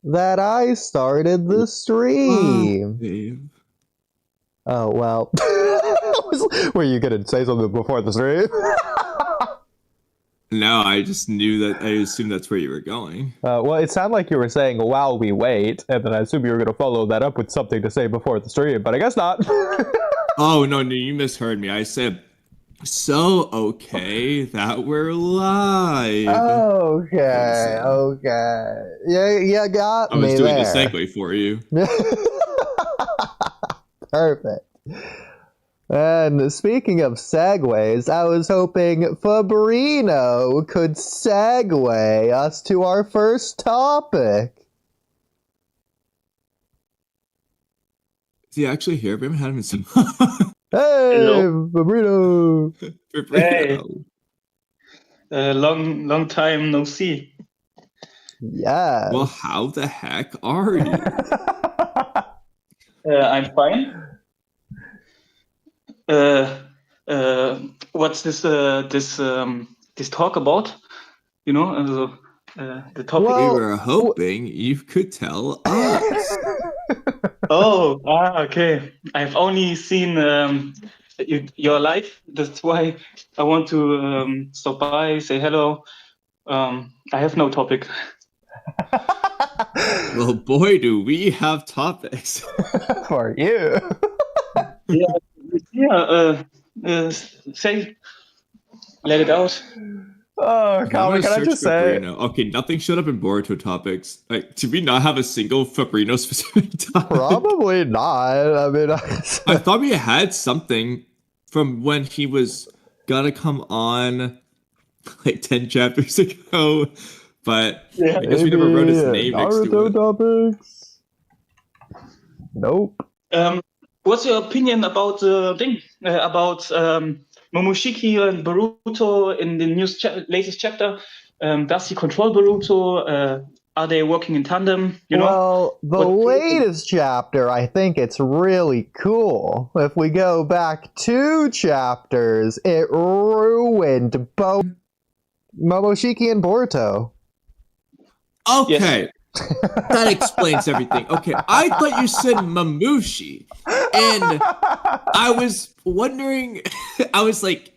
that I started the stream. Dave. Oh, well. Were you going to say something before the stream? No, I just knew that. I assumed that's where you were going. Well, it sounded like you were saying, while we wait, and then I assume you were going to follow that up with something to say before the stream, but I guess not. Oh, no, you misheard me. I said, so okay that we're live. Okay. Yeah, you got I was me doing there. the segue for you. Perfect. And speaking of segues, I was hoping Fabrino could segue us to our first topic. Is he actually here? We haven't had him in some. Hey, Hello. Fabrino! Hey. Long time no see. Yes. Well, how the heck are you? I'm fine. What's this talk about? You know, the topic. Well- We were hoping you could tell us. Okay. I've only seen your live. That's why I want to stop by, say hello. I have no topic. Well, boy, do we have topics. For you. Say, let it out. Oh, I'm Kamui, gonna can I search just say... Fabrino. Okay, nothing showed up in Boruto topics. Like, did we not have a single Fabrino specific topic? Probably not. I mean, I thought we had something from when he was gonna come on like 10 chapters ago, but Yeah. I guess we never wrote his name next to Naruto it. topics. Nope. What's your opinion about the thing about Momoshiki and Boruto in the latest chapter? Does he control Boruto? Are they working in tandem? You know. Well, the What- latest chapter, I think it's really cool. If we go back 2 chapters, it ruined both Momoshiki and Boruto. Okay. That explains everything. Okay, I thought you said Mamushi. And I was wondering, I was like,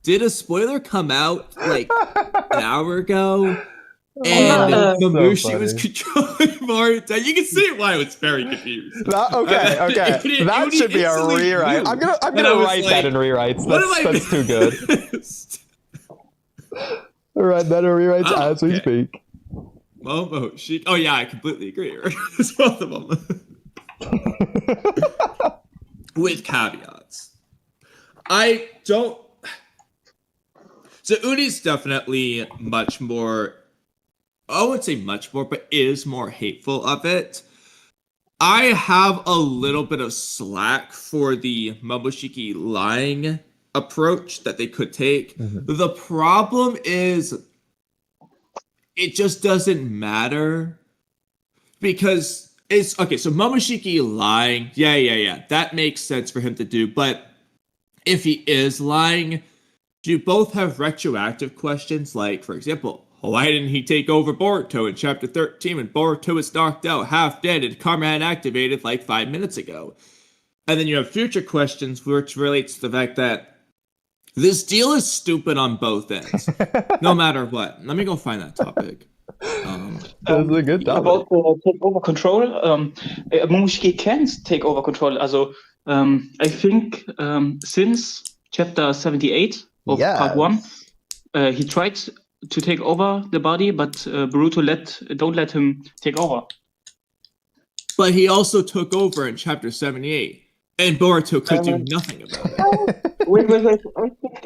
did a spoiler come out like an hour ago? And so Mamushi was funny. controlling Boruto. You can see why I was very confused. Okay. That should be a instantly rewrite. knew. I'm gonna And I was write like, that in rewrites. What am I That's too good. missed? I'll write that in rewrites Oh, as we okay. speak. Momoshi. Oh yeah, I completely agree. It's both of them. With caveats. I don't. So Oodie's definitely much more. I wouldn't say much more, but is more hateful of it. I have a little bit of slack for the Momoshiki lying approach that they could take. Mhm. The problem is it just doesn't matter because it's okay. So Momoshiki lying, yeah, that makes sense for him to do. But if he is lying, do you both have retroactive questions? Like, for example, why didn't he take over Boruto in chapter 13 when Boruto was knocked out, half dead, and Karma had activated like 5 minutes ago? And then you have future questions, which relates to the fact that this deal is stupid on both ends, no matter what. Let me go find that topic. That's a good topic. About take over control. Momoshiki can take over control. Also, I think since chapter 78 of part 1, he tried to take over the body, but Boruto don't let him take over. But he also took over in chapter 78, and Boruto could do nothing about it. Wait.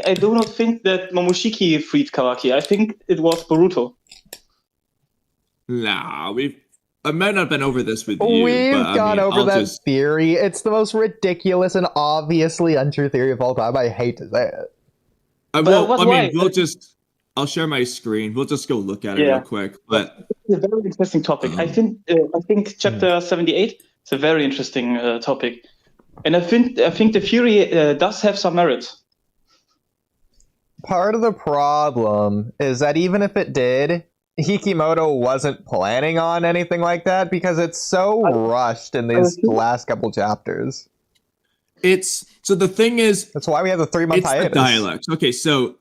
I do not think that Momoshiki freed Kawaki. I think it was Boruto. Nah, I might not have been over this with you. We've but, gone over that just... theory. It's the most ridiculous and obviously untrue theory of all time. I hate to say it. I'll share my screen. We'll just go look at it real quick. But it's a very interesting topic. I think chapter 78 is a very interesting topic, and I think the theory does have some merit. Part of the problem is that even if it did, Hikimoto wasn't planning on anything like that because it's so rushed in these last couple chapters. So the thing is, that's why we have the 3-month hiatus. The dialects. Okay, so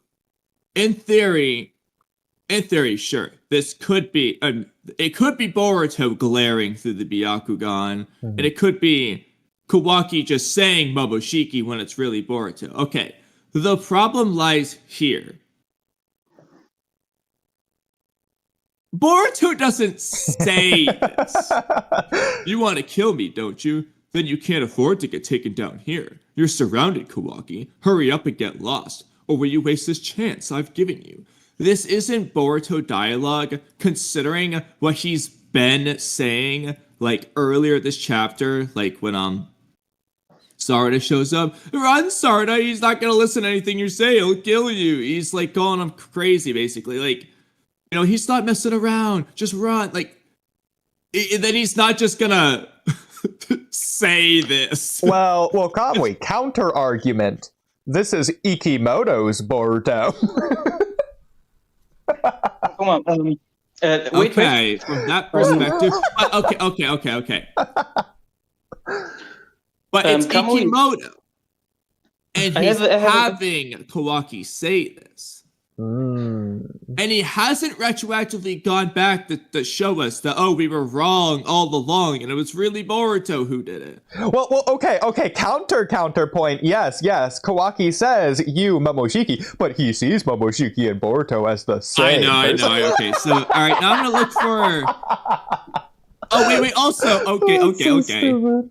in theory, sure, this could be it could be Boruto glaring through the Byakugan, and it could be Kawaki just saying Momoshiki when it's really Boruto. Okay, the problem lies here. Boruto doesn't say this. You want to kill me, don't you? Then you can't afford to get taken down here. You're surrounded, Kawaki. Hurry up and get lost, or will you waste this chance I've given you? This isn't Boruto dialogue, considering what he's been saying, like, earlier this chapter, like, when, Sarada shows up. Run, Sarada! He's not gonna listen to anything you say, he'll kill you! He's, like, going on crazy, basically, like, you know, he's not messing around, just run, like, then he's not just gonna say this. Well, Kamui, counter argument. This is Ikimoto's Boruto. Come on. Wait. From that perspective. Okay. But it's Ikimoto. And he's having Kawaki say this. And he hasn't retroactively gone back to show us that, oh, we were wrong all along, and it was really Boruto who did it. Well, okay. Counterpoint. Yes. Kawaki says you Momoshiki, but he sees Momoshiki and Boruto as the same. I know. Okay, so all right, now I'm gonna look for. Oh wait. Also, okay. Stupid.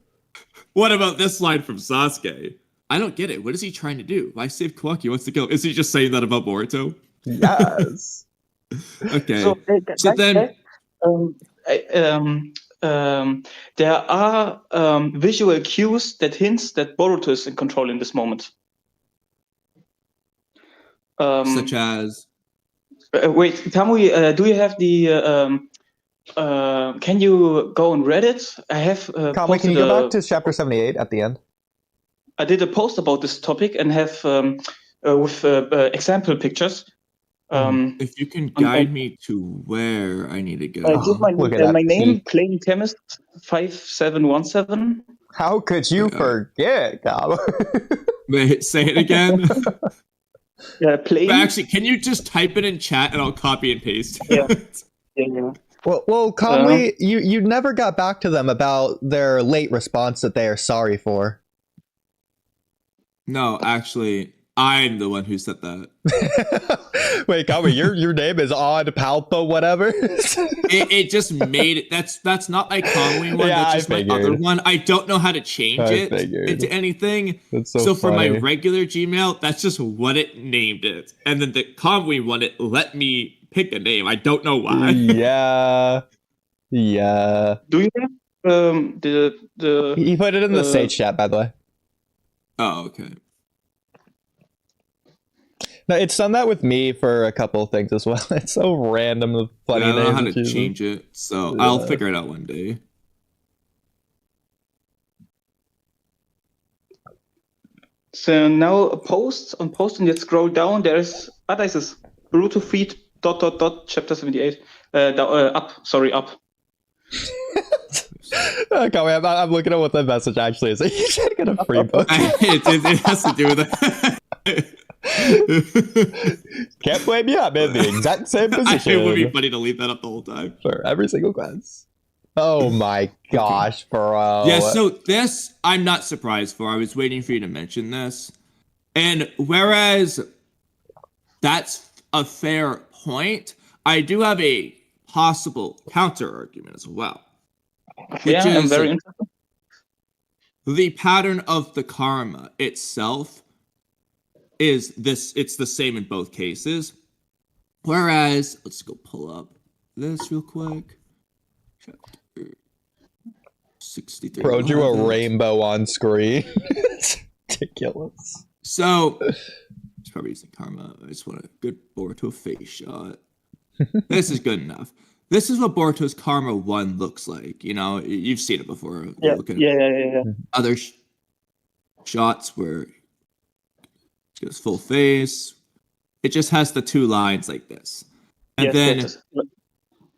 What about this line from Sasuke? I don't get it. What is he trying to do? Why save Kawaki? Wants to kill? Is he just saying that about Boruto? Yes. Okay. So then, there are visual cues that hints that Boruto is in control in this moment. Such as. Wait, Kamui, do you have the? Can you go on Reddit? I have. Kamui, can you go back to chapter 78 at the end? I did a post about this topic and have with example pictures. If you can guide me to where I need to go. My name, Plain Chemist 5717. How could you forget, Wait, say it again. Plain. But actually, can you just type it in chat and I'll copy and paste it? Yeah. Well, Kamui, you never got back to them about their late response that they are sorry for. No, actually, I'm the one who said that. Wait, Kamui, your name is Odd Palpa whatever? it just made it. That's not my Kamui one. Yeah, that's just my other one. I don't know how to change it into anything. That's so for my regular Gmail, that's just what it named it. And then the Kamui one, it let me pick a name. I don't know why. Yeah. Do you have the? He put it in the Sage chat, by the way. Oh, okay. No, it's done that with me for a couple of things as well. It's so random, the funny names. I don't know how to change it, so I'll figure it out one day. So now on post and let's scroll down. There's this is Boruto feed ... chapter 78. Up. Okay, I'm looking at what the message actually is. You should get a free book. It has to do with it. Can't blame you. I'm in the exact same position. It would be funny to leave that up the whole time. For every single class. Oh my gosh, bro. Yeah, so this, I'm not surprised for. I was waiting for you to mention this. And whereas that's a fair point, I do have a possible counter argument as well. Yeah, I'm very interested. The pattern of the karma itself is this, it's the same in both cases. Whereas, let's go pull up this real quick. Chapter 63. Bro drew a rainbow on screen. It's ridiculous. So, it's probably using karma. I just want a good Boruto face shot. This is good enough. This is what Boruto's Karma 1 looks like. You know, you've seen it before. Yeah. Other shots where it goes full face. It just has the two lines like this. And then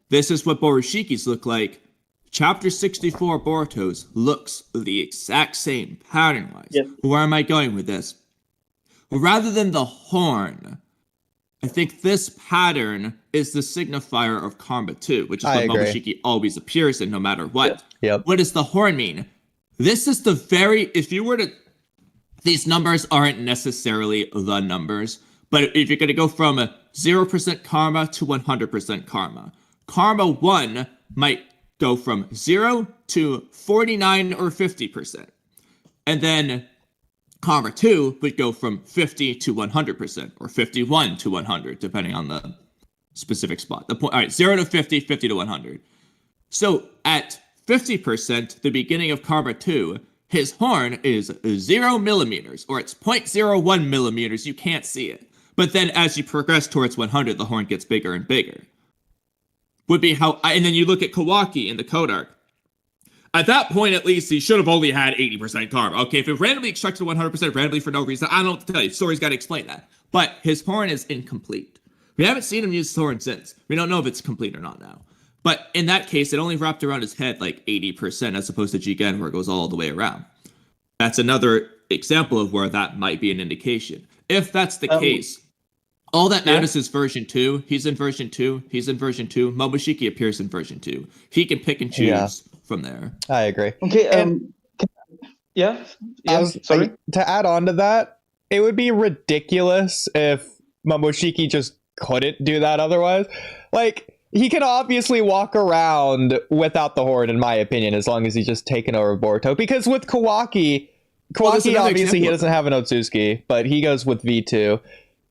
this is what Boroshiki's look like. Chapter 64 Boruto's looks the exact same pattern-wise. Yes. Where am I going with this? Rather than the horn, I think this pattern is the signifier of Karma 2, which is what Momoshiki always appears in no matter what. Yep. What does the horn mean? This is the very, if you were to, these numbers aren't necessarily the numbers, but if you're going to go from 0% karma to 100% karma, Karma 1 might go from 0 to 49 or 50%. And then Karma 2 would go from 50 to 100% or 51 to 100, depending on the specific spot. The point, all right, 0 to 50, 50 to 100. So at 50%, the beginning of Karma 2, his horn is 0 millimeters, or it's 0.01 millimeters. You can't see it. But then as you progress towards 100, the horn gets bigger and bigger. Would be how, and then you look at Kawaki in the code arc. At that point, at least, he should have only had 80% karma. Okay, if it randomly extracted 100% randomly for no reason, I don't know what to tell you. Story's got to explain that. But his horn is incomplete. We haven't seen him use his horn since. We don't know if it's complete or not now. But in that case, it only wrapped around his head like 80% as opposed to Jigen where it goes all the way around. That's another example of where that might be an indication. If that's the case, all that matters is version 2. He's in version 2. He's in version 2. Momoshiki appears in version 2. He can pick and choose from there. I agree. Okay, sorry. To add on to that, it would be ridiculous if Momoshiki just couldn't do that otherwise. Like, he can obviously walk around without the horn, in my opinion, as long as he's just taken over Boruto. Because with Kawaki obviously he doesn't have an Otsutsuki, but he goes with V2.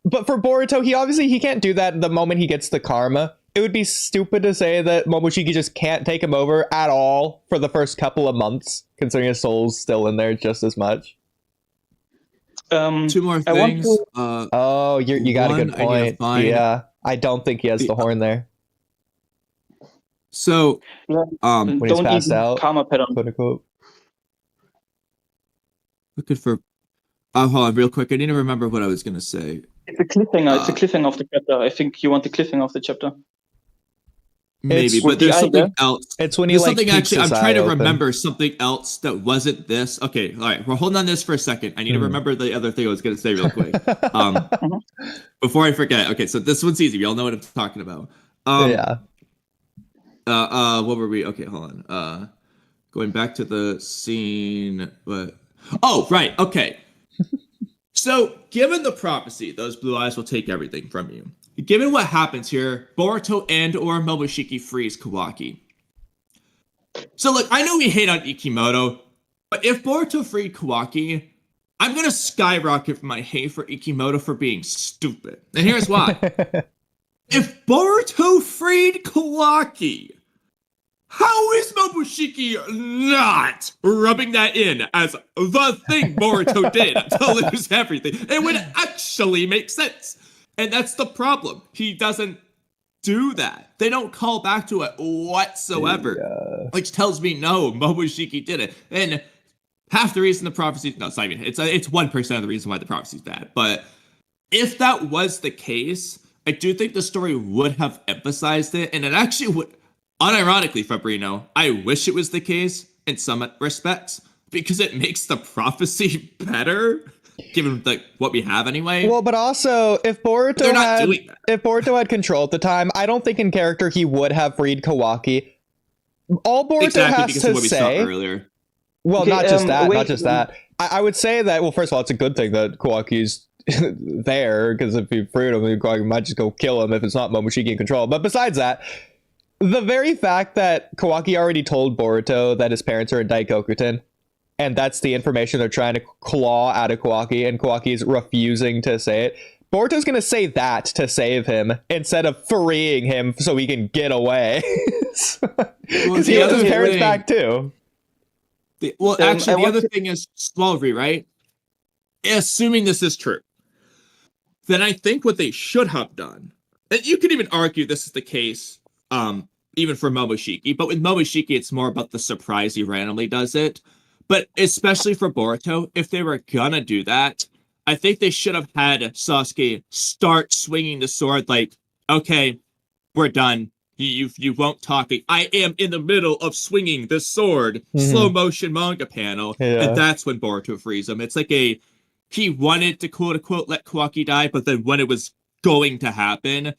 But for Boruto, he can't do that the moment he gets the karma. It would be stupid to say that Momoshiki just can't take him over at all for the first couple of months, considering his soul's still in there just as much. 2 more things. You got a good point. Yeah, I don't think he has the horn there. So, when he's passed out, karma pattern. quote unquote. Looking for. Hold on, real quick. I need to remember what I was going to say. It's a cliffhanger. It's a cliffhanger of the chapter. I think you want the cliffhanger of the chapter. Maybe, but there's something else. It's when he like something keeps actually. his I'm trying eye to open. remember something else that wasn't this. Okay, all right. We're holding on this for a second. I need to remember the other thing I was going to say real quick. Before I forget. Okay, so this one's easy. We all know what I'm talking about. What were we? Okay, hold on. Going back to the scene. But oh, right. Okay. So, given the prophecy, those blue eyes will take everything from you. Given what happens here, Boruto and or Momoshiki frees Kawaki. So, look, I know we hate on Ikimoto, but if Boruto freed Kawaki, I'm going to skyrocket my hate for Ikimoto for being stupid. And here's why. If Boruto freed Kawaki, how is Momoshiki not rubbing that in as the thing Boruto did to lose everything? It would actually make sense. And that's the problem. He doesn't do that. They don't call back to it whatsoever. Which tells me, no, Momoshiki did it. And half the reason the prophecy... No, it's not even... It's 1% of the reason why the prophecy's bad. But if that was the case, I do think the story would have emphasized it. And it actually would... Unironically, Fabrino, I wish it was the case in some respects because it makes the prophecy better, given what we have anyway. Well, but also if Boruto had control at the time, I don't think in character he would have freed Kawaki. All Boruto has to say. Earlier. Well, okay, not just that. I would say that. Well, first of all, it's a good thing that Kawaki's there because if he freed him, Kawaki might just go kill him if it's not Momoshiki in control. But besides that. The very fact that Kawaki already told Boruto that his parents are in Daikokuten, and that's the information they're trying to claw out of Kawaki, and Kawaki's refusing to say it, Boruto's going to say that to save him instead of freeing him so he can get away. Because he wants his parents back too. The other thing is small rewrite. Assuming this is true, then I think what they should have done, and you could even argue this is the case, even for Momoshiki, but with Momoshiki, it's more about the surprise he randomly does it. But especially for Boruto, if they were gonna do that, I think they should have had Sasuke start swinging the sword like, okay, we're done. You won't talk. I am in the middle of swinging the sword. Slow motion manga panel, and that's when Boruto frees him. It's like he wanted to quote unquote let Kawaki die, but then when it was going to happen,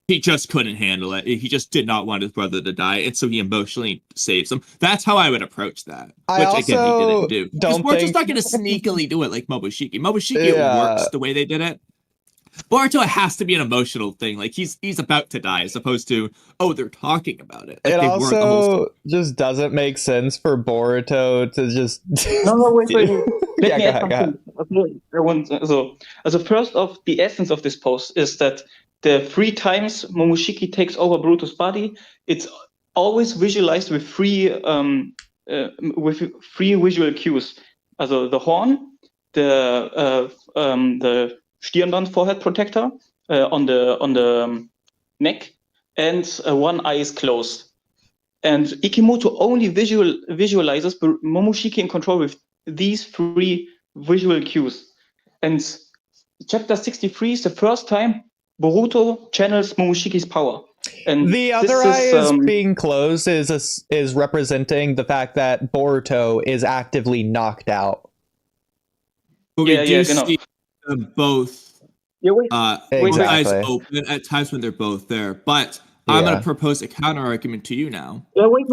he just couldn't handle it. He just did not want his brother to die, and so he emotionally saves him. That's how I would approach that. Which again, he didn't do. Because Boruto's not going to sneakily do it like Momoshiki. Momoshiki, it works the way they did it. Boruto has to be an emotional thing. Like he's about to die, as opposed to they're talking about it. Like, it also just doesn't make sense for Boruto to just. Wait. Let me add go ahead. So first off, the essence of this post is that the 3 times Momoshiki takes over Boruto's body, it's always visualized with three visual cues. Also the horn, the Stirnband forehead protector on the neck, and one eye is closed. And Ikimoto only visualizes Momoshiki in control with these 3 visual cues. And chapter 63 is the first time Boruto channels Momoshiki's power. And the other eye is being closed is representing the fact that Boruto is actively knocked out. But we do see them both eyes open at times when they're both there. But I'm going to propose a counter argument to you now. Wait.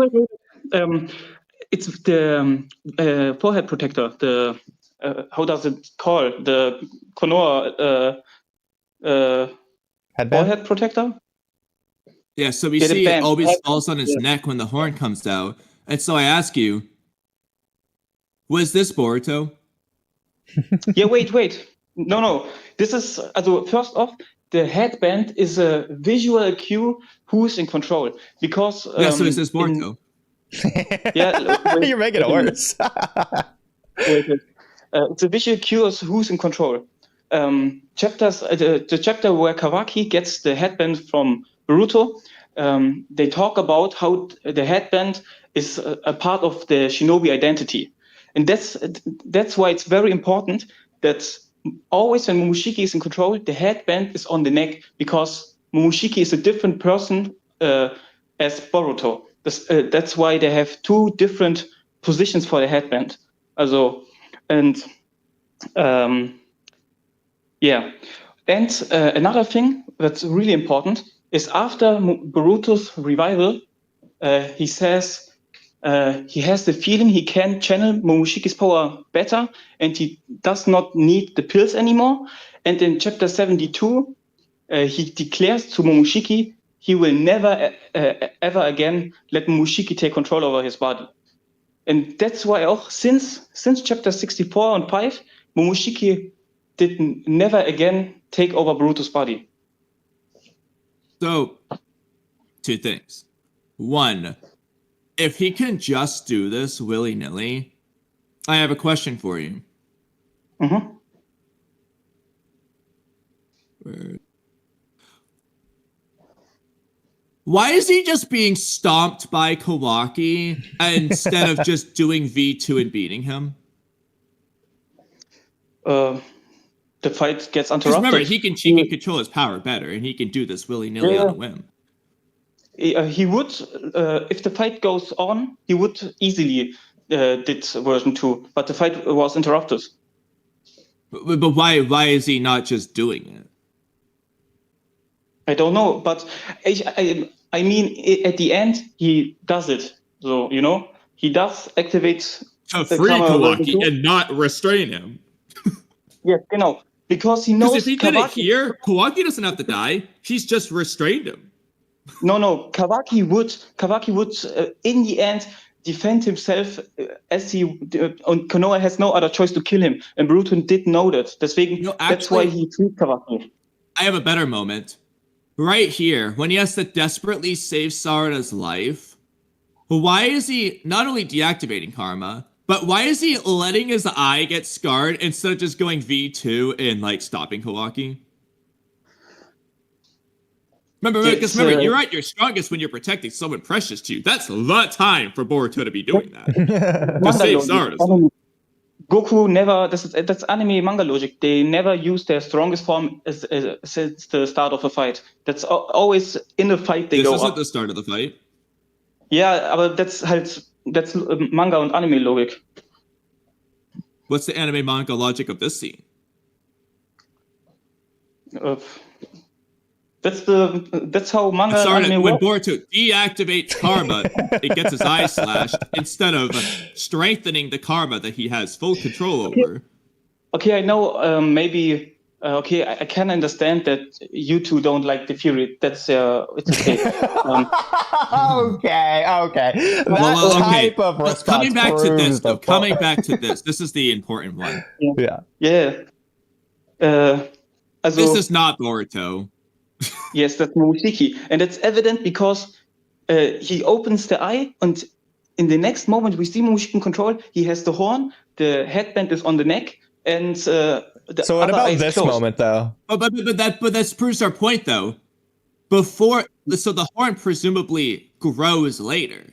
It's the forehead protector. The how does it call? The Konoha forehead protector? Yeah, so we see it always falls on his neck when the horn comes out. And so I ask you, was this Boruto? Wait. No. This is, first off, the headband is a visual cue who's in control. Because... so is this Boruto? You're making it worse. Wait. It's a visual cue of who's in control. The chapter where Kawaki gets the headband from Boruto, they talk about how the headband is a part of the shinobi identity. And that's why it's very important that always when Momoshiki is in control, the headband is on the neck, because Momoshiki is a different person as Boruto. That's why they have 2 different positions for the headband. And another thing that's really important is after Boruto's revival, he says he has the feeling he can channel Momoshiki's power better, and he does not need the pills anymore. And in chapter 72, he declares to Momoshiki he will never ever again let Momoshiki take control over his body. And that's why since chapter 64 and 5, Momoshiki did never again take over Boruto's body. So, 2 things. 1, if he can just do this willy-nilly, I have a question for you. Mm-hmm. Why is he just being stomped by Kawaki instead of just doing V2 and beating him? The fight gets interrupted. Remember, he can control his power better, and he can do this willy-nilly on a whim. He would, if the fight goes on, he would easily did version 2, but the fight was interrupted. But why is he not just doing it? I don't know, but I mean, at the end, he does it. So, he does activate... To free Kawaki and not restrain him. Yes, because he knows... Because if he did it here, Kawaki doesn't have to die. He's just restrained him. No. Kawaki would in the end defend himself as he... and Konoha has no other choice to kill him. And Boruto did know that. That's why he freed Kawaki. I have a better moment. Right here, when he has to desperately save Sarada's life, why is he not only deactivating Karma, but why is he letting his eye get scarred instead of just going V2 and stopping Kawaki? Remember, you're at your strongest when you're protecting someone precious to you. That's the time for Boruto to be doing that. To save Sarada's life. Goku never. That's anime manga logic. They never use their strongest form since the start of a fight. That's always in a fight they go This up. isn't the start of the fight. Ja, aber that's Manga und Anime Logik. What's the anime manga logic of this scene? That's how manga and anime When work. Boruto deactivates karma, it gets his eye slashed instead of strengthening the karma that he has full control over. Okay, I know. Maybe. Okay, I can understand that you two don't like the theory. That's it's okay. Okay. Well, okay. Type of response Coming back to this, though. proves the Coming point. back to this. This is the important one. Yeah. Also, This is not Boruto. yes, that's Momoshiki, and it's evident because he opens the eye, and in the next moment we see Momoshiki in control. He has the horn, the headband is on the neck, and the So what other about eye is this closed. moment though? But that proves our point, though. So the horn presumably grows later.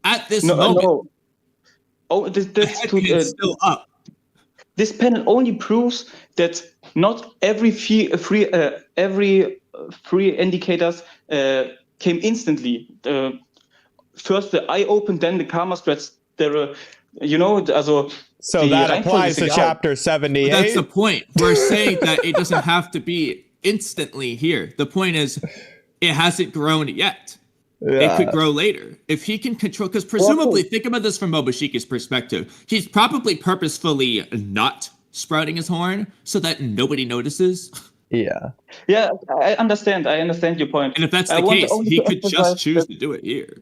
At this moment, No. Oh, the headband is still up. This panel only proves that not every three indicators came instantly. First the eye opened, then the karma spreads. So the that Reihenfolge applies ist to egal. chapter But 78. that's the point. We're saying that it doesn't have to be instantly here. The point is, it hasn't grown yet. It could grow later. If he can control, because presumably, think about this from Momoshiki's perspective. He's probably purposefully not sprouting his horn so that nobody notices. Yeah. Yeah, I understand your point. And if that's the I want case, only he to could just emphasize choose that- to do it here.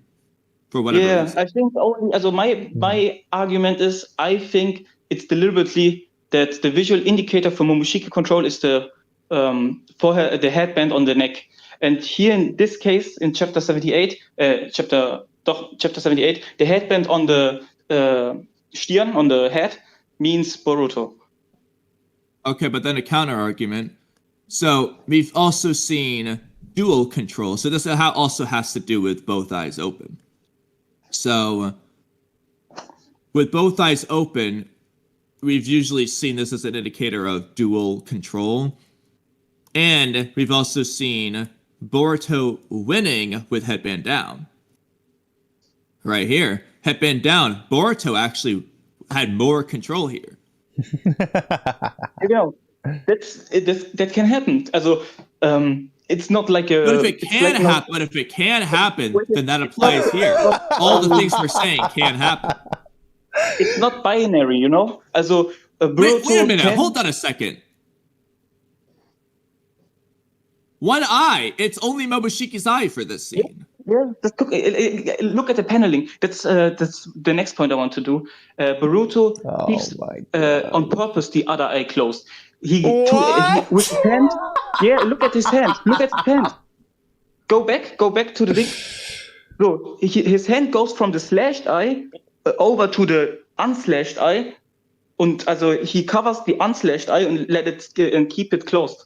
For whatever Yeah, reason. I think only. Also, my argument is, I think it's deliberately that the visual indicator for Momoshiki control is the the headband on the neck. And here in this case, in chapter 78, chapter 78, the headband on the Stirn, on the head, means Boruto. Okay, but then a counter argument. So we've also seen dual control. So this also has to do with both eyes open. So with both eyes open, we've usually seen this as an indicator of dual control. And we've also seen Boruto winning with headband down. Right here, headband down. Boruto actually had more control here. That can happen. Also, it's not like a. But if it can happen, then that applies here. All the things we're saying can happen. It's not binary, Also, Wait a minute. Hold on a second. One eye. It's only Momoshiki's eye for this scene. Yeah, look at the paneling. That's the next point I want to do. Boruto keeps on purpose the other eye closed. With his hand. Yeah, look at his hand. Look at his hand. Go back to the thing. So his hand goes from the slashed eye over to the unslashed eye, and also he covers the unslashed eye and let it and keep it closed.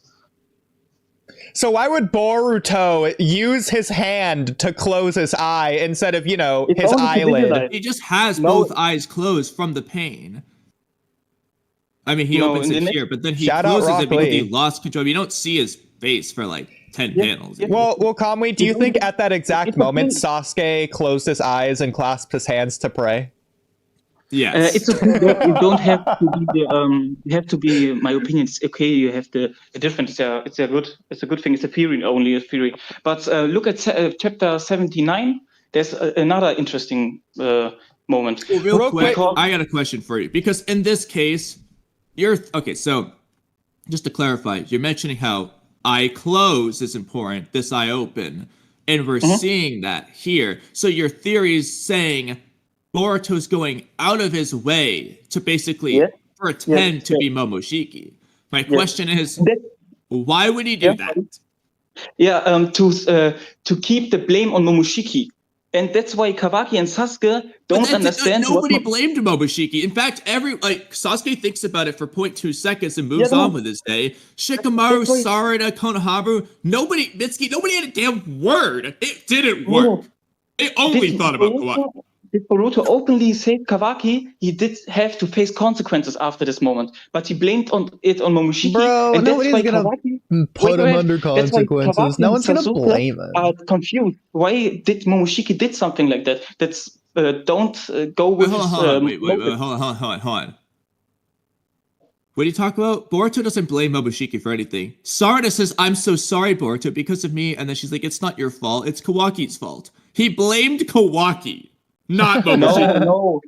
So why would Boruto use his hand to close his eye instead of, It's his only to eyelid? visualize. He just has both eyes closed from the pain. I mean, he opens it here, but then he Shout out closes Rock it because he Lee. lost control. You don't see his face for like 10 panels. Well, Kamui, do you think at that exact moment Sasuke closed his eyes and clasped his hands to pray? Yes. It's okay. You don't have to be the. You have to be. My opinion. It's okay. You have the different. It's a good thing. It's a theory, only a theory. But look at chapter 79. There's another interesting moment. Well, real quick, quick. I got a question for you because in this case, okay. So just to clarify, you're mentioning how eye close is important, this eye open, and we're seeing that here. So your theory is saying Boruto's going out of his way to basically pretend to be Momoshiki. My question is, why would he do that? Yeah, to keep the blame on Momoshiki. And that's why Kawaki and Sasuke don't understand. Nobody blamed Momoshiki. In fact, Sasuke thinks about it for 0.2 seconds and moves on with his day. Shikamaru, Sarada, Konohamaru, Mitsuki, nobody had a damn word. It didn't work. They only thought about Kawaki. did Boruto openly save Kawaki, he did have to face consequences after this moment. But he blamed it on Momoshiki. Bro, and that's nobody's why gonna Kawaki, put him under that's why consequences. Kawaki No and one's gonna Sasuke blame him. are confused. Why did Momoshiki did something like that? That's don't go with Wait, his hold on, wait, motive. hold on. What do you talk about? Boruto doesn't blame Momoshiki for anything. Sarada says, I'm so sorry, Boruto, because of me. And then she's like, it's not your fault. It's Kawaki's fault. He blamed Kawaki, not Momoshiki.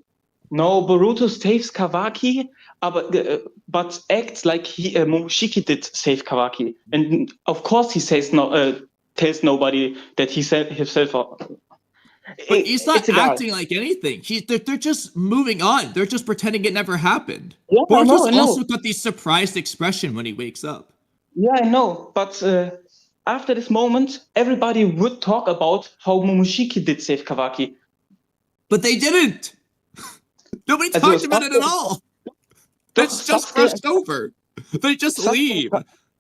No, Boruto saves Kawaki, but acts like Momoshiki did save Kawaki. And of course he says tells nobody that he said himself. But he's not acting like anything. They're just moving on. They're just pretending it never happened. Yeah, Boruto's I know. also got the surprised expression when he wakes up. Yeah, I know. But after this moment, everybody would talk about how Momoshiki did save Kawaki. But they didn't. Nobody talked about it at all. It's just brushed over. They just leave.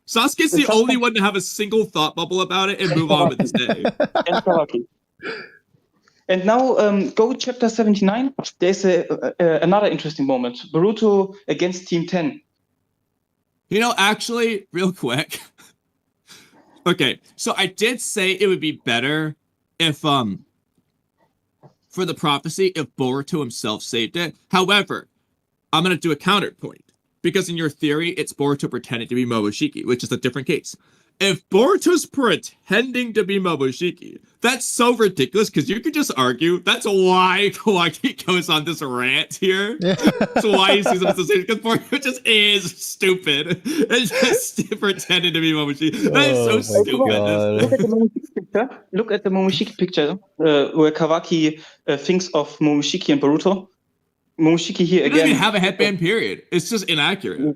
Sasuke's the only one to have a single thought bubble about it and move on with his day. And Kawaki. And now go chapter 79. There's another interesting moment. Boruto against Team 10. You know, actually, real quick. Okay, so I did say it would be better if, for the prophecy, if Boruto himself saved it. However, I'm going to do a counterpoint. Because in your theory, it's Boruto pretending to be Momoshiki, which is a different case. If Boruto's pretending to be Momoshiki, that's so ridiculous because you could just argue that's why Kawaki goes on this rant here. That's why he sees him as the same, because Boruto just is stupid. It's just pretending to be Momoshiki. That is so stupid. Look at the Momoshiki picture where Kawaki thinks of Momoshiki and Boruto. Momoshiki here again. He doesn't even have a headband, period. It's just inaccurate.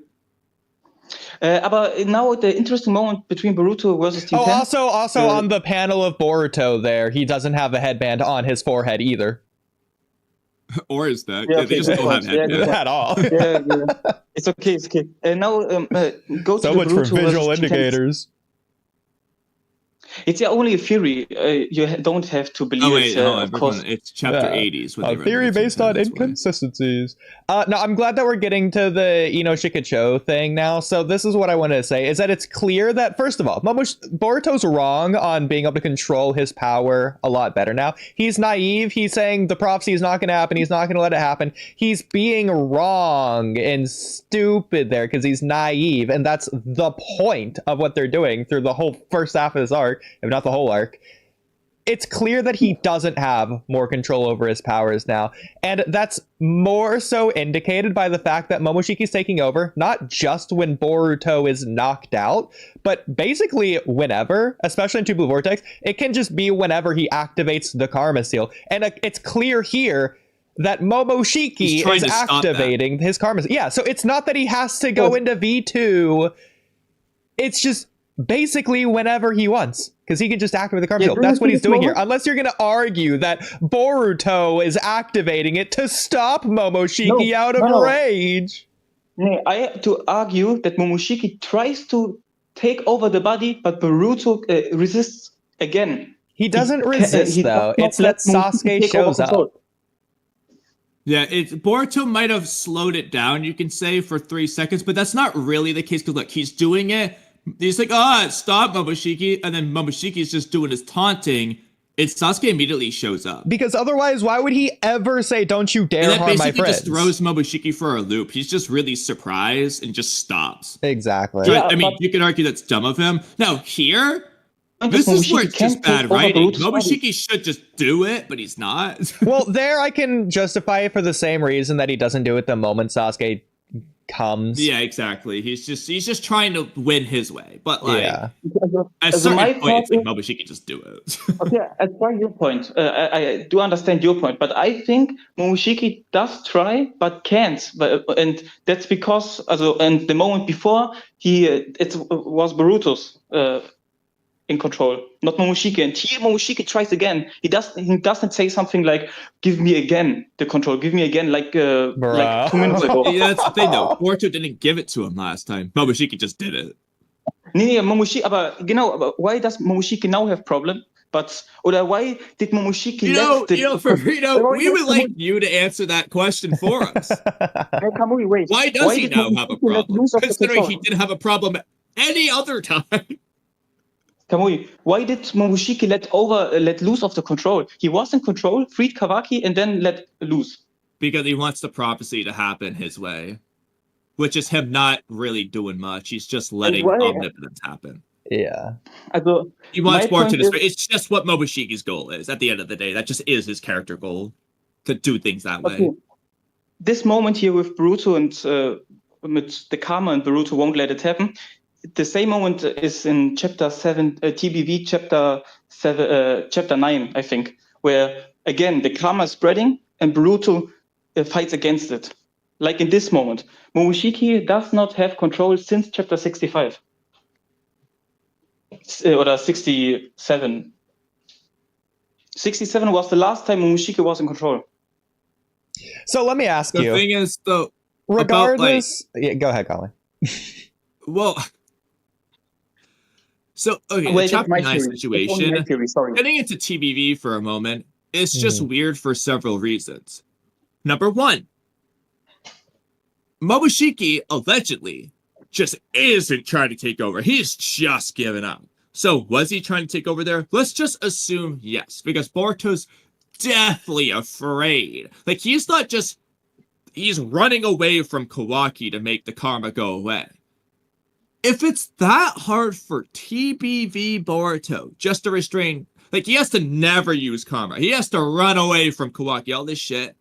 But now the interesting moment between Boruto versus Team 10. Also on the panel of Boruto there, he doesn't have a headband on his forehead either. Or his neck. Yeah, they just don't have headbands. At all. Yeah. It's okay. And now go so to much Boruto for visual versus indicators. It's only a theory. You don't have to believe it. Of course. It's chapter 80s. A theory based on inconsistencies. No, I'm glad that we're getting to the Inoshikacho thing now. So this is what I wanted to say, is that it's clear that, first of all, Boruto's wrong on being able to control his power a lot better now. He's naive. He's saying the prophecy is not going to happen. He's not going to let it happen. He's being wrong and stupid there because he's naive. And that's the point of what they're doing through the whole first half of this arc. If not the whole arc. It's clear that he doesn't have more control over his powers now. And that's more so indicated by the fact that Momoshiki's taking over, not just when Boruto is knocked out, but basically whenever, especially in Two Blue Vortex, it can just be whenever he activates the Karma Seal. And it's clear here that Momoshiki is activating his Karma Seal. Yeah, so it's not that he has to go into V2. It's just basically whenever he wants, because he can just activate the Karma Seal. That's what he's doing here. Unless you're going to argue that Boruto is activating it to stop Momoshiki out of rage. No, I have to argue that Momoshiki tries to take over the body, but Boruto resists again. He doesn't resist, though. It's that Sasuke shows up. Yeah, Boruto might have slowed it down, you can say, for 3 seconds, but that's not really the case, because look, he's doing it. He's like, stop, Momoshiki. And then Momoshiki's just doing his taunting. And Sasuke immediately shows up. Because otherwise, why would he ever say, don't you dare harm my friends? And that basically just throws Momoshiki for a loop. He's just really surprised and just stops. Exactly. So, yeah, I mean, you can argue that's dumb of him. Now, here, this is where it's just bad writing. Momoshiki should just do it, but he's not. Well, there I can justify it for the same reason that he doesn't do it the moment Sasuke comes. Yeah, exactly. He's just trying to win his way. But like, at a certain point, it's like Momoshiki just do it. Okay, as far as your point, I do understand your point, but I think Momoshiki does try but can't, and that's because and the moment before it was Boruto's in control, not Momoshiki. And here Momoshiki tries again. He doesn't say something like, give me again the control, give me again, like 2 minutes ago. Yeah, that's the thing though. Boruto didn't give it to him last time. Momoshiki just did it. Nee, Momoshiki, aber why does Momoshiki now have problem? Or why did Momoshiki we would like you to answer that question for us. Kamui, wait. Why does he now have a problem? Considering he control? didn't have a problem any other time. Kamui, why did Momoshiki let loose of the control? He was in control, freed Kawaki, and then let loose. Because he wants the prophecy to happen his way. Which is him not really doing much. He's just letting omnipotence happen. Yeah. He wants more to destroy. It's just what Moboshiki's goal is. At the end of the day, that just is his character goal. To do things that way. This moment here with Boruto and with the karma and Boruto won't let it happen. The same moment is in chapter 7, TBV chapter 9, I think, where again the karma is spreading and Boruto fights against it. Like in this moment, Momoshiki does not have control since chapter 65 or 67. 67 was the last time Momoshiki was in control. So let me ask you. The thing is, though, regardless, go ahead, Colin. Well. So, okay, the chapter 9 situation, getting into TBV for a moment, is just weird for several reasons. Number one, Momoshiki, allegedly, just isn't trying to take over. He's just given up. So, was he trying to take over there? Let's just assume yes, because Boruto's deathly afraid. Like, he's not just... He's running away from Kawaki to make the karma go away. If it's that hard for TBV Boruto just to restrain, like, he has to never use karma. He has to run away from Kawaki, all this shit.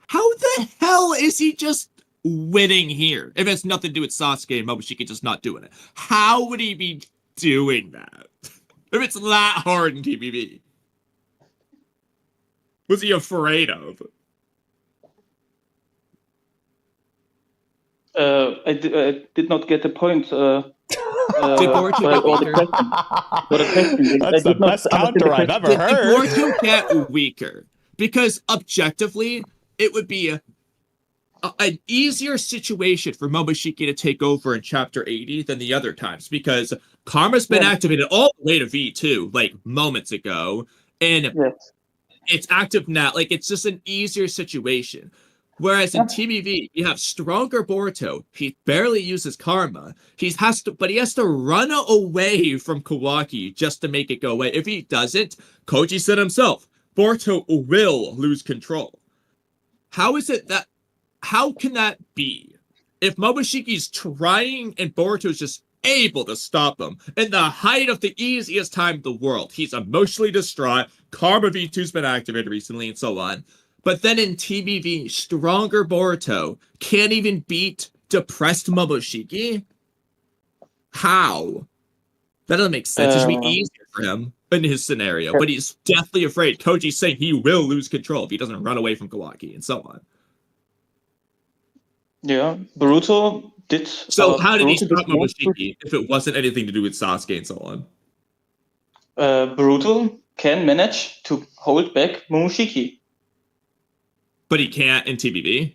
How the hell is he just winning here? If it's nothing to do with Sasuke and Momoshiki just not doing it. How would he be doing that? If it's that hard in TBV. What's he afraid of? I did not get the point. Did Boruto get weaker? That's the best counter I've ever heard. Did Boruto get weaker? Because objectively, it would be an easier situation for Momoshiki to take over in chapter 80 than the other times. Because karma's been activated all the way to V2, like moments ago. And it's active now. Like, it's just an easier situation. Whereas in TBV, you have stronger Boruto. He barely uses karma. But he has to run away from Kawaki just to make it go away. If he doesn't, Koji said himself, Boruto will lose control. How can that be? If Momoshiki's trying and Boruto's just able to stop him in the height of the easiest time in the world. He's emotionally distraught. Karma V2's been activated recently and so on. But then in TBV, stronger Boruto can't even beat depressed Momoshiki? How? That doesn't make sense. It should be easier for him in his scenario. But he's deathly afraid. Koji's saying he will lose control if he doesn't run away from Kawaki and so on. Yeah, Boruto did... So how did he stop Momoshiki if it wasn't anything to do with Sasuke and so on? Boruto can manage to hold back Momoshiki. But he can't in TBV?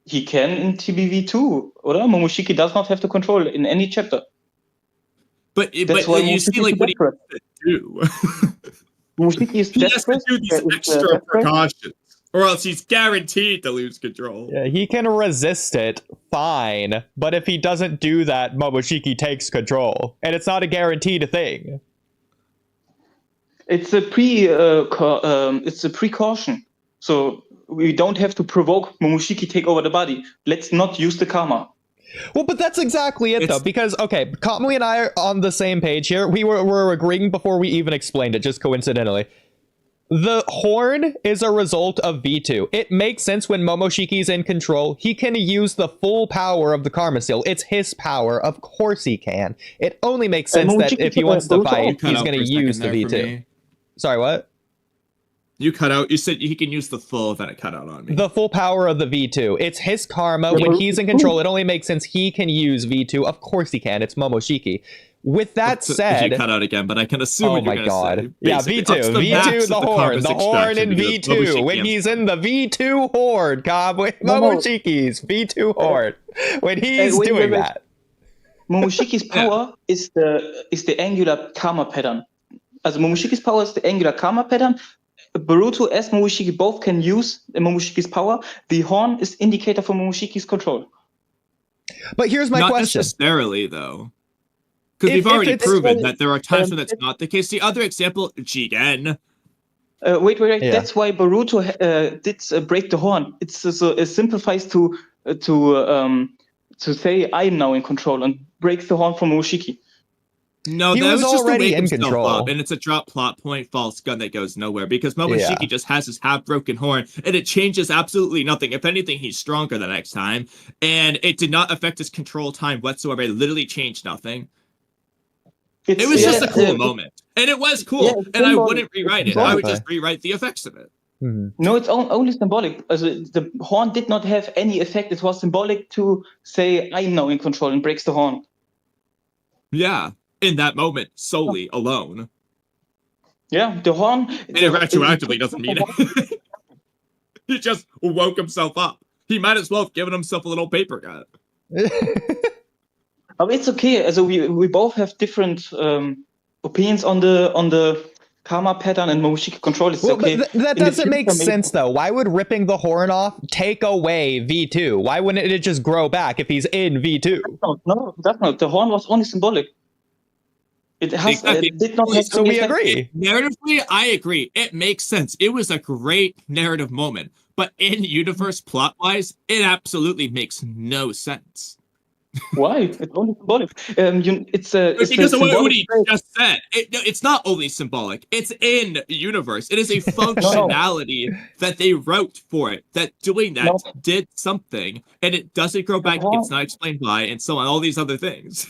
He can in TBV too, or Momoshiki does not have the control in any chapter. But you see, like, what he has to do. Momoshiki is he has to do these extra precautions, or else he's guaranteed to lose control. Yeah, he can resist it, fine. But if he doesn't do that, Momoshiki takes control. And it's not a guaranteed thing. It's a precaution. So we don't have to provoke Momoshiki take over the body. Let's not use the karma. Well, but that's exactly it, though, because, okay, Kamui and I are on the same page here. We were agreeing before we even explained it, just coincidentally. The horn is a result of V2. It makes sense when Momoshiki's in control. He can use the full power of the Karma Seal. It's his power. Of course he can. It only makes sense that if he wants to fight, he's going to use the V2. Sorry, what? You cut out. You said he can use the full, then it cut out on me. The full power of the V2. It's his karma. When he's in control, it only makes sense he can use V2. Of course he can. It's Momoshiki. With that said... You cut out again, but I can assume what you're going to say. Yeah, V2. V2, the horn. The horn in V2. When he's in the V2 horde, Cobb. Momoshiki's V2 horde. When he's doing that. Momoshiki's power is the angular karma pattern. also Momoshiki's power is the angular karma pattern. Boruto as Momoshiki both can use Momoshiki's power. The horn is indicator for Momoshiki's control. But here's my Not question. necessarily, though. Because If we've already it's- proven that there are times when that's not the case. The other example, Jigen. Wait. Yeah. That's why Boruto did break the horn. It simplifies to say I'm now in control and breaks the horn from Momoshiki. No, He that was was just to already wake in himself control. up, and it's a drop plot point false gun that goes nowhere because Momoshiki just has his half-broken horn, and it changes absolutely nothing. If anything, he's stronger the next time, and it did not affect his control time whatsoever. It literally changed nothing. It was just a cool moment, and it was cool, Yeah, and I symbolic. wouldn't rewrite it. It's I would symbolic. just rewrite the effects of it. No, it's only symbolic. The horn did not have any effect. It was symbolic to say I'm now in control and breaks the horn. Yeah, in that moment, solely alone. Yeah, the horn. And it retroactively doesn't mean it. He just woke himself up. He might as well have given himself a little paper cut. Oh, it's okay. So we both have different opinions on the karma pattern and Momoshiki control. It's Well, okay. but that In the doesn't make future, maybe- sense, though. Why would ripping the horn off take away V2? Why wouldn't it just grow back if he's in V2? No, that's not. The horn was only symbolic. It has. Exactly. It did not have So any we effect. agree. Narratively, I agree. It makes sense. It was a great narrative moment. But in universe plot-wise, it absolutely makes no sense. Why? It's only symbolic. It's Because of what symbolic Oodie trait. just said. It's not only symbolic. It's in universe. It is a functionality that they wrote for it. That doing that did something, and it doesn't grow back. It's not explained why, and so on. All these other things.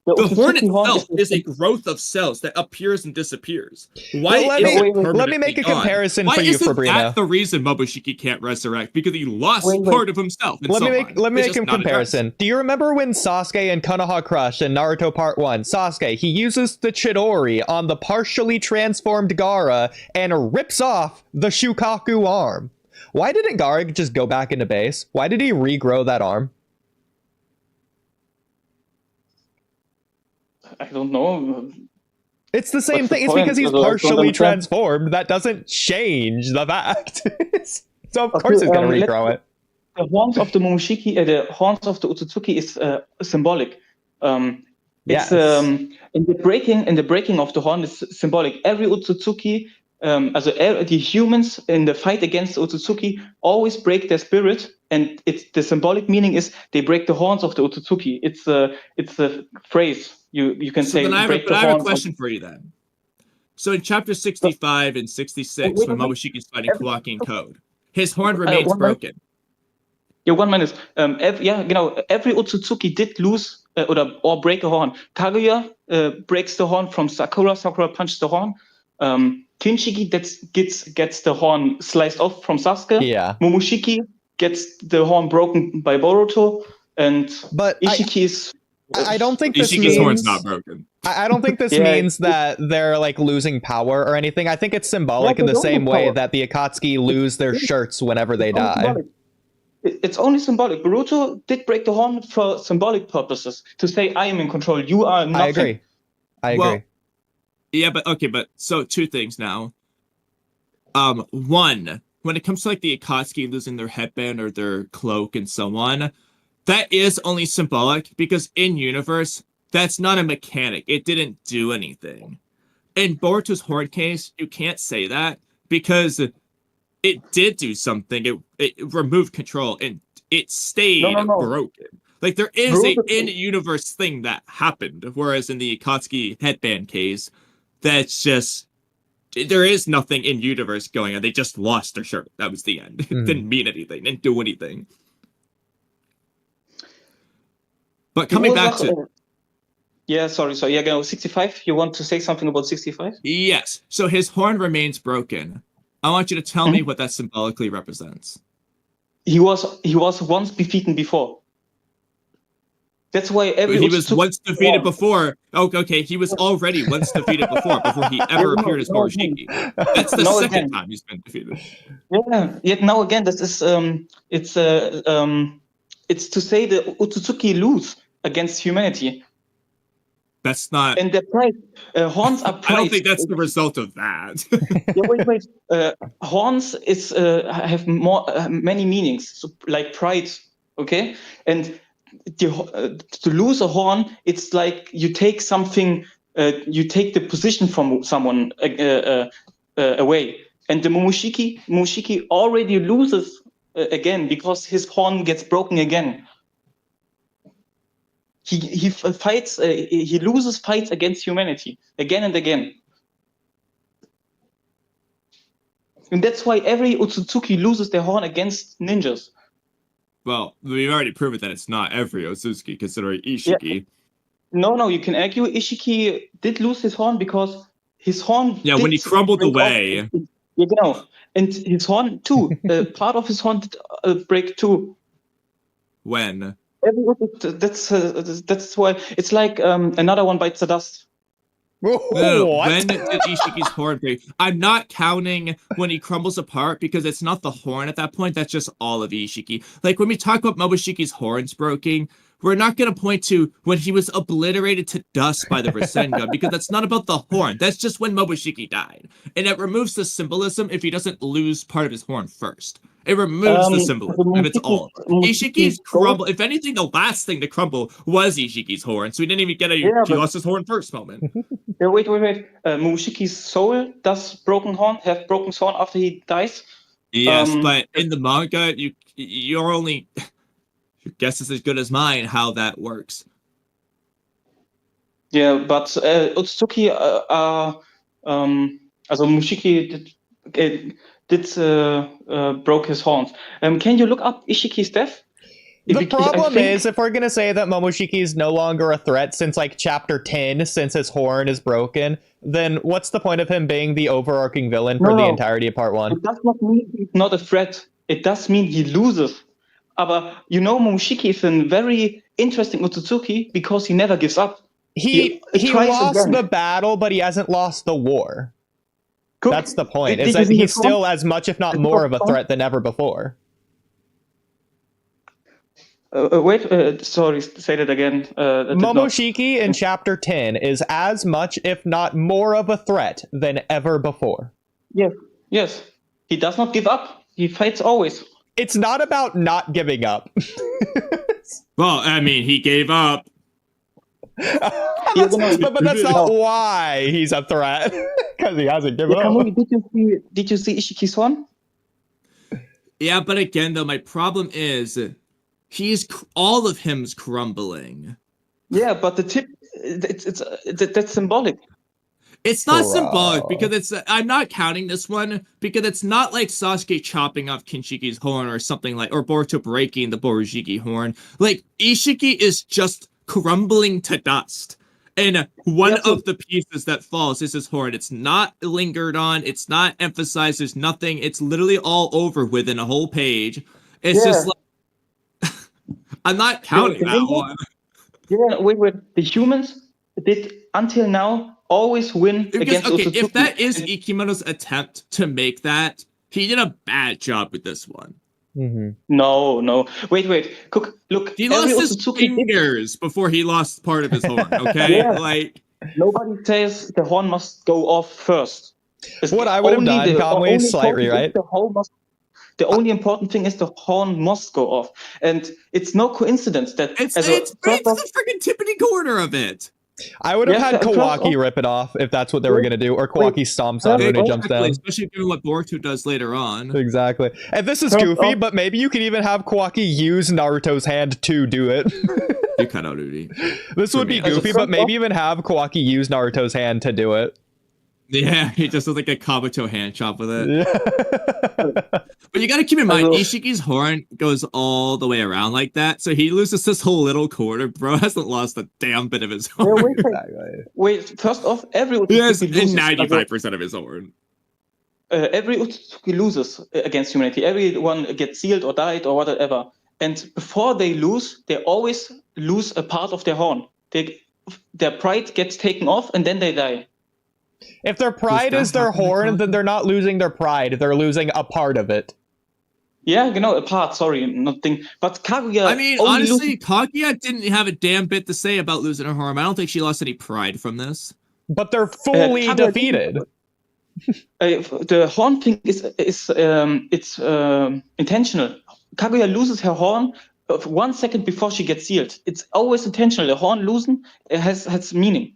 The horn itself is a growth of cells that appears and disappears. Why Well, is it wait, permanently let me make a gone? comparison Why for you, isn't Fabrina. that the reason Momoshiki can't resurrect? Because he lost Wait. part of himself. And Let so me on. make It's a just not comparison. Do you remember when Sasuke and Konoha Crush in Naruto Part 1? Sasuke, he uses the Chidori on the partially transformed Gaara and rips off the Shukaku arm. Why didn't Gaara just go back into base? Why did he regrow that arm? I don't know. It's the same What's the thing. It's point? because he's I don't partially understand. transformed. That doesn't change the fact. So of course he's going to regrow it. The horns of the Momoshiki, the horns of the Otsutsuki is symbolic. Yes. It's in the breaking of the horn is symbolic. Every Otsutsuki, the humans in the fight against the Otsutsuki always break their spirit, and it's the symbolic meaning is they break the horns of the Otsutsuki. It's a phrase you can say. Then I break the have a horns question for you then. So in chapter 65 and 66, Wait, when wait. Momoshiki's fighting Kawaki and Code, his horn remains 1 minute. broken. Yeah, 1 minute. Every Otsutsuki did lose or break a horn. Kaguya breaks the horn from Sakura. Sakura punches the horn. Kinshiki gets the horn sliced off from Sasuke. Yeah. Momoshiki gets the horn broken by Boruto, and But Ishiki's. I don't think this Ishiki's horn's means... not broken. I don't think this Yeah, means that they're like losing power or anything. I think it's symbolic Yeah, in the they don't same lose way power. that the Akatsuki lose their shirts whenever they die. Symbolic. It's only symbolic. Boruto did break the horn for symbolic purposes to say I am in control. You are nothing. I agree. Well, yeah, but so two things now. One, when it comes to like the Akatsuki losing their headband or their cloak and so on, that is only symbolic because in universe, that's not a mechanic. It didn't do anything. In Boruto's horn case, you can't say that because it did do something. It removed control and it stayed No. broken. Like there is Boruto- a in-universe thing that happened, whereas in the Akatsuki headband case, that's just there is nothing in universe going on. They just lost their shirt. That was the end. It didn't mean anything. Didn't do anything. But coming back to yeah, sorry. So yeah, 65. You want to say something about 65? yes, so his horn remains broken. I want you to tell me what that symbolically represents. He was once defeated before. That's why every He was Otsutsuki- once defeated before. Oh, okay. He was already once defeated before he ever appeared as Momoshiki. That's the No, second again. time he's been defeated. Yeah. Yet now again, this is it's to say the Otsutsuki lose against humanity. That's not. And their pride. Horns are pride. I don't think that's the result of that. Yeah, wait. Horns have many meanings, so, like pride. Okay, and to lose a horn, it's like you take something. You take the position from someone away. And the Momoshiki already loses again because his horn gets broken again. He fights. He loses fights against humanity again and again. And that's why every Otsutsuki loses their horn against ninjas. Well, we've already proven that it's not every Otsutsuki, considering Ishiki. Yeah. No, you can argue Ishiki did lose his horn because his horn. Yeah, when he crumbled away. Yeah, genau. And his horn too. Part of his horn did break too. When? That's why it's like another one bites the dust. No, when did Ishiki's horn break? I'm not counting when he crumbles apart because it's not the horn at that point. That's just all of Ishiki. Like when we talk about Momoshiki's horns breaking, we're not going to point to when he was obliterated to dust by the Rasengan because that's not about the horn. That's just when Momoshiki died. And it removes the symbolism if he doesn't lose part of his horn first. It removes the symbolism if it's all. Ishiki's crumble. If anything, the last thing to crumble was Ishiki's horn. So we didn't even get he lost his horn first moment. Yeah, wait. Momoshiki's soul does have broken horn after he dies. Yes, but in the manga, you're only... Your guess is as good as mine how that works. Yeah, but Otsutsuki also Mushiki did broke his horns. Can you look up Ishiki's death? The problem is, if we're going to say that Momoshiki is no longer a threat since like chapter 10, since his horn is broken, then what's the point of him being the overarching villain for the entirety of part 1? It does not mean he's not a threat. It does mean he loses. But Momoshiki is a very interesting Otsutsuki because he never gives up. He lost again. The battle, but he hasn't lost the war. Cool. That's the point. Is that he's still as much, if not more, of a threat than ever before. Sorry, say that again. Momoshiki in chapter 10 is as much, if not more, of a threat than ever before. Yes. He does not give up. He fights always. It's not about not giving up. Well, I mean, he gave up. But that's not why he's a threat. Because he hasn't given up. Kamui, did you see Ishiki's horn? Yeah, but again, though, my problem is all of him's crumbling. Yeah, but the tip, that's symbolic. It's not symbolic because I'm not counting this one because it's not like Sasuke chopping off Kinshiki's horn or something like, or Boruto breaking the Borujiki horn. Like, Ishiki is just crumbling to dust. And one of the pieces that falls is his horn. It's not lingered on. It's not emphasized. There's nothing. It's literally all over within a whole page. It's just like, I'm not counting that one. Yeah, wait. The humans did until now always win against Otsutsuki. If that is Ikimono's attempt to make that, he did a bad job with this one. Mm-hmm. No. Wait. Look. He lost his fingers before he lost part of his horn, okay? Like, nobody says the horn must go off first. What I would have done, Kamui, slight rewrite. The only important thing is the horn must go off. And it's no coincidence that... It's the freaking tippity corner of it. I would have had Kawaki rip it off if that's what they were going to do, or Kawaki stomps on when he jumps down. Especially given what Boruto does later on. Exactly. And this is goofy, but maybe you could even have Kawaki use Naruto's hand to do it. You cut out Oodie. This would be goofy, but maybe even have Kawaki use Naruto's hand to do it. Yeah, he just does like a Kabuto hand chop with it. Yeah. But you gotta keep in mind, Ishiki's horn goes all the way around like that, so he loses this whole little quarter. Bro hasn't lost a damn bit of his horn. Wait, first off, every Otsutsuki loses. 95% of his horn. Every Otsutsuki loses against humanity. Everyone gets sealed or died or whatever. And before they lose, they always lose a part of their horn. Their pride gets taken off and then they die. If their pride is their horn, then they're not losing their pride. They're losing a part of it. Yeah, genau, apart, sorry, not thing. But Kaguya. I mean, honestly, Kaguya didn't have a damn bit to say about losing her horn. I don't think she lost any pride from this. But they're fully Kaguya defeated. The horn thing is intentional. Kaguya loses her horn 1 second before she gets sealed. It's always intentional. The horn losing has meaning.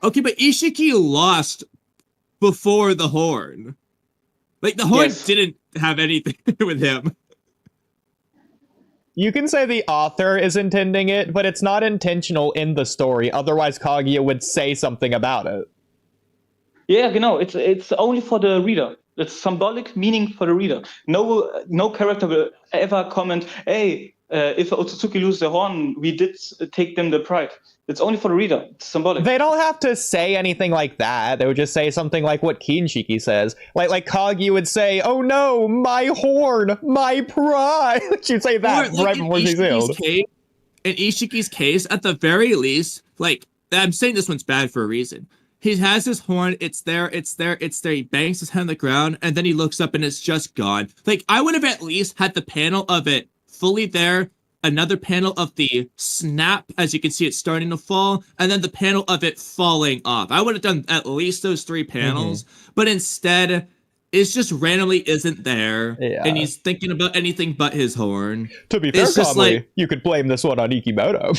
Okay, but Ishiki lost before the horn. Like, the horn didn't have anything to do with him. You can say the author is intending it, but it's not intentional in the story. Otherwise, Kaguya would say something about it. Yeah, genau. It's only for the reader. It's symbolic meaning for the reader. No character will ever comment, hey, if Otsutsuki lose the horn, we did take them the pride. It's only for the reader. It's symbolic. They don't have to say anything like that. They would just say something like what Kinshiki says. Like Kaguya would say, oh no, my horn, my pride. She'd say that right before she's sealed. In Ishiki's case, at the very least, like, I'm saying this one's bad for a reason. He has his horn, it's there, he bangs his head on the ground, and then he looks up and it's just gone. Like, I would have at least had the panel of it fully there, another panel of the snap, as you can see it starting to fall, and then the panel of it falling off. I would have done at least those 3 panels, but instead, it's just randomly isn't there, and he's thinking about anything but his horn. To be fair, Kamui, you could blame this one on Ikimoto.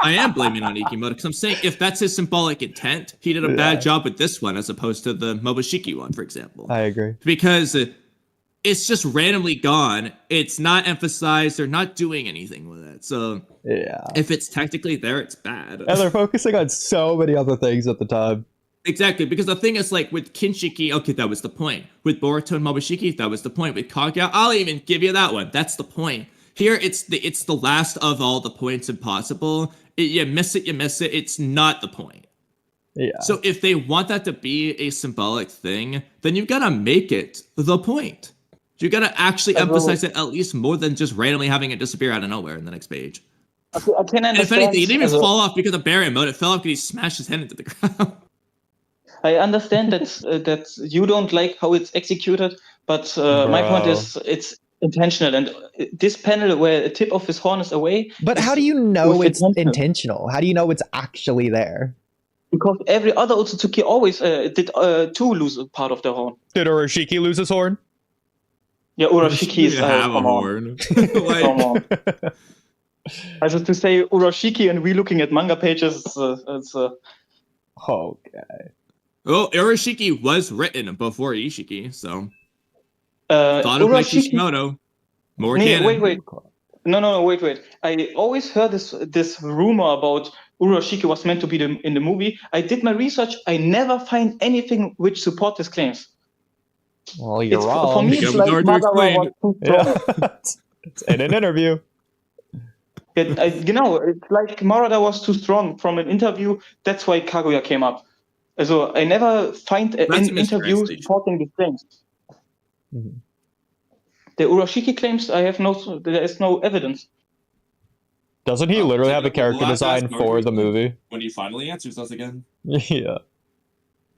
I am blaming on Ikimoto, because I'm saying if that's his symbolic intent, he did a bad job with this one as opposed to the Momoshiki one, for example. I agree. Because it's just randomly gone. It's not emphasized. They're not doing anything with it. So if it's technically there, it's bad. And they're focusing on so many other things at the time. Exactly, because the thing is, like, with Kinshiki, okay, that was the point. With Boruto and Momoshiki, that was the point. With Kaguya, I'll even give you that one. That's the point. Here, it's the last of all the points impossible. You miss it, you miss it. It's not the point. Yeah. So if they want that to be a symbolic thing, then you've got to make it the point. You got to actually emphasize it at least more than just randomly having it disappear out of nowhere in the next page. I can understand. If anything, he didn't even fall off because of Baryon mode. It fell off because he smashed his head into the ground. I understand that you don't like how it's executed, but my point is it's intentional. And this panel where the tip of his horn is away. But how do you know it's intentional? How do you know it's actually there? Because every other Otsutsuki always did too lose a part of their horn. Did Urashiki lose his horn? Yeah, Urashiki is have a horn. Come on. I was to say Urashiki and we looking at manga pages. It's okay. Well, Urashiki was written before Ishiki, so thought of like Kishimoto. More canon. Wait. No, wait. I always heard this rumor about Urashiki was meant to be in the movie. I did my research. I never find anything which support his claims. Well, you're wrong. For me, it's like Madara was too strong. It's in an interview. It's like Marada was too strong from an interview. That's why Kaguya came up. So I never find an interview supporting the claims. Mm-hmm. The Urashiki claims, there is no evidence. Doesn't he literally have a character design for the movie? When he finally answers us again. Yeah.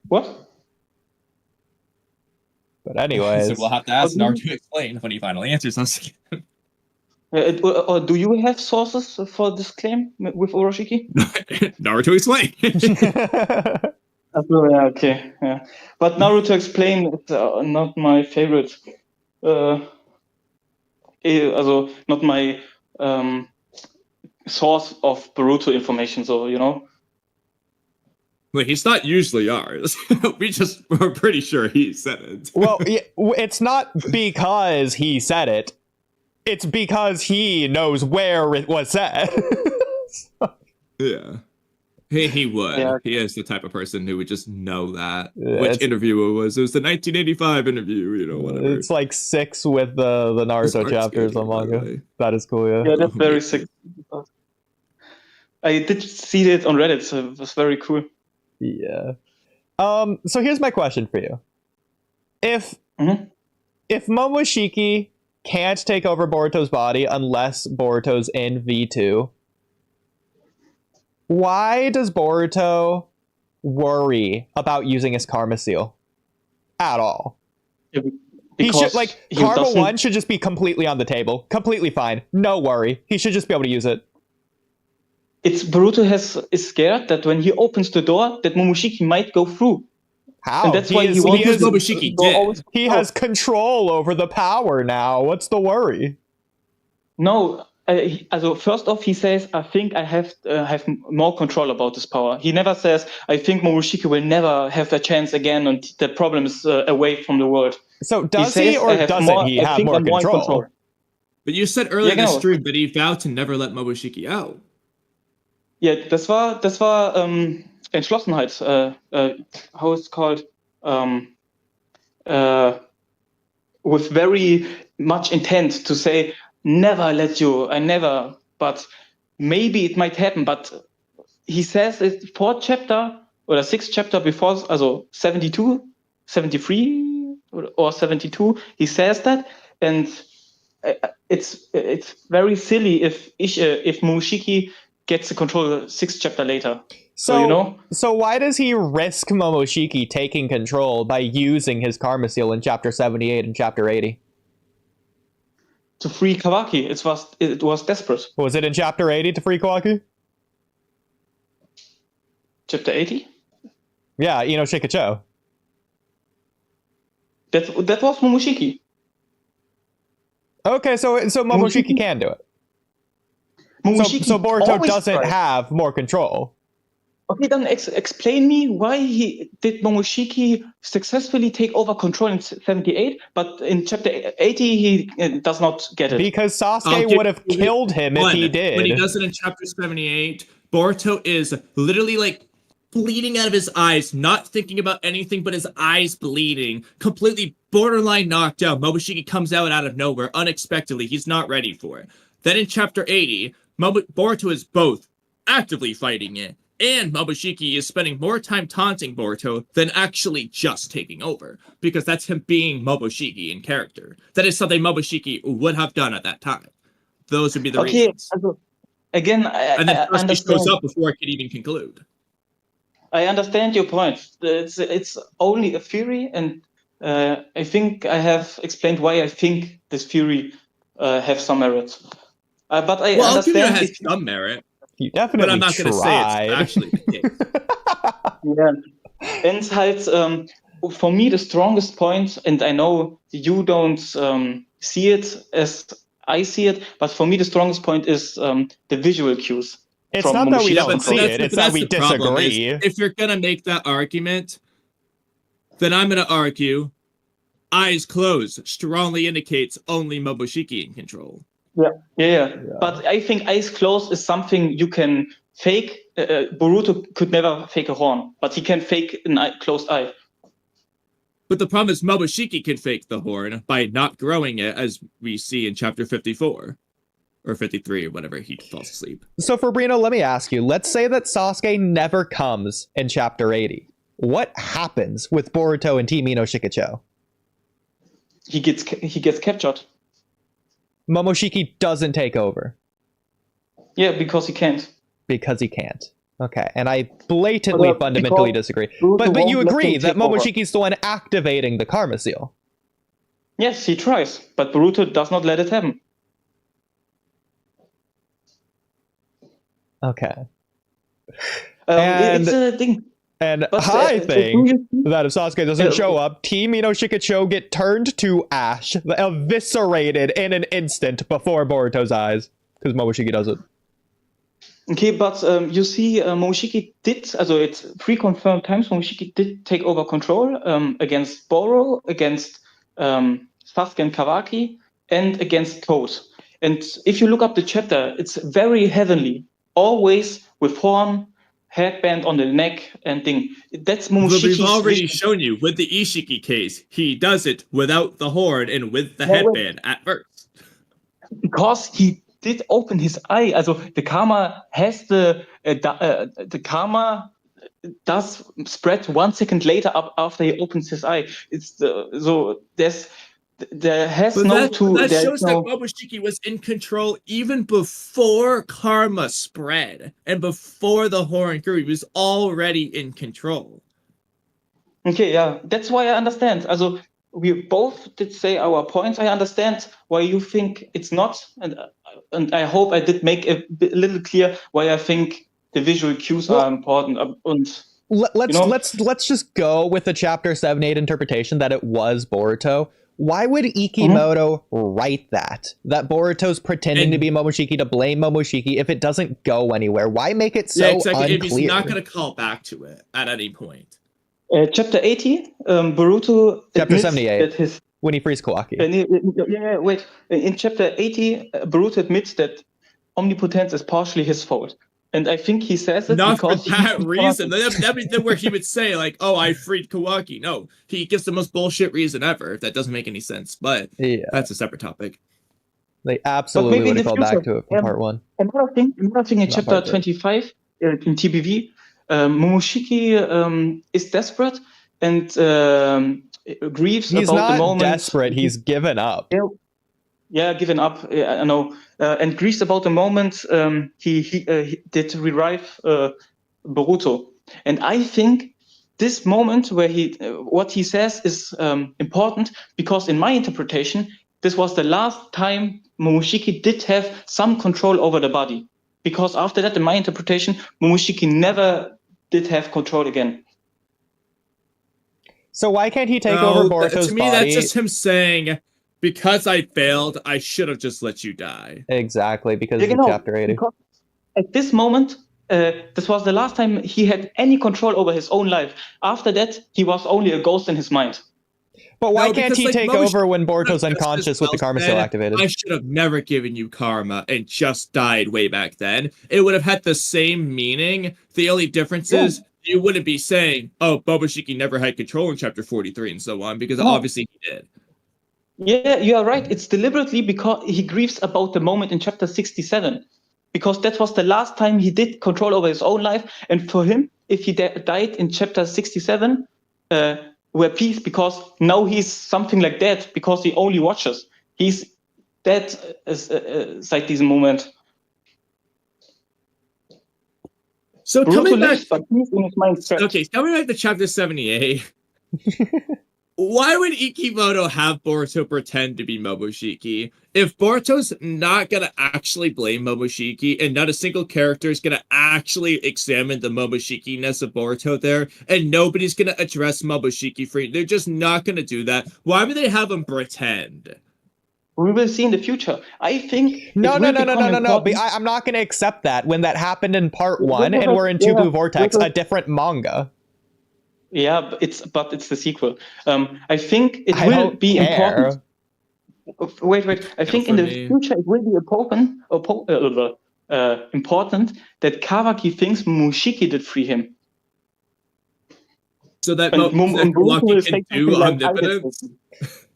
What? But anyways. So we'll have to ask Naruto to explain when he finally answers us again. Or do you have sources for this claim with Urashiki? Naruto explain. Okay. Yeah. But Naruto explain is not my favorite. Not my source of Boruto information. So Wait, he's not usually ours. We're pretty sure he said it. Well, it's not because he said it. It's because he knows where it was said. Yeah. He would. Yeah. He is the type of person who would just know that. Yeah, which interview it was. It was the 1985 interview, whatever. It's like 6 with the Naruto chapters on manga. That is cool, yeah. Yeah, that's very sick. I did see it on Reddit, so it was very cool. Yeah. So here's my question for you. If Momoshiki can't take over Boruto's body unless Boruto's in V2, why does Boruto worry about using his karma seal at all? He should, because like, he Karma doesn't- 1 should just be completely on the table. Completely fine. No worry. He should just be able to use it. It's Boruto is scared that when he opens the door, that Momoshiki might go through. How? And that's why he is, wants Because to- Momoshiki door did. always- he has control over the power now. What's the worry? No, also first off, he says, "I think I have more control about this power." He never says, "I think Momoshiki will never have a chance again, and the problem is away from the world." So does says, he or "I have doesn't more- he I have think more I'm more in control? But you said earlier Ja, genau. in the stream that he vowed to never let Momoshiki out. Ja, das war Entschlossenheit. How it's called? With very much intent to say, "Never let you. I never." But maybe it might happen. But he says it 4th chapter or 6th chapter before, also 72, 73 or 72. He says that, and it's very silly if Momoshiki gets the control 6th chapter later. So you know. So why does he risk Momoshiki taking control by using his Karma Seal in chapter 78 and chapter 80? To free Kawaki, it was desperate. Was it in chapter 80 to free Kawaki? Chapter 80. Yeah, Shikacho. That was Momoshiki. Okay, so Momoshiki can do it. Momoshiki So Boruto always doesn't tries. have more control. Okay, then explain me why did Momoshiki successfully take over control in 78, but in chapter 80 he does not get it. Because I'll Sasuke give would have you killed him if he did. When he does it in chapter 78, Boruto is literally like bleeding out of his eyes, not thinking about anything but his eyes bleeding, completely borderline knocked out. Momoshiki comes out of nowhere, unexpectedly. He's not ready for it. Then in chapter 80, Boruto is both actively fighting it, and Momoshiki is spending more time taunting Boruto than actually just taking over, because that's him being Momoshiki in character. That is something Momoshiki would have done at that time. Those would be the reasons. Also, again, And then I Sasuke understand. shows up before it could even conclude. I understand your point. It's only a theory, and I think I have explained why I think this theory have some merit. But I Well, I'll give you it understand. has some merit, You but definitely I'm not going to say tried. it's actually the case. Yeah. And halt, for me, the strongest point, and I know you don't see it as I see it, but for me, the strongest point is the visual cues. It's from not that we Momoshiki's don't control. see it, it's that we the problem, is disagree. if you're going to make that argument, then I'm going to argue eyes closed strongly indicates only Momoshiki in control. Yeah. But I think eyes closed is something you can fake. Boruto could never fake a horn, but he can fake a closed eye. But the problem is Momoshiki can fake the horn by not growing it, as we see in chapter 54. Or 53, or whatever he falls asleep. So Fabrino, let me ask you, let's say that Sasuke never comes in chapter 80. What happens with Boruto and Team Ino Shikacho? He gets captured. Momoshiki doesn't take over. Yeah, because he can't. Because he can't. Okay, and I blatantly fundamentally disagree. But you won't let agree him that take over. Momoshiki's the one activating the Karma Seal. Yes, he tries, but Boruto does not let it happen. Okay. It's a thing. And But, I do think you see- that if Sasuke doesn't show up, Team Ino Shikacho get turned to ash, eviscerated in an instant before Boruto's eyes, because Momoshiki does it. Okay, but you see, Momoshiki did, also it's pre-confirmed times, Momoshiki did take over control against Boro, against Sasuke and Kawaki, and against Code. And if you look up the chapter, it's very heavenly, always with horn, headband on the neck, and thing. That's But Momoshiki's we've already vision. shown you, with the Ishiki case, he does it without the horn and with the No, wait. headband at first. Because he did open his eye. Also the karma has the karma does spread 1 second later up after he opens his eye. It's so there has But no that there's shows no, that Momoshiki was in control even before karma spread and before the horn grew. He was already in control. Okay, yeah, that's why I understand. Also we both did say our points. I understand why you think it's not, and I hope I did make a little clear why I think the visual cues are important. Let's just go with the chapter 7-8 interpretation that it was Boruto. Why would Ikimoto write that? That Boruto's pretending to be Momoshiki to blame Momoshiki if it doesn't go anywhere? Why make it so unclear? If he's not going to call back to it at any point. Chapter 80, Boruto. Chapter 78, when he frees Kawaki. Wait. In chapter 80, Boruto admits that omnipotence is partially his fault. And I think he says it not because for that reason. That'd be where he would say, like, oh, I freed Kawaki. No, he gives the most bullshit reason ever. That doesn't make any sense. But that's a separate topic. They absolutely would have called back to it from part 1. Another thing in chapter 25, in TBV, Momoshiki is desperate and grieves about the moment. He's not desperate. He's given up. Yeah, given up. I know. And grieves about the moment he did revive Boruto. And I think this moment where what he says is important because in my interpretation, this was the last time Momoshiki did have some control over the body. Because after that, in my interpretation, Momoshiki never did have control again. So why can't he take over Boruto's body? To me, that's just him saying, because I failed, I should have just let you die. Exactly, because of chapter 80. At this moment, this was the last time he had any control over his own life. After that, he was only a ghost in his mind. But why can't he take over when Boruto's unconscious with the karma still activated? I should have never given you karma and just died way back then. It would have had the same meaning. The only difference is you wouldn't be saying, oh, Momoshiki never had control in chapter 43 and so on, because obviously he did. Yeah, you are right. It's deliberately because he grieves about the moment in chapter 67. Because that was the last time he did control over his own life. And for him, if he died in chapter 67, we're peace because now he's something like that because he only watches. He's dead seit diesem Moment. So coming back, okay, coming back to chapter 78. Why would Ikimoto have Boruto pretend to be Momoshiki? If Boruto's not going to actually blame Momoshiki and not a single character is going to actually examine the Momoshiki-ness of Boruto there, and nobody's going to address Momoshiki free, they're just not going to do that. Why would they have him pretend? We will see in the future. I think No. I'm not going to accept that when that happened in part 1 and we're in Two Blue Vortex, a different manga. Yeah, but it's the sequel. I think it will be important. Wait. I think in the future it will be important that Kawaki thinks Momoshiki did free him. So that Kawaki can do omnipotence.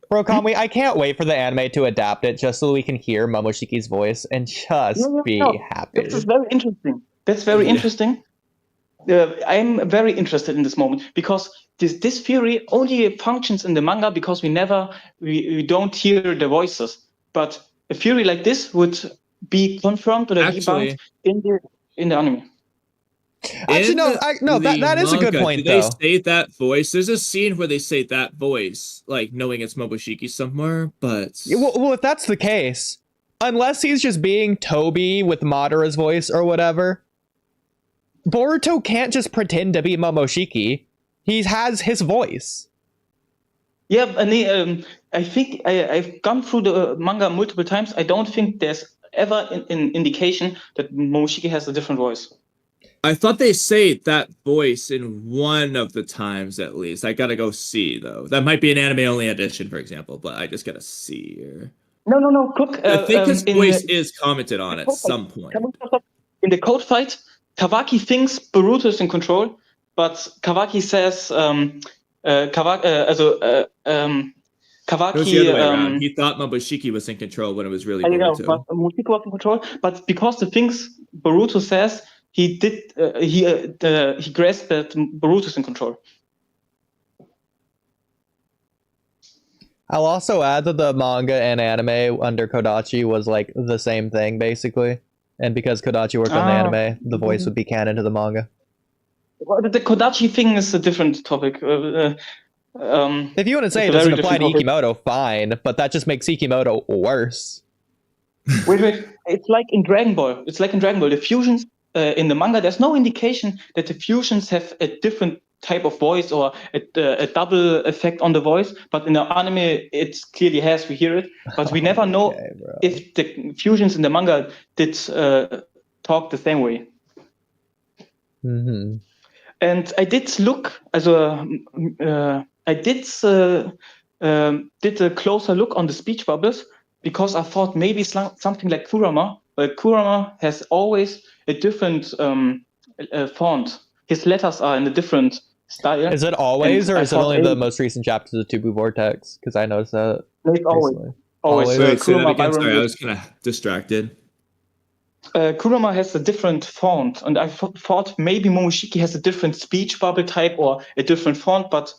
Bro, Kamui, I can't wait for the anime to adapt it just so we can hear Momoshiki's voice and just be happy. This is very interesting. That's very interesting. I'm very interested in this moment because this theory only functions in the manga because we don't hear the voices. But a theory like this would be confirmed or debunked in the anime. Actually, that is a good point, though. They say that voice. There's a scene where they say that voice, like knowing it's Momoshiki somewhere, but... Well, if that's the case, unless he's just being Toby with Madara's voice or whatever, Boruto can't just pretend to be Momoshiki. He has his voice. Yeah, and I think I've gone through the manga multiple times. I don't think there's ever an indication that Momoshiki has a different voice. I thought they say that voice in one of the times at least. I gotta go see, though. That might be an anime-only edition, for example, but I just gotta see here. No. Look, I think his voice is commented on at some point. In the code fight, Kawaki thinks Boruto is in control, but Kawaki says Kawaki. He thought Momoshiki was in control when it was really Boruto. But Momoshiki was in control, but because the things Boruto says, he grasped that Boruto is in control. I'll also add that the manga and anime under Kodachi was like the same thing, basically. And because Kodachi worked on the anime, the voice would be canon to the manga. Well, the Kodachi thing is a different topic. If you want to say it it's a doesn't very apply to different Ikimoto, fine, but that just makes Ikimoto worse. Wait. It's like in Dragon Ball. The fusions in the manga, there's no indication that the fusions have a different type of voice or a double effect on the voice. But in the anime, it clearly has. We hear it, but we never know Okay, bro. if the fusions in the manga did talk the same way. Mm-hmm. And I did look, I did a closer look on the speech bubbles because I thought maybe something like Kurama, but Kurama has always a different font. His letters are in a different style. Is it always, And or I is it thought, only hey, the most recent chapters of Tubu Vortex? Because I noticed that it's always. recently. Always. Wait, say that Kurama, again. Byron, Sorry, I was kind of distracted. Kurama has a different font, and I thought maybe Momoshiki has a different speech bubble type or a different font, but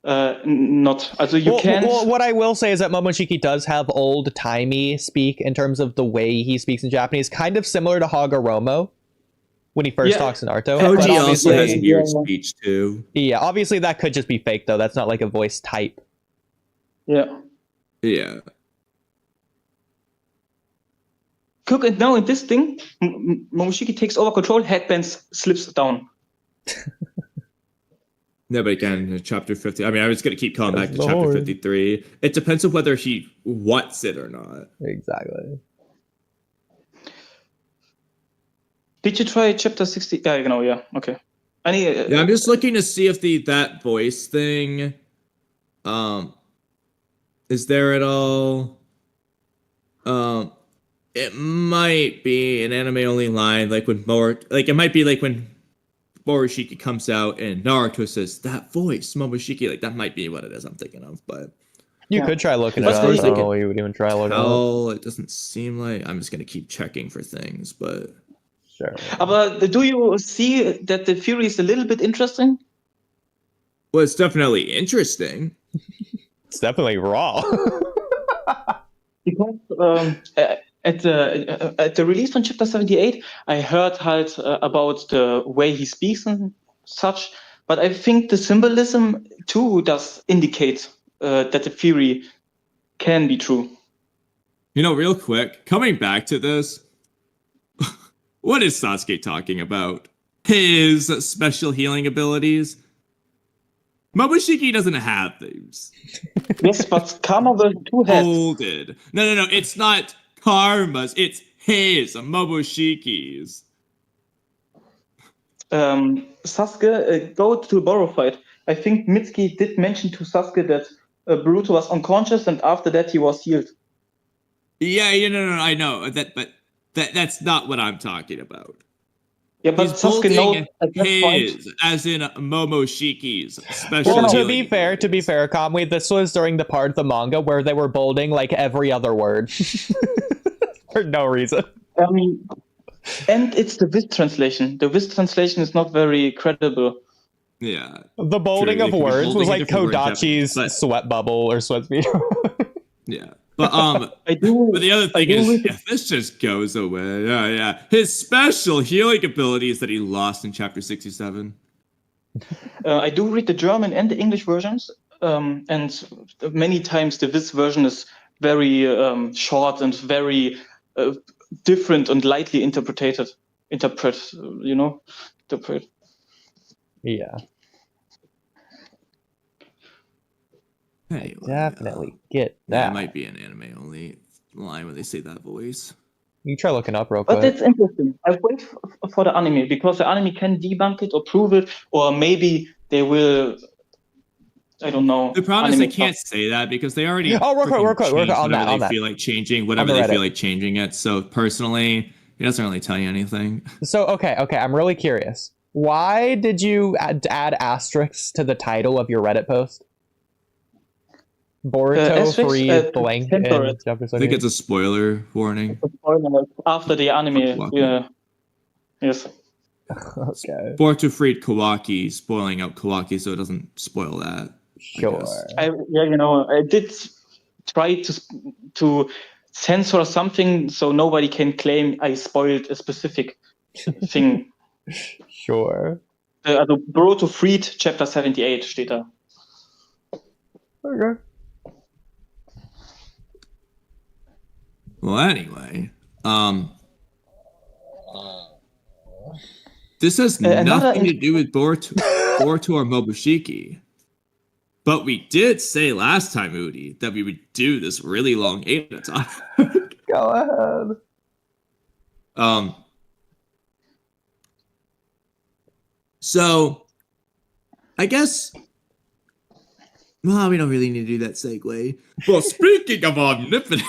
not. Also, you can't. Well, what I will say is that Momoshiki does have old-timey speak in terms of the way he speaks in Japanese, kind of similar to Hagoromo when he first talks in Naruto. Koji But Koji also has obviously, weird speech too. yeah, obviously that could just be fake though. That's not like a voice type. Yeah. Yeah. Cook, and now in this thing, Momoshiki takes over control, headbands slips down. No, but again, chapter 50. I mean, I was going to keep calling back to That's chapter Lord. 53. It depends on whether he wants it or not. Exactly. Did you try chapter 60? Yeah, okay. Yeah, I'm just looking to see if that voice thing is there at all. It might be an anime only line, like when it might be like when Momoshiki comes out and Naruto says that voice, Momoshiki, like that might be what it is I'm thinking of, but You could try looking it As up. far I as I don't can know. You would even try looking it up. hell, it doesn't seem like. I'm just gonna keep checking for things, but Sure. But do you see that the theory is a little bit interesting? well, it's definitely interesting. It's definitely raw. Because at the release on chapter 78, I heard halt about the way he speaks and such, but I think the symbolism too does indicate that the theory can be true. You know, real quick, coming back to this, what is Sasuke talking about? His special healing abilities? Momoshiki doesn't have those. Yes, but Karma will two heads. Folded. No, it's not Karma's, it's his, Momoshiki's. Sasuke, go to Borrow fight. I think Mitsuki did mention to Sasuke that Boruto was unconscious, and after that he was healed. Yeah, no, I know that, but that's not what I'm talking about. Yeah, but He's Sasuke knows at that point. his, as in Momoshiki's special Well, to healing be fair, abilities. Kamui, this was during the part of the manga where they were bolding like every other word for no reason. I mean, and it's the Viz translation. The Viz translation is not very credible. Yeah. The bolding True, of they could be words was bolding a like different word in Kodachi's Japanese, but- sweat bubble or sweat speed. Yeah. But I do. but the other I thing do is, read- if this just goes away, yeah. His special healing abilities that he lost in chapter 67. I do read the German and the English versions, and many times the Viz version is very short and very different and lightly interpreted. Interpret. Yeah, Anyway, definitely get that that. might be an anime only line when they say that voice. You try looking up real But quick. that's interesting. I wait for the anime because the anime can debunk it or prove it, or maybe they will. I don't know. The problem is anime they can't say that because they already Oh, real quick, changed on that, whatever on they that. feel like changing, On whatever the they feel Reddit. like changing it. So personally, it doesn't really tell you anything. So, okay, I'm really curious. Why did you add asterisks to the title of your Reddit post? Boruto asterisks, free blank in temperate. chapter I think 78? it's a spoiler warning. After the anime. Walky. Yeah. Yes. Okay, Boruto freed Kawaki, spoiling out Kawaki so it doesn't spoil that. sure. guess. I did try to censor something so nobody can claim I spoiled a specific thing. Sure. Also Boruto freed chapter 78 steht da. Okay. Well, anyway, this has nothing to do with Boruto or Momoshiki. But we did say last time, Oodie, that we would do this really long Ada talk. Go ahead. So, I guess... Well, we don't really need to do that segue. Well, speaking of omnipotence...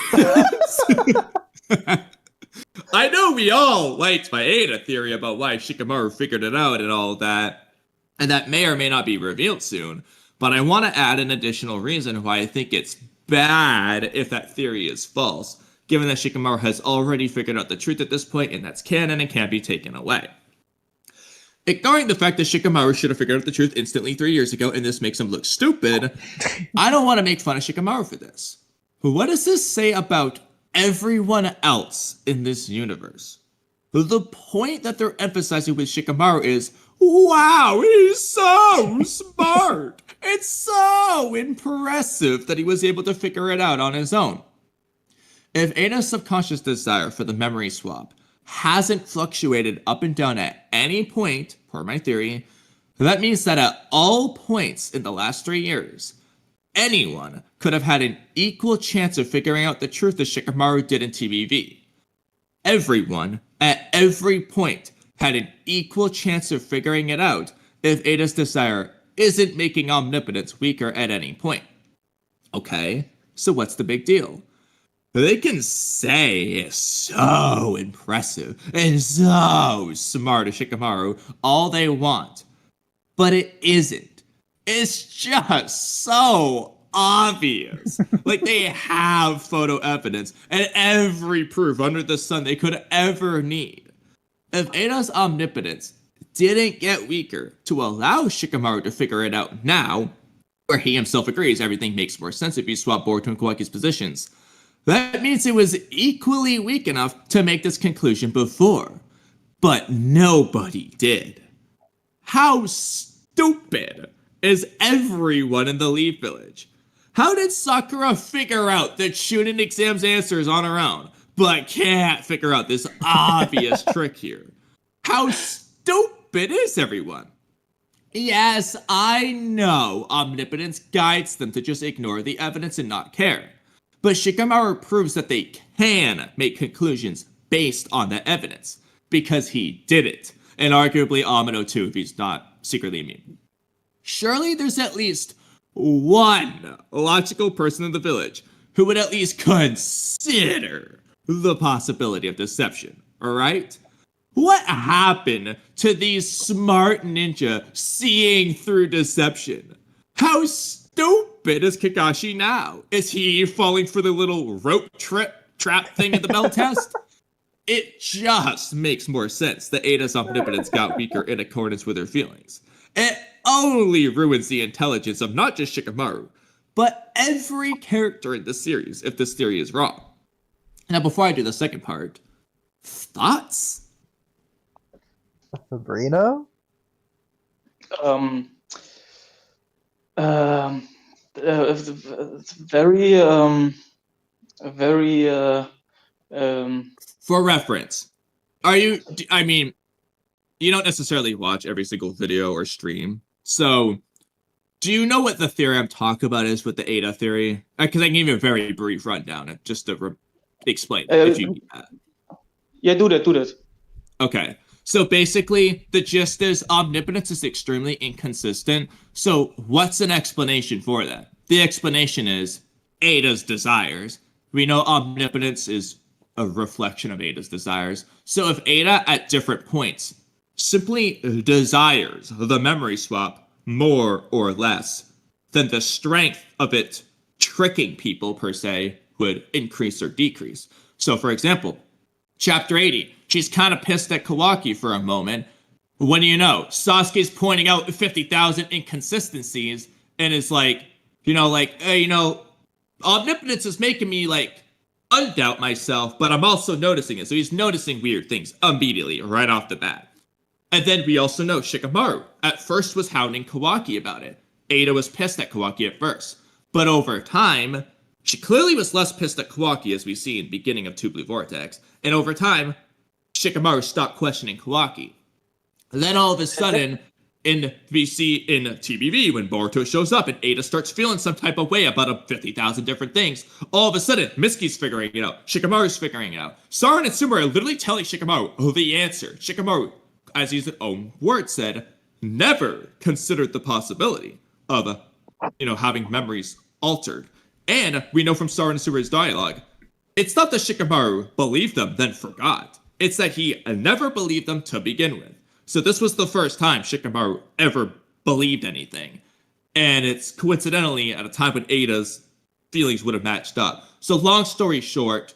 I know we all liked my Ada theory about why Shikamaru figured it out and all that. And that may or may not be revealed soon. But I want to add an additional reason why I think it's bad if that theory is false, given that Shikamaru has already figured out the truth at this point, and that's canon and can't be taken away. Ignoring the fact that Shikamaru should have figured out the truth instantly 3 years ago, and this makes him look stupid, I don't want to make fun of Shikamaru for this. But what does this say about everyone else in this universe? The point that they're emphasizing with Shikamaru is, wow, he's so smart. It's so impressive that he was able to figure it out on his own. If Ada's subconscious desire for the memory swap hasn't fluctuated up and down at any point, per my theory, that means that at all points in the last 3 years, anyone could have had an equal chance of figuring out the truth as Shikamaru did in TBV. Everyone, at every point, had an equal chance of figuring it out if Ada's desire isn't making omnipotence weaker at any point. Okay, so what's the big deal? They can say it's so impressive and so smart as Shikamaru all they want, but it isn't. It's just so obvious. Like, they have photo evidence and every proof under the sun they could ever need. If Ada's omnipotence didn't get weaker to allow Shikamaru to figure it out now, where he himself agrees everything makes more sense if you swap Boruto and Kawaki's positions, that means it was equally weak enough to make this conclusion before. But nobody did. How stupid is everyone in the Leaf Village? How did Sakura figure out the Chunin exam's answers on her own, but can't figure out this obvious trick here? How stupid is everyone? Yes, I know omnipotence guides them to just ignore the evidence and not care. But Shikamaru proves that they can make conclusions based on the evidence, because he did it, and arguably Amino too if he's not secretly immune. Surely there's at least one logical person in the village who would at least consider the possibility of deception, alright? What happened to these smart ninja seeing through deception? How stupid is Kakashi now? Is he falling for the little rope trap thing in the bell test? It just makes more sense that Ada's omnipotence got weaker in accordance with her feelings. It only ruins the intelligence of not just Shikamaru, but every character in the series if this theory is wrong. Now, before I do the second part, thoughts? Sabrina? For reference, I mean, you don't necessarily watch every single video or stream, so do you know what the theory I'm talking about is with the Ada theory? Because I can give you a very brief rundown, just to explain if you need that. Yeah, do that. Okay, so basically, the gist is omnipotence is extremely inconsistent, so what's an explanation for that? The explanation is Ada's desires. We know omnipotence is a reflection of Ada's desires, so if Ada at different points simply desires the memory swap more or less, then the strength of it tricking people, per se, would increase or decrease. So, for example, Chapter 80, she's kind of pissed at Kawaki for a moment. When do you know? Sasuke's pointing out 50,000 inconsistencies and is like, omnipotence is making me, undoubt myself, but I'm also noticing it. So he's noticing weird things immediately, right off the bat. And then we also know Shikamaru at first was hounding Kawaki about it. Ada was pissed at Kawaki at first. But over time, she clearly was less pissed at Kawaki, as we see in the beginning of Two Blue Vortex. And over time, Shikamaru stopped questioning Kawaki. And then all of a sudden, we see in TBV, when Boruto shows up and Ada starts feeling some type of way about 50,000 different things, all of a sudden, Mitsuki's figuring it out. Shikamaru's figuring it out. Sarada and Suma are literally telling Shikamaru the answer. Shikamaru, as his own word said, never considered the possibility of, having memories altered. And we know from Sarada and Suma's dialogue, it's not that Shikamaru believed them, then forgot. It's that he never believed them to begin with. So this was the first time Shikamaru ever believed anything. And it's coincidentally at a time when Ada's feelings would have matched up. So long story short,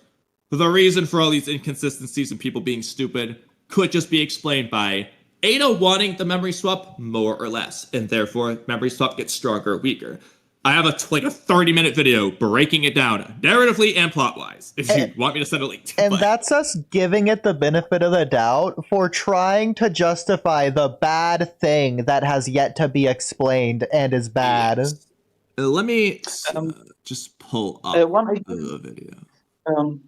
the reason for all these inconsistencies and people being stupid could just be explained by Ada wanting the memory swap more or less. And therefore, memory swap gets stronger or weaker. I have a 30-minute video breaking it down, narratively and plot-wise, if you want me to send a link. And that's us giving it the benefit of the doubt for trying to justify the bad thing that has yet to be explained and is bad. Yes. Let me just pull up the video.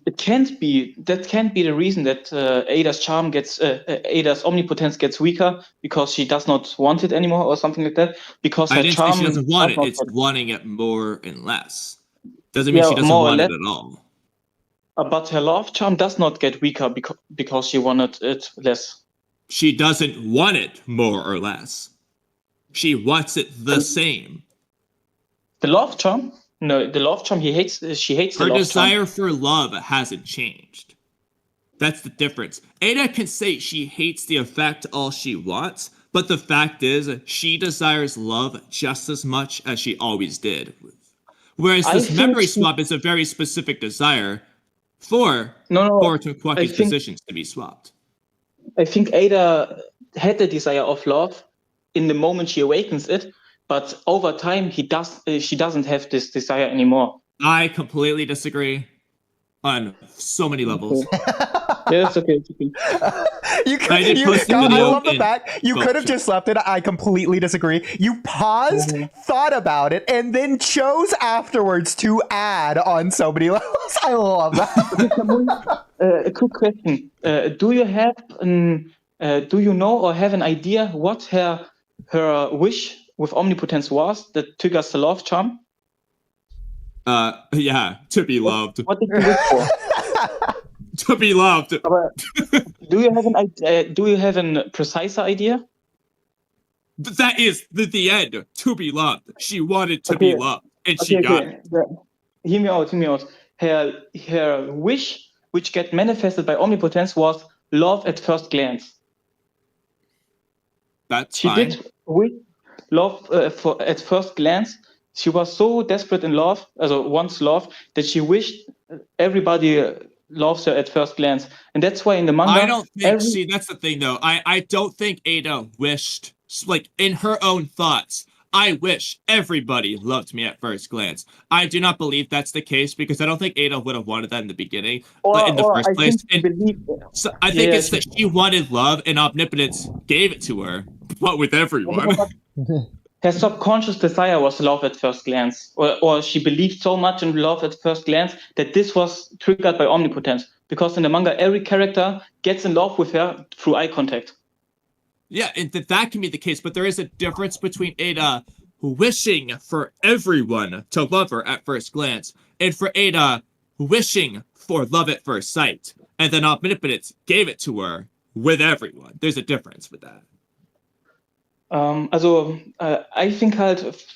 That can't be the reason that Ada's omnipotence gets weaker because she does not want it anymore or something like that. Because I her didn't charm say she doesn't want it. It's wanting it more and less. Doesn't mean she doesn't want it at all. But her love charm does not get weaker because she wanted it less. She doesn't want it more or less. She wants it the same. The love charm? No, the love charm she hates the love charm. Her desire for love hasn't changed. That's the difference. Ada can say she hates the effect all she wants, but the fact is she desires love just as much as she always did. Whereas this memory swap is a very specific desire for Boruto and Kawaki's positions to be swapped. I think Ada had the desire of love in the moment she awakens it, but over time she doesn't have this desire anymore. I completely disagree on so many levels. Yeah, it's okay. I love the fact you could have just left it. I completely disagree. You paused, thought about it, and then chose afterwards to add on so many levels. I love that. A quick question: do you know or have an idea what her wish with omnipotence was that triggers the love charm? Yeah, to be loved. What did you wish for? To be loved. Do you have a precise idea? That is the end. To be loved. She wanted to be loved, and she got it. Hear me out. Her wish, which get manifested by omnipotence, was love at first glance. That's she fine. did wish love at first glance. She was so desperate in love, once love, that she wished everybody loves her at first glance. And that's why in the manga... I don't think... See, that's the thing, though. I don't think Ada wished... Like, in her own thoughts, I wish everybody loved me at first glance. I do not believe that's the case, because I don't think Ada would have wanted that in the beginning, in the first place. So I think it's that she wanted love, and omnipotence gave it to her, but with everyone. Her subconscious desire was love at first glance, or she believed so much in love at first glance that this was triggered by omnipotence. Because in the manga, every character gets in love with her through eye contact. Yeah, and that can be the case, but there is a difference between Ada wishing for everyone to love her at first glance, and for Ada wishing for love at first sight, and then omnipotence gave it to her with everyone. There's a difference with that. I think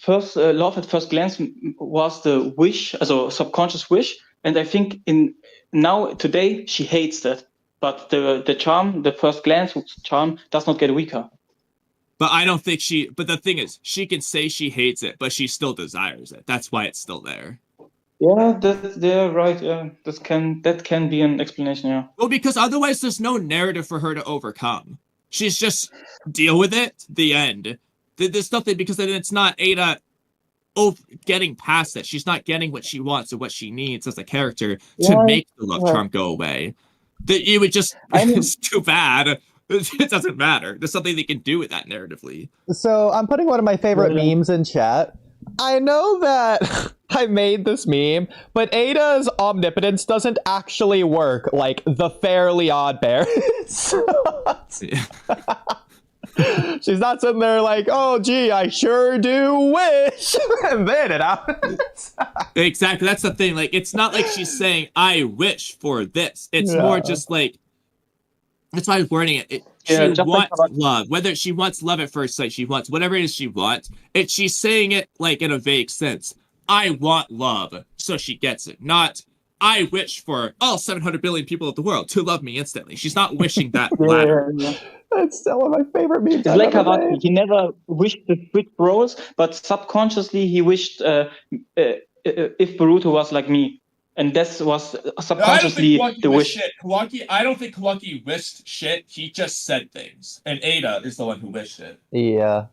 first love at first glance was the wish, subconscious wish, and I think today she hates that. But the charm, the first glance charm, does not get weaker. But I don't think but the thing is, she can say she hates it, but she still desires it. That's why it's still there. Yeah, they're right. Yeah, that can be an explanation. Yeah. Well, because otherwise, there's no narrative for her to overcome. She's just deal with it. The end. There's nothing, because then it's not Ada getting past it. She's not getting what she wants or what she needs as a character to make the love charm go away. You would just, it's too bad. It doesn't matter. There's something they can do with that narratively. So I'm putting one of my favorite memes in chat. I know that I made this meme, but Ada's omnipotence doesn't actually work like the Fairly Odd Parents. She's not sitting there like, oh, gee, I sure do wish. And then it happens. Exactly. That's the thing. Like, it's not like she's saying, I wish for this. It's more just like, that's why I was wording it. She wants love. Whether she wants love at first sight, she wants whatever it is she wants. She's saying it like in a vague sense. I want love, so she gets it. Not, I wish for all 700 billion people of the world to love me instantly. She's not wishing that ladder. That's still one of my favorite memes. It's like Kawaki. He never wished to switch roles, but subconsciously he wished if Boruto was like me. And that was subconsciously the wish. I don't think Kawaki wished shit. He just said things. And Ada is the one who wished it. Yeah.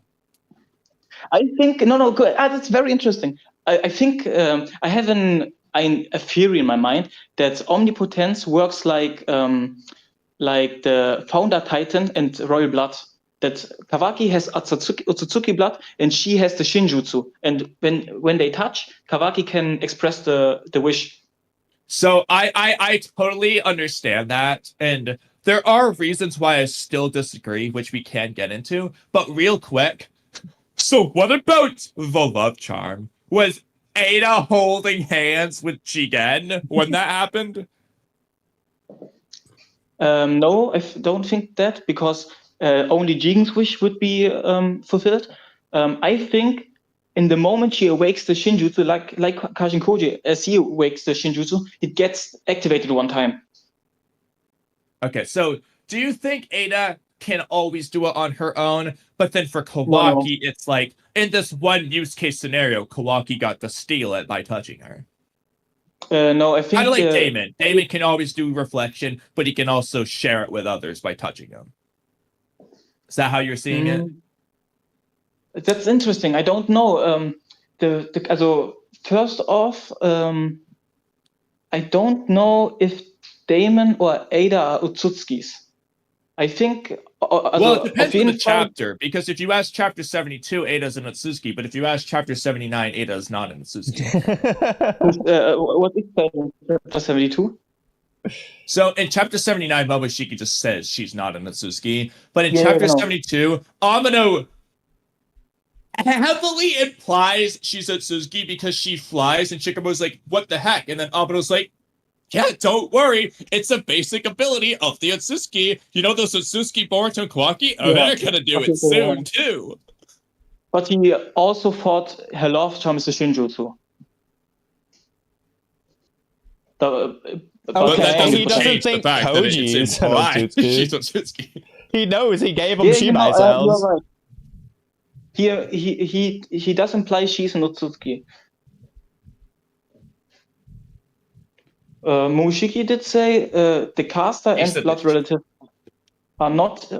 I think, good. That's very interesting. I think I have a theory in my mind that omnipotence works like the founder Titan and Royal Blood. That Kawaki has Otsutsuki blood and she has the Shinjutsu. And when they touch, Kawaki can express the wish. So I totally understand that. And there are reasons why I still disagree, which we can get into. But real quick, so what about the love charm? Was Ada holding hands with Jigen when that happened? No, I don't think that, because only Jigen's wish would be fulfilled. I think in the moment she awakes the Shinjutsu, like Kashin Koji, as he awakes the Shinjutsu, it gets activated one time. Okay, so do you think Ada can always do it on her own? But then for Kawaki, it's like, in this one use case scenario, Kawaki got to steal it by touching her. No, I think... Kind of like Daemon. Daemon can always do reflection, but he can also share it with others by touching them. Is that how you're seeing it? That's interesting. I don't know. First off, I don't know if Daemon or Ada are Utsutskis. I think... well, it depends on the chapter, because if you ask chapter 72, Ada's an Otsutsuki, but if you ask chapter 79, Ada is not an Otsutsuki. What is that in chapter 72? So in chapter 79, Momoshiki just says she's not an Otsutsuki, but in chapter 72, Amino heavily implies she's a Otsutsuki because she flies, and Shikamo's like, what the heck? And then Amino's like, yeah, don't worry. It's a basic ability of the Otsutsuki. You know those Otsutsuki Boruto and Kawaki? Oh, they're going to do it soon, too. But he also thought her love charm is a Shinjutsu. He doesn't think Koji is an Otsutsuki. He knows he gave him Shibai cells. Right. He does imply she's an Otsutsuki. Momoshiki did say the caster and blood relatives are not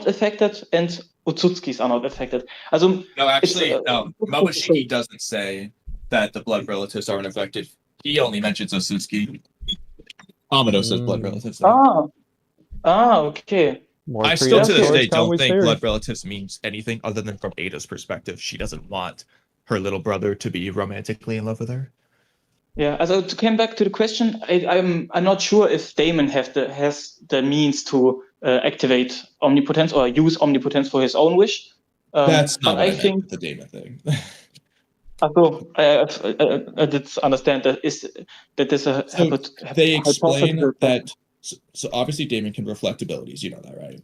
affected, and Otsutskis are not affected. No, actually, no. Momoshiki doesn't say that the blood relatives aren't affected. He only mentions Otsutsuki. Amado says blood relatives. Okay. I still to this day don't think blood relatives means anything other than from Ada's perspective. She doesn't want her little brother to be romantically in love with her. Yeah, to come back to the question, I'm not sure if Daemon has the means to activate omnipotence or use omnipotence for his own wish. That's not what I think the Daemon thing. I did understand that is a they explain that. So obviously Daemon can reflect abilities. You know that, right?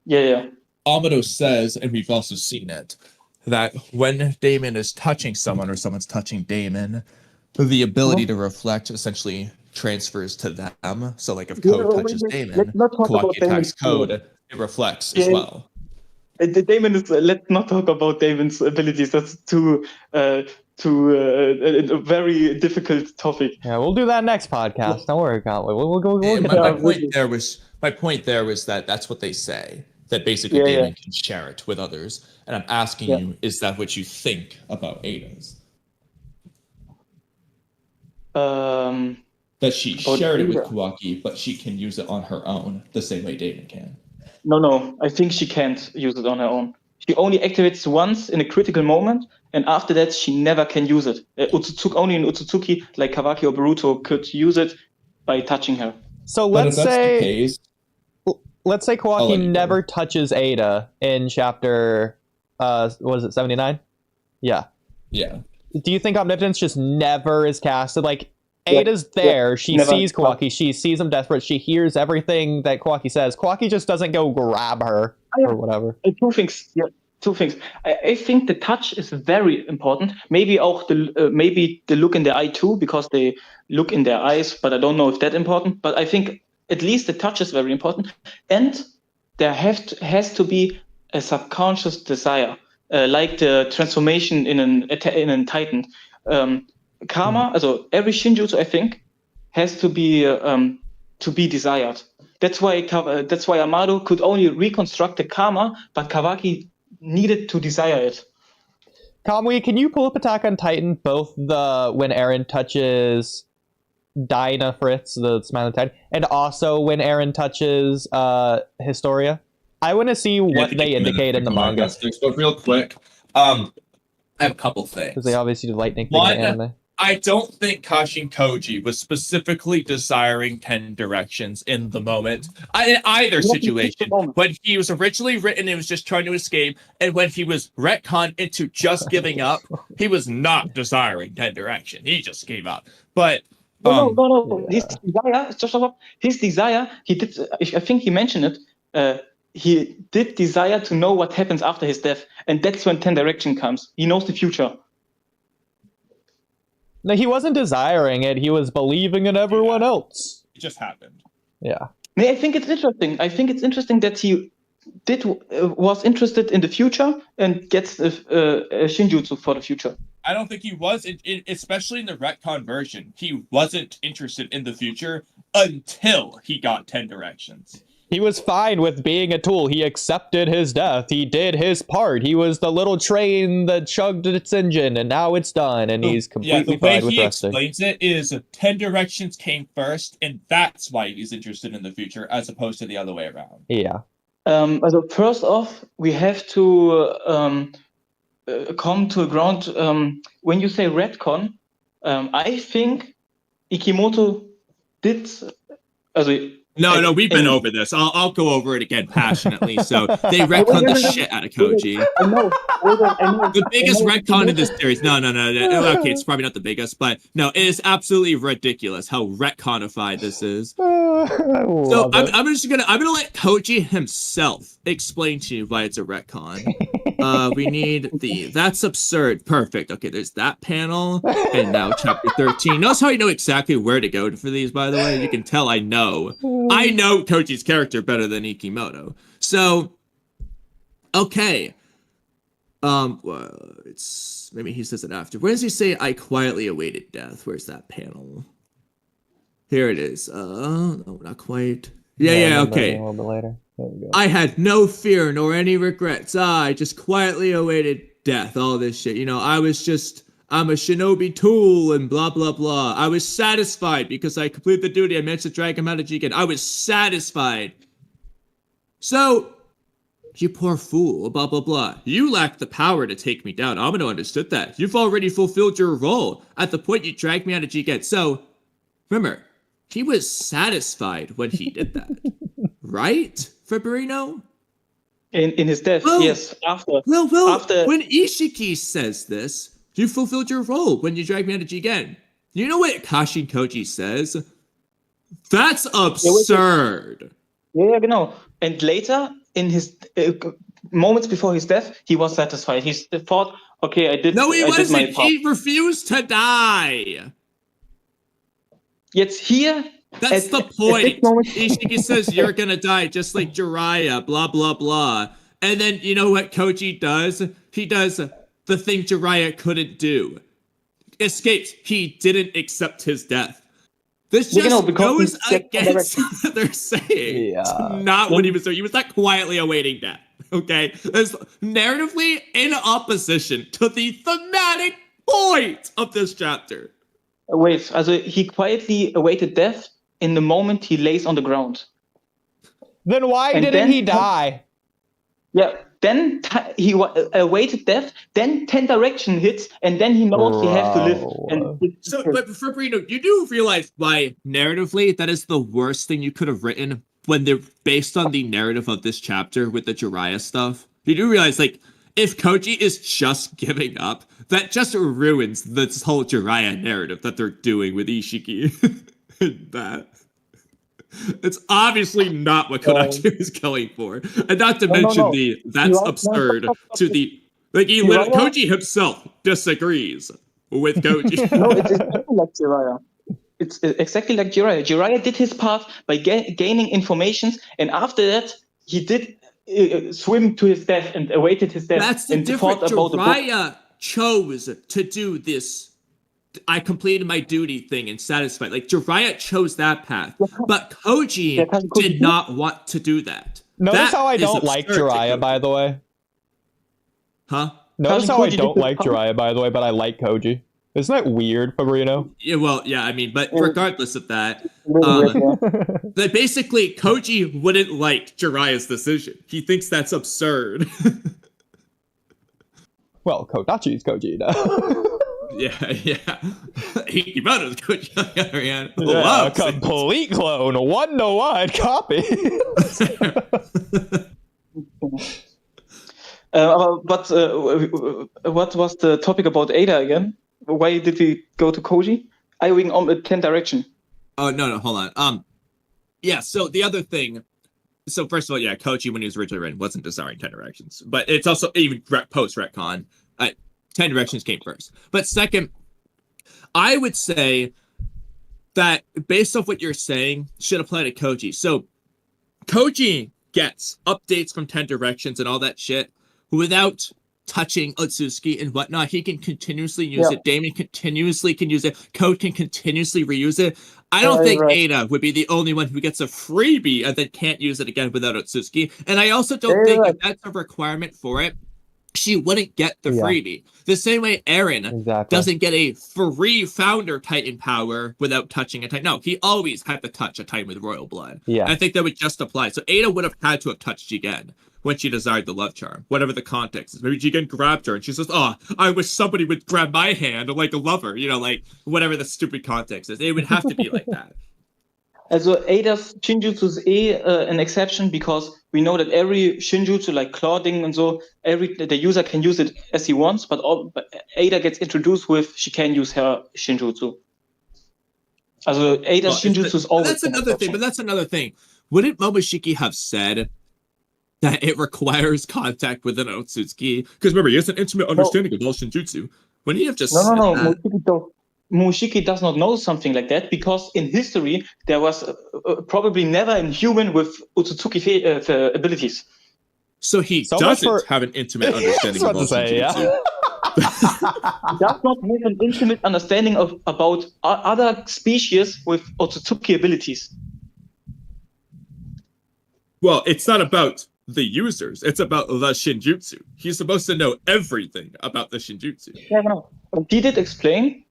Yeah. Amado says, and we've also seen it, that when Daemon is touching someone or someone's touching Daemon, the ability to reflect essentially transfers to them. So like if Code touches Daemon, Kawaki attacks Code, it reflects as well. Daemon is. Let's not talk about Daemon's abilities. That's too a very difficult topic. Yeah, we'll do that next podcast. Don't worry, Kamui. We'll go. My point there was that that's what they say. That basically Daemon can share it with others. And I'm asking you, is that what you think about Ada's? That she shared it with Kawaki, but she can use it on her own the same way Daemon can. No. I think she can't use it on her own. she only activates once in a critical moment, and after that she never can use it. Only in Otsutsuki, like Kawaki or Boruto, could use it by touching her. So But if that's the case, let's say I'll let Kawaki you never go. touches Ada in chapter, what is it, 79? Yeah. Yeah. Do you think Omnipotence just never is casted? Like, Ada's there, she never. sees Kawaki, she sees him desperate, she hears everything that Kawaki says. Kawaki just doesn't go grab her or whatever. Two things. Yeah, two things. I think the touch is very important. Maybe auch maybe the look in the eye too, because they look in their eyes. But I don't know if that's important. But I think at least the touch is very important, and there has to be a subconscious desire, like the transformation in an Titan. Karma, also every Shinjutsu, I think, has to be desired. That's why Amado could only reconstruct the karma, but Kawaki needed to desire it. Kamui, can you pull up Attack on Titan, both the when Eren touches Dinah Fritz, the Smiling Titan, and also when Eren touches Historia? I want to see what they indicate in the manga. But real quick, I have a couple things. Because they obviously do lightning thing in the anime. I don't think Kashin Koji was specifically desiring 10 directions in the moment. In either situation. When he was originally written, it was just trying to escape. And when he was retconned into just giving up, he was not desiring 10 direction. He just gave up. But No. His desire, he did. I think he mentioned it. He did desire to know what happens after his death, and that's when 10 direction comes. He knows the future. No, he wasn't desiring it. He was believing in everyone else. it just happened. Yeah. I think it's interesting. I think it's interesting that he was interested in the future and gets a Shinjutsu for the future. I don't think he was, especially in the retcon version. He wasn't interested in the future until he got 10 directions. He was fine with being a tool. He accepted his death. He did his part. He was the little train that chugged its engine, and now it's done, and he's completely fine with resting. The way he explains it is 10 directions came first, and that's why he's interested in the future, as opposed to the other way around. Yeah. So first off, we have to come to a ground. When you say retcon, I think Ikimoto did. No, we've been over this. I'll go over it again passionately. So they retcon the shit out of Koji. I know. The biggest retcon in this series. No. Okay, it's probably not the biggest, but no, it is absolutely ridiculous how retconified this is. So I'm gonna let Koji himself explain to you why it's a retcon. We need that's absurd. Perfect. Okay, there's that panel, and now chapter 13. Notice how I know exactly where to go for these, by the way. You can tell I know Koji's character better than Ikimoto. So, okay. Well, it's maybe he says it after. Where does he say I quietly awaited death? Where's that panel? Here it is. No, not quite. Yeah, okay. A little bit later. There we go. I had no fear nor any regrets. I just quietly awaited death. All this shit. I'm a shinobi tool and blah, blah, blah. I was satisfied because I completed the duty. I managed to drag him out of Jigen. I was satisfied. So, you poor fool, blah, blah, blah. You lack the power to take me down. Amino understood that. You've already fulfilled your role at the point you dragged me out of Jigen. So, remember, he was satisfied when he did that. Right, Fabrino? In his death, yes. After. When Ishiki says this, you fulfilled your role when you dragged me out of Jigen. You know what Kashin Koji says? That's absurd. Yeah, genau. And later, in his moments before his death, he was satisfied. He thought, okay, I did. No, he wasn't. Did my part. He refused to die. Yet here. That's the point. Ishiki says you're gonna die, just like Jiraiya, blah, blah, blah. And then, you know what Koji does? He does the thing Jiraiya couldn't do. Escapes. He didn't accept his death. This just goes against what they're saying. Yeah. It's not what he was doing. He was not quietly awaiting death. Okay? It's narratively in opposition to the thematic point of this chapter. Wait, he quietly awaited death in the moment he lays on the ground. Then why didn't he die? Yeah. Then he awaited death. Then 10 direction hits, and then he knows he has to live. And so, but for Bruno, you do realize why narratively that is the worst thing you could have written when they're based on the narrative of this chapter with the Jiraiya stuff. You do realize, like, if Koji is just giving up, that just ruins this whole Jiraiya narrative that they're doing with Ishiki. That. It's obviously not what Kodachi is going for. And not to mention that's absurd to the, like, Koji himself disagrees with Koji. No, it's exactly like Jiraiya. It's exactly like Jiraiya. Jiraiya did his part by gaining information, and after that, he did swim to his death and awaited his death. That's the difference. Jiraiya chose to do this. I completed my duty thing and satisfied. Like, Jiraiya chose that path, but Koji did not want to do that. Notice how I don't like Jiraiya, by the way. Huh? Notice how I don't like Jiraiya, by the way, but I like Koji. Isn't that weird, Fabrino? Yeah, well, yeah, I mean, but regardless of that, that basically Koji wouldn't like Jiraiya's decision. He thinks that's absurd. Well, Kodachi's Koji now. Yeah. Hikimoto's Koji on the other hand. Yeah, complete clone, 1-to-1 copy. What was the topic about Ada again? Why did we go to Koji? Eyeing on 10 direction. Oh, no, hold on. Yeah, so the other thing. So first of all, yeah, Koji, when he was originally written, wasn't desiring 10 directions. But it's also even post-retcon. 10 directions came first. But second, I would say that based off what you're saying, should apply to Koji. So Koji gets updates from 10 directions and all that shit without touching Otsutsuki and whatnot. He can continuously use it. Daemon continuously can use it. Code can continuously reuse it. I don't think Ada would be the only one who gets a freebie and then can't use it again without Otsutsuki. And I also don't think if that's a requirement for it, she wouldn't get the freebie. The same way Eren doesn't get a free founder Titan power without touching a Titan. No, he always had to touch a Titan with royal blood. Yeah. I think that would just apply. So Ada would have had to have touched Jigen when she desired the love charm, whatever the context is. Maybe Jigen grabbed her and she says, "Oh, I wish somebody would grab my hand like a lover," like whatever the stupid context is. It would have to be like that. Also Ada's Shinjutsu is an exception because we know that every Shinjutsu, like clothing and so, the user can use it as he wants, but Ada gets introduced with she can use her Shinjutsu. Also Ada's Shinjutsu is always. That's another thing, but that's another thing. Wouldn't Momoshiki have said that it requires contact with an Otsutsuki? Because remember, he has an intimate understanding of all Shinjutsu. Wouldn't he have just said that? Momoshiki does not know something like that because in history there was probably never a human with Otsutsuki abilities. So he doesn't have an intimate understanding of all Shinjutsu. He does not have an intimate understanding about other species with Otsutsuki abilities. Well, it's not about the users. It's about the Shinjutsu. He's supposed to know everything about the Shinjutsu. Yeah, no. He did explain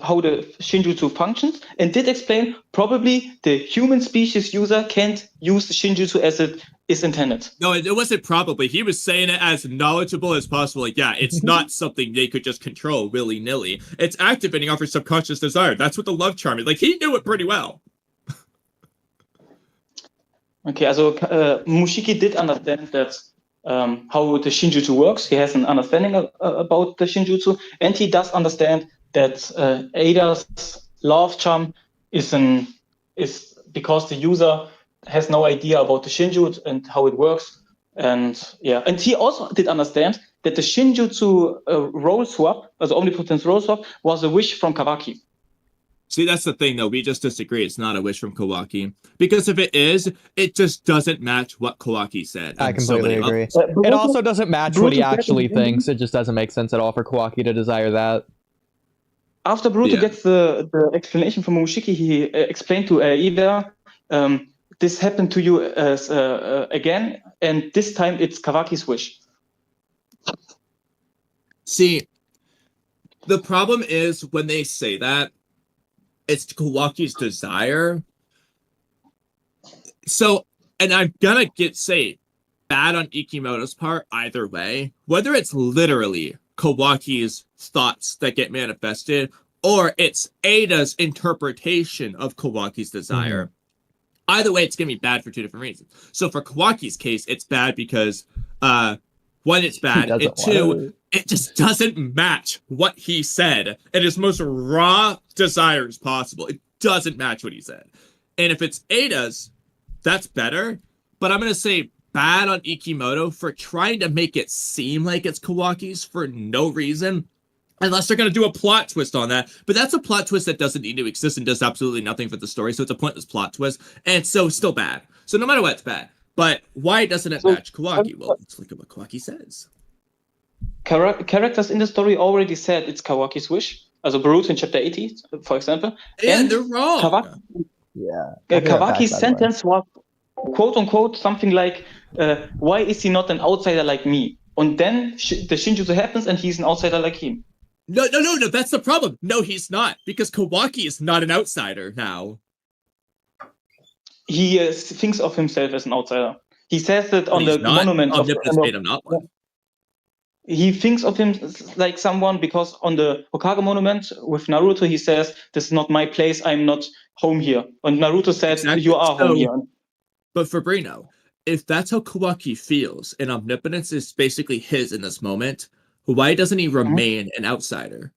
how the Shinjutsu functions, and did explain probably the human species user can't use the Shinjutsu as it is intended. No, it wasn't probably. He was saying it as knowledgeable as possible. Like, yeah, it's not something they could just control willy-nilly. It's activating off your subconscious desire. That's what the love charm is. Like, he knew it pretty well. Okay, also Mushiki did understand that how the Shinjutsu works. He has an understanding about the Shinjutsu, and he does understand that Ada's love charm is because the user has no idea about the Shinjutsu and how it works. And he also did understand that the Shinjutsu role swap, also omnipotence role swap, was a wish from Kawaki. See, that's the thing, though. We just disagree. It's not a wish from Kawaki. Because if it is, it just doesn't match what Kawaki said. I completely agree. It also doesn't match what he actually thinks. It just doesn't make sense at all for Kawaki to desire that. After Boruto gets the explanation from Momoshiki, he explained to Ida, this happened to you again, and this time it's Kawaki's wish. See, the problem is when they say that, it's Kawaki's desire. So, and I'm gonna say, bad on Ikimoto's part either way. Whether it's literally Kawaki's thoughts that get manifested, or it's Ada's interpretation of Kawaki's desire. Either way, it's going to be bad for two different reasons. So for Kawaki's case, it's bad because, one, it's bad, and two, it just doesn't match what he said in his most raw desires possible. It doesn't match what he said. And if it's Ada's, that's better. But I'm going to say bad on Ikimoto for trying to make it seem like it's Kawaki's for no reason. Unless they're going to do a plot twist on that. But that's a plot twist that doesn't need to exist and does absolutely nothing for the story. So it's a pointless plot twist. And so still bad. So no matter what, it's bad. But why doesn't it match Kawaki? Well, let's look at what Kawaki says. Characters in the story already said it's Kawaki's wish. Also Boruto in chapter 80, for example. Yeah, and they're wrong. Kawaki's sentence was, quote unquote, something like, why is he not an outsider like me? And then the Shinjutsu happens and he's an outsider like him. No, that's the problem. No, he's not. Because Kawaki is not an outsider now. He thinks of himself as an outsider. He says that on the monument. Omnipotence made him not one. He thinks of him like someone because on the Hokage monument with Naruto, he says, this is not my place, I'm not home here. And Naruto says, exactly. You are home here. But Fabrino, if that's how Kawaki feels, and omnipotence is basically his in this moment, why doesn't he remain an outsider?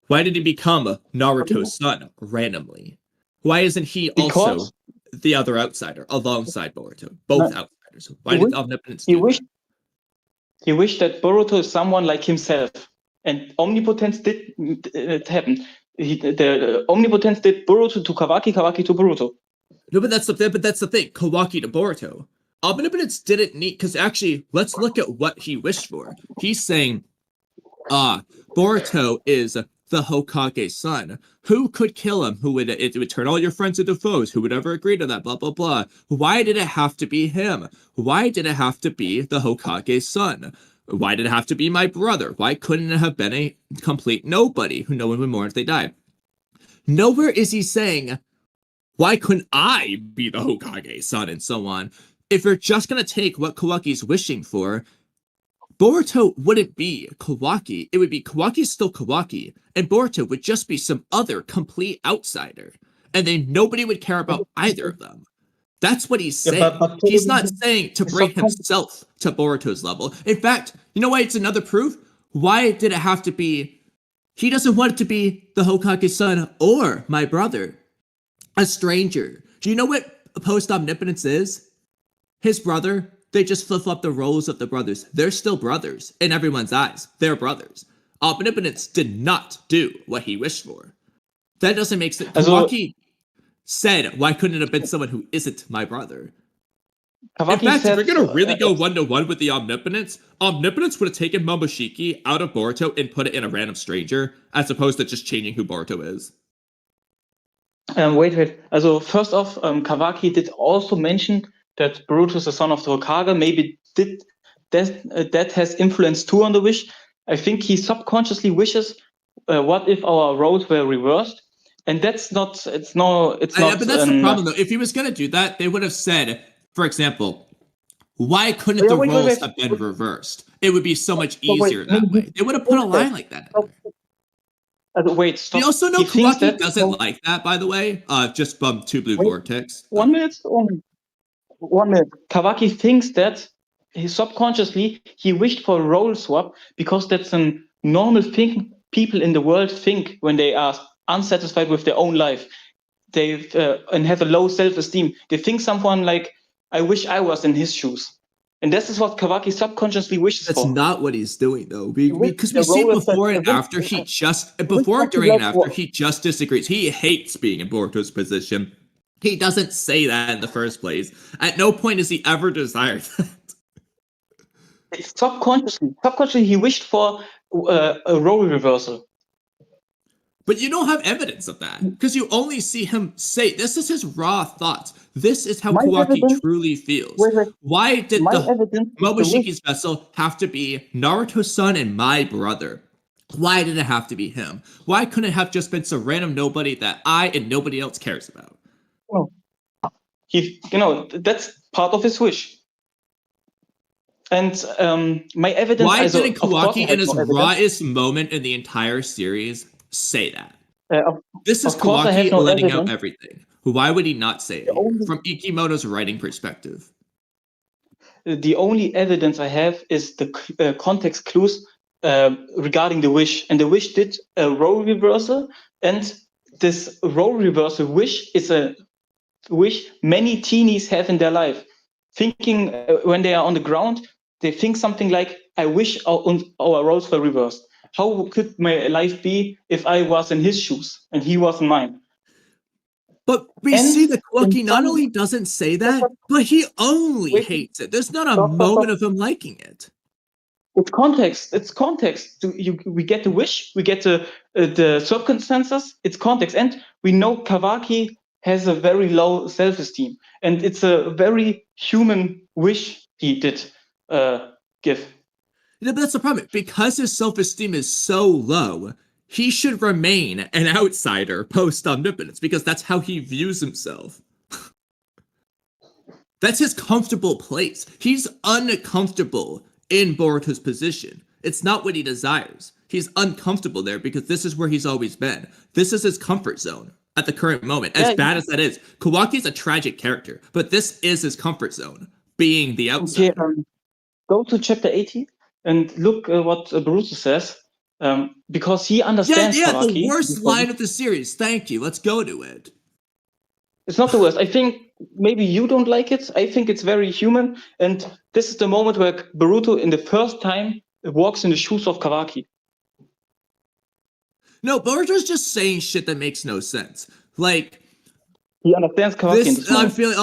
Why did he become Naruto's son randomly? Why isn't he also the other outsider alongside Boruto? Both outsiders. Why did omnipotence do that? He wished that Boruto is someone like himself. And omnipotence did it happen. The omnipotence did Boruto to Kawaki, Kawaki to Boruto. No, but that's the thing. Kawaki to Boruto. Omnipotence didn't need, because actually, let's look at what he wished for. He's saying, Boruto is the Hokage's son. Who could kill him? It would turn all your friends into foes? Who would ever agree to that? Blah, blah, blah. Why did it have to be him? Why did it have to be the Hokage's son? Why did it have to be my brother? Why couldn't it have been a complete nobody who no one would mourn if they died? Nowhere is he saying, why couldn't I be the Hokage's son, and so on? If you're just going to take what Kawaki's wishing for, Boruto wouldn't be Kawaki. It would be Kawaki's still Kawaki, and Boruto would just be some other complete outsider. And then nobody would care about either of them. That's what he's saying. But he's not saying to bring himself to Boruto's level. In fact, you know why it's another proof? Why did it have to be... He doesn't want it to be the Hokage's son or my brother. A stranger. Do you know what post-omnipotence is? His brother, they just flip-flop the roles of the brothers. They're still brothers in everyone's eyes. They're brothers. Omnipotence did not do what he wished for. That doesn't make sense. Kawaki said, why couldn't it have been someone who isn't my brother? In fact, if we're going to really go one-to-one with the omnipotence would have taken Momoshiki out of Boruto and put it in a random stranger, as opposed to just changing who Boruto is. Wait. Also, first off, Kawaki did also mention that Boruto is the son of the Hokage. Maybe that has influence too on the wish. I think he subconsciously wishes, what if our roles were reversed? And that's not, it's not. But that's the problem, though. If he was going to do that, they would have said, for example, why couldn't the roles have been reversed? It would be so much easier that way. They would have put a line like that in there. Wait, stop. You also know Kawaki doesn't like that, by the way. Just bump two blue vortex. 1 minute. 1 minute. Kawaki thinks that subconsciously he wished for a role swap because that's a normal thing people in the world think when they are unsatisfied with their own life. They and have a low self-esteem. They think someone like, I wish I was in his shoes. And this is what Kawaki subconsciously wishes for. That's not what he's doing, though. Because we see before and after he just disagrees. He hates being in Boruto's position. He doesn't say that in the first place. At no point has he ever desired that. Subconsciously, he wished for a role reversal. But you don't have evidence of that, because you only see him say, this is his raw thoughts. This is how Kawaki truly feels. Why did the Momoshiki's vessel have to be Naruto's son and my brother? Why did it have to be him? Why couldn't it have just been some random nobody that I and nobody else cares about? Well, that's part of his wish. And my evidence. Why also, didn't of course, I Kawaki have in his no evidence. rawest moment in the entire series say that? Of This is of course, I have Kawaki no letting out evidence. everything. Why would he not say it The here? only- From Ikimoto's writing perspective. The only evidence I have is the context clues regarding the wish, and the wish did a role reversal, and this role reversal wish is a wish many teenies have in their life. Thinking when they are on the ground, they think something like, "I wish our roles were reversed. How could my life be if I was in his shoes and he was in mine?" But we And see that Kawaki in not some- only doesn't say that, but he only Wait. hates it. There's not a Stop. moment of him liking it. It's context. It's context. We get the wish. We get the circumstances. It's context, and we know Kawaki has a very low self-esteem, and it's a very human wish he did give. Yeah, but that's the problem. Because his self-esteem is so low, he should remain an outsider post-omnipotence, because that's how he views himself. That's his comfortable place. He's uncomfortable in Boruto's position. It's not what he desires. He's uncomfortable there because this is where he's always been. This is his comfort zone at the current moment. As bad as that is, Kawaki's a tragic character, but this is his comfort zone, being the outsider. Okay, go to chapter 80 and look what Boruto says, because he understands Yeah, Kawaki. the worst line of the series. Thank you. Let's go to it. It's not the worst. I think maybe you don't like it. I think it's very human. And this is the moment where Boruto, in the first time, walks in the shoes of Kawaki. No, Boruto's just saying shit that makes no sense. Like, He understands Kawaki in this I'm moment. feeling,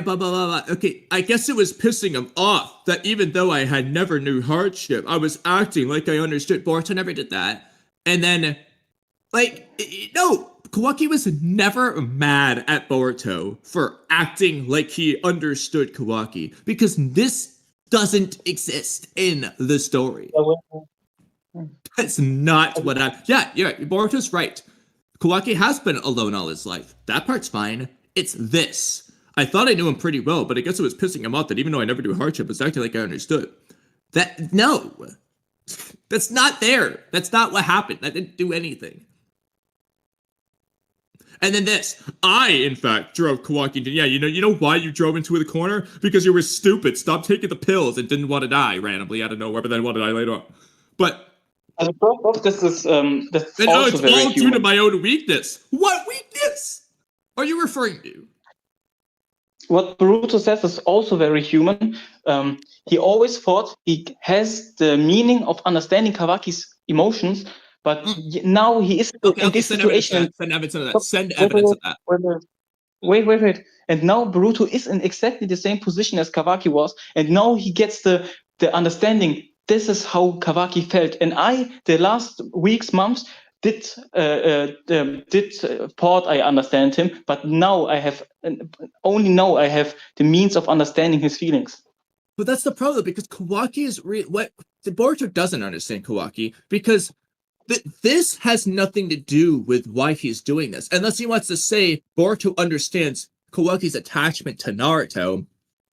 blah, blah, blah, blah. Okay, I guess it was pissing him off that even though I had never knew hardship, I was acting like I understood. Boruto never did that. And then, no, Kawaki was never mad at Boruto for acting like he understood Kawaki, because this doesn't exist in the story. That's not what Boruto's right. Kawaki has been alone all his life. That part's fine. It's this. I thought I knew him pretty well, but I guess it was pissing him off that even though I never knew hardship, it's acting like I understood. No. That's not there. That's not what happened. That didn't do anything. And then this. I, in fact, drove Kawaki into... Yeah, you know why you drove into the corner? Because you were stupid, stopped taking the pills, and didn't want to die randomly out of nowhere, but then wanted to die later on. But... This is that's And also it's very all due human. to my own weakness. What weakness are you referring to? What Boruto says is also very human. He always thought he has the meaning of understanding Kawaki's emotions, but now he is in this situation. Send evidence of that. Send evidence of that. Wait. And now Boruto is in exactly the same position as Kawaki was, and now he gets the understanding. This is how Kawaki felt, and the last weeks, months, did thought I understand him, but now I have the means of understanding his feelings. But that's the problem, because Kawaki is Boruto doesn't understand Kawaki, because this has nothing to do with why he's doing this, unless he wants to say Boruto understands Kawaki's attachment to Naruto.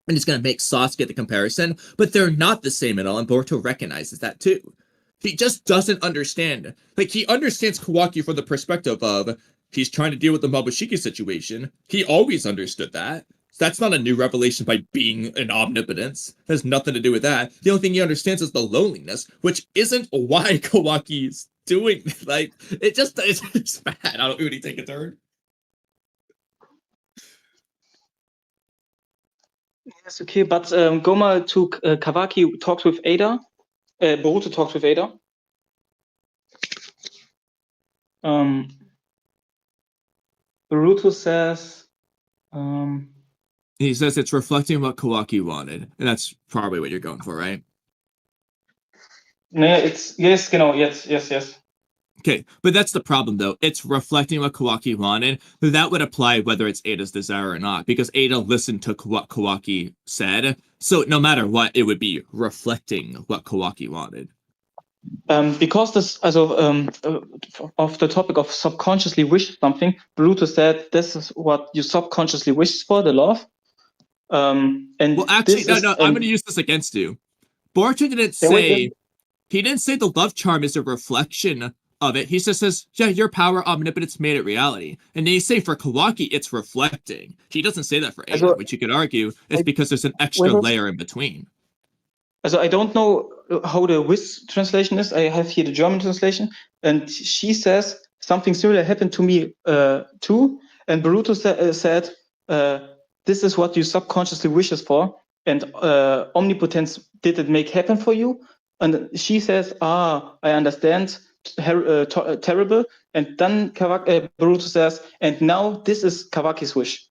And he's going to make Sasuke the comparison, but they're not the same at all, and Boruto recognizes that too. He just doesn't understand. Like, he understands Kawaki from the perspective of he's trying to deal with the Momoshiki situation. He always understood that. That's not a new revelation by being an omnipotence. It has nothing to do with that. The only thing he understands is the loneliness, which isn't why Kawaki's doing. Like, it's bad. I don't really take a turn. Yes, okay, but Goma to Kawaki talks with Ada. Boruto talks with Ada. Boruto says... He says it's reflecting what Kawaki wanted, and that's probably what you're going for, right? Yes. Okay, but that's the problem, though. It's reflecting what Kawaki wanted. That would apply whether it's Ada's desire or not, because Ada listened to what Kawaki said. So no matter what, it would be reflecting what Kawaki wanted. Because this, of the topic of subconsciously wish something, Boruto said this is what you subconsciously wish for, the love. And well, actually, no, I'm going to use this against you. Boruto didn't say he didn't say the love charm is a reflection of it. He just says, yeah, your power, omnipotence made it reality. And they say for Kawaki, it's reflecting. He doesn't say that for Ada, which you could argue is because there's an extra layer in between. Also, I don't know how the Wiz translation is. I have here the German translation, and she says something similar happened to me too. And Boruto said, "This is what you subconsciously wishes for, and omnipotence did it make happen for you?" And she says, "Ah, I understand. Terrible." And then Boruto says, "And now this is Kawaki's wish."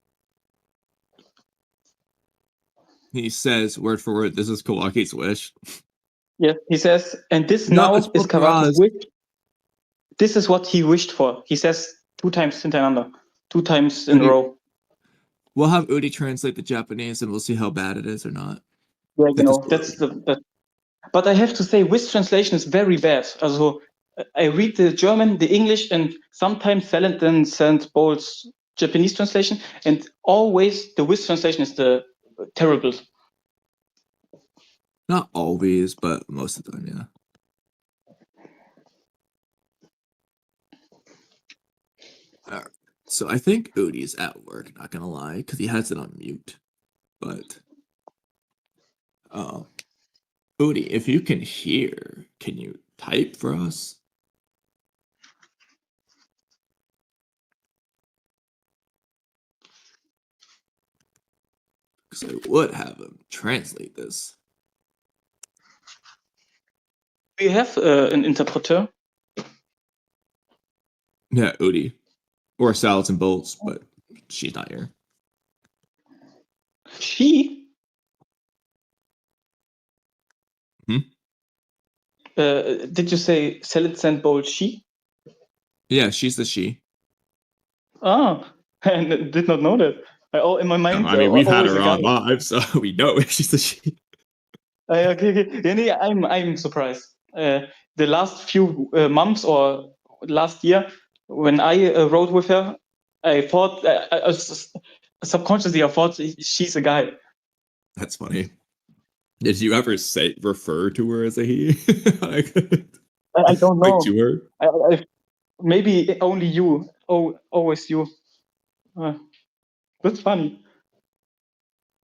He says, word for word, this is Kawaki's wish. Yeah, he says, and this now is Kawaki's wish. This is what he wished for. He says 2 times hintereinander, 2 times in a row. We'll have Oodie translate the Japanese, and we'll see how bad it is or not. Yeah, that's the. But I have to say, Wiz translation is very bad. Also, I read the German, the English, and sometimes Silent and Sand Bolt's Japanese translation, and always the Wiz translation is the terrible. Not always, but most of the time, yeah. All right. So I think Oodie's at work, not gonna lie, because he has it on mute. But Oodie, if you can hear, can you type for us? Because I would have him translate this. Do you have an interpreter? Yeah, Oodie. Or Salads and Bolts, but she's not here. She? Did you say Salad and Bolt she? Yeah, she's the she. Ah, I did not know that. In my mind, I mean, we've had her on live, so we know she's the she. Okay. Yeah, I'm surprised. The last few months or last year, when I wrote with her, I thought subconsciously I thought she's a guy. That's funny. Did you ever refer to her as a he? I don't know. Like to her? I, maybe only you. Oh, always you. That's funny.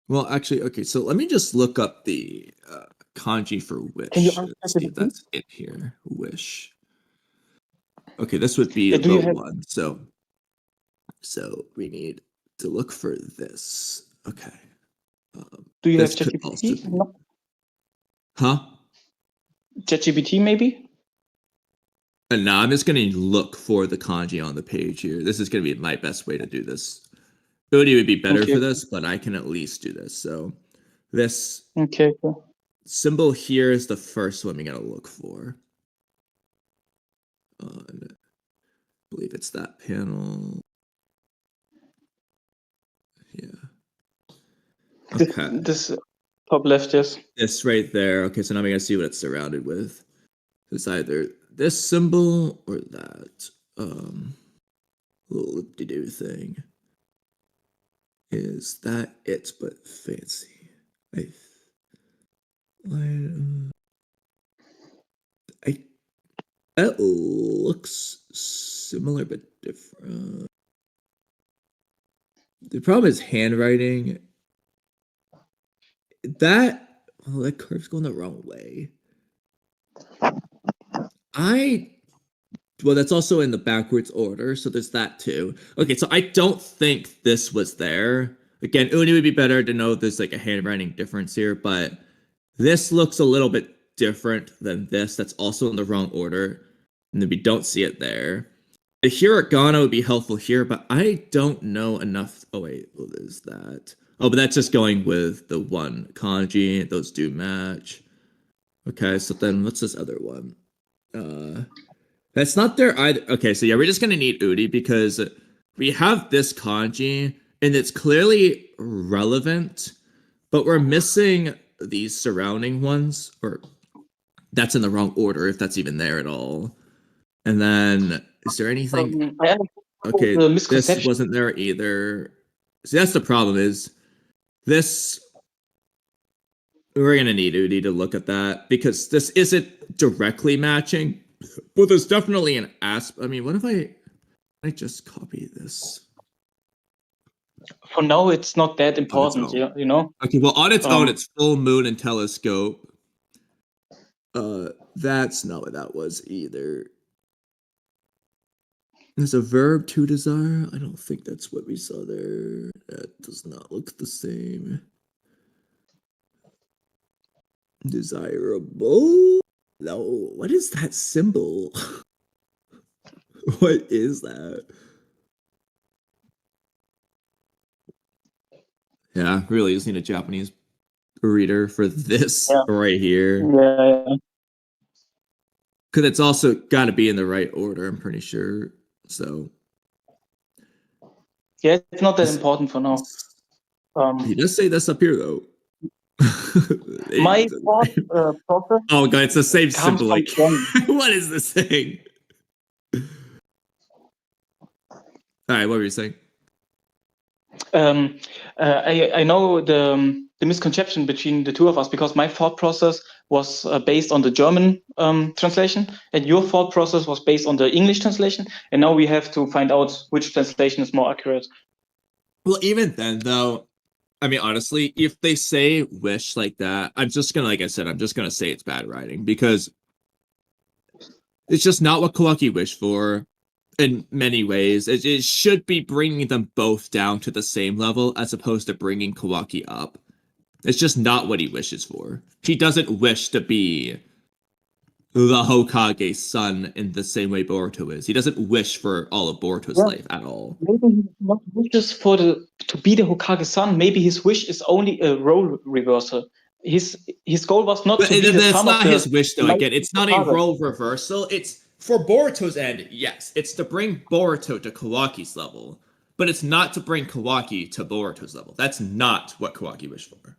Well, actually, okay. So let me just look up the kanji for wish. Can you see if that's in here? Wish. Okay, this would be the one. So we need to look for this. Okay. Do you have ChatGPT? No. Huh? ChatGPT maybe? No, I'm just gonna look for the kanji on the page here. This is gonna be my best way to do this. Oodie would be better for this, but I can at least do this. So this symbol here is the first one we gotta look for. I believe it's that panel. Yeah. Okay. This top left, yes. This right there. Okay, so now we gotta see what it's surrounded with. It's either this symbol or that little loop-de-doo thing. Is that it, but fancy? That looks similar but different. The problem is handwriting. That curve's going the wrong way. Well, that's also in the backwards order, so there's that too. Okay, so I don't think this was there. Again, Oodie would be better to know there's like a handwriting difference here, but this looks a little bit different than this. That's also in the wrong order, and then we don't see it there. The hiragana would be helpful here, but I don't know enough. Oh wait, well, there's that. Oh, but that's just going with the one kanji. Those do match. Okay, so then what's this other one? That's not there either. Okay, so yeah, we're just gonna need Oodie because we have this kanji and it's clearly relevant, but we're missing these surrounding ones, or that's in the wrong order if that's even there at all. And then is there anything? Okay, this wasn't there either. See, that's the problem is this. We're gonna need Oodie to look at that because this isn't directly matching, but there's definitely an I mean, what if I just copy this? For now, it's not that important, you know? Okay, well, on its own, it's full moon and telescope. That's not what that was either. There's a verb to desire. I don't think that's what we saw there. That does not look the same. Desirable? No, what is that symbol? What is that? Yeah, really just need a Japanese reader for this right here. Yeah. Because it's also got to be in the right order, I'm pretty sure. So. Yeah, it's not that important for now. He does say this up here, though. My thought process. Oh, God, it's the same symbol. Like, what is this thing? All right, what were you saying? I know the misconception between the two of us because my thought process was based on the German translation and your thought process was based on the English translation. And now we have to find out which translation is more accurate. Well, even then, though, I mean, honestly, if they say wish like that, I'm just going to, like I said, I'm just going to say it's bad writing because it's just not what Kawaki wished for. In many ways, it should be bringing them both down to the same level as opposed to bringing Kawaki up. It's just not what he wishes for. He doesn't wish to be the Hokage's son in the same way Boruto is. He doesn't wish for all of Boruto's life at all. Maybe he not wishes to be the Hokage's son. Maybe his wish is only a role reversal. His goal was not to be the son of the... That's not his wish, though. Again, it's not a role reversal. It's... For Boruto's end, yes, it's to bring Boruto to Kawaki's level, but it's not to bring Kawaki to Boruto's level. That's not what Kawaki wished for.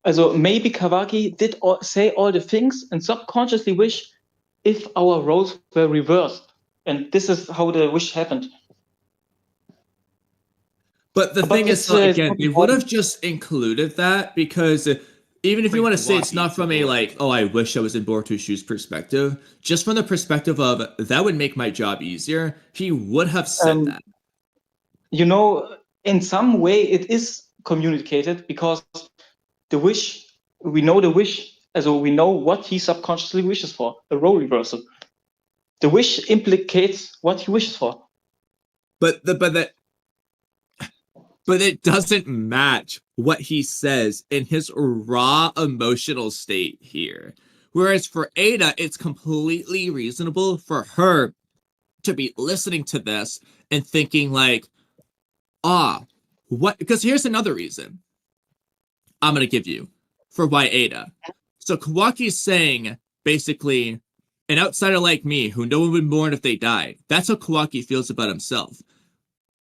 Also maybe Kawaki did say all the things and subconsciously wish if our roles were reversed, and this is how the wish happened. But the thing is, again, they would have just included that because... Even if you want to say it's not from a, like, oh, I wish I was in Boruto's shoes perspective, just from the perspective of, that would make my job easier, he would have said that. You know, in some way it is communicated because the wish, we know the wish, so we know what he subconsciously wishes for, a role reversal. The wish implicates what he wishes for. But it doesn't match what he says in his raw emotional state here. Whereas for Ada, it's completely reasonable for her to be listening to this and thinking like, what? Because here's another reason I'm going to give you for why Ada. So Kawaki's saying, basically, an outsider like me, who no one would mourn if they died. That's how Kawaki feels about himself.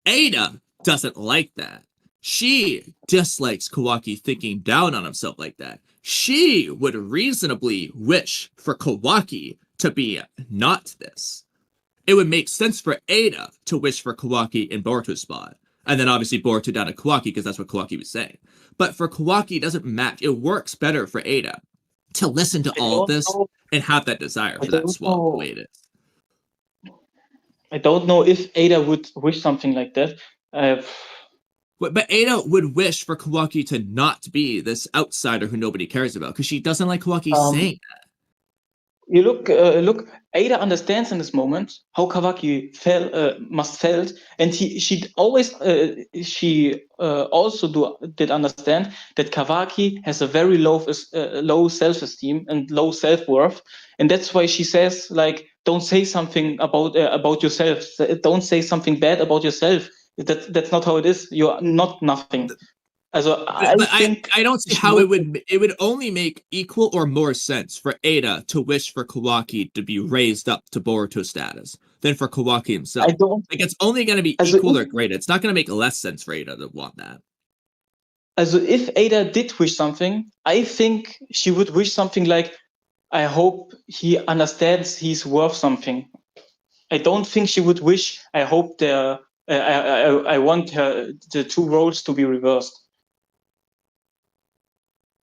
Ada doesn't like that. She dislikes Kawaki thinking down on himself like that. She would reasonably wish for Kawaki to be not this. It would make sense for Ada to wish for Kawaki in Boruto's spot. And then obviously Boruto down to Kawaki because that's what Kawaki was saying. But for Kawaki, it doesn't match. It works better for Ada to listen to all of this and have that desire for that swap the way it is. I don't know if Ada would wish something like that. But Ada would wish for Kawaki to not be this outsider who nobody cares about because she doesn't like Kawaki saying that. You look. Ada understands in this moment how Kawaki must felt, and she also did understand that Kawaki has a very low self-esteem and low self-worth, and that's why she says like, don't say something about yourself. Don't say something bad about yourself. That's not how it is. You're not nothing. Also, I don't see how it would only make equal or more sense for Ada to wish for Kawaki to be raised up to Boruto status than for Kawaki himself. It's only going to be equal or greater. It's not going to make less sense for Ada to want that. Also, if Ada did wish something, I think she would wish something like, I hope he understands he's worth something. I don't think she would wish, I hope I want the two roles to be reversed.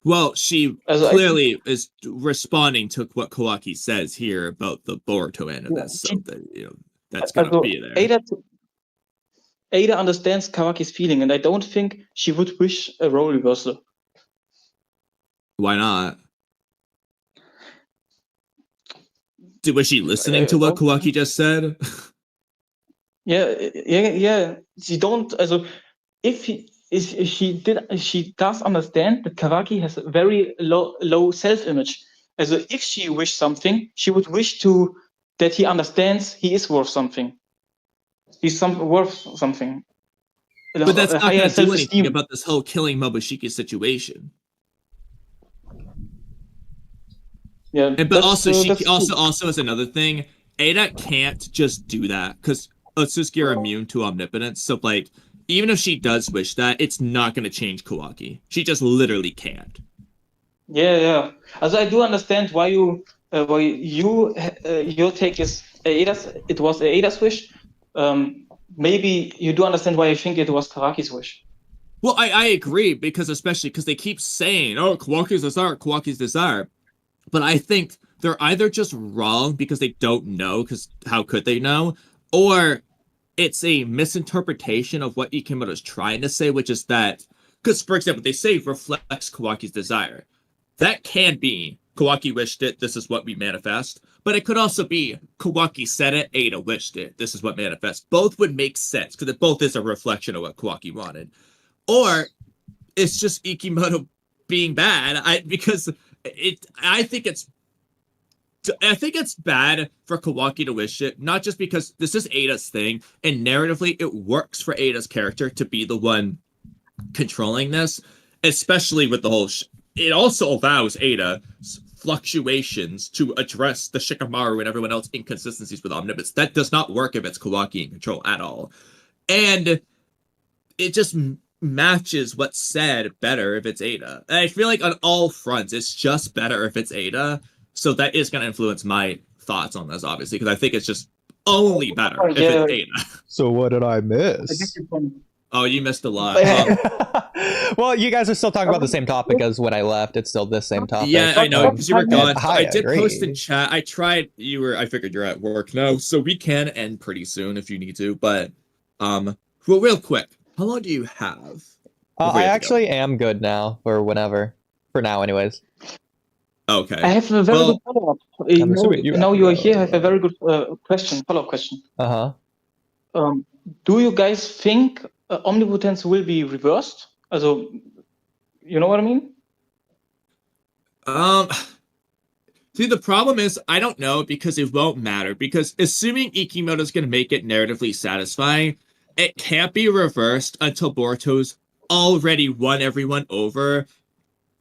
Well, she Also, clearly is responding to what Kawaki says here about the Boruto end of Yeah, this, so she- that, that's gonna also, be there. Ada understands Kawaki's feeling, and I don't think she would wish a role reversal. Why not? Was she listening to what Kawaki just said? Yeah. She don't. Also, if she does understand that Kawaki has a very low self-image. Also, if she wished something, she would wish that he understands he is worth something. He's worth something. But that's not going to do self-esteem. anything about this whole killing Momoshiki situation. Yeah, but also, also as another thing, Ada can't just do that because Otsutsuki are immune to omnipotence. So, like, even if she does wish that, it's not going to change Kawaki. She just literally can't. Yeah. Also, I do understand why your take is Ada's. It was Ada's wish. Maybe you do understand why I think it was Kawaki's wish. Well, I agree especially because they keep saying, "Oh, Kawaki's desire." But I think they're either just wrong because they don't know, because how could they know? Or it's a misinterpretation of what Ikimoto's trying to say, which is that, because, for example, they say reflects Kawaki's desire. That can be Kawaki wished it, this is what we manifest. But it could also be Kawaki said it, Ada wished it, this is what manifests. Both would make sense, because it both is a reflection of what Kawaki wanted. Or it's just Ikimoto being bad, because I think it's bad for Kawaki to wish it, not just because this is Ada's thing, and narratively it works for Ada's character to be the one controlling this, especially with the whole... it also allows Ada's fluctuations to address the Shikamaru and everyone else inconsistencies with omnipotence. That does not work if it's Kawaki in control at all. And it just matches what's said better if it's Ada. And I feel like on all fronts, it's just better if it's Ada. So that is going to influence my thoughts on this, obviously, because I think it's just only better if it's Ada. So what did I miss? Oh, you missed a lot. Well, you guys are still talking about the same topic as when I left. It's still the same topic. Yeah, I know, because you were gone. I did agree. post in chat. I figured you're at work now, so we can end pretty soon if you need to. But, well, real quick, how long do you have? I actually am good now, or whenever. For now, anyways. Okay. I have a very good follow-up. Now you are here, I have a very good follow-up question. Uh-huh. Do you guys think omnipotence will be reversed? Also, you know what I mean? See, the problem is, I don't know, because it won't matter. Because assuming Ikimoto's going to make it narratively satisfying, it can't be reversed until Boruto's already won everyone over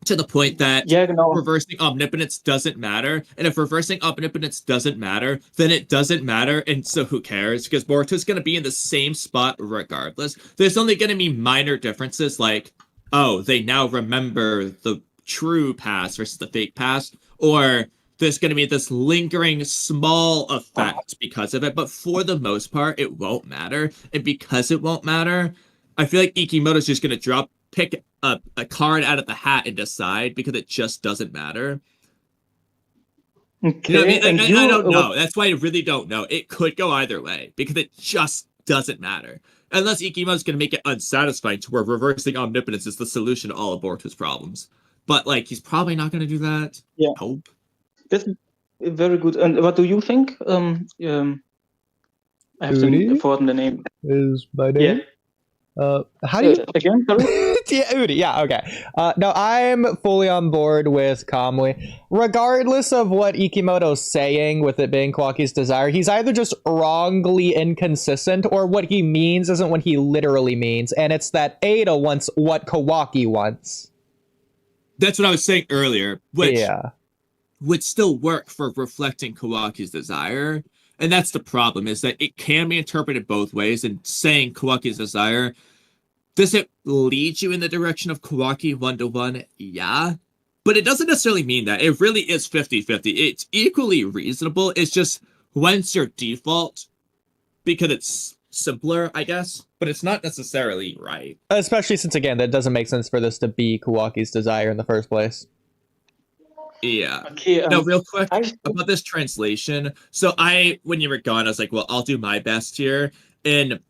to the point that reversing omnipotence doesn't matter. And if reversing omnipotence doesn't matter, then it doesn't matter. And so who cares? Because Boruto's going to be in the same spot regardless. There's only going to be minor differences like, oh, they now remember the true past versus the fake past. Or there's going to be this lingering small effect because of it. But for the most part, it won't matter. And because it won't matter, I feel like Ikimoto's just going to pick a card out of the hat and decide, because it just doesn't matter. Okay. You know what I mean? I don't know. That's why I really don't know. It could go either way, because it just doesn't matter. Unless Ikimoto's going to make it unsatisfying to where reversing omnipotence is the solution to all of Boruto's problems. But, like, he's probably not going to do that. Yeah. I hope. That's very good. And what do you think? I have Oodie? forgotten the name. Is my name? Yeah. How do you... Again, sorry? Yeah, Oodie. Yeah, okay. No, I'm fully on board with Kamui. Regardless of what Ikimoto's saying with it being Kawaki's desire, he's either just wrongly inconsistent, or what he means isn't what he literally means, and it's that Ada wants what Kawaki wants. That's what I was saying earlier, which Yeah. would still work for reflecting Kawaki's desire. And that's the problem, is that it can be interpreted both ways. And saying Kawaki's desire, does it lead you in the direction of Kawaki 1-to-1? Yeah. But it doesn't necessarily mean that. It really is 50-50. It's equally reasonable. It's just, when's your default? Because it's simpler, I guess, but it's not necessarily right. Especially since, again, that doesn't make sense for this to be Kawaki's desire in the first place. Yeah. Okay. No, real quick about this translation. So when you were gone, I was like, well, I'll do my best here. And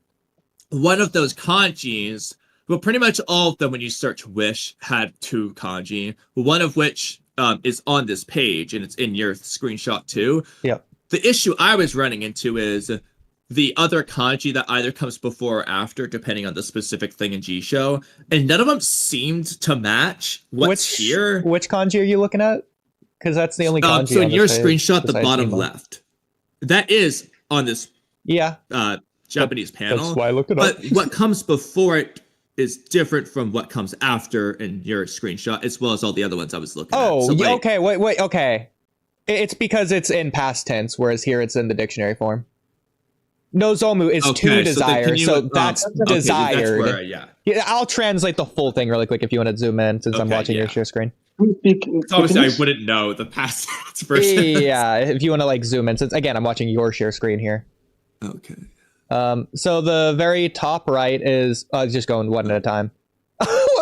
one of those kanjis, well, pretty much all of them, when you search wish, had 2 kanji, one of which is on this page, and it's in your screenshot too. Yep. The issue I was running into is the other kanji that either comes before or after, depending on the specific thing in Jisho, and none of them seemed to match what's here. Which kanji are you looking at? Because that's the only kanji. So in on your this page, screenshot, the bottom Daemon. left, that is on this Japanese panel. That's why I looked it up. But what comes before it is different from what comes after in your screenshot, as well as all the other ones I was looking at. Oh, So, like, okay, wait, okay. It's because it's in past tense, whereas here it's in the dictionary form. Nozomu is to desire, so that's desired. That's where, yeah. I'll translate the full thing really quick if you want to zoom in, since I'm watching your share screen. So obviously I wouldn't know the past tense version. Yeah, if you want to like zoom in, since again I'm watching your share screen here. Okay. So the very top right is just going one at a time.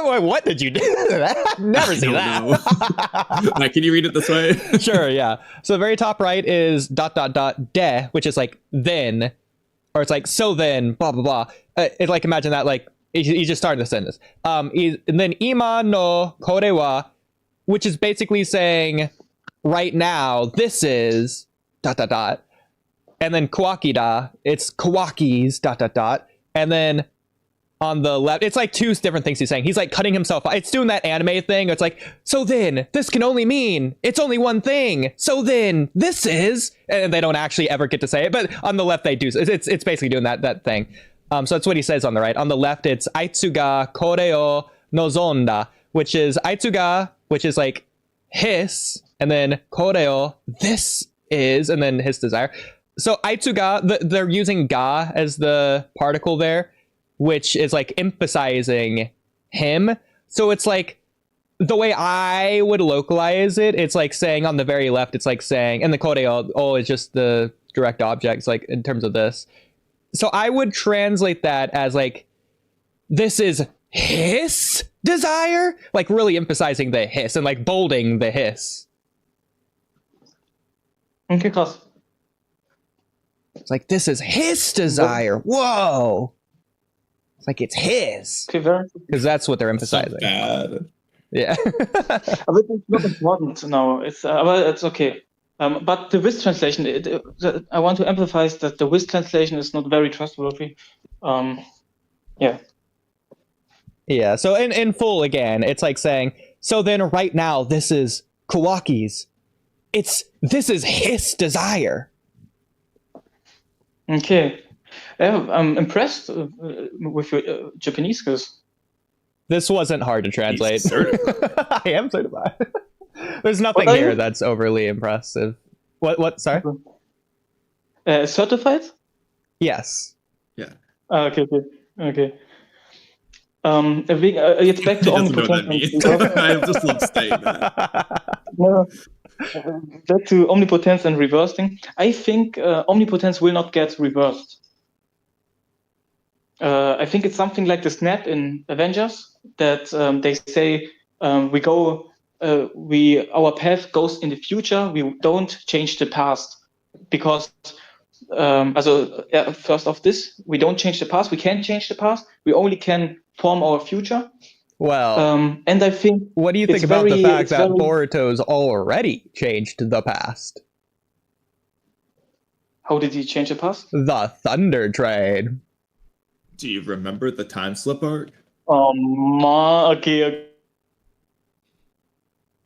What did you do? Never seen that. Right, can you read it this way? Sure, yeah. So the very top right is ... de, which is like then, or it's like so then, blah blah blah. It's like, imagine that, like he just started the sentence. And then ima no kore wa, which is basically saying right now this is ... And then Kawaki da, it's Kawaki's ... And then on the left, it's like 2 different things he's saying. He's like cutting himself off. It's doing that anime thing. It's like, so then this can only mean it's only one thing. So then this is, and they don't actually ever get to say it, but on the left they do. It's basically doing that thing. So that's what he says on the right. On the left, it's Aitsuga kore o nozonda, which is Aitsuga, which is like his, and then kore o, this is, and then his desire. So Aitsuga, they're using ga as the particle there, which is like emphasizing him. So it's like, the way I would localize it, it's like saying on the very left, it's like saying, and the koreo is just the direct objects, like in terms of this. So I would translate that as like, this is his desire, like really emphasizing the hiss and like bolding the hiss. Okay, krass. It's like, this is his desire. Whoa. It's like, it's his. Okay, very. Because that's what they're emphasizing. Bad. Yeah. But it's not important now. It's okay. But the WIS translation, I want to emphasize that the WIS translation is not very trustworthy. Yeah. Yeah. So in full again, it's like saying, so then right now this is Kawaki's. This is his desire. Okay. I'm impressed with your Japanese skills. This wasn't hard to translate. He's certified. I am certified. There's nothing What are here you? that's overly impressive. What? Sorry? Certified? Yes. Yeah. Okay. Jetzt back to He doesn't know what that omnipotence. means. I just love saying that. No. Back to omnipotence and reversing. I think omnipotence will not get reversed. I think it's something like the snap in Avengers that they say our path goes in the future. We don't change the past because first of this, we don't change the past. We can't change the past. We only can form our future. Well, and I think. what do you think about the fact that Boruto's already changed the past? How did he change the past? The Thunder Trade. Do you remember the time slip arc? Okay.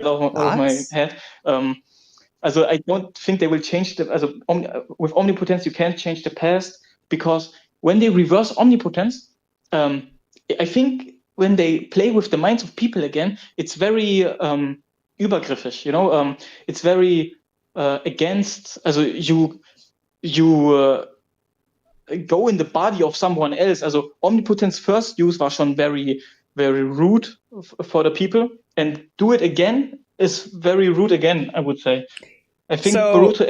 Over my head. I don't think they will change with omnipotence you can't change the past, because when they reverse omnipotence, I think when they play with the minds of people again, it's very übergriffig, you know. It's very against. You go in the body of someone else. Omnipotence first use was schon very, very rude for the people, and do it again is very rude again, I would say. I think Boruto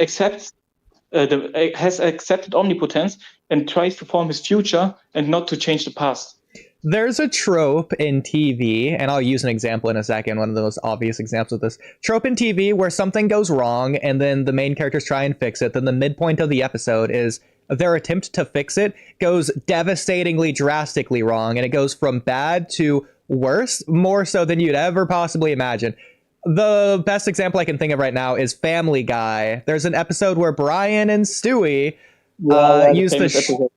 has accepted omnipotence, and tries to form his future and not to change the past. There's a trope in TV, and I'll use an example in a second, one of the most obvious examples of this. Trope in TV where something goes wrong, and then the main characters try and fix it. Then the midpoint of the episode is their attempt to fix it goes devastatingly, drastically wrong, and it goes from bad to worse, more so than you'd ever possibly imagine. The best example I can think of right now is Family Guy. There's an episode where Brian and Stewie use the...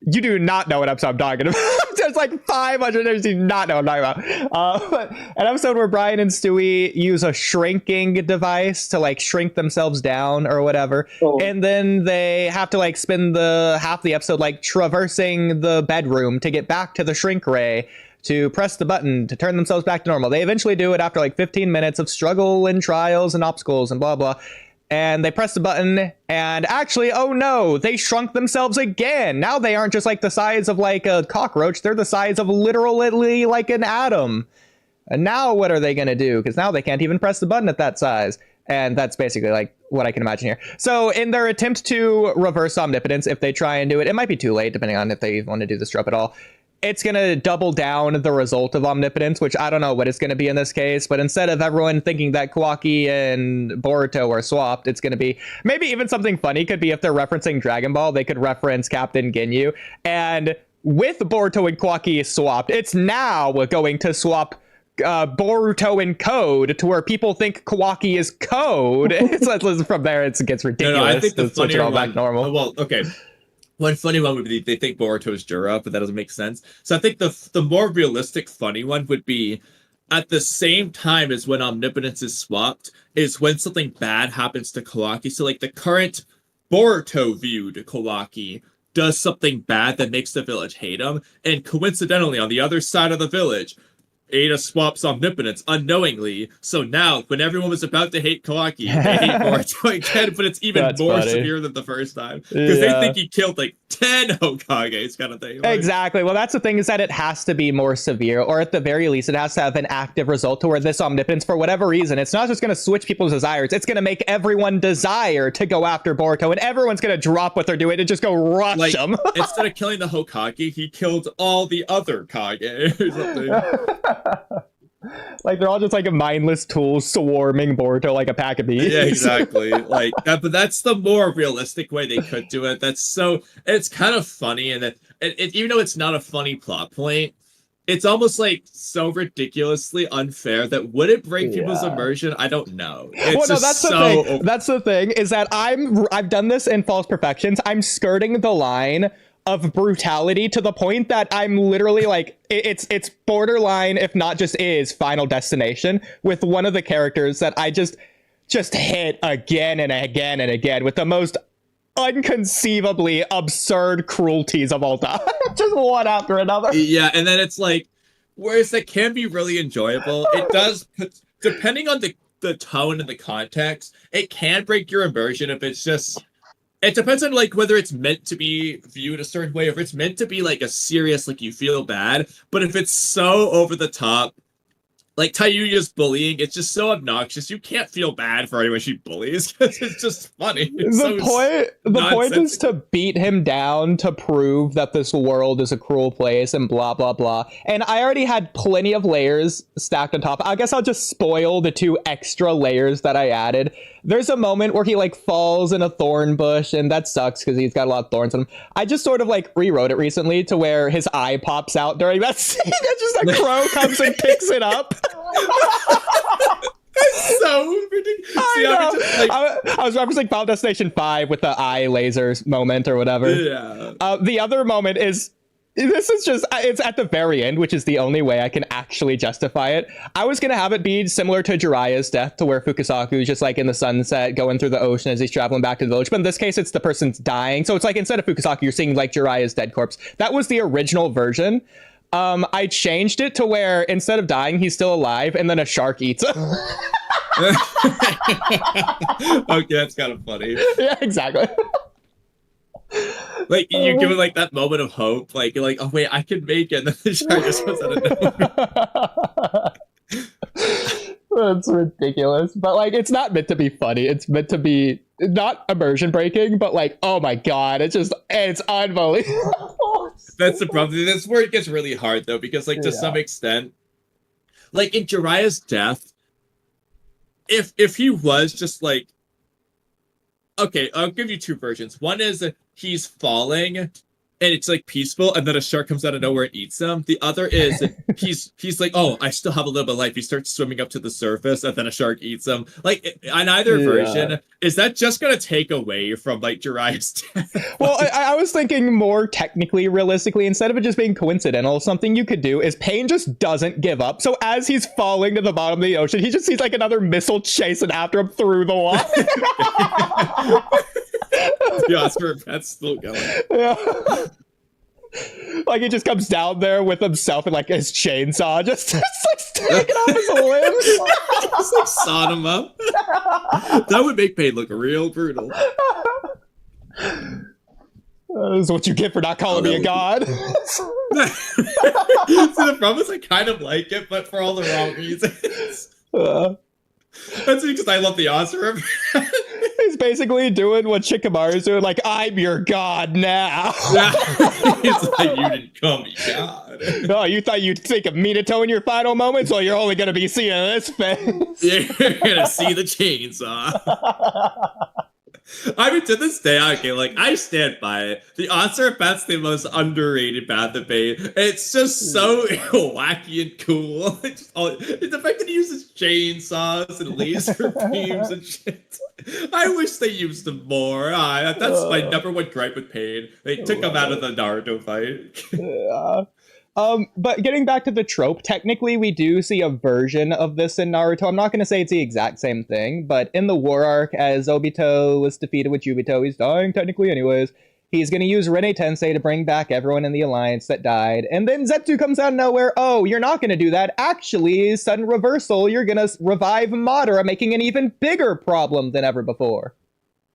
You do not know what episode I'm talking about. There's like 500 names you do not know what I'm talking about. But an episode where Brian and Stewie use a shrinking device to like shrink themselves down or whatever. Oh. And then they have to like spend the half the episode like traversing the bedroom to get back to the shrink ray to press the button to turn themselves back to normal. They eventually do it after like 15 minutes of struggle and trials and obstacles and blah, blah. And they press the button, and actually, oh no, they shrunk themselves again. Now they aren't just like the size of like a cockroach, they're the size of literally like an atom. And now what are they going to do? Because now they can't even press the button at that size. And that's basically like what I can imagine here. So in their attempt to reverse omnipotence, if they try and do it, it might be too late, depending on if they want to do this trope at all. It's going to double down the result of omnipotence, which I don't know what it's going to be in this case. But instead of everyone thinking that Kawaki and Boruto are swapped, it's going to be maybe even something funny could be if they're referencing Dragon Ball, they could reference Captain Ginyu. And with Boruto and Kawaki swapped, it's now going to swap Boruto and Code to where people think Kawaki is Code. So from there, it gets ridiculous. No, I think the switch it all one, back normal. Well, okay. One funny one would be they think Boruto is Jura, but that doesn't make sense. So I think the more realistic funny one would be at the same time as when omnipotence is swapped is when something bad happens to Kawaki. So like the current Boruto viewed Kawaki does something bad that makes the village hate him. And coincidentally, on the other side of the village, Ada swaps omnipotence unknowingly. So now, when everyone was about to hate Kawaki, they hate Boruto again, but it's even more severe than the first time. Because they think he killed like 10 Hokages kind of thing. Like, exactly. Well, that's the thing is that it has to be more severe, or at the very least, it has to have an active result to where this omnipotence, for whatever reason, it's not just going to switch people's desires. It's going to make everyone desire to go after Boruto, and everyone's going to drop what they're doing and just go rush them. Instead of killing the Hokage, he killed all the other Kage or something. Like they're all just like a mindless tool swarming Boruto like a pack of bees. Yeah, exactly. Like that, but that's the more realistic way they could do it. It's kind of funny, and even though it's not a funny plot point, it's almost like so ridiculously unfair that would it break people's immersion? I don't know. It's that's the thing. That's the thing is that I've done this in False Perfections. I'm skirting the line of brutality to the point that I'm literally like it's borderline, if not just is Final Destination, with one of the characters that I just hit again and again and again with the most unconceivably absurd cruelties of all time. Just one after another. Yeah, and then it's like, whereas that can be really enjoyable, it does, depending on the tone and the context, it can break your immersion if it's just... It depends on like whether it's meant to be viewed a certain way, or if it's meant to be like a serious, like you feel bad. But if it's so over the top, like Tayuya's bullying, it's just so obnoxious. You can't feel bad for anyone she bullies because it's just funny. The point is to beat him down to prove that this world is a cruel place and blah, blah, blah. And I already had plenty of layers stacked on top. I guess I'll just spoil the 2 extra layers that I added. There's a moment where he like falls in a thorn bush, and that sucks because he's got a lot of thorns on him. I just sort of like rewrote it recently to where his eye pops out during that scene. It's just a crow comes and picks it up. It's so ridiculous. I was referencing Final Destination 5 with the eye lasers moment or whatever. Yeah. The other moment is... This is just, it's at the very end, which is the only way I can actually justify it. I was going to have it be similar to Jiraiya's death, to where Fukasaku is just like in the sunset going through the ocean as he's traveling back to the village. But in this case, it's the person's dying. So it's like instead of Fukasaku, you're seeing like Jiraiya's dead corpse. That was the original version. I changed it to where instead of dying, he's still alive and then a shark eats him. Okay, that's kind of funny. Yeah, exactly. Like you give it like that moment of hope, like you're like, oh wait, I can make it, and then the shark just comes out of nowhere. That's ridiculous. But like, it's not meant to be funny. It's meant to be not immersion breaking, but like, oh my god, it's unbelievable. That's the problem. That's where it gets really hard though, because like to some extent, like in Jiraiya's death, if he was just like, okay, I'll give you two versions. One is he's falling and it's like peaceful, and then a shark comes out of nowhere and eats him. The other is he's like, oh, I still have a little bit of life. He starts swimming up to the surface, and then a shark eats him. Like on either version, is that just gonna take away from like Jiraiya's death? Well, I was thinking more technically, realistically, instead of it just being coincidental, something you could do is Pain just doesn't give up. So as he's falling to the bottom of the ocean, he just sees like another missile chasing after him through the water. The Oscar Pet's still going. Yeah. Like he just comes down there with himself and like his chainsaw, just like taking off his limbs. Just like sawed him up. That would make Pain look real brutal. This is what you get for not calling me a god. So the problem is I kind of like it, but for all the wrong reasons. That's because I love the Oscar. He's basically doing what Shikamaru's doing, like, I'm your god now. He's like, you didn't call me god. Oh, you thought you'd think of Minato in your final moments? Well, you're only going to be seeing this face. You're going to see the chainsaw. I mean, to this day, okay, like, I stand by it. The Answer Path's the most underrated Path of Pain. It's just so wacky and cool. It's the fact that he uses chainsaws and laser beams and shit. I wish they used them more. That's my number one gripe with Pain. They took him out of the Naruto fight. But getting back to the trope, technically we do see a version of this in Naruto. I'm not going to say it's the exact same thing, but in the war arc, as Obito was defeated with Jubito, he's dying technically anyways. He's going to use Rene Tensei to bring back everyone in the alliance that died. And then Zetsu comes out of nowhere. Oh, you're not going to do that. Actually, sudden reversal, you're going to revive Madara, making an even bigger problem than ever before.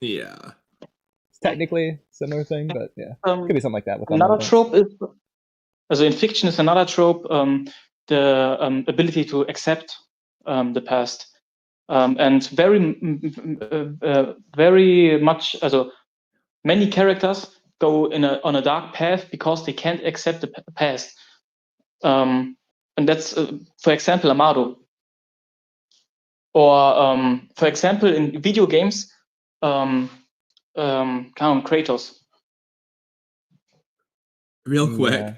Yeah. It's technically a similar thing, but yeah. Could be something like that. With another trope is, also in fiction is another trope, the ability to accept the past. And very much, also many characters go on a dark path because they can't accept the past. And that's, for example, Amado. Or, for example, in video games, Kratos. Real quick,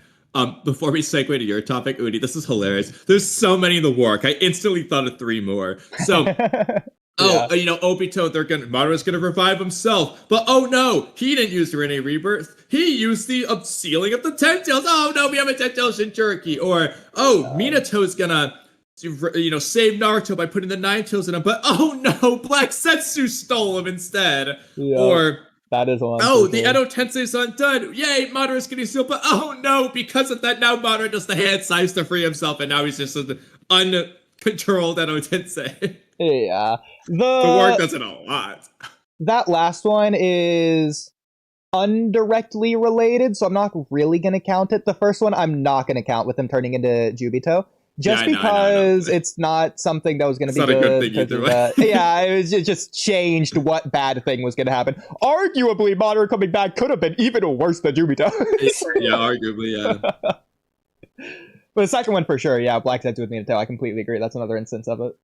before we segue to your topic, Oodie, this is hilarious. There's so many in the war arc. I instantly thought of 3 more. So, Obito, Madara's gonna revive himself. But oh no, he didn't use Rene Rebirth. He used the sealing of the Ten Tails. Oh no, we have a Ten Tails Shinchuriki. Or, Minato's gonna save Naruto by putting the Nine Tails in him. But oh no, Black Setsu stole him instead. Yeah. Or that is one. Oh, the Edo Tensei's undone. Yay, Madara's getting sealed. But oh no, because of that, now Madara does the hand size to free himself, and now he's just an uncontrolled Edo Tensei. Yeah. The war does it a lot. That last one is indirectly related, so I'm not really going to count it. The first one, I'm not going to count with him turning into Jubito. Just because it's not something that was going to be good. It's not a good thing either. Yeah, it just changed what bad thing was going to happen. Arguably, Madara coming back could have been even worse than Jubito. Yeah, arguably, yeah. But the second one for sure, yeah, Black Zetsu with Minato, I completely agree. That's another instance of it.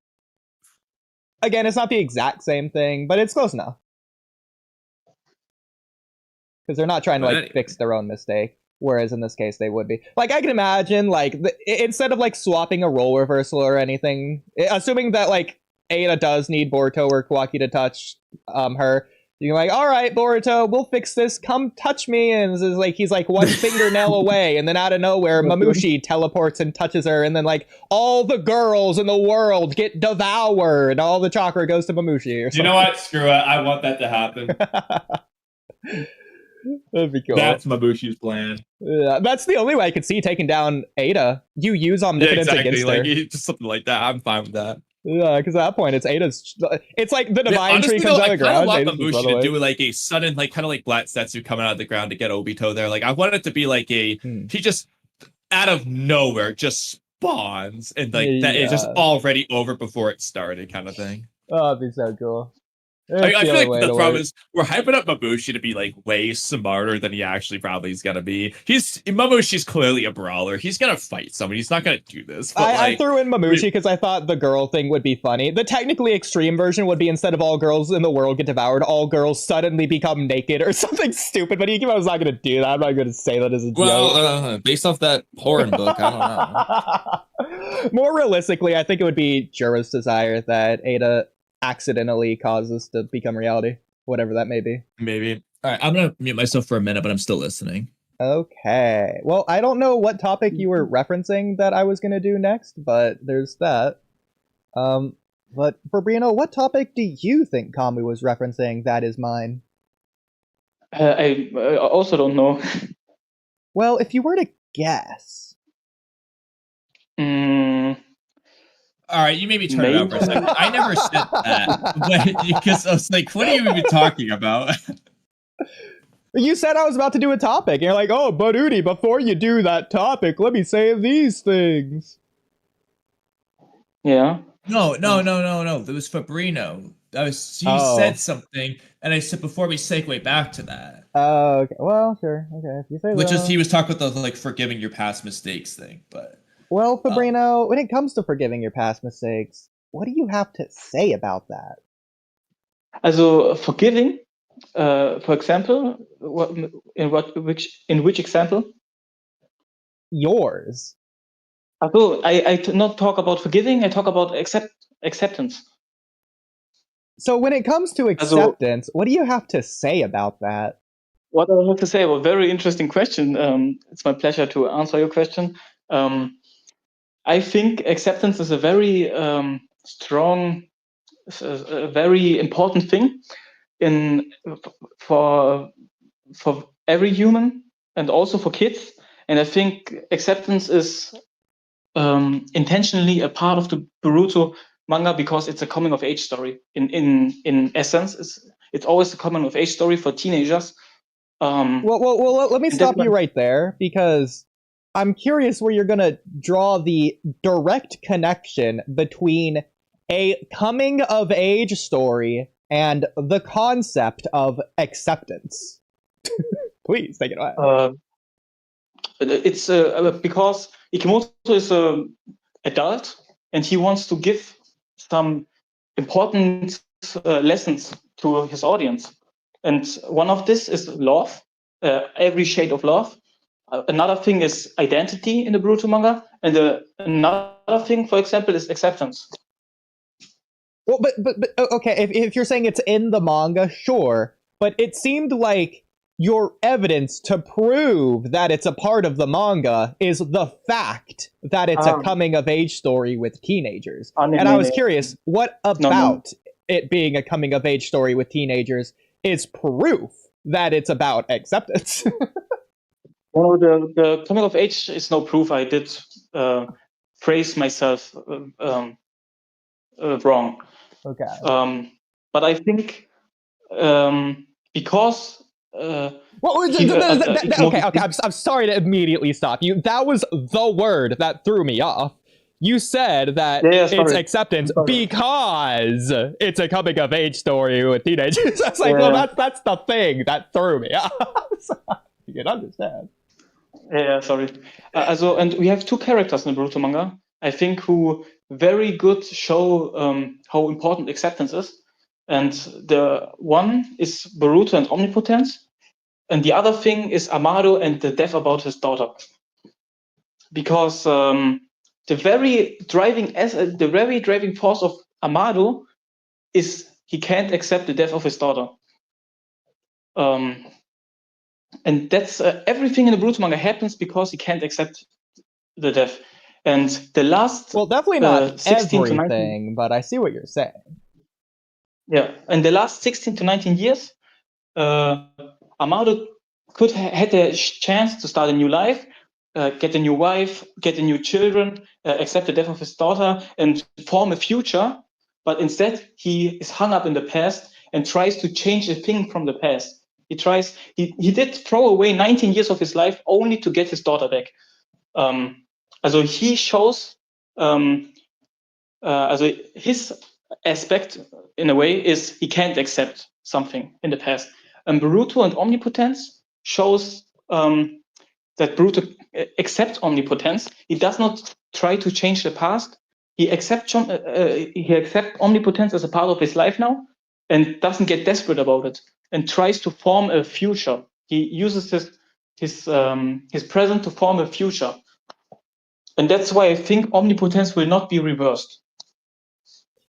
Again, it's not the exact same thing, but it's close enough. Because they're not trying to fix their own mistake. Whereas in this case, they would be. Like, I can imagine, instead of, swapping a role reversal or anything, assuming that, Ada does need Boruto or Kawaki to touch her, you're like, all right, Boruto, we'll fix this. Come touch me. And he's one fingernail away. And then out of nowhere, Mamushi teleports and touches her. And then, all the girls in the world get devoured. And all the chakra goes to Mamushi. You know what? Screw it. I want that to happen. That'd be cool. That's Mabushi's plan. Yeah, that's the only way I could see taking down Ada. You use omnipotence against her. Just something like that. I'm fine with that. Yeah, because at that point, it's Ada's. It's like the divine tree comes out of the ground. I want Mamushi to do a sudden, kind of like Black Setsu coming out of the ground to get Obito there. I want it to be he just out of nowhere just spawns and that it's just already over before it started, kind of thing. Oh, that'd be so cool. I feel like the problem is we're hyping up Mabushi to be like way smarter than he actually probably is gonna be. Mamoshi's clearly a brawler. He's gonna fight somebody. He's not gonna do this. But I threw in Mamushi because I thought the girl thing would be funny. The technically extreme version would be instead of all girls in the world get devoured, all girls suddenly become naked or something stupid. But Ikima was not gonna do that. I'm not gonna say that as a joke. Based off that porn book, I don't know. More realistically, I think it would be Jura's desire that Ada accidentally causes to become reality, whatever that may be. Maybe. All right, I'm gonna mute myself for a minute, but I'm still listening. Okay. Well, I don't know what topic you were referencing that I was gonna do next, but there's that. But Fabrino, what topic do you think Kamui was referencing that is mine? I also don't know. Well, if you were to guess. All right, you maybe turn it out for a second. I never said that because I was like, "What are you even talking about?" You said I was about to do a topic, and you're like, "Oh, but Oodie, before you do that topic, let me say these things." Yeah. No. It was Fabrino. He said something, and I said before we segue back to that. Oh, okay. Well, sure. Okay, if you say Which that. is he was talking about the like forgiving your past mistakes thing, but. Well, Fabrino, when it comes to forgiving your past mistakes, what do you have to say about that? Also forgiving, for example, in which example? Yours. Also, I not talk about forgiving. I talk about acceptance. So when it comes to acceptance, what do you have to say about that? What I have to say? Well, very interesting question. It's my pleasure to answer your question. I think acceptance is a very strong, a very important thing for every human and also for kids. And I think acceptance is intentionally a part of the Boruto manga because it's a coming of age story. In essence, it's always a coming of age story for teenagers. Well, let me stop you right there because I'm curious where you're going to draw the direct connection between a coming-of-age story and the concept of acceptance. Please, take it away. It's because Ikimoto is an adult, and he wants to give some important lessons to his audience. And one of this is love, every shade of love. Another thing is identity in the Boruto manga, and another thing, for example, is acceptance. Well, but okay, if you're saying it's in the manga, sure, but it seemed like your evidence to prove that it's a part of the manga is the fact that it's a coming-of-age story with teenagers. And I was curious, what about it being a coming-of-age story with teenagers is proof that it's about acceptance? Well, the coming of age is no proof. I did phrase myself wrong. Okay. But I think because okay. I'm sorry to immediately stop you. That was the word that threw me off. You said that it's acceptance because it's a coming of age story with teenagers. I was like, well, that's the thing that threw me off. You can understand. Yeah, sorry. And we have two characters in the Boruto manga, I think, who very good show how important acceptance is. And the one is Boruto and omnipotence, and the other thing is Amado and the death about his daughter. Because the very driving force of Amado is he can't accept the death of his daughter. And that's everything in the Boruto manga happens because he can't accept the death. And the last definitely not 16 everything, to 19, but I see what you're saying. Yeah, and the last 16 to 19 years, Amado had a chance to start a new life, get a new wife, get a new children, accept the death of his daughter, and form a future. But instead, he is hung up in the past and tries to change a thing from the past. He did throw away 19 years of his life only to get his daughter back. Also he shows, his aspect, in a way, is he can't accept something in the past. And Boruto and Omnipotence shows that Boruto accepts omnipotence. He does not try to change the past. He accepts omnipotence as a part of his life now, and doesn't get desperate about it, and tries to form a future. He uses his present to form a future, and that's why I think omnipotence will not be reversed.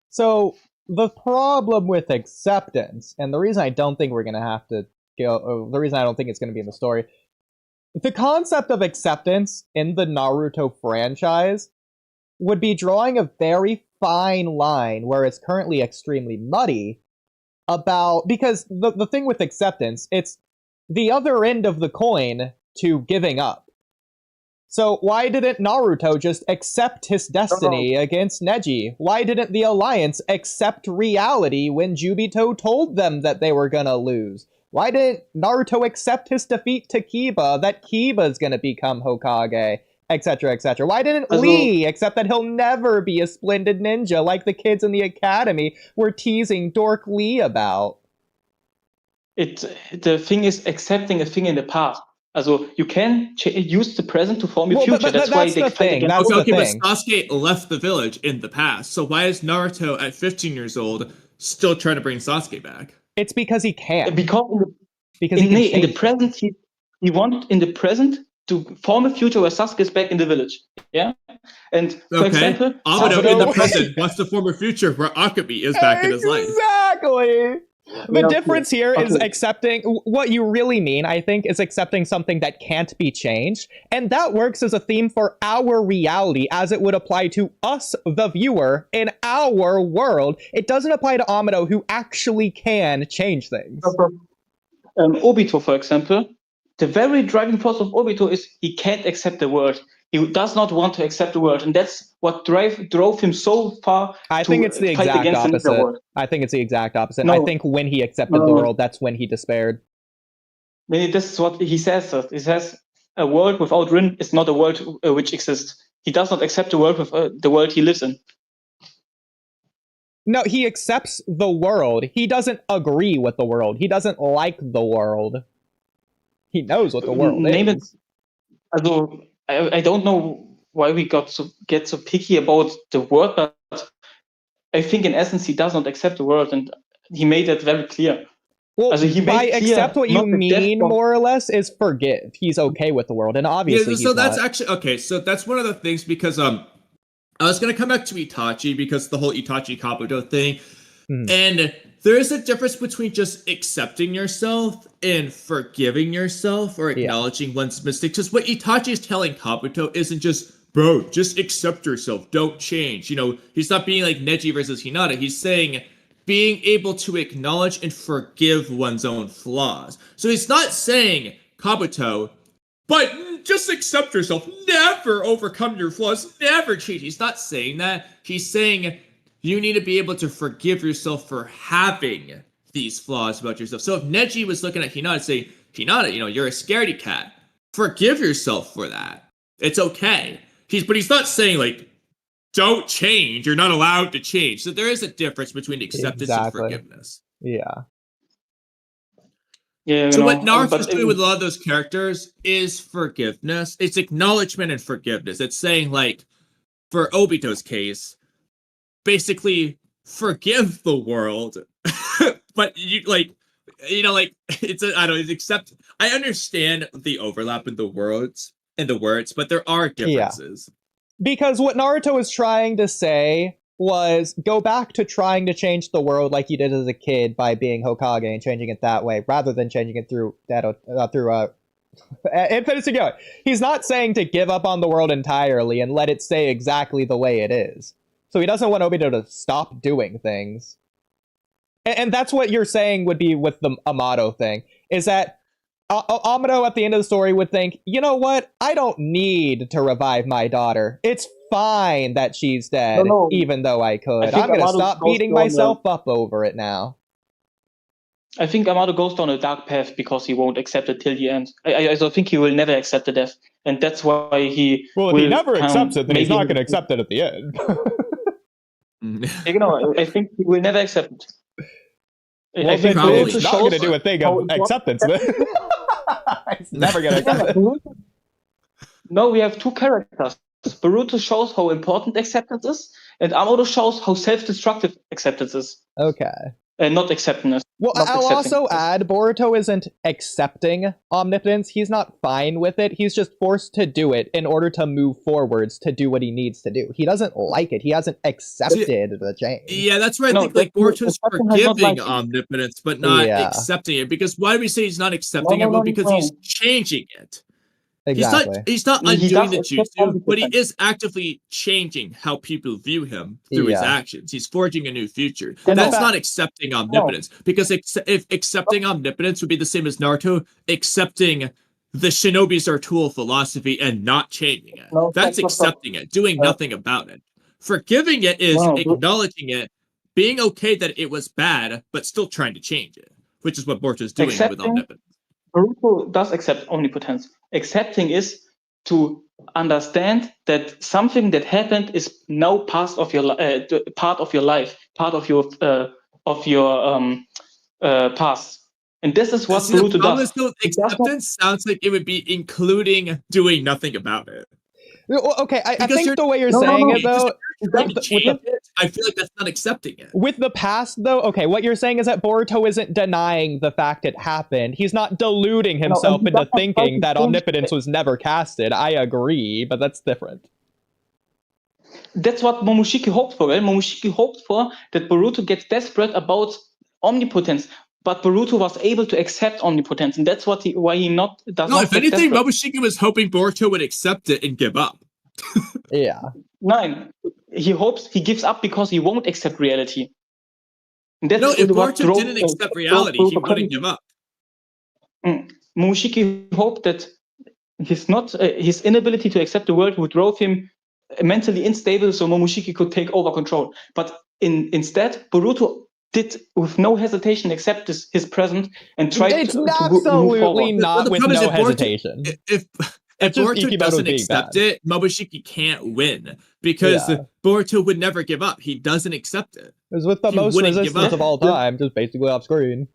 So the problem with acceptance, and the reason I don't think we're going to have to go, the reason I don't think it's going to be in the story, the concept of acceptance in the Naruto franchise would be drawing a very fine line where it's currently extremely muddy because the thing with acceptance, it's the other end of the coin to giving up. So why didn't Naruto just accept his destiny against Neji? Why didn't the Alliance accept reality when Jubito told them that they were gonna lose? Why didn't Naruto accept his defeat to Kiba, that Kiba's gonna become Hokage, etc., etc.? Why didn't Lee accept that he'll never be a splendid ninja like the kids in the academy were teasing Dork Lee about? The thing is accepting a thing in the past. Also, you can use the present to form your future. That's why they fight against. Okay, but Sasuke left the village in the past. So why is Naruto at 15 years old still trying to bring Sasuke back? It's because he can't. Because in the present, he wants in the present to form a future where Sasuke is back in the village. Yeah, and for example, Amado in the present wants to form a future where Akemi is back in his life. Exactly. The difference here is accepting what you really mean, I think, is accepting something that can't be changed. And that works as a theme for our reality as it would apply to us, the viewer, in our world. It doesn't apply to Amado, who actually can change things. Obito, for example, the very driving force of Obito is he can't accept the world. He does not want to accept the world, and that's what drove him so far. I think it's the exact opposite. I think it's the exact opposite. No, I think when he accepted the world, that's when he despaired. Maybe this is what he says. He says a world without Rin is not a world which exists. He does not accept the world with the world he lives in. No, he accepts the world. He doesn't agree with the world. He doesn't like the world. He knows what the world is. Also, I don't know why we get so picky about the world, but I think in essence he does not accept the world, and he made that very clear. Well, by accept what you mean, more or less, is forgive. He's okay with the world, and obviously so that's not. Actually okay. So that's one of the things, because I was gonna come back to Itachi because the whole Itachi Kabuto thing, and there is a difference between just accepting yourself and forgiving yourself or acknowledging one's mistakes. Because what Itachi is telling Kabuto isn't just, bro, just accept yourself, don't change. You know, he's not being like Neji versus Hinata. He's saying being able to acknowledge and forgive one's own flaws. So he's not saying, Kabuto, but just accept yourself, never overcome your flaws, never change. He's not saying that. He's saying you need to be able to forgive yourself for having these flaws about yourself. So if Neji was looking at Hinata and saying, Hinata, you know, you're a scaredy cat, forgive yourself for that. It's okay. But he's not saying, like, don't change. You're not allowed to change. So there is a difference between acceptance and forgiveness. Yeah. Yeah. So what Naruto's doing with a lot of those characters is forgiveness. It's acknowledgement and forgiveness. It's saying, like, for Obito's case, basically forgive the world, but except I understand the overlap in the words, but there are differences. Because what Naruto was trying to say was go back to trying to change the world like you did as a kid by being Hokage and changing it that way, rather than changing it through Infinite Sugoi. He's not saying to give up on the world entirely and let it stay exactly the way it is. So he doesn't want Obito to stop doing things. And that's what you're saying would be with the Amado thing, is that Amado at the end of the story would think, you know what? I don't need to revive my daughter. It's fine that she's dead, even though I could. I'm going to stop beating myself up over it now. I think Amado goes down a dark path because he won't accept it till the end. I think he will never accept the death. And that's why he... Well, if he never accepts it, then he's not going to accept it at the end. I think he will never accept it. Well, I think then probably it's Boruto not shows going to do a thing how of important acceptance. It's never going to accept it. Boruto- No, we have two characters. Boruto shows how important acceptance is, and Amado shows how self-destructive acceptance is. Okay. And not acceptance. Well, not I'll accepting also it. add, Boruto isn't accepting omnipotence. He's not fine with it. He's just forced to do it in order to move forwards to do what he needs to do. He doesn't like it. He hasn't accepted the change. Yeah, that's where I No, think like that's- Boruto's that's not forgiving like it. omnipotence, but not Yeah. accepting it. Because why do we say he's not accepting No, it? Well, no, because no. he's changing it. Exactly. He's not He undoing the does accept jutsu, but he omnipotence. is actively changing how people view him through his Yeah. actions. He's forging a new future. And That's the not accepting omnipotence, because if accepting omnipotence would be the same as Naruto accepting the shinobi's are tool philosophy and not changing it. No, That's stop. accepting it, doing nothing about it. Forgiving it is No, acknowledging it, being okay that it was bad, but still trying to change it, which is what Boruto's doing with Accepting- omnipotence. Boruto does accept omnipotence. Accepting is to understand that something that happened is now part of your part of your life, part of your past, and this is what See, the Boruto problem does. is, though, He does not- acceptance sounds like it would be including doing nothing about it. Well, okay, I Because think you're- the way you're No, no, saying no. it, though, Trying to with change the- it, I feel like that's not accepting it. with the past, though, okay, what you're saying is that Boruto isn't denying the fact it happened. He's not deluding himself he into doesn't try thinking to that change omnipotence it. was never casted. I agree, but that's different. That's what Momoshiki hoped for. Right? Momoshiki hoped for that Boruto gets desperate about omnipotence, but Boruto was able to accept omnipotence, and that's why he does No, not if get anything, desperate. Momoshiki was hoping Boruto would accept it and give up. Yeah. Nine. He hopes he gives up because he won't accept reality. And that's No, if what Boruto drove- didn't accept drove reality, he Boruto wouldn't crazy. give up. Momoshiki hoped that his inability to accept the world would drove him mentally unstable, so Momoshiki could take over control. But instead, Boruto did with no hesitation accept his present and tried It's to move absolutely forward. not the with problem is no if Boruto- hesitation. If That's just Boruto Ikimoto doesn't being accept bad. it, Momoshiki can't win because Yeah. Boruto would never give up. He doesn't accept it. It's with the He most wouldn't give resistance up. of all time, just basically off screen.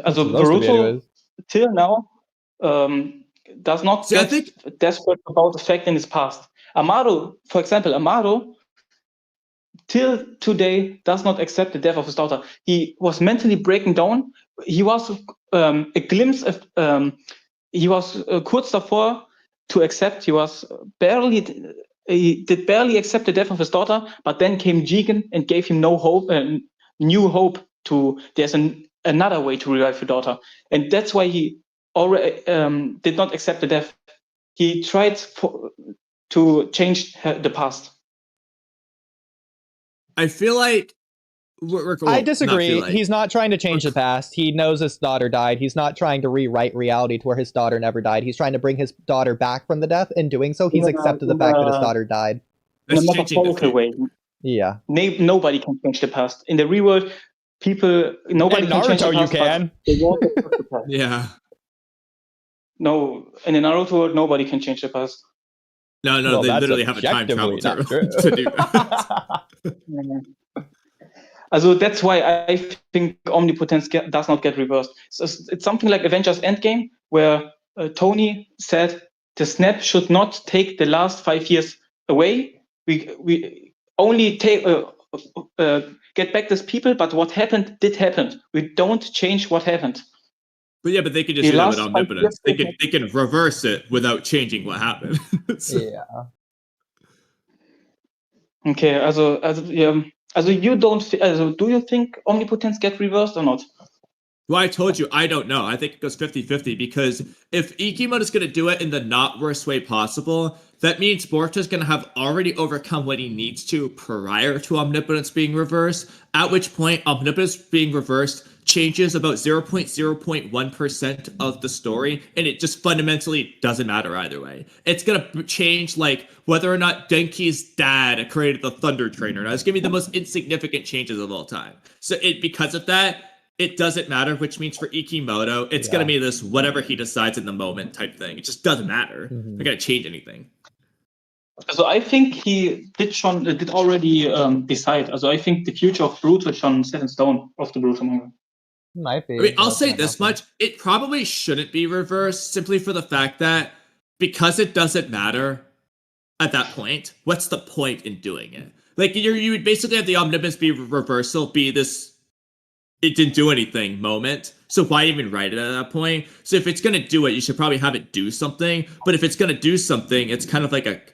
Also Supposed to be Boruto anyways. till now does not See, I get think- desperate about the fact in his past. Amado, for example, till today does not accept the death of his daughter. He was mentally breaking down. He was a glimpse of he was kurz davor to accept. He did barely accept the death of his daughter, but then came Jigen and gave him no hope, new hope to there's another way to revive your daughter, and that's why he already did not accept the death. He tried to change the past. I feel like I disagree. Like, He's not trying to change the past. He knows his daughter died. He's not trying to rewrite reality to where his daughter never died. He's trying to bring his daughter back from the death. In doing so, he's accepted the fact that his daughter died. In a that's changing the metaphorical way. Yeah. Nobody can change the past. In the real world, nobody In can change the Naruto, you past. but can. they won't accept the past. Yeah. No, in the Naruto world, nobody can change the past. No, Well, they that's literally have a time travel objectively not to, true. to do that. Also that's why I think omnipotence does not get reversed. So it's something like Avengers Endgame, where Tony said the snap should not take the last 5 years away. We only take get back these people, but what happened did happen. We don't change what happened. But yeah, but they can just The do that with last omnipotence. 5 years- They can reverse it without changing what happened. So- Yeah. Okay, you don't. Do you think omnipotence get reversed or not? Well, I told you, I don't know. I think it goes 50-50 because if Ikimoto is going to do it in the not worst way possible, that means Boruto is going to have already overcome what he needs to prior to omnipotence being reversed, at which point omnipotence being reversed changes about 0.1% of the story, and it just fundamentally doesn't matter either way. It's going to change, like, whether or not Denki's dad created the Thunder Trainer. Now, it's going to be the most insignificant changes of all time. So because of that, it doesn't matter, which means for Ikimoto, it's going to be this whatever he decides in the moment type thing. It just doesn't matter. They're going to change anything. So I think he did already decide. Also I think the future of Boruto is schon set in stone of the Boruto manga. Might be. I mean, I'll say this much. It probably shouldn't be reversed simply for the fact that because it doesn't matter at that point, what's the point in doing it? Like, you would basically have the omnibus be reversal, be this it didn't do anything moment. So why even write it at that point? So if it's going to do it, you should probably have it do something. But if it's going to do something, it's kind of like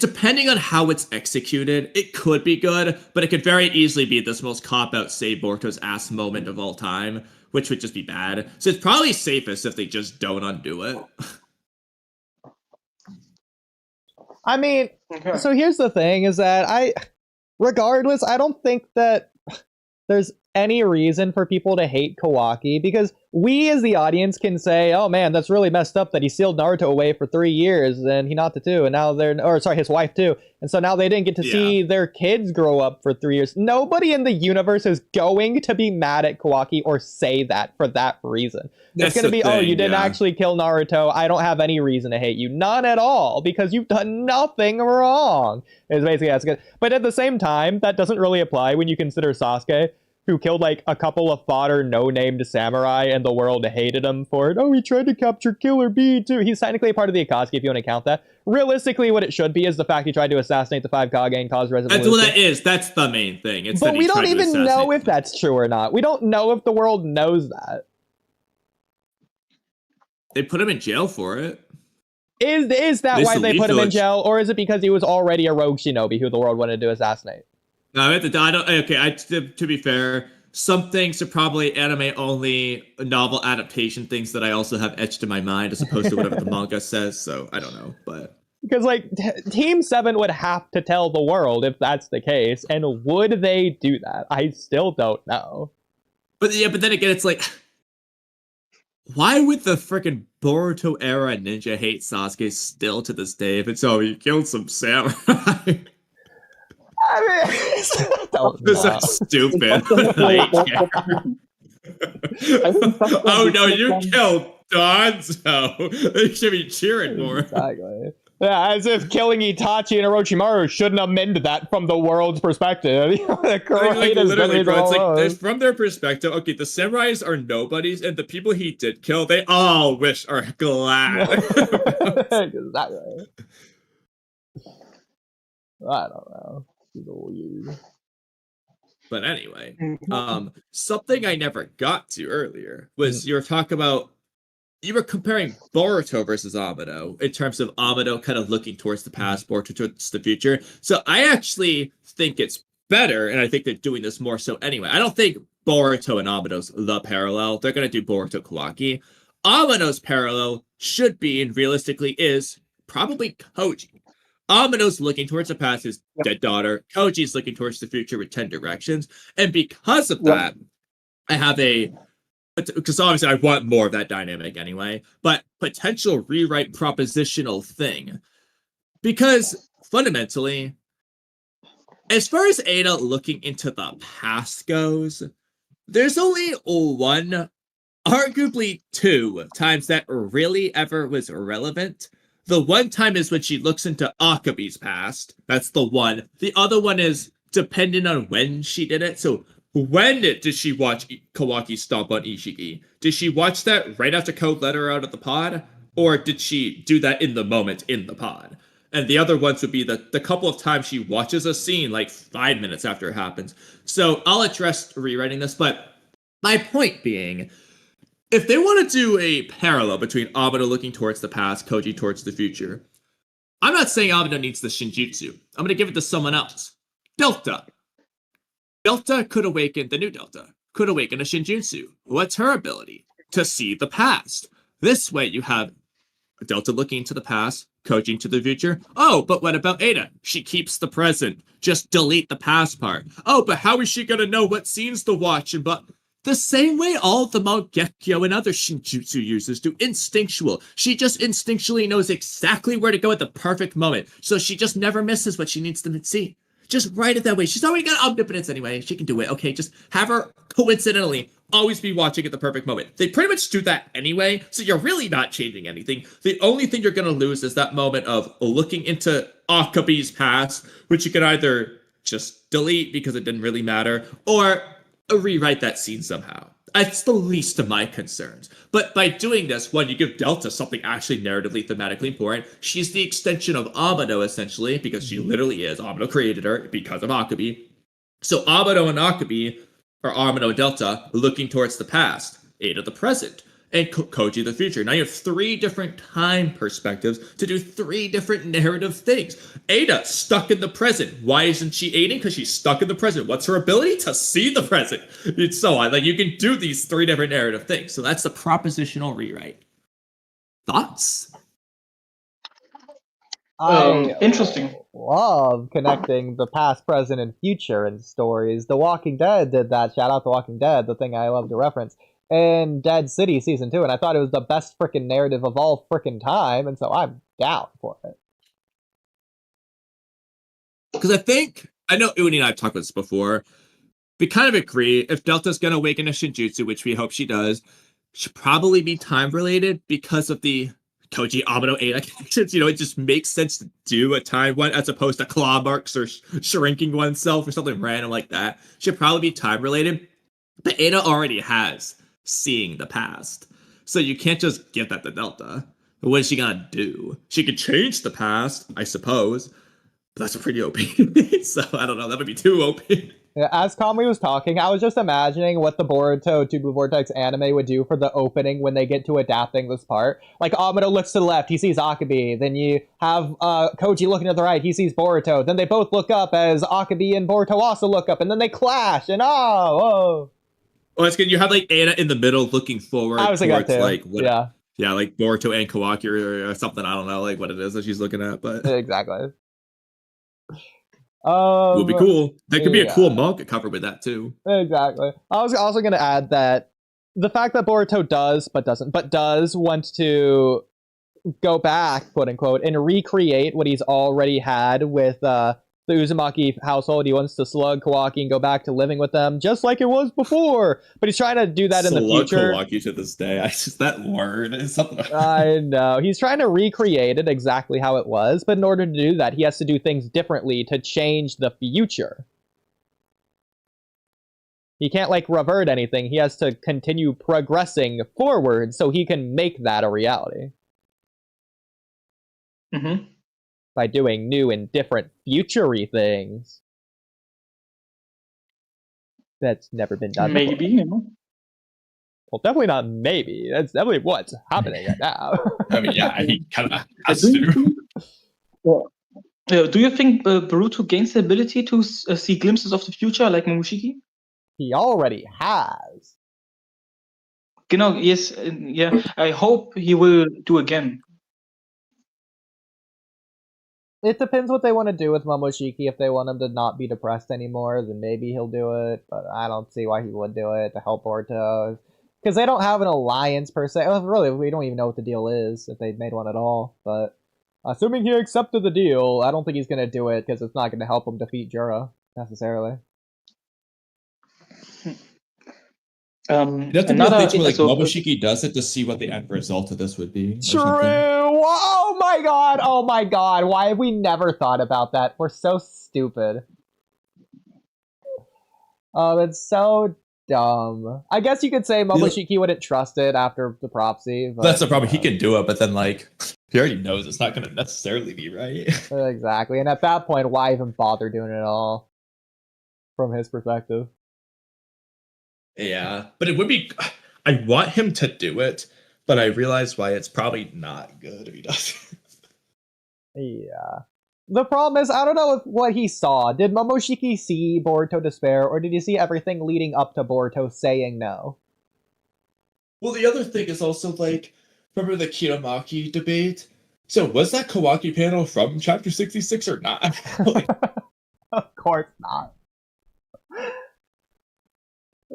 depending on how it's executed, it could be good, but it could very easily be this most cop-out save Boruto's ass moment of all time, which would just be bad. So it's probably safest if they just don't undo it. I mean, so here's the thing, is that regardless, I don't think that there's any reason for people to hate Kawaki, because we as the audience can say, oh man, that's really messed up that he sealed Naruto away for 3 years and Hinata too, and now his wife too, and so now they didn't get to see their kids grow up for 3 years. Nobody in the universe is going to be mad at Kawaki or say that for that reason. It's going to be, oh, you didn't actually kill Naruto, I don't have any reason to hate you. None at all, because you've done nothing wrong. It's basically that's good. But at the same time, that doesn't really apply when you consider Sasuke, who killed like a couple of fodder no-named samurai and the world hated him for it. Oh, he tried to capture Killer Bee too. He's technically a part of the Akatsuki if you want to count that. Realistically, what it should be is the fact he tried to assassinate the 5 Kage and cause resident. That's what that is. That's the main thing. It's but we don't even know if that's true or not. We don't know if the world knows that. They put him in jail for it. Is that why they put him in jail, or is it because he was already a rogue shinobi who the world wanted to assassinate? No, I don't. Okay, to be fair, some things are probably anime-only novel adaptation things that I also have etched in my mind, as opposed to whatever the manga says. So I don't know, but because like Team 7 would have to tell the world if that's the case, and would they do that? I still don't know. But then again, it's like, why would the freaking Boruto era ninja hate Sasuke still to this day if it's he killed some samurai? I mean, this is stupid. Oh no, you killed Danzo. They should be cheering more. Exactly. Yeah, as if killing Itachi and Orochimaru shouldn't amend that from the world's perspective. Literally, bro, it's like from their perspective, okay, the samurais are nobodies, and the people he did kill, they all are glad. Exactly. I don't know. Weird. But anyway, something I never got to earlier was you were comparing Boruto versus Amado in terms of Amado kind of looking towards the past, Boruto towards the future. So I actually think it's better, and I think they're doing this more so anyway. I don't think Boruto and Amado's the parallel. They're going to do Boruto Kawaki. Amado's parallel should be, and realistically is, probably Koji. Amado's looking towards the past, his dead daughter. Koji's looking towards the future with 10 directions. And because of that, I have because obviously I want more of that dynamic anyway, but potential rewrite propositional thing. Because fundamentally, as far as Ada looking into the past goes, there's only one, arguably 2 times that really ever was relevant. The one time is when she looks into Akabi's past. That's the one. The other one is dependent on when she did it. So when did she watch Kawaki stomp on Ishiki? Did she watch that right after Code let her out of the pod? Or did she do that in the moment in the pod? And the other ones would be the couple of times she watches a scene like 5 minutes after it happens. So I'll address rewriting this, but my point being, if they want to do a parallel between Amado looking towards the past, Koji towards the future, I'm not saying Amado needs the Shinjutsu. I'm going to give it to someone else. Delta. Delta could awaken, the new Delta, could awaken a Shinjutsu. What's her ability? To see the past. This way you have Delta looking to the past, Koji into the future. Oh, but what about Ada? She keeps the present. Just delete the past part. Oh, but how is she going to know what scenes to watch and but... The same way all the Mangekyo and other Shinjutsu users do, instinctual. She just instinctually knows exactly where to go at the perfect moment, so she just never misses what she needs to see. Just write it that way. She's already got omnipotence anyway. She can do it. Okay, just have her coincidentally always be watching at the perfect moment. They pretty much do that anyway, so you're really not changing anything. The only thing you're going to lose is that moment of looking into Akabi's past, which you can either just delete because it didn't really matter, or rewrite that scene somehow. That's the least of my concerns. But by doing this, one, you give Delta something actually narratively, thematically important. She's the extension of Amado, essentially, because she literally is. Amado created her because of Akabi. So Amado and Akabi, or Amado and Delta, looking towards the past. Ada the present. And Koji the future. Now you have 3 different time perspectives to do 3 different narrative things. Ada, stuck in the present. Why isn't she aiding? Because she's stuck in the present. What's her ability? To see the present. And so on. Like, you can do these 3 different narrative things. So that's the propositional rewrite. Thoughts? Interesting. Love connecting the past, present, and future in stories. The Walking Dead did that. Shout out The Walking Dead, the thing I love to reference. In Dead City Season 2, and I thought it was the best freaking narrative of all freaking time, and so I'm down for it. Because I know Oodie and I have talked about this before, we kind of agree, if Delta's going to awaken a Shinjutsu, which we hope she does, should probably be time-related because of the Koji Amado Ada connections. You know, it just makes sense to do a time one as opposed to claw marks or shrinking oneself or something random like that. Should probably be time-related. But Ada already has seeing the past. So you can't just give that to Delta. What is she gonna do? She could change the past, I suppose. But that's a pretty OP. So I don't know, that would be too OP. Yeah, as Kamui was talking, I was just imagining what the Boruto TBV Vortex anime would do for the opening when they get to adapting this part. Like, Amado looks to the left, he sees Akabi. Then you have Koji looking to the right, he sees Boruto. Then they both look up as Akabi and Boruto also look up. And then they clash, and whoa. Oh, it's good. You have like Ana in the middle looking forward. I was towards too. Like what, yeah, like Boruto and Kawaki or something. I don't know like what it is that she's looking at, but exactly. Would be cool. That could be a cool manga cover with that too. Exactly. I was also going to add that the fact that Boruto does want to go back, quote unquote, and recreate what he's already had with the Uzumaki household. He wants to slug Kawaki and go back to living with them, just like it was before. But he's trying to do that in the future. Slug Kawaki to this day. That word is something. I know. He's trying to recreate it exactly how it was, but in order to do that, he has to do things differently to change the future. He can't, like, revert anything. He has to continue progressing forward so he can make that a reality. Mm-hmm. By doing new and different future-y things. That's never been done Maybe, before. you know. Well, definitely not maybe. That's definitely what's happening right now. I mean, yeah, he kind of has to. Do you think Boruto gains the ability to see glimpses of the future like Momoshiki? He already has. Genau, yes, yeah. I hope he will do again. It depends what they want to do with Momoshiki. If they want him to not be depressed anymore, then maybe he'll do it. But I don't see why he would do it to help Boruto. Because they don't have an alliance per se. Well, really, we don't even know what the deal is, if they've made one at all. But assuming he accepted the deal, I don't think he's going to do it because it's not going to help him defeat Jura, necessarily. You have to be thinking like Momoshiki does it to see what the end result of this would be. True! Oh my god! Oh my god! Why have we never thought about that? We're so stupid. Oh, that's so dumb. I guess you could say Momoshiki wouldn't trust it after the prophecy. But, that's the problem. He can do it, but then like he already knows it's not going to necessarily be right. Exactly. And at that point, why even bother doing it at all? From his perspective. Yeah, but it would be. I want him to do it, but I realize why it's probably not good if he does. Yeah. The problem is, I don't know what he saw. Did Momoshiki see Boruto despair, or did he see everything leading up to Boruto saying no? Well, the other thing is also, like, remember the Kiramaki debate? So, was that Kawaki panel from Chapter 66 or not? Like, of course not.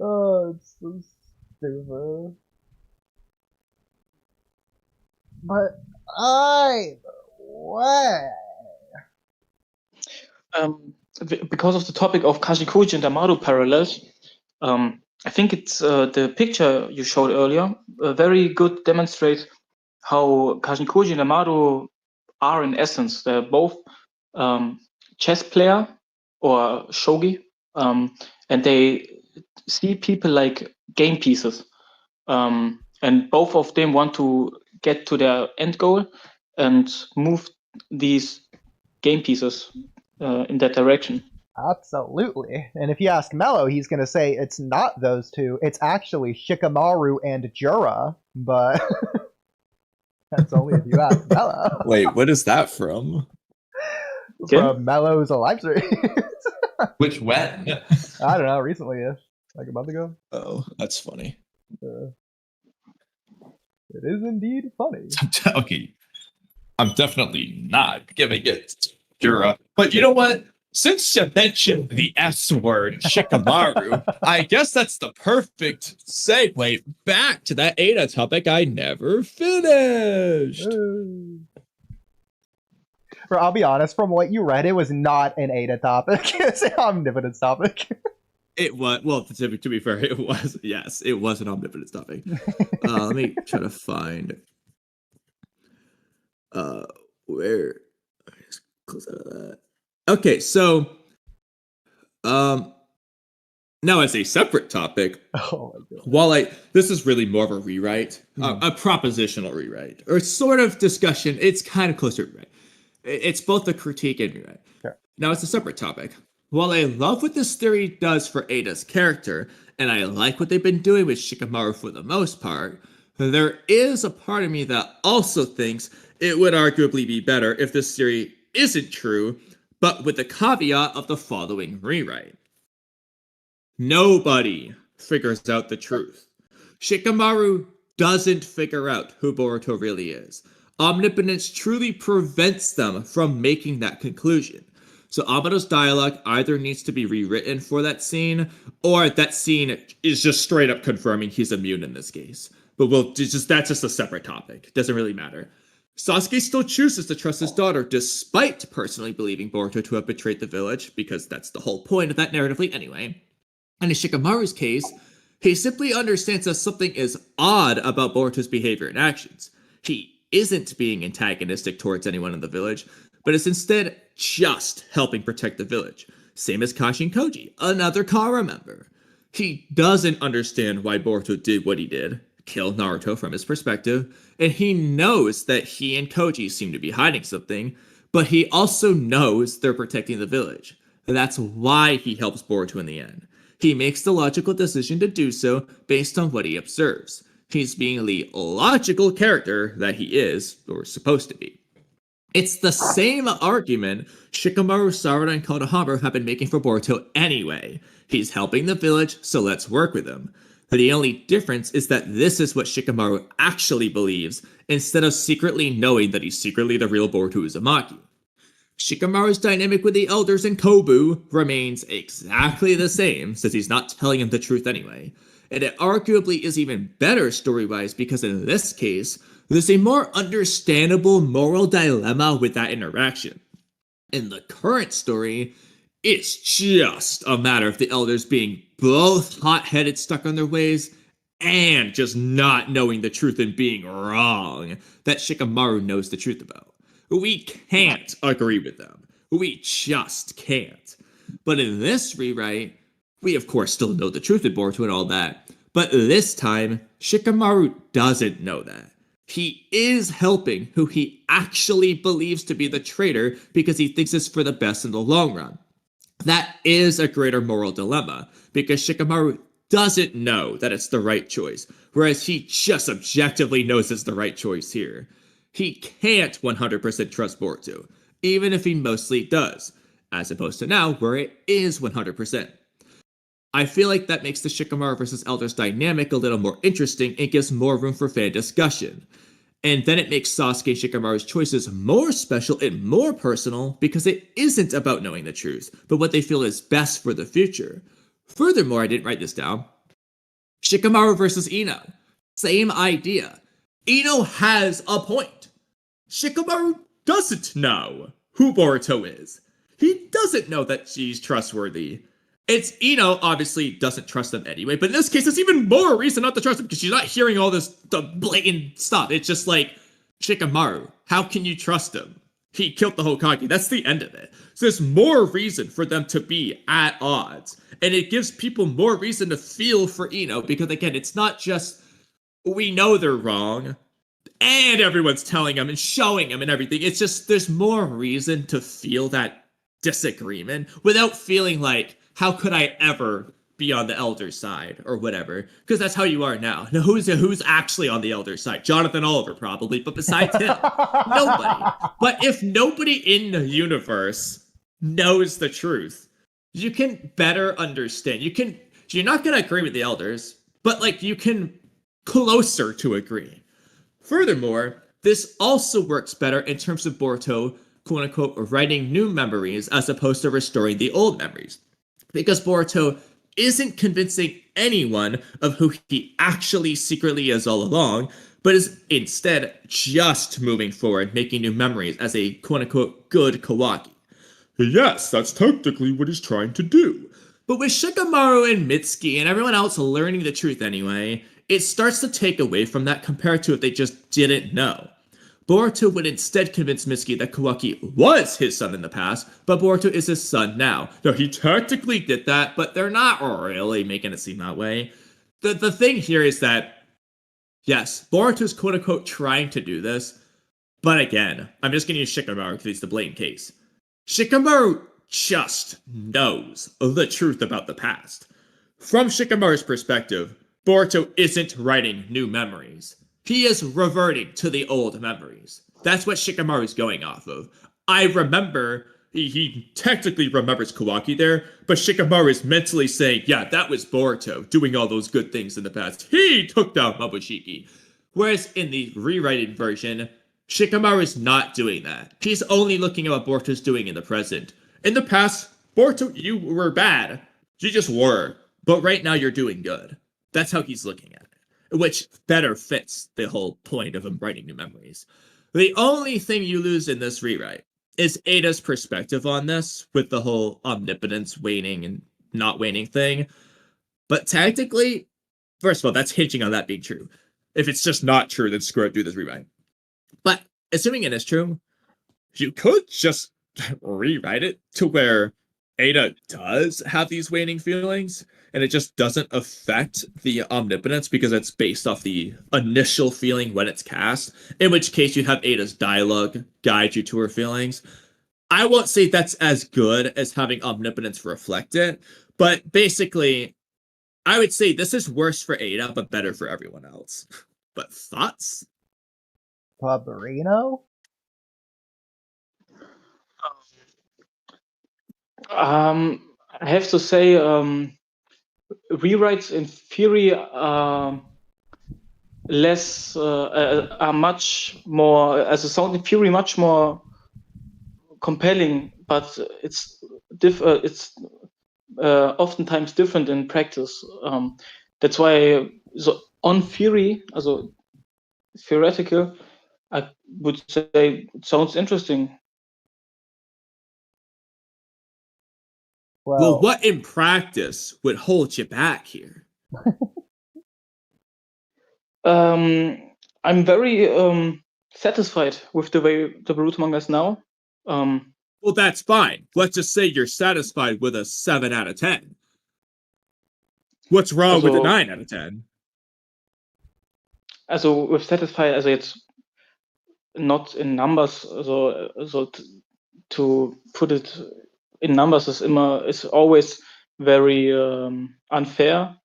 Oh, it's so stupid. But either way. because of the topic of Kashikoji and Amado parallels, I think it's the picture you showed earlier very good demonstrates how Kashikoji and Amado are in essence. They're both chess player or shogi, and they see people like game pieces. And both of them want to get to their end goal and move these game pieces in that direction. Absolutely. And if you ask Mello, he's going to say it's not those two. It's actually Shikamaru and Jura, but that's only if you ask Mello. Wait, what is that from? From Mello's Alive series. Which when? I don't know, recently, like a month ago. Oh, that's funny. It is indeed funny. Okay. I'm definitely not giving it Jura. But you know what? Since you mentioned the S word, Shikamaru, I guess that's the perfect segue back to that Ada topic I never finished. I'll be honest, from what you read, it was not an Ada topic. It's an omnipotence topic. It was, well, to be fair, it was, yes, it was an omnipotence topic. Let me try to find where I just close out of that. Okay, so now as a separate topic, Oh my God. This is really more of a rewrite, a propositional rewrite, or sort of discussion. It's kind of closer to rewrite. It's both a critique and rewrite. Sure. Now it's a separate topic. While I love what this theory does for Ada's character, and I like what they've been doing with Shikamaru for the most part, there is a part of me that also thinks it would arguably be better if this theory isn't true, but with the caveat of the following rewrite. Nobody figures out the truth. Shikamaru doesn't figure out who Boruto really is. Omnipotence truly prevents them from making that conclusion. So Amado's dialogue either needs to be rewritten for that scene, or that scene is just straight up confirming he's immune in this case. But that's just a separate topic. Doesn't really matter. Sasuke still chooses to trust his daughter despite personally believing Boruto to have betrayed the village, because that's the whole point of that narratively anyway. And in Shikamaru's case, he simply understands that something is odd about Boruto's behavior and actions. He isn't being antagonistic towards anyone in the village, but is instead just helping protect the village. Same as Kashin Koji, another Kara member. He doesn't understand why Boruto did what he did, kill Naruto from his perspective, and he knows that he and Koji seem to be hiding something, but he also knows they're protecting the village. That's why he helps Boruto in the end. He makes the logical decision to do so based on what he observes. He's being the logical character that he is, or supposed to be. It's the same argument Shikamaru, Sarada, and Konohamaru have been making for Boruto anyway. He's helping the village, so let's work with him. The only difference is that this is what Shikamaru actually believes, instead of secretly knowing that he's secretly the real Boruto Uzumaki. Shikamaru's dynamic with the elders in Kobu remains exactly the same, since he's not telling him the truth anyway. And it arguably is even better story-wise because in this case, there's a more understandable moral dilemma with that interaction. In the current story, it's just a matter of the elders being both hot-headed, stuck on their ways, and just not knowing the truth and being wrong that Shikamaru knows the truth about. We can't agree with them. We just can't. But in this rewrite, we of course still know the truth in Boruto and all that, but this time, Shikamaru doesn't know that. He is helping who he actually believes to be the traitor because he thinks it's for the best in the long run. That is a greater moral dilemma, because Shikamaru doesn't know that it's the right choice, whereas he just objectively knows it's the right choice here. He can't 100% trust Boruto, even if he mostly does, as opposed to now where it is 100%. I feel like that makes the Shikamaru versus Elders dynamic a little more interesting and gives more room for fan discussion. And then it makes Sasuke and Shikamaru's choices more special and more personal because it isn't about knowing the truth, but what they feel is best for the future. Furthermore, I didn't write this down. Shikamaru versus Ino. Same idea. Ino has a point. Shikamaru doesn't know who Boruto is. He doesn't know that she's trustworthy. It's Ino obviously doesn't trust them anyway, but in this case, it's even more reason not to trust him because she's not hearing all the blatant stuff. It's just like, Shikamaru, how can you trust him? He killed the Hokage. That's the end of it. So there's more reason for them to be at odds. And it gives people more reason to feel for Ino because, again, it's not just we know they're wrong and everyone's telling them and showing them and everything. It's just there's more reason to feel that disagreement without feeling like, how could I ever be on the elder side or whatever? Because that's how you are now. Now, who's actually on the elder side? Jonathan Oliver, probably, but besides him, nobody. But if nobody in the universe knows the truth, you can better understand. You're not going to agree with the elders, but like you can closer to agree. Furthermore, this also works better in terms of Boruto, quote unquote, writing new memories as opposed to restoring the old memories. Because Boruto isn't convincing anyone of who he actually secretly is all along, but is instead just moving forward, making new memories as a quote-unquote good Kawaki. Yes, that's technically what he's trying to do. But with Shikamaru and Mitsuki and everyone else learning the truth anyway, it starts to take away from that compared to if they just didn't know. Boruto would instead convince Mitsuki that Kawaki was his son in the past, but Boruto is his son now. Now, he technically did that, but they're not really making it seem that way. The thing here is that, yes, Boruto's quote-unquote trying to do this, but again, I'm just going to use Shikamaru because he's the blatant case. Shikamaru just knows the truth about the past. From Shikamaru's perspective, Boruto isn't writing new memories. He is reverting to the old memories. That's what Shikamaru's going off of. I remember, he technically remembers Kawaki there, but Shikamaru is mentally saying, yeah, that was Boruto doing all those good things in the past. He took down Momoshiki. Whereas in the rewriting version, Shikamaru is not doing that. He's only looking at what Boruto's doing in the present. In the past, Boruto, you were bad. You just were. But right now you're doing good. That's how he's looking at it. Which better fits the whole point of him writing new memories. The only thing you lose in this rewrite is Ada's perspective on this, with the whole omnipotence waning and not waning thing. But technically, first of all, that's hinging on that being true. If it's just not true, then screw it, do this rewrite. But assuming it is true, you could just rewrite it to where Ada does have these waning feelings, and it just doesn't affect the omnipotence because it's based off the initial feeling when it's cast, in which case you have Ada's dialogue guide you to her feelings. I won't say that's as good as having omnipotence reflect it, but basically, I would say this is worse for Ada, but better for everyone else. But thoughts? Pabarino? I have to say, rewrites in theory are much more, as a sound in theory, much more compelling, but it's oftentimes different in practice. That's why, so on theory, also theoretical, I would say it sounds interesting. Well, what in practice would hold you back here? I'm very satisfied with the way the Boruto manga is now. Well, that's fine. Let's just say you're satisfied with a 7 out of 10. What's wrong with a 9 out of 10? Also, with satisfied, also it's not in numbers. So to put it in numbers is always very unfair,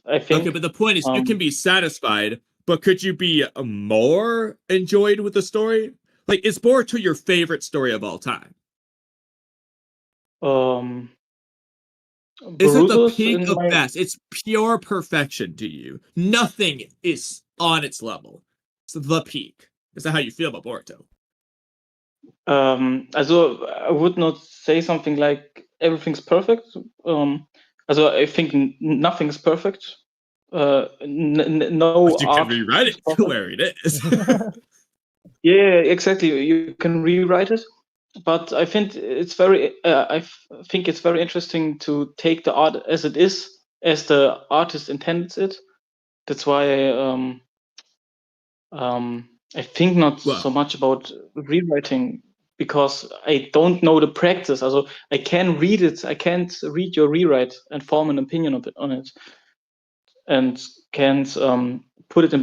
I think. Okay, but the point is you can be satisfied, but could you be more enjoyed with the story? Like, is Boruto your favorite story of all time? Is it the peak of best? It's pure perfection to you. Nothing is on its level. It's the peak. Is that how you feel about Boruto? Also, I would not say something like everything's perfect. Also, I think nothing's perfect. No, but you can rewrite it to where it is. Yeah, exactly. You can rewrite it. but I think it's very think it's very interesting to take the art as it is, as the artist intends it. That's why I think not so much about rewriting, because I don't know the practice. Also, I can read it. I can't read your rewrite and form an opinion on it, and can't put it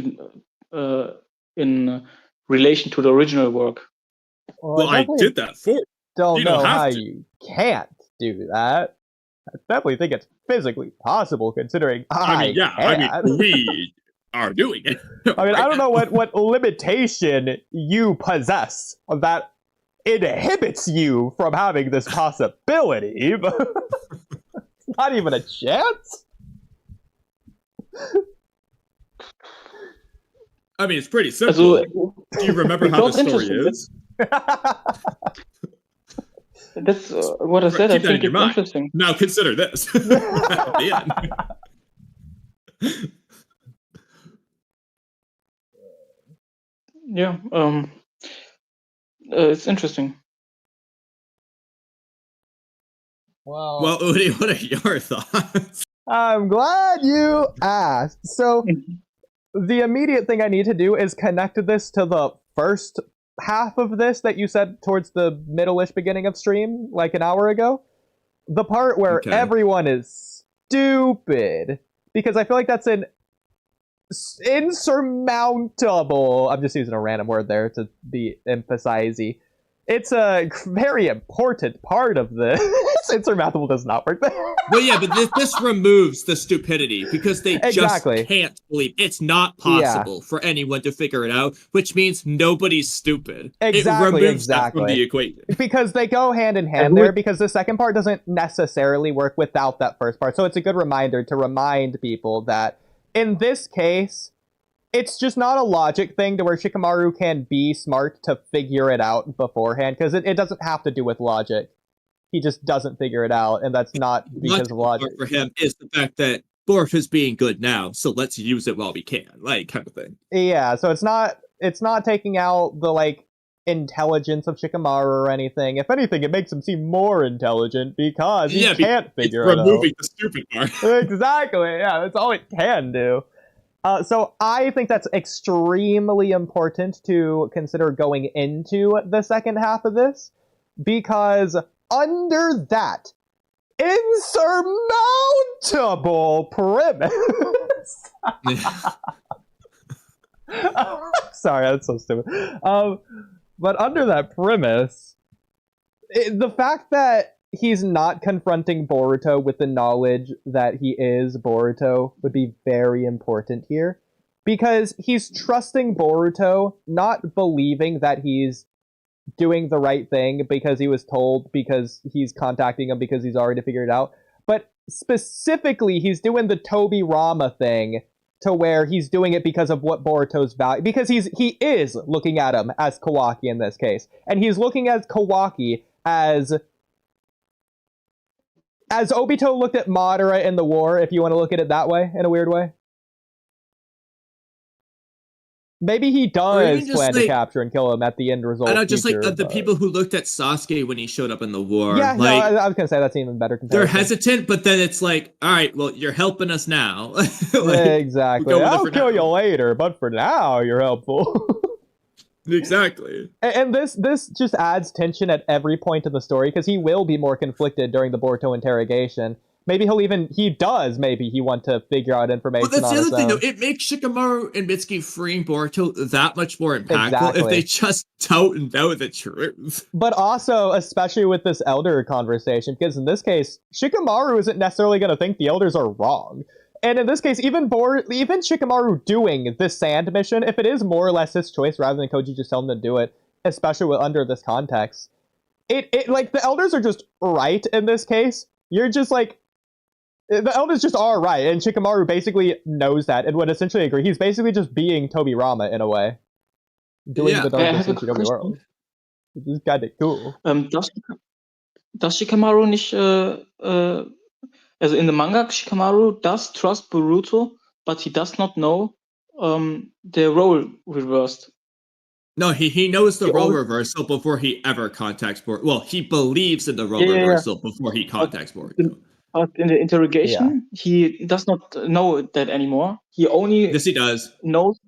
in relation to the original work. Well, I did that for you. Don't You know don't have how to. you can't do that. I definitely think it's physically possible, considering we are doing it. I mean, right I don't know now. what limitation you possess that inhibits you from having this possibility, but it's not even a chance. I mean, it's pretty simple. Also, Do you remember how the story is? That's what I said. Keep I that think in your it's mind. interesting. Now consider this. At the end. Yeah, it's interesting. Well, Oodie, what are your thoughts? I'm glad you asked. So, the immediate thing I need to do is connect this to the first half of this that you said towards the middle-ish beginning of stream, like an hour ago. The part where everyone is stupid. Because I feel like that's an insurmountable... I'm just using a random word there to be emphasizey. It's a very important part of this. Insurmountable does not work there. Well, yeah, but this removes the stupidity because they just can't believe it's not possible for anyone to figure it out, which means nobody's stupid. Exactly, it removes that from the equation. Because they go hand in hand there, because the second part doesn't necessarily work without that first part. So it's a good reminder to remind people that in this case, it's just not a logic thing to where Shikamaru can be smart to figure it out beforehand, because it doesn't have to do with logic. He just doesn't figure it out, and that's not because of logic. For him is the fact that Borf is being good now, so let's use it while we can, like, kind of thing. Yeah, so it's not taking out the, like, intelligence of Shikamaru or anything. If anything, it makes him seem more intelligent because he can't figure it out. Removing the stupid part. Exactly, yeah, that's all it can do. So I think that's extremely important to consider going into the second half of this, because under that insurmountable premise... Sorry, that's so stupid. But under that premise, the fact that he's not confronting Boruto with the knowledge that he is Boruto would be very important here, because he's trusting Boruto, not believing that he's doing the right thing because he was told, because he's contacting him because he's already figured it out, but specifically he's doing the Toby Rama thing to where he's doing it because of what Boruto's value, because he is looking at him as Kawaki in this case, and he's looking at Kawaki as Obito looked at Madara in the war, if you want to look at it that way, in a weird way. Maybe he does plan to capture and kill him at the end result. I know, just like the people who looked at Sasuke when he showed up in the war. Yeah, like, no, I was going to say that's even better comparison. They're hesitant, but then it's like, all right, well, you're helping us now. Like, exactly. I'll kill you later, but for now, you're helpful. Exactly. And this just adds tension at every point in the story, because he will be more conflicted during the Boruto interrogation. Maybe he want to figure out information. Well, that's the other thing, though. It makes Shikamaru and Mitsuki freeing Boruto that much more impactful if they just don't know the truth. But also, especially with this elder conversation, because in this case, Shikamaru isn't necessarily going to think the elders are wrong. And in this case, even Shikamaru doing this sand mission, if it is more or less his choice rather than Koji just telling him to do it, especially under this context, it like the elders are just right in this case. You're just like, the elders just are right, and Shikamaru basically knows that and would essentially agree. He's basically just being Toby Rama in a way, doing the darkest in Toby world, which is kind of cool. Does Shikamaru nicht also in the manga, Shikamaru does trust Boruto, but he does not know the role reversed. No, he knows the He role always- reversal before he ever contacts Boruto. Well, he believes in the role Yeah, yeah, yeah. reversal before he contacts Boruto. But in the interrogation, he does not know that anymore. He only Yes, he does. knows.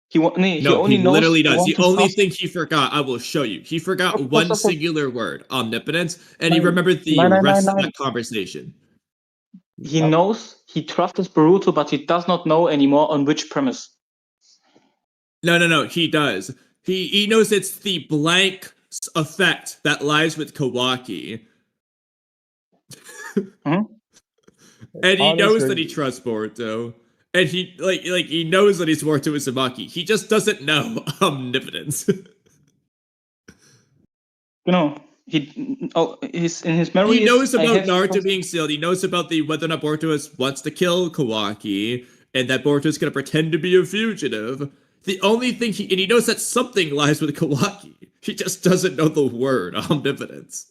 He No, only he knows literally the does. one The to only trust. thing he forgot, I will show you. He forgot Stop, one stop, stop. singular word, omnipotence, and he Nine, remembered the nine, nine, rest nine, of nine. that conversation. He knows he trusts Boruto, but he does not know anymore on which premise. No, he does. He knows it's the blank effect that lies with Kawaki. Mhm. And he On the knows screen. that he trusts Boruto. And he like he knows that he's Boruto Uzumaki. He just doesn't know omnipotence. You know, he's in his memory. He knows I about have Naruto trust- being sealed. He knows about the whether or not Boruto wants to kill Kawaki, and that Boruto is going to pretend to be a fugitive. The only thing he knows that something lies with Kawaki. He just doesn't know the word omnipotence.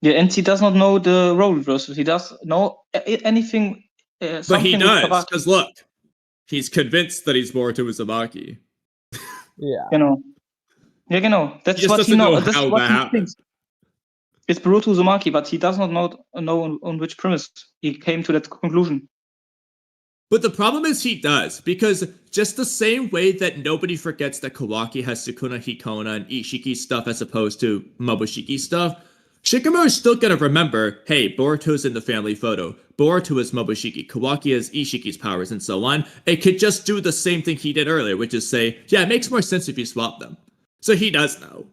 Yeah, and he does not know the role reversal. He does know anything. But he something with does, Kawaki. because look, he's convinced that he's Boruto Uzumaki. Yeah. You know. Yeah, you know. That's He just what he doesn't know knows. That's how what that he happened. thinks. It's Boruto Uzumaki, but he does not know on which premise he came to that conclusion. But the problem is he does, because just the same way that nobody forgets that Kawaki has Sukuna Hikona and Ishiki stuff as opposed to Momoshiki stuff, Shikamaru is still gonna remember, hey, Boruto's in the family photo, Boruto is Momoshiki, Kawaki has Ishiki's powers, and so on. It could just do the same thing he did earlier, which is say, yeah, it makes more sense if you swap them. So he does know.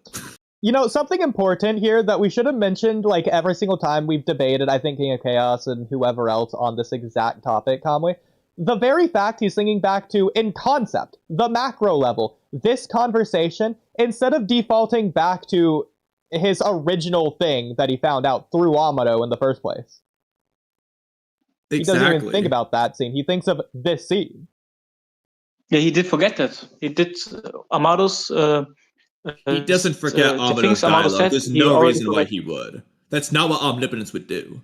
You know, something important here that we should have mentioned, like, every single time we've debated, I think King of Chaos and whoever else on this exact topic, Kamui, the very fact he's thinking back to, in concept, the macro level, this conversation, instead of defaulting back to his original thing that he found out through Amado in the first place. He doesn't even think about that scene. He thinks of this scene. Yeah, he did forget that. He did Amado's. He doesn't forget the Amado's things Amado dialogue. said, There's he no already reason why forgot. he would. That's not what omnipotence would do.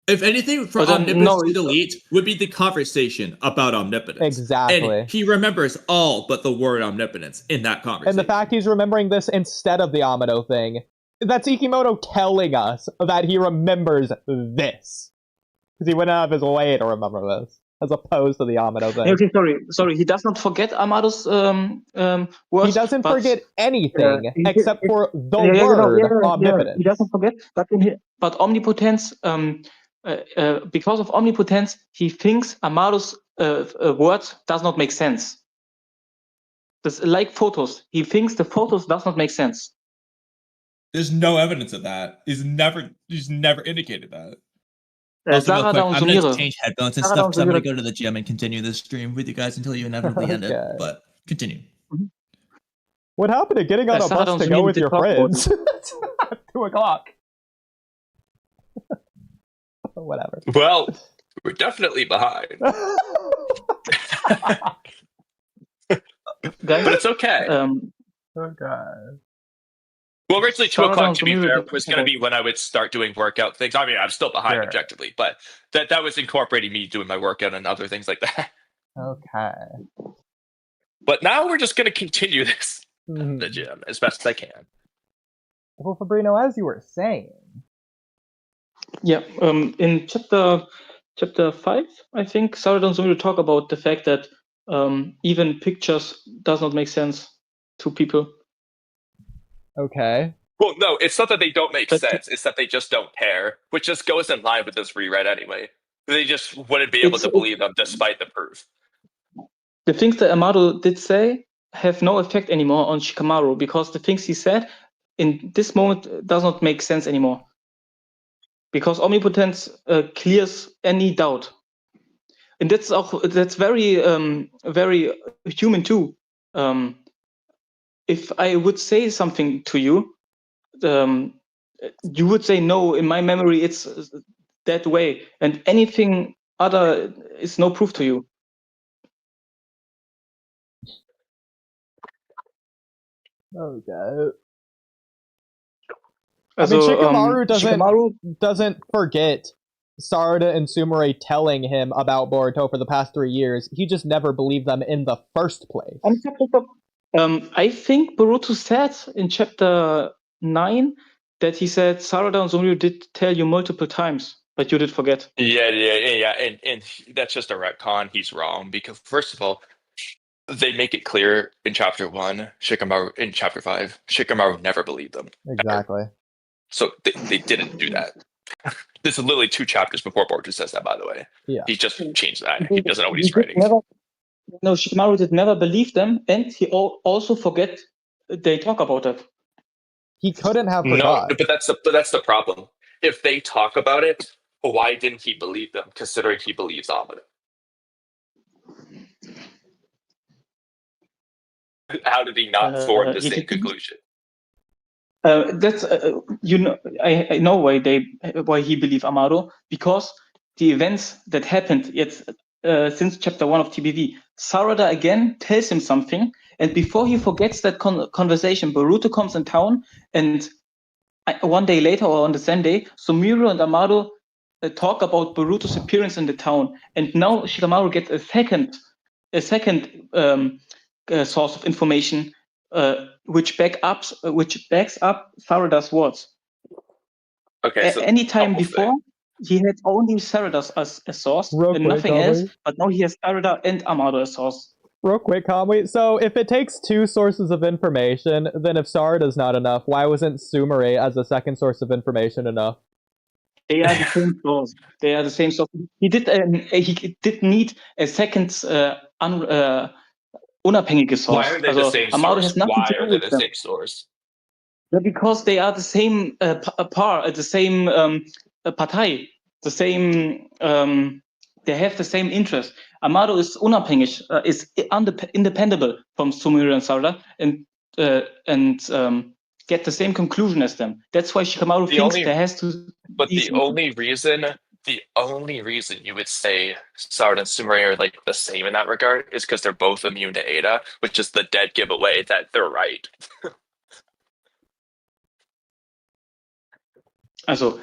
If anything, for But then, omnipotence no, to it- delete would be the conversation about omnipotence. Exactly. And he remembers all but the word omnipotence in that conversation. And the fact he's remembering this instead of the Amado thing, that's Ikimoto telling us that he remembers this. Because he went out of his way to remember this, as opposed to the Amado thing. Okay, sorry. He does not forget Amado's words. He doesn't but, forget anything he- except for the yeah, you know, word yeah, omnipotence. he doesn't forget, but omnipotence. Because of omnipotence, he thinks Amado's words does not make sense. That's like photos. He thinks the photos does not make sense. There's no evidence of that. He's never indicated that. Also, real Sarada quick, und I'm gonna Sumire. change headphones and Sarada stuff und because I'm gonna Sumire. go to the gym and continue this stream with you guys until you inevitably end it. Okay. But continue. What happened to getting on a Sarada bus und to go Sumire with did your talk about friends? At 2 o'clock. Whatever. Well, we're definitely behind, but Guys, it's okay. Okay. Well, originally 2 Sarada o'clock, und to be Sumire fair, did was talk going to about- be when I would start doing workout things. I mean, I'm still behind Sure. objectively, but that was incorporating me doing my workout and other things like that. Okay. But now we're just going to continue this at Mhm. the gym as best I can. Well, Fabrino, as you were saying, Yeah, in chapter 5, I think Sarada and Sumire talk about the fact that even pictures does not make sense to people. okay. Well, no, it's not that they don't make But- sense. It's that they just don't care, which just goes in line with this reread anyway. They just wouldn't be able to believe them despite the proof. The things that Amado did say have no effect anymore on Shikamaru because the things he said in this moment does not make sense anymore. Because omnipotence clears any doubt. And that's very very human too. If I would say something to you, you would say no. In my memory, it's that way, and anything other is no proof to you. Okay. Also, Shikamaru doesn't- Shikamaru, Doesn't forget Sarada and Sumire telling him about Boruto for the past 3 years. He just never believed them in the first place. stop. I think Boruto said in chapter 9 that he said Sarada and Sumire did tell you multiple times, but you did forget. Yeah, and that's just a retcon. He's wrong because first of all, they make it clear in chapter 1, Shikamaru in chapter 5, Shikamaru never believed them. Exactly. So they didn't do that. This is literally 2 chapters before Boruto says that, by the way. Yeah. He just changed that. He doesn't know what He he's did writing. No, Shikamaru did never believe them, and he also forget they talk about it. He couldn't have No, forgot. but that's the problem. If they talk about it, why didn't he believe them, considering he believes Amado? How did he not form the same conclusion? That's I know why he believed Amado, because the events that happened since chapter 1 of TBV, Sarada again tells him something, and before he forgets that conversation, Boruto comes in town, and one day later or on the same day, Sumire and Amado talk about Boruto's appearance in the town, and now Shikamaru gets a second source of information which backs up Sarada's words. Okay, so Anytime before, he had only Sarada as a source and nothing else, but now he has Sarada and Amado as source. Real quick, Kamui. So if it takes 2 sources of information, then if Sarada's not enough, why wasn't Sumire as a second source of information enough? They are the same source. They are the same source. He did need a second unabhängige source. Why are they the same Amado source? has nothing Why to do are they with the them. same source? Because they are the same the same Partei, the same. They have the same interest. Amado is unabhängig, is independent from Sumire and Sarada, and get the same conclusion as them. That's why Shikamaru thinks there has to. But the only reason you would say Sarada and Sumire are like the same in that regard is because they're both immune to Ada, which is the dead giveaway that they're right. Also,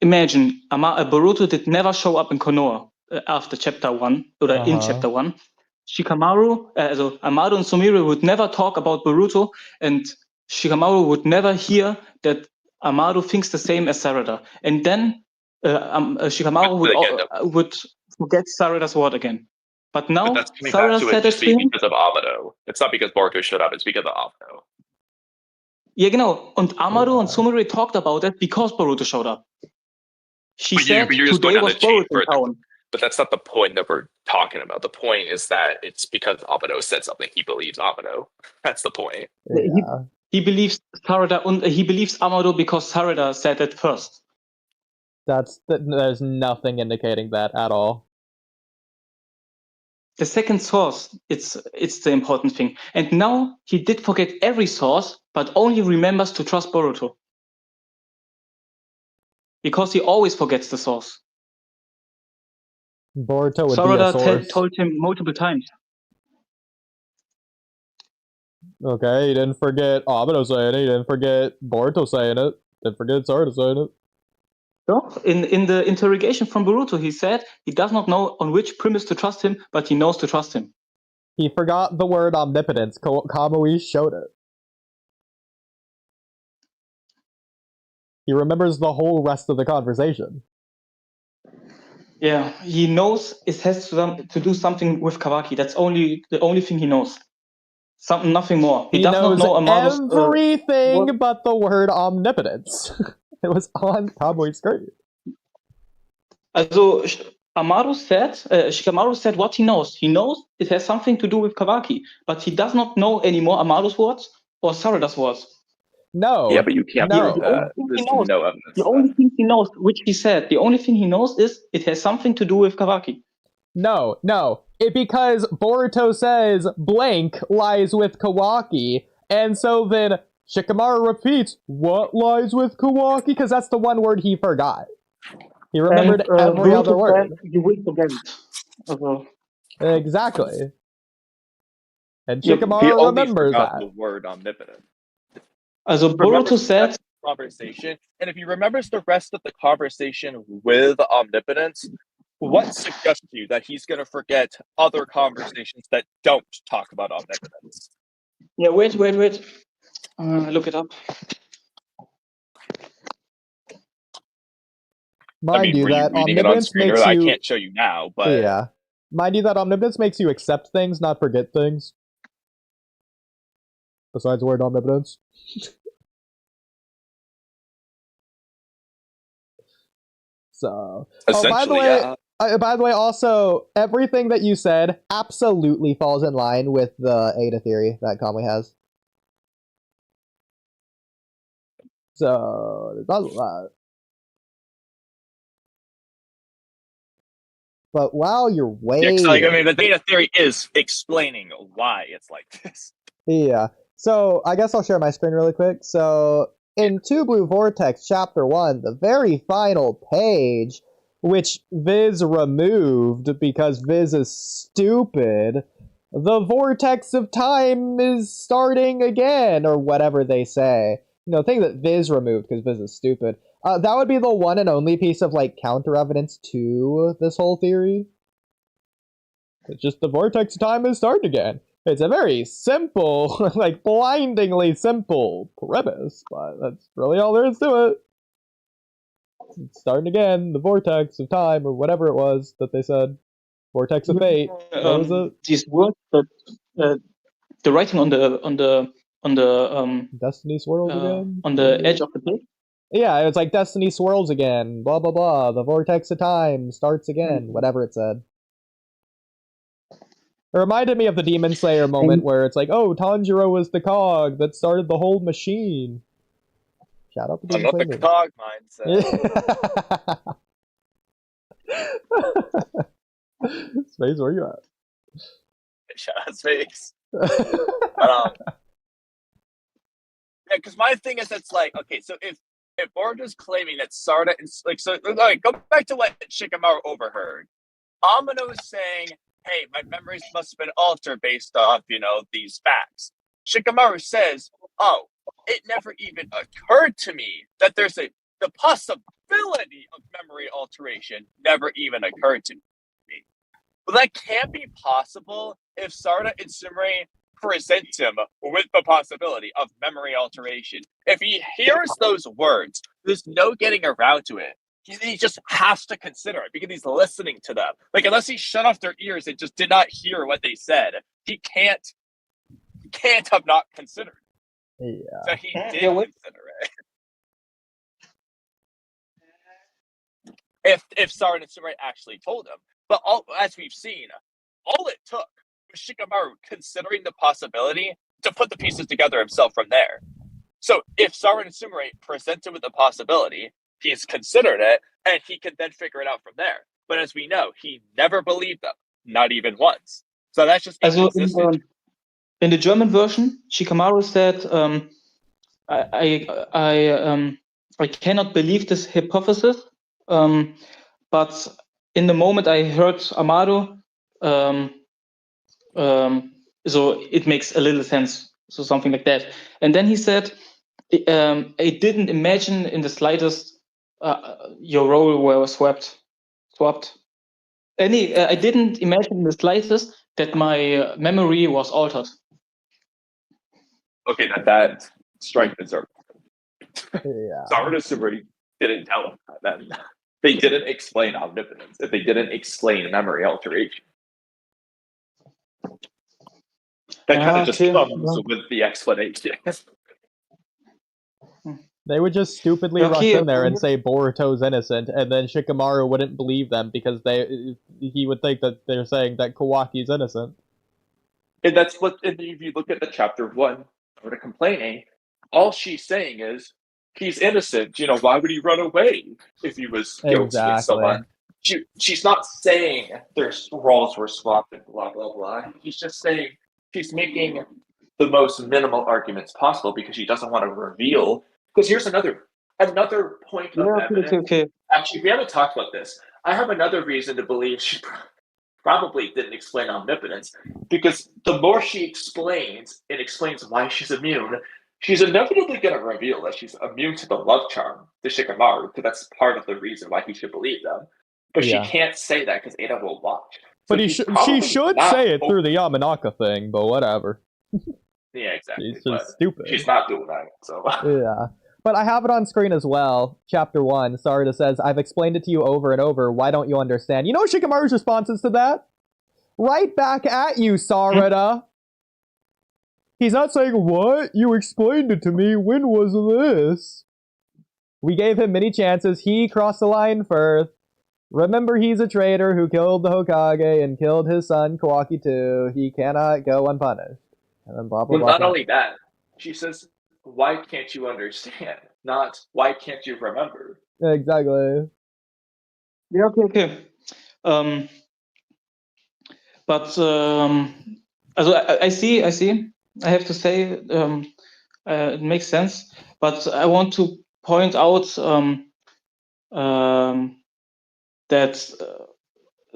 imagine Boruto did never show up in Konoha after chapter 1 or in chapter 1. Shikamaru, Amado and Sumire would never talk about Boruto, and Shikamaru would never hear that Amado thinks the same as Sarada. And then Shikamaru would forget Sarada's word again. But now Sarada said it to him because of Amado. It's not because Boruto showed up, it's because of Amado. Ja, genau. Und Amado and Sumire talked about it because Boruto showed up. She said today was Boruto in town. But that's not the point that we're talking about. The point is that it's because Amado said something. He believes Amado. That's the point. Yeah. He believes Sarada, and he believes Amado because Sarada said it first. There's nothing indicating that at all. The second source, it's the important thing. And now he did forget every source, but only remembers to trust Boruto. Because he always forgets the source. Boruto would be a source. Sarada told him multiple times. Okay, he didn't forget Amado saying it, he didn't forget Boruto saying it, didn't forget Sarada saying it. No, in the interrogation from Boruto, he said he does not know on which premise to trust him, but he knows to trust him. He forgot the word omnipotence. Kamui showed it. He remembers the whole rest of the conversation. Yeah, he knows it has to do something with Kawaki. That's the only thing he knows. Nothing more. He does knows not know Amado's, everything but the word omnipotence. It was on Kamui's screen. Also, Amado said, Shikamaru said what he knows. He knows it has something to do with Kawaki, but he does not know anymore Amado's words or Sarada's words. No. Yeah, but you can't no. prove that. There's no evidence. The only thing he knows, which he said, the only thing he knows is it has something to do with Kawaki. No. Because Boruto says blank lies with Kawaki, and so then Shikamaru repeats, what lies with Kawaki? Because that's the one word he forgot. He remembered every other word. You will forget it. Exactly. And Shikamaru remembers that. The word omnipotent. Also, Boruto said conversation, and if he remembers the rest of the conversation with omnipotence, what suggests to you that he's going to forget other conversations that don't talk about omnipotence? Yeah, wait. Look it up. Mind you, were you that reading it on omnipotence screen, makes or I you. can't show you now, but Yeah. Mind you, that omnipotence makes you accept things, not forget things. Besides the word omnipotence. So. Oh, by the essentially, way, yeah. by the way, also, everything that you said absolutely falls in line with the Ada theory that Kamui has. So, there's not a lot. But wow, you're way. Yeah, 'cause, like, I mean, the data theory is explaining why it's like this. Yeah. So I guess I'll share my screen really quick. So in Two Blue Vortex Chapter 1, the very final page, which Viz removed because Viz is stupid, the vortex of time is starting again, or whatever they say. You know, thing that Viz removed because Viz is stupid. That would be the one and only piece of, like, counter evidence to this whole theory. It's just the vortex of time is starting again. It's a very simple, like, blindingly simple premise, but that's really all there is to it. It's starting again, the vortex of time, or whatever it was that they said. Vortex of fate. What was it? These words, but the writing on the Destiny swirls again? on the edge of the page. Yeah, it was like Destiny swirls again, blah blah blah, the vortex of time starts again, whatever it said. It reminded me of the Demon Slayer moment where it's like, oh, Tanjiro was the cog that started the whole machine. Shout out to Demon I'm not Slayer. the cog mindset. Space, where you at? Shout out Space. Yeah, because my thing is, it's like, okay, so if Boruto's claiming that Sarada is like, so like, go back to what Shikamaru overheard. Amano is saying, hey, my memories must have been altered based off, these facts. Shikamaru says, oh, it never even occurred to me that there's the possibility of memory alteration never even occurred to me. But that can't be possible if Sarada and Sumire present him with the possibility of memory alteration. If he hears those words, there's no getting around to it. He just has to consider it because he's listening to them. Like, unless he shut off their ears and just did not hear what they said, he can't have not considered. Yeah. So he did consider it. If Sarada and Sumire actually told him. But as we've seen, all it took was Shikamaru considering the possibility to put the pieces together himself from there. So if Sarada and Sumire present him with the possibility, he's considered it, and he can then figure it out from there. But as we know, he never believed them, not even once. So that's just inconsistent. In the German version, Shikamaru said, I cannot believe this hypothesis, but in the moment I heard Amado, so it makes a little sense, so something like that. And then he said, I didn't imagine in the slightest your role were swapped. I didn't imagine in the slightest that my memory was altered. Okay, that strike deserved. Yeah. Sarada and Sumire didn't tell him that. They didn't explain omnipotence. They didn't explain memory alteration. That kind of just comes with the explanation. They would just stupidly rush in there and say Boruto's innocent, and then Shikamaru wouldn't believe them because he would think that they're saying that Kawaki's innocent. And that's what, if you look at the chapter 1, sort of complaining, all she's saying is, he's innocent. Why would he run away if he was guilty of someone? She's not saying their roles were swapped and blah, blah, blah. He's just saying she's making the most minimal arguments possible because she doesn't want to reveal. Because here's another point of evidence. Okay. Actually, we haven't talked about this. I have another reason to believe she probably didn't explain omnipotence, because the more she explains why she's immune, she's inevitably going to reveal that she's immune to the love charm to Shikamaru, because that's part of the reason why he should believe them. But Yeah. she can't say that because Ada will watch. But So she should not say it through the Yamanaka thing, but whatever. Yeah, exactly. She's but just stupid. She's not doing that, so. Yeah. But I have it on screen as well. Chapter 1, Sarada says, I've explained it to you over and over. Why don't you understand? You know Shikamaru's responses to that? Right back at you, Sarada. He's not saying, what? You explained it to me. When was this? We gave him many chances. He crossed the line first. Remember, he's a traitor who killed the Hokage and killed his son, Kawaki, too. He cannot go unpunished. And then blah, blah, Well, blah. not only that, she says, why can't you understand? Not, why can't you remember? Exactly. Yeah, okay. But also I see. I have to say, it makes sense. But I want to point out that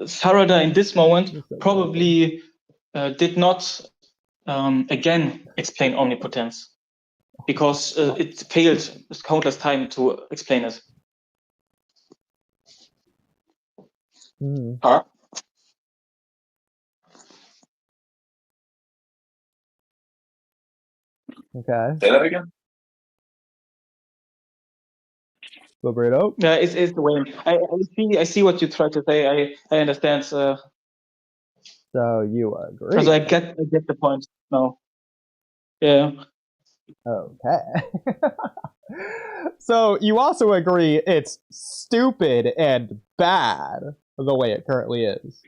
Sarada in this moment probably did not again explain omnipotence, because it failed countless time to explain it. Huh? Okay. Say that again? Liberato? Yeah, it's the way. I see what you try to say. I understand. So you agree. I get the point. No. Yeah. Okay. So you also agree it's stupid and bad the way it currently is.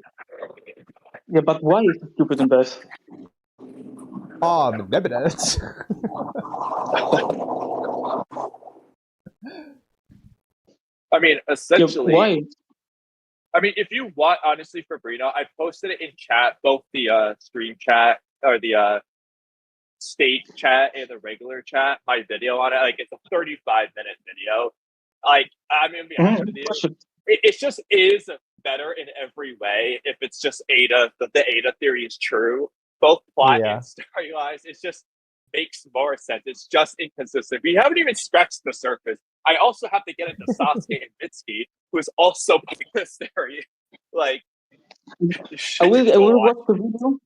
Yeah, but why is it stupid and bad? Omnipotence. I mean, essentially. Yeah, why? I mean, if you want, honestly, for Brino, I posted it in chat, both the stream chat or the state chat and the regular chat, my video on it. Like, it's a 35-minute video. Like, I'm going to be honest with you. It just is better in every way if it's just Ada, the Ada theory is true. Both plot and story-wise, it just makes more sense. It's just inconsistent. We haven't even scratched the surface. I also have to get into Sasuke and Mitsuki, who is also part of this theory. Like, I will watch the video.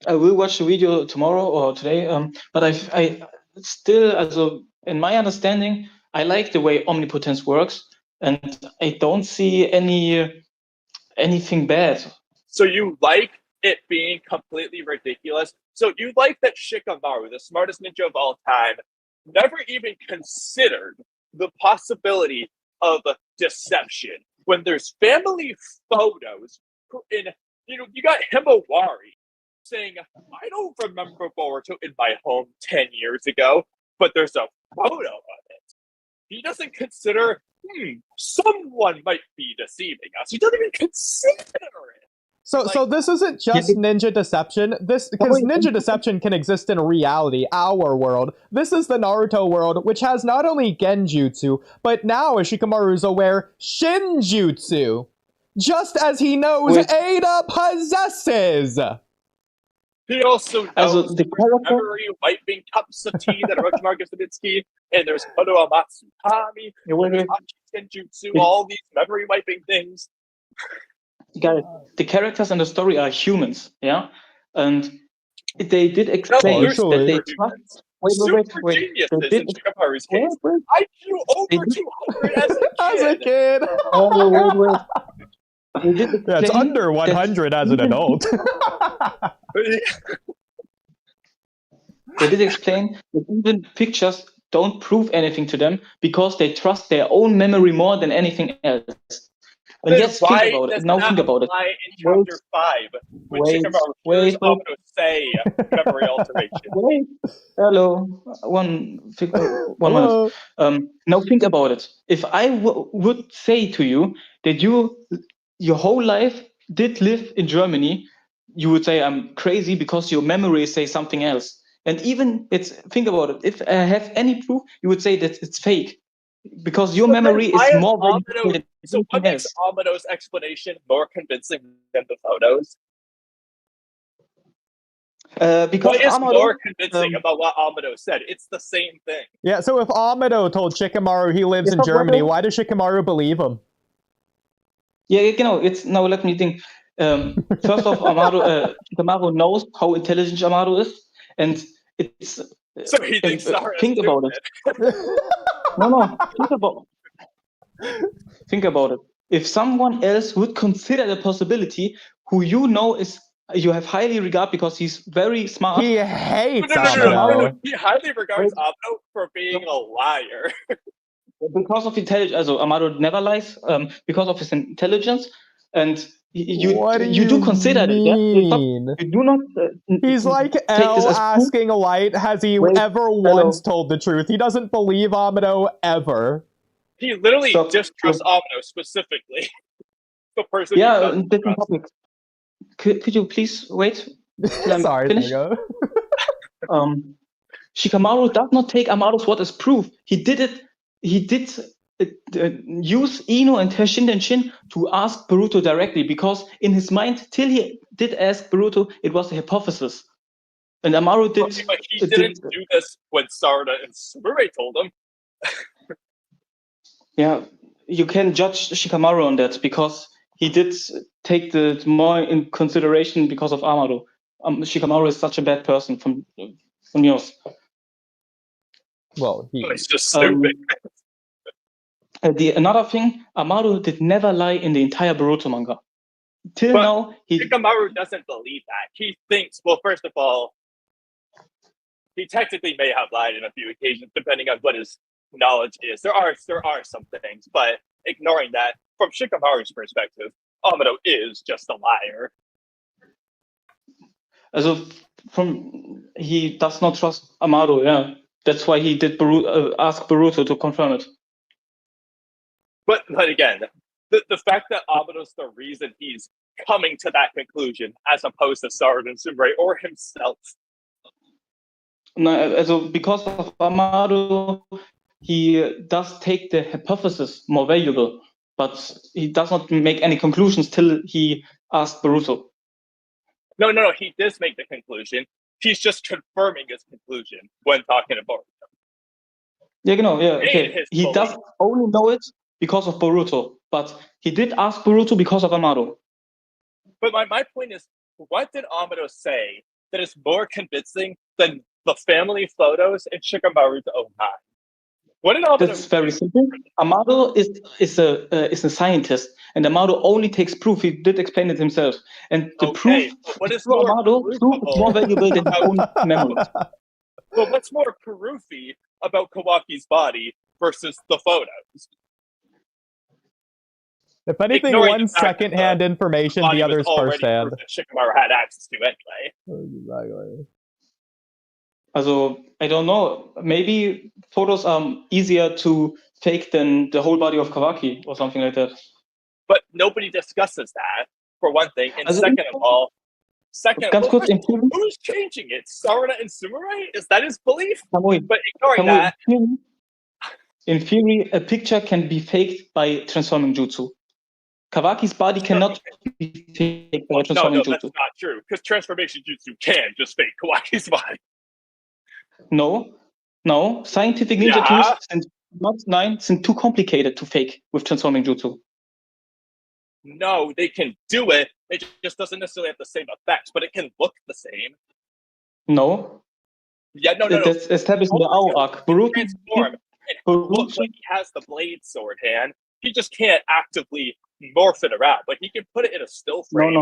I will watch the video tomorrow or today. But I still, also in my understanding, I like the way omnipotence works, and I don't see anything bad. So you like it being completely ridiculous? So you like that Shikamaru, the smartest ninja of all time, never even considered the possibility of deception when there's family photos in, you got Himawari saying, I don't remember Boruto in my home 10 years ago, but there's a photo of it. He doesn't consider, someone might be deceiving us. He doesn't even consider it. So this isn't just ninja deception. Because ninja deception can exist in reality, our world. This is the Naruto world, which has not only genjutsu, but now, as Shikamaru is aware, shinjutsu. Just as he knows Ada possesses. He also knows the memory wiping cups of tea that Orochimaru gives to Mitsuki, and there's Konoha Matsukami, Genjutsu, all these memory wiping things. Guys, the characters in the story are humans, yeah? And they did explain that they trust... Wait. Geniuses in Shikamaru's case. IQ over 200 as a kid. Wait. They did explain it's under 100 as an adult. They did explain that even pictures don't prove anything to them because they trust their own memory more than anything else. And yes, think about it. Now think about it. In chapter 5, when Shikamaru hears Amado say memory alteration. Wait. Hello. One minute. Now think about it. If I would say to you that your whole life did live in Germany, you would say I'm crazy because your memories say something else. And even think about it. If I have any proof, you would say that it's fake. Because your memory is more valuable than so what makes Amado's explanation more convincing than the photos? Because what is Amado, more convincing about what Amado said? It's the same thing. Yeah, so if Amado told Shikamaru he lives in Germany, why does Shikamaru believe him? Yeah, it's now let me think. First off, Shikamaru knows how intelligent Amaru is, and it's So he thinks Sarada's think about it. No, think about it. If someone else would consider the possibility, who you have highly regard because he's very smart. He hates No. Amado. He highly regards Amado for being a liar. Because of intelligence, also Amado never lies. Because of his intelligence, and What do you do consider it. Yeah? mean? You do not. He's like take L this as proof. asking Light, has he Wait, ever hello. once told the truth? He doesn't believe Amado ever. He literally Stop. distrusts Amado specifically. The person. Yeah, different topic. Could you please wait till I'm Sorry, finished? Tango. Shikamaru does not take Amado's word as proof. He did use Ino and Shinden Shin to ask Boruto directly, because in his mind, till he did ask Boruto, it was a hypothesis. And Amaru did. Okay, but he didn't do this when Sarada and Sumire told him. Yeah, you can judge Shikamaru on that, because he did take the more in consideration because of Amado. Shikamaru is such a bad person from yours. Well, He's just stupid. Another thing, Amado did never lie in the entire Boruto manga. Till now, Shikamaru doesn't believe that. He thinks, well, first of all, he technically may have lied in a few occasions, depending on what his knowledge is. There are some things, but ignoring that, from Shikamaru's perspective, Amado is just a liar. Also, he does not trust Amado, yeah. That's why he did ask Boruto to confirm it. But again, the fact that Amado's the reason he's coming to that conclusion, as opposed to Sarada and Sumire or himself. No, also because of Amado, he does take the hypothesis more valuable, but he does not make any conclusions till he asked Boruto. No, he does make the conclusion. He's just confirming his conclusion when talking about it. Yeah, okay. He does only know it because of Boruto, but he did ask Boruto because of Amado. But my point is, what did Amado say that is more convincing than the family photos in Shikamaru's own time? What did Amado? That's very simple. Amado is a scientist, and Amado only takes proof. He did explain it himself, and the proof what is for Amado is more valuable than his own memories. But what's more proofy about Kawaki's body versus the photos? If anything, one's second-hand information, the other's first-hand. Shikamaru had access to anyway. Exactly. Also, I don't know. Maybe photos are easier to fake than the whole body of Kawaki or something like that. But nobody discusses that, for one thing. And second of all, who's changing it? Sarada and Sumire? Is that his belief? Kamui, but ignoring that. In theory, a picture can be faked by transforming jutsu. Kawaki's body cannot be faked by transforming jutsu. No, that's not true. Because transformation jutsu can just fake Kawaki's body. No. Scientific ninja tools sind too complicated to fake with transforming jutsu. No, they can do it. It just doesn't necessarily have the same effects, but it can look the same. No. Yeah, no. That's established in the AO arc. Boruto transform. It looks like he has the blade sword hand. He just can't actively morph it around, but he can put it in a still frame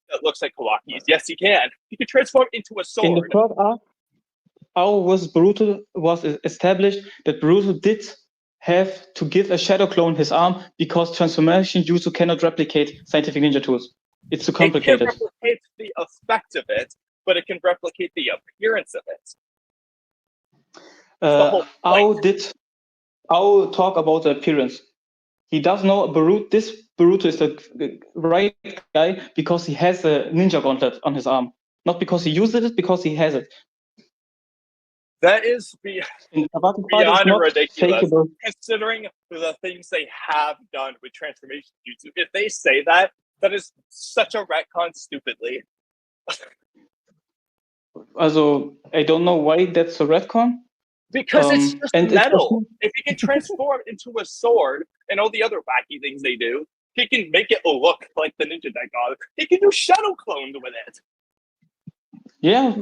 that looks like Kawaki's. Yes, he can. He can transform into a sword. In the third arc, Boruto was established that Boruto did have to give a shadow clone his arm because transformation jutsu cannot replicate scientific ninja tools. It's too complicated. It can replicate the effect of it, but it can replicate the appearance of it. I'll talk about the appearance. He does know this Boruto is the right guy because he has a ninja gauntlet on his arm. Not because he uses it, because he has it. That is beyond ridiculous, considering the things they have done with transformation jutsu. If they say that is such a retcon stupidly. Also, I don't know why that's a retcon. Because it's just metal. If you can transform into a sword and all the other wacky things they do, He can make it look like the ninja deck god. He can do shadow clone with it. Yeah,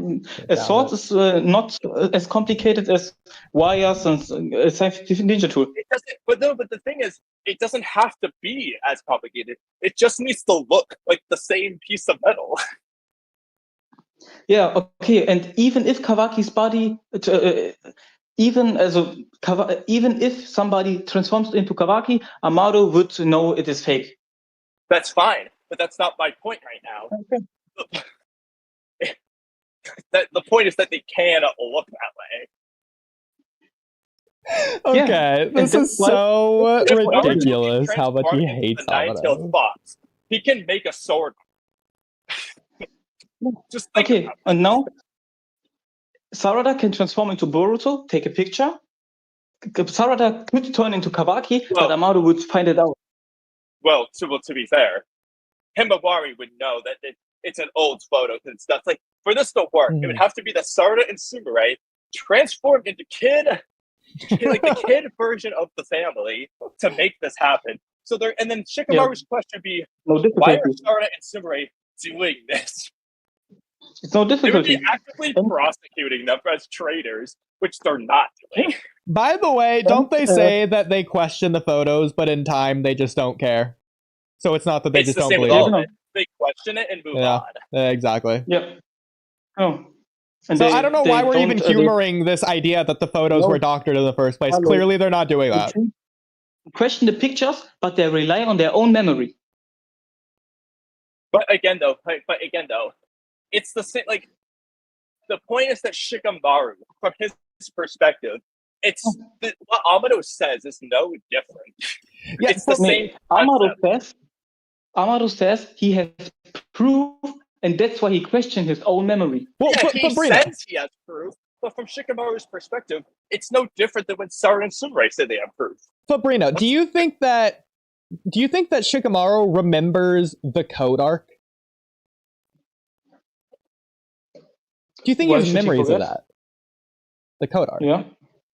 a sword is not as complicated as wires and a scientific ninja tool. It doesn't. But the thing is, it doesn't have to be as complicated. It just needs to look like the same piece of metal. Yeah, okay, and even if Kawaki's body, even if somebody transforms into Kawaki, Amado would know it is fake. That's fine, but that's not my point right now. Okay. The point is that they can look that way. Okay, this is so ridiculous how much he hates Amado. Fox. He can make a sword. Just think okay, and now Sarada can transform into Boruto, take a picture. Sarada could turn into Kawaki, but Amado would find it out. Well, to be fair, Himawari would know that it's an old photo because it's stuff like for this to work, it would have to be the Sarada and Sumire transformed into like the kid version of the family to make this happen. So there, and then Shikamaru's question would be, why are Sarada and Sumire doing this? It's no difficulty. They would be actively prosecuting them as traitors, which they're not doing. By the way, don't they say that they question the photos, but in time they just don't care? So it's not that they just don't believe it. They question it and move on. Exactly. Yep. Oh. And so I don't know why we're even humoring this idea that the photos were doctored in the first place. Clearly they're not doing that. Question the pictures, but they rely on their own memory. But again, though, it's the same. Like the point is that Shikamaru, from his perspective, it's what Amado says is no different. Yeah, it's the same. Amado says he has proof, and that's why he questioned his own memory. Well, yeah, he says he has proof, but from Shikamaru's perspective, it's no different than when Sarada and Sumire say they have proof. Fabrino, do you think that Shikamaru remembers the code arc? Do you think he has memories of that? The code arc? Yeah.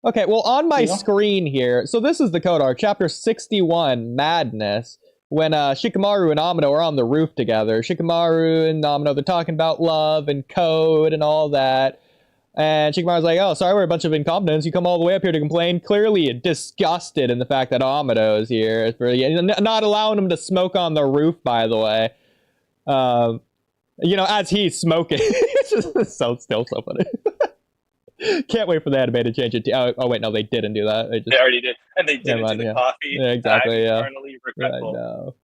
Okay, well, on my screen here, so this is the code arc, chapter 61, Madness, when Shikamaru and Amado are on the roof together. Shikamaru and Amado, they're talking about love and code and all that. And Shikamaru's like, oh, sorry, we're a bunch of incompetents. You come all the way up here to complain. Clearly disgusted in the fact that Amado is here. Not allowing him to smoke on the roof, by the way. As he's smoking. It's just still so funny. Can't wait for the anime to change it. Oh wait, no, they didn't do that. They already did, and they did it to the coffee. Yeah, exactly. Eternally regretful. I know.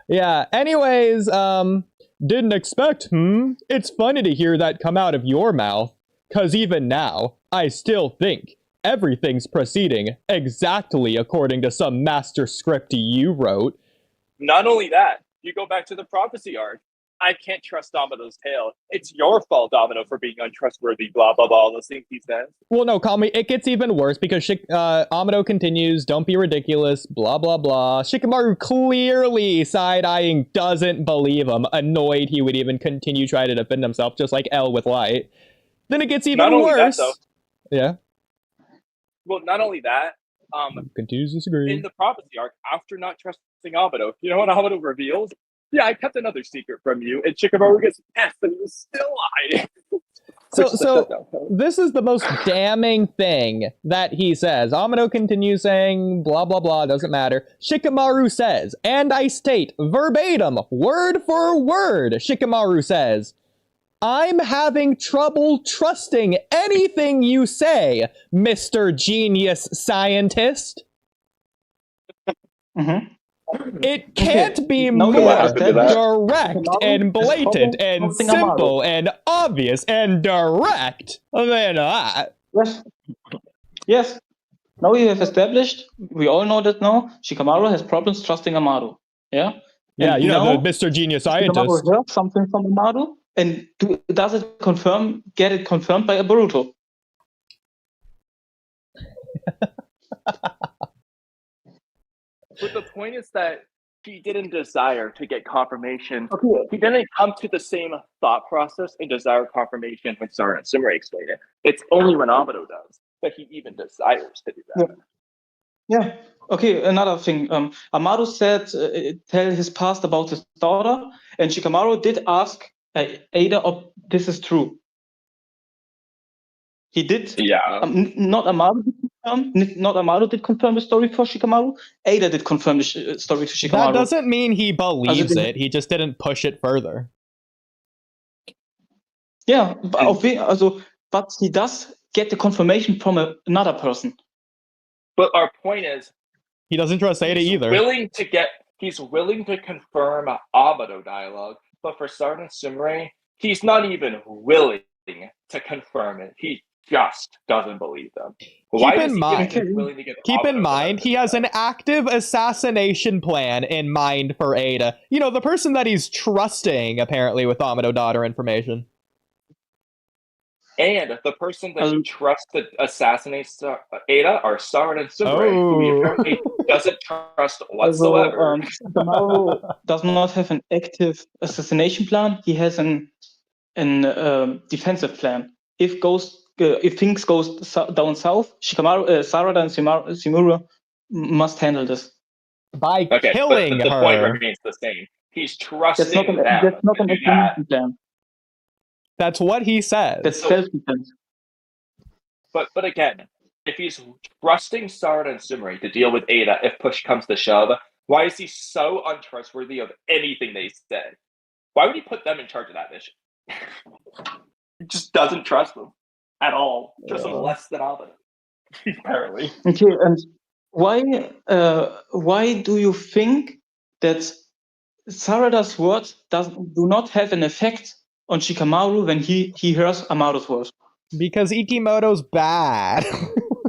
Yeah. Anyways, didn't expect. It's funny to hear that come out of your mouth, cause even now, I still think everything's proceeding exactly according to some master script you wrote. Not only that, you go back to the prophecy arc. I can't trust Amado's tale. It's your fault, Amado, for being untrustworthy, blah, blah, blah, all those things he says. Well, no, Kamui, it gets even worse because Amado continues, don't be ridiculous, blah, blah, blah. Shikamaru clearly side-eyeing, doesn't believe him, annoyed he would even continue trying to defend himself, just like L with Light. Then it gets even worse. That, yeah? Well, not only that, continues to disagree. In the prophecy arc, after not trusting Amado, you know what Amado reveals? Yeah, I kept another secret from you, and Shikamaru gets pissed, and he was still lying. So this is the most damning thing that he says. Amado continues saying, blah, blah, blah, doesn't matter. Shikamaru says, and I state verbatim, word for word, Shikamaru says, I'm having trouble trusting anything you say, Mr. Genius Scientist. It can't be more direct and blatant and simple and obvious and direct than that. Yes. Now we have established, we all know that now, Shikamaru has problems trusting Amado. Yeah? Yeah, and the Mr. Genius Scientist. Shikamaru heard something from Amado, and does it get it confirmed by a Boruto? But the point is that he didn't desire to get confirmation. Okay. He didn't come to the same thought process and desire confirmation when Sarada and Sumire explain it. It's only when Amado does that he even desires to do that. Yeah. Okay, another thing. Amado said tell his past about his daughter, and Shikamaru did ask Ada if this is true. He did. Yeah. Not Amado did confirm. Not Amado did confirm the story for Shikamaru. Ada did confirm the story to Shikamaru. That doesn't mean he believes it. He just didn't push it further. Yeah, but he does get the confirmation from another person. But our point is, he doesn't trust Ada either. He's willing to confirm Amado dialogue, but for Sarada and Sumire, he's not even willing to confirm it. He just doesn't believe them. Keep in mind, he has an active assassination plan in mind for Ada. You know, the person that he's trusting, apparently, with Amado daughter information. And the person that he trusts to assassinate Ada are Sarada and Sumire, who he apparently doesn't trust whatsoever. Shikamaru does not have an active assassination plan. He has an defensive plan. If things goes down south, Sarada and Simura must handle this by killing but her. The point remains the same. He's trusting them. That's not an assassination plan. That's what he says. That's self-defense. But again, if he's trusting Sarada and Sumire to deal with Ada if push comes to shove, why is he so untrustworthy of anything they say? Why would he put them in charge of that mission? He just doesn't trust them at all. Just less than Amado, apparently. Okay, and why do you think that Sarada's words do not have an effect on Shikamaru when he hears Amado's words? Because Ikimoto's bad.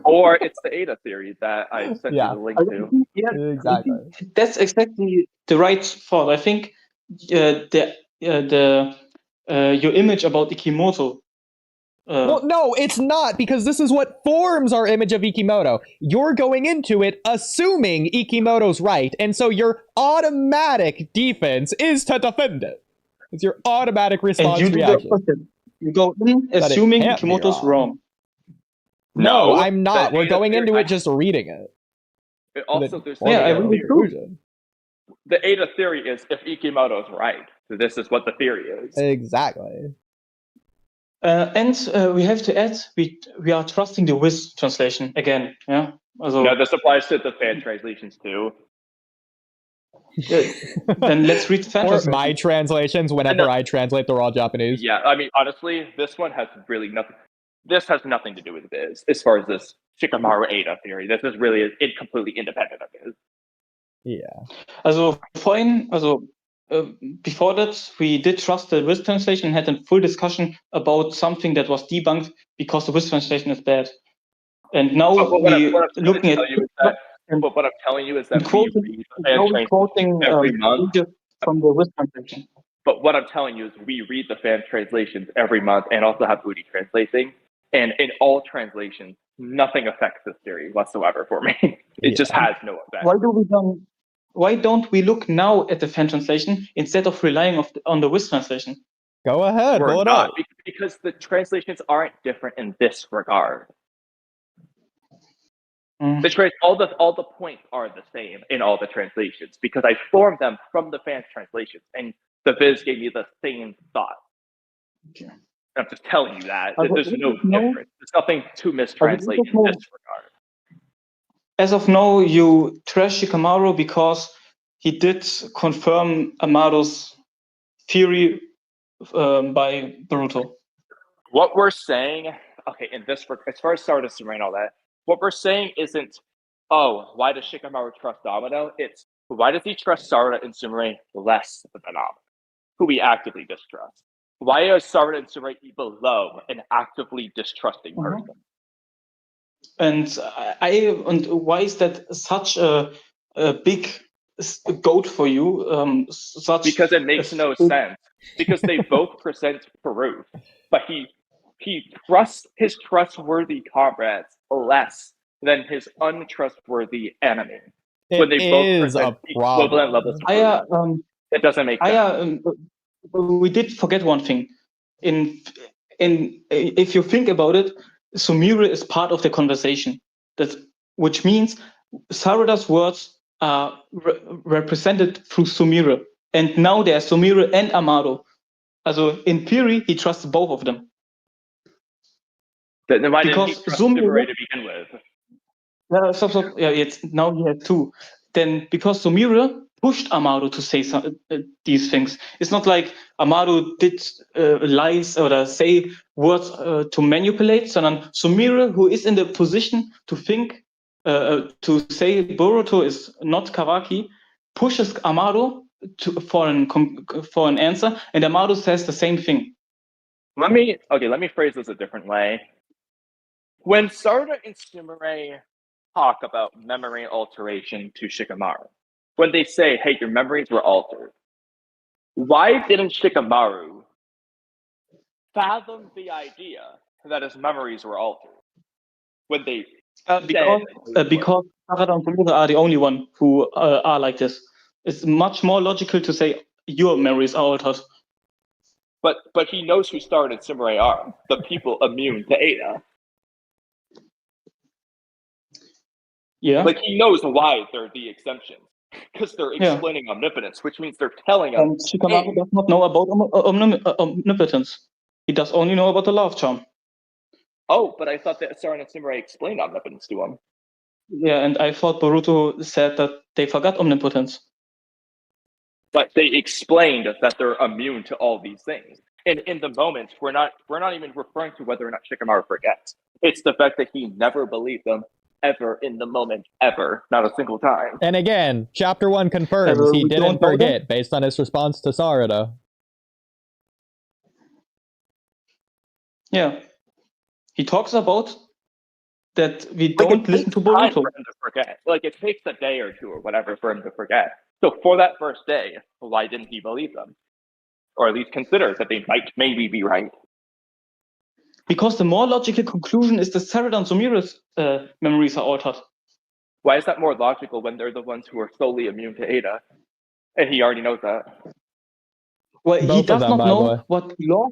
Or it's the Ada theory that I sent you the link to. Yeah, exactly. That's exactly the right thought. I think your image about Ikimoto. Well, no, it's not, because this is what forms our image of Ikimoto. You're going into it assuming Ikimoto's right, and so your automatic defense is to defend it. It's your automatic response reaction. You go in assuming Ikimoto's wrong. No, I'm not. We're going into it just reading it. Also, there's conclusion. The Ada theory is if Ikimoto's right, so this is what the theory is. Exactly. And we have to add, we are trusting the Wiz translation again. Yeah. No, this applies to the fan translations too. Then let's read fan translations. My translations, whenever I translate, they're all Japanese. Yeah, I mean, honestly, this one has really nothing. This has nothing to do with Viz as far as this Shikamaru Ada theory. This is really completely independent of Viz. Yeah. Before that, we did trust the Wiz translation and had a full discussion about something that was debunked because the Wiz translation is bad. And now we're looking at. But what I'm telling you is that we're quoting every month from the Wiz translation. But what I'm telling you is we read the fan translations every month and also have Oodie translating. And in all translations, nothing affects this theory whatsoever for me. It just has no effect. Why don't we look now at the fan translation instead of relying on the Wiz translation? Go ahead, pull it up. Because the translations aren't different in this regard. All the points are the same in all the translations because I formed them from the fan translations, and the Viz gave me the same thought. Okay. I'm just telling you that. There's no difference. There's nothing to mistranslate in this regard. As of now, you trash Shikamaru because he did confirm Amado's theory by Boruto. What we're saying, in this, as far as Sarada and all that, what we're saying isn't, why does Shikamaru trust Amado? It's, why does he trust Sarada and Sumire less than Amado, who we actively distrust? Why are Sarada and Sumire below an actively distrusting person? And why is that such a big goat for you? Because it makes no sense. Because they both present proof, but he trusts his trustworthy comrades less than his untrustworthy enemy. When they both present equivalent levels of proof. It doesn't make sense. We did forget one thing. If you think about it, Sumire is part of the conversation. Which means Sarada's words are represented through Sumire. And now there's Sumire and Amado. Also, in theory, he trusts both of them. Then why didn't he Because trust Sumire- Sumire to begin with? Now he had two. Then because Sumire pushed Amado to say these things. It's not like Amado did lies or say words to manipulate, sondern Sumire, who is in the position to think, to say Boruto is not Kawaki, pushes Amado for an answer, and Amado says the same thing. Let me phrase this a different way. When Sarada and Sumire talk about memory alteration to Shikamaru, when they say, hey, your memories were altered, why didn't Shikamaru fathom the idea that his memories were altered? When they because Sarada and Sumire are the only one who are like this. It's much more logical to say your memories are altered. But he knows who Sarada and Sumire are, the people immune to Ada. Yeah. Like, he knows why they're the exemptions. Because they're explaining omnipotence, which means they're telling him. And Shikamaru does not know about omnipotence. He does only know about the love charm. Oh, but I thought that Sarada and Sumire explained omnipotence to him. Yeah, and I thought Boruto said that they forgot omnipotence. But they explained that they're immune to all these things. And in the moment, we're not even referring to whether or not Shikamaru forgets. It's the fact that he never believed them ever in the moment, ever, not a single time. And again, chapter 1 confirms he didn't forget based on his response to Sarada. Yeah. He talks about that we don't listen to Boruto. For him to forget. Like, it takes a day or two or whatever for him to forget. So for that first day, why didn't he believe them? Or at least consider that they might maybe be right. Because the more logical conclusion is that Sarada and Sumire's memories are altered. Why is that more logical when they're the ones who are solely immune to Ada? And he already knows that. Well, he does not know what law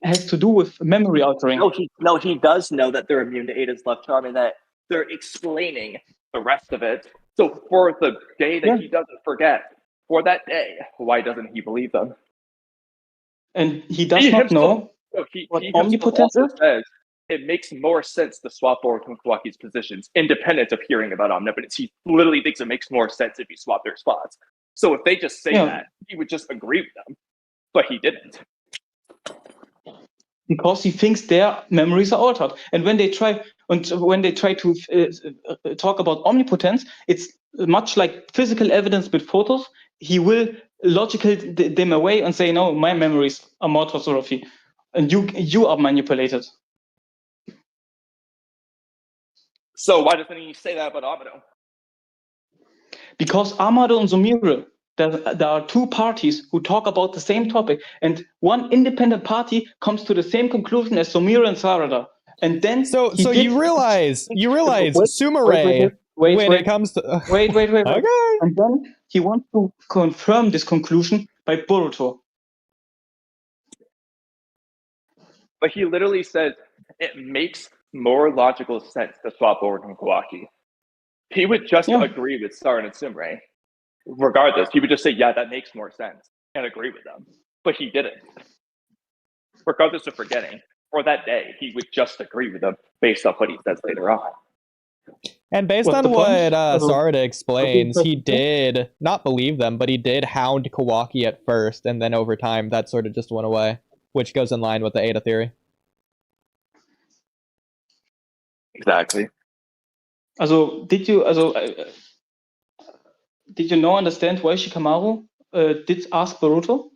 has to do with memory altering. No, he does know that they're immune to Ada's love charm and that they're explaining the rest of it. So for the day that he doesn't forget, for that day, why doesn't he believe them? And he does not know what omnipotence is? Says it makes more sense to swap Boruto and Kawaki's positions, independent of hearing about omnipotence. He literally thinks it makes more sense if you swap their spots. So if they just say that, he would just agree with them. But he didn't. Because he thinks their memories are altered. And when they try to talk about omnipotence, it's much like physical evidence with photos. He will logically them away and say, no, my memories are more trustworthy. And you are manipulated. So why doesn't he say that about Amado? Because Amado and Sumire, there are two parties who talk about the same topic, and one independent party comes to the same conclusion as Sumire and Sarada. And then so you realize Sumire when it comes to wait. Okay. And then he wants to confirm this conclusion by Boruto. But he literally says it makes more logical sense to swap Boruto and Kawaki. He would just agree with Sarada and Sumire. Regardless, he would just say, yeah, that makes more sense, and agree with them. But he didn't. Regardless of forgetting, or that day, he would just agree with them based on what he says later on. And based on what Sarada explains, he did not believe them, but he did hound Kawaki at first, and then over time, that sort of just went away, which goes in line with the Ada theory. Exactly. Did you understand why Shikamaru did ask Boruto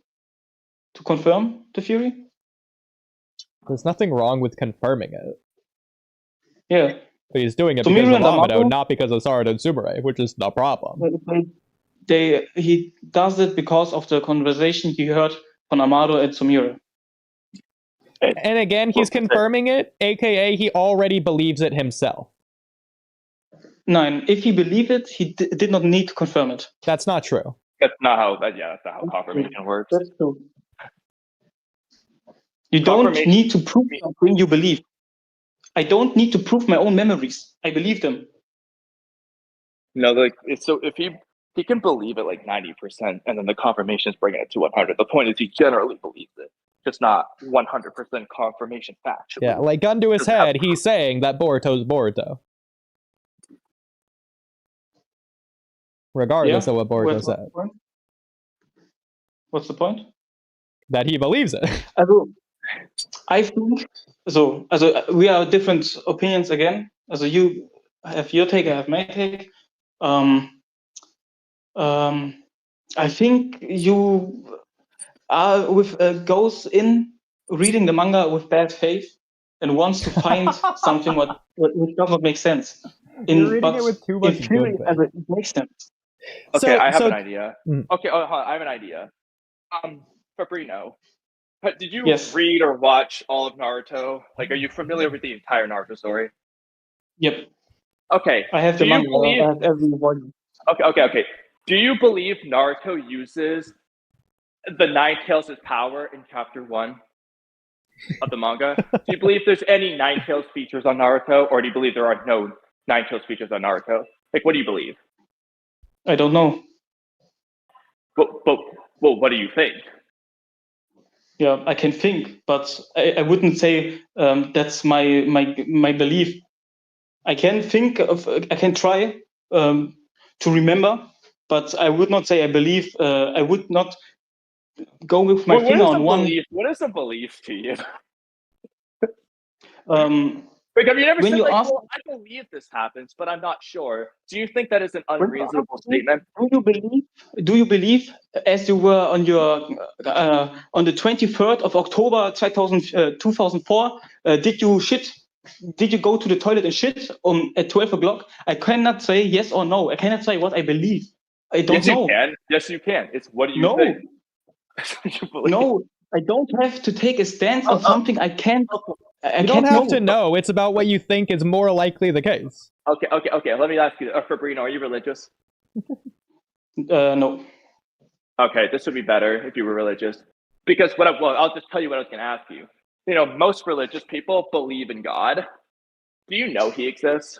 to confirm the theory? There's nothing wrong with confirming it. Yeah. But he's doing it because of Amado, not because of Sarada and Sumire, which is the problem. He does it because of the conversation he heard from Amado and Sumire. And again, he's confirming it, aka he already believes it himself. No, if he believed it, he did not need to confirm it. That's not true. That's not how confirmation works. That's true. You don't need to prove something you believe. I don't need to prove my own memories. I believe them. like so if he can believe it like 90%, and then the confirmation is bringing it to 100. The point is he generally believes it, just not 100% confirmation factually. Yeah, like gun to his head, he's saying that Boruto's Boruto. Regardless of what Boruto said. What's the point? That he believes it. I think so. We are different opinions again. You have your take, I have my take. I think you are goes in reading the manga with bad faith and wants to find something which does not make sense. You're reading it with too much theory, it makes sense. Okay, I have an idea. Okay, hold on, I have an idea. Fabrino, did you read or watch all of Naruto? Like, are you familiar with the entire Naruto story? Yep. Okay. I have the manga. I have every one. Okay. Do you believe Naruto uses the Nine Tails' power in chapter 1 of the manga? Do you believe there's any Nine Tails features on Naruto, or do you believe there are no Nine Tails features on Naruto? Like, what do you believe? I don't know. Well, what do you think? Yeah, I can think, but I wouldn't say that's my belief. I can think of, I can try to remember, but I would not say I believe. I would not go with my finger on one. What is a belief to you? Like, have you never said, like, well, I believe this happens, but I'm not sure. Do you think that is an unreasonable statement? Do you believe, as you were on your on the 23rd of October 2004, did you shit? Did you go to the toilet and shit at 12 o'clock? I cannot say yes or no. I cannot say what I believe. I don't know. Yes, you can. It's what do you think? No, I don't have to take a stance on something I can't. You don't have to know. It's about what you think is more likely the case. Okay. Let me ask you, Fabrino, are you religious? No. Okay, this would be better if you were religious. Because I'll just tell you what I was going to ask you. You know, most religious people believe in God. Do you know he exists?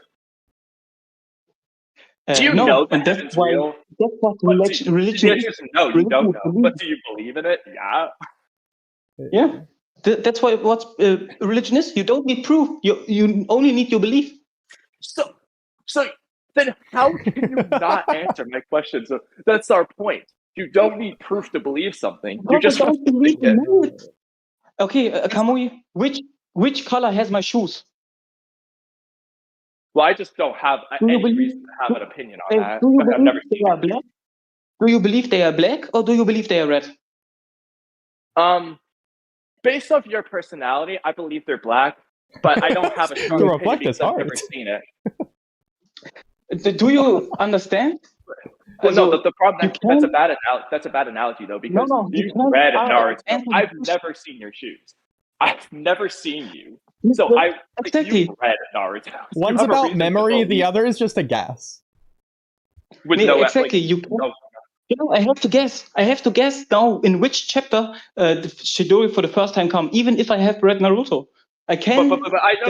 Do you know that it's real? That's what religion is. No, you don't know. But do you believe in it? Yeah. Yeah. That's why what religion is. You don't need proof. You only need your belief. So then how can you not answer my question? So that's our point. You don't need proof to believe something. You just have to believe it. Okay, Kamui, which color has my shoes? Well, I just don't have any reason to have an opinion on that. Do you believe they are black? Do you believe they are black, or do you believe they are red? Based off your personality, I believe they're black, but I don't have a strong opinion because I've never seen it. Do you understand? Well, no, the problem that's a bad analogy though, because you read Naruto. I've never seen your shoes. I've never seen you. So you read Naruto. One's about memory, the other is just a guess. Exactly. I have to guess. I have to guess now in which chapter the Chidori for the first time come. Even if I have read Naruto, I can. But I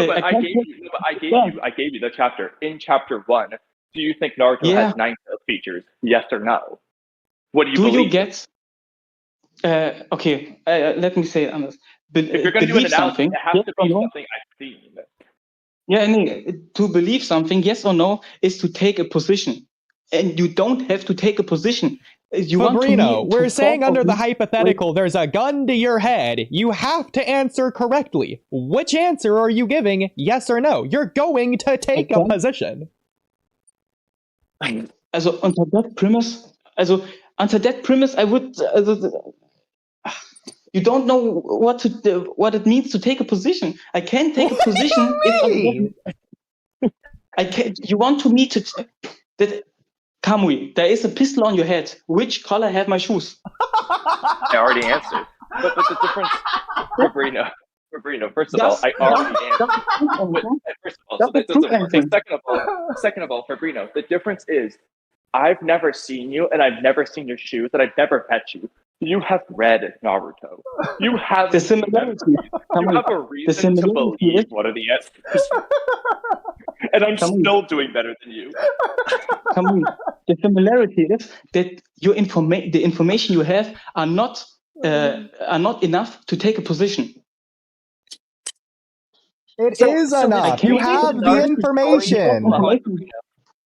gave you the chapter. In chapter 1, do you think Naruto has 9 features? Yes or no? What do you believe? Do you get? Okay. Let me say it honest. If you're going to do an analogy, it has to be something I've seen. Yeah, to believe something, yes or no, is to take a position. And you don't have to take a position. Fabrino, we're saying under the hypothetical, there's a gun to your head. You have to answer correctly. Which answer are you giving, yes or no? You're going to take a position. Also, unter that premise, I would... you don't know what it means to take a position. I can't take a position if you want to me to... Kamui, there is a pistol on your head. Which color have my shoes? I already answered. But the difference, Fabrino, first of all, I already answered. First of all, so that doesn't work. Second of all, Fabrino, the difference is I've never seen you, and I've never seen your shoes, and I've never met you. You have read Naruto. You have the similarity. You have a reason to believe one of the answers. And I'm Kamui. still doing better than you. Kamui, the similarity is that the information you have are not enough to take a position. It So- is so it's enough. You reading have the the Naruto information. story-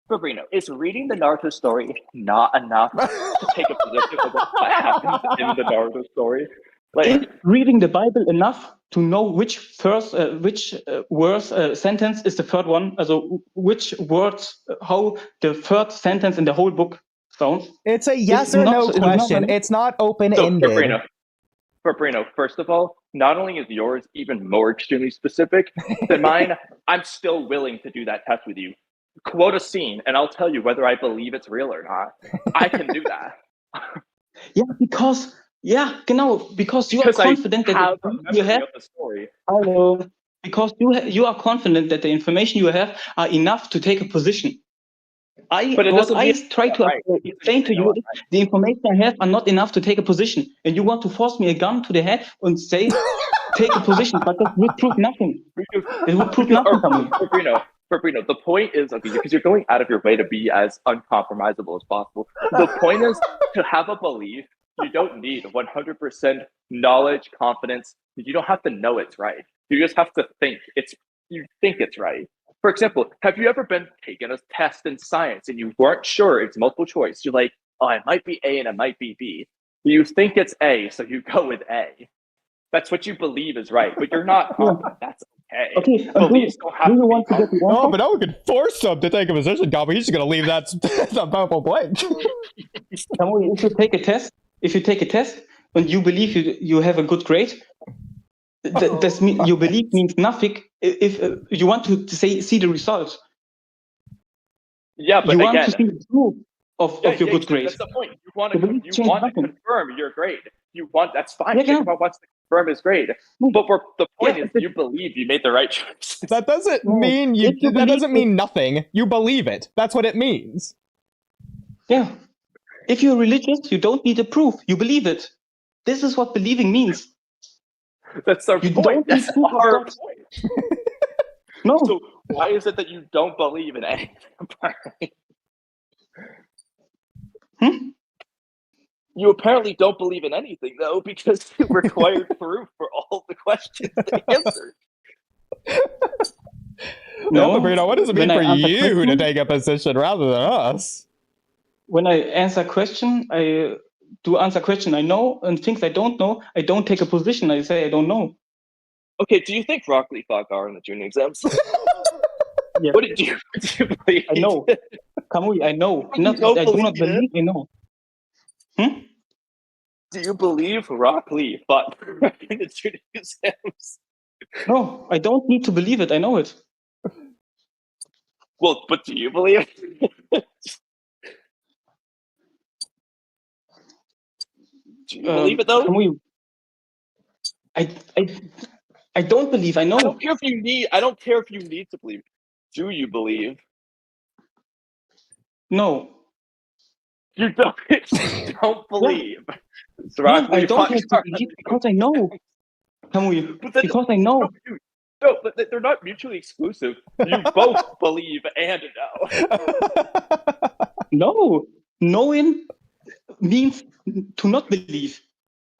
Fabrino, is reading the Naruto story not enough to take a position of what happens in the Naruto story? Like, Is reading the Bible enough to know which sentence is the third one? Also, which words, how the third sentence in the whole book sounds? It's a yes It's or not- no it's not question. enough. It's not so open-ended. Fabrino, first of all, not only is yours even more extremely specific than mine, I'm still willing to do that test with you. Quote a scene, and I'll tell you whether I believe it's real or not. I can do that. Because you are Because confident I that have the a information you memory have. of the story. Hello. Because you are confident that the information you have are enough to take a position. But it What doesn't I mean try to right. explain to you is the information I have are not enough to take a position, and you want to force me a gun to the head and say take a position, but that would prove nothing. It would prove nothing to me. Fabrino, the point is, okay, because you're going out of your way to be as uncompromisable as possible. The point is to have a belief. You don't need 100% knowledge, confidence. You don't have to know it's right. You just have to think it's right. For example, have you ever been taking a test in science and you weren't sure it's multiple choice? You're like, oh, it might be A and it might be B. You think it's A, so you go with A. That's what you believe is right, but you're not confident. That's okay. Okay, Beliefs don't have do you to be want to get the Oh, answer? but now we can force him to take a position, Gabby. He's just going to leave that purple blank. Kamui, if you take a test and you believe you have a good grade, your belief means nothing if you want to see the results. Yeah, but You again, want to see the proof of your good grade. That's the point. You want The to belief changes nothing. confirm your grade. That's fine. Yeah, yeah. Shikamaru wants to confirm his grade. But the point Yeah, is, but- you believe you made the right choice. That doesn't No, mean if you that doesn't believe mean nothing. You believe it. That's what it means. Yeah. If you're religious, you don't need a proof. You believe it. This is what believing means. That's our You point. don't need That's proof of our that. point. No. So why is it that you don't believe in anything? You apparently don't believe in anything, though, because you required proof for all the questions they answered. No, Fabrino, what does it mean When I for answer you to question- take a position rather than us? When I answer question, I do answer question I know, and things I don't know, I don't take a position. I say I don't know. Okay, do you think Rock Lee fought Gar in the junior exams? Yeah. What did you believe? I know. Kamui, I know. You Not, don't I do not believe it? believe, I know. Do you believe Rock Lee fought in the junior exams? No, I don't need to believe it. I know it. Well, but do you believe it? Do you believe it though? Kamui, I don't believe. I know. I don't care if you need. I don't care if you need to believe. Do you believe? No. You don't. You don't believe. So Yeah, Rock Lee I don't fought have to Gar- believe because I know. Kamui, But then- because I know. No, but they're not mutually exclusive. You both believe and know. No. Knowing means to not believe.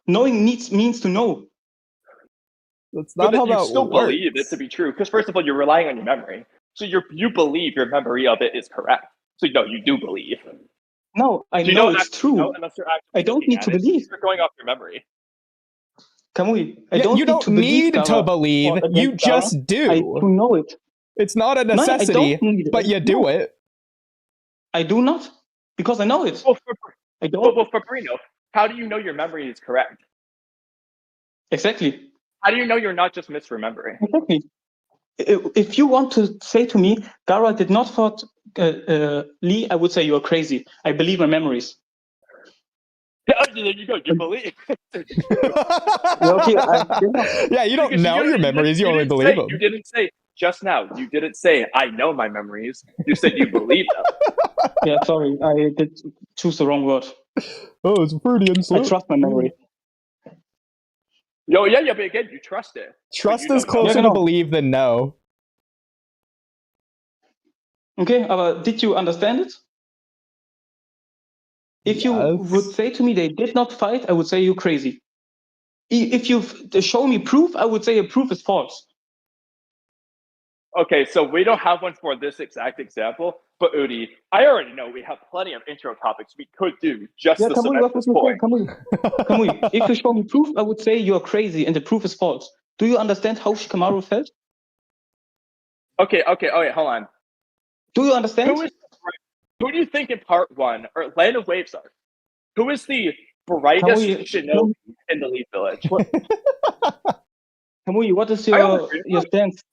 Knowing means to know. That's But not then how you that still works. believe it to be true. Because first of all, you're relying on your memory. So you believe your memory of it is correct. So no, you do believe. No, I You know don't it's actually true. know unless you're actually I don't looking need at to it. believe. You're going off your memory. Kamui, I Yeah, don't you don't need to believe. need to Dara believe. or against You Dara. just I do. do know it. It's not a No, I necessity, don't need it. but you do No. it. I do not because I know it. Well, I don't. well, Fabrino, how do you know your memory is correct? Exactly. How do you know you're not just misremembering? Exactly. If you want to say to me, Gara did not fought Lee, I would say you are crazy. I believe my memories. Yeah, there you go. You believe. Okay, Yeah, you don't Because know your memories. You only didn't believe say- them. You didn't say just now. You didn't say I know my memories. You said you believe them. Yeah, sorry, I did choose the wrong word. Oh, it's pretty I insult. trust my memory. Yo, yeah, but again, you trust it. Trust you is don't know. closer Yeah, to no. believe than know. Okay, but did you understand it? If you would say to me they did not fight, I would say you're crazy. If you show me proof, I would say a proof is false. Okay, so we don't have one for this exact example, but Oodie, I already know we have plenty of intro topics we could do just to cement this point. Kamui, if you show me proof, I would say you're crazy and the proof is false. Do you understand how Shikamaru felt? Okay, hold on. Do you understand? Who do you think in part 1 or Land of Waves are? Who is the brightest shinobi in the Leaf Village? Kamui, what is your stance?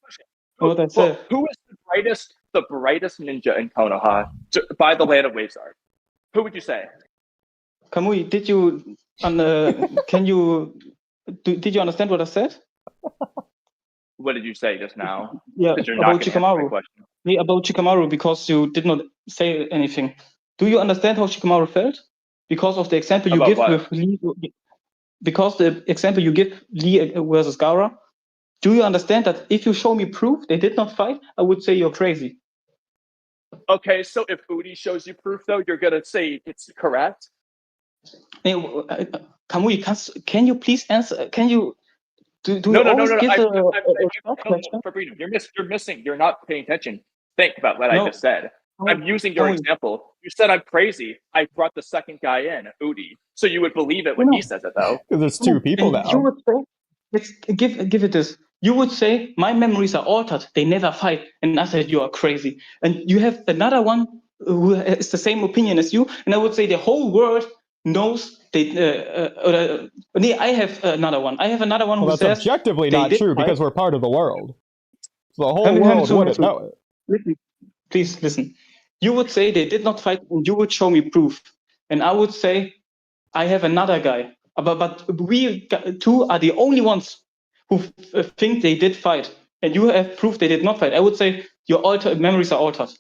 What I said. Who is the brightest ninja in Konoha by the Land of Waves arc? Who would you say? Kamui, did you did you understand what I said? What did you say just now? Yeah, about Shikamaru. Yeah, about Shikamaru, because you did not say anything. Do you understand how Shikamaru felt? Because of the example you give with Lee, because the example you give Lee versus Gaara. Do you understand that if you show me proof they did not fight, I would say you're crazy? Okay, so if Oodie shows you proof, though, you're gonna say it's correct? Hey, Kamui, can you please answer? Can you give Fabrino, you're missing. You're not paying attention. Think about what I just said. I'm using your example. You said I'm crazy. I brought the second guy in, Oodie. So you would believe it when he says it, though. Because there's two people now. You would say, let's give it this. You would say my memories are altered. They never fight, and I said you are crazy. And you have another one who has the same opinion as you, and I would say the whole world knows they. I have another one. I have another one who says that's objectively not true because we're part of the world. So the whole world wouldn't know it. Listen, please listen. You would say they did not fight, and you would show me proof, and I would say I have another guy. But we two are the only ones who think they did fight, and you have proof they did not fight. I would say your memories are altered.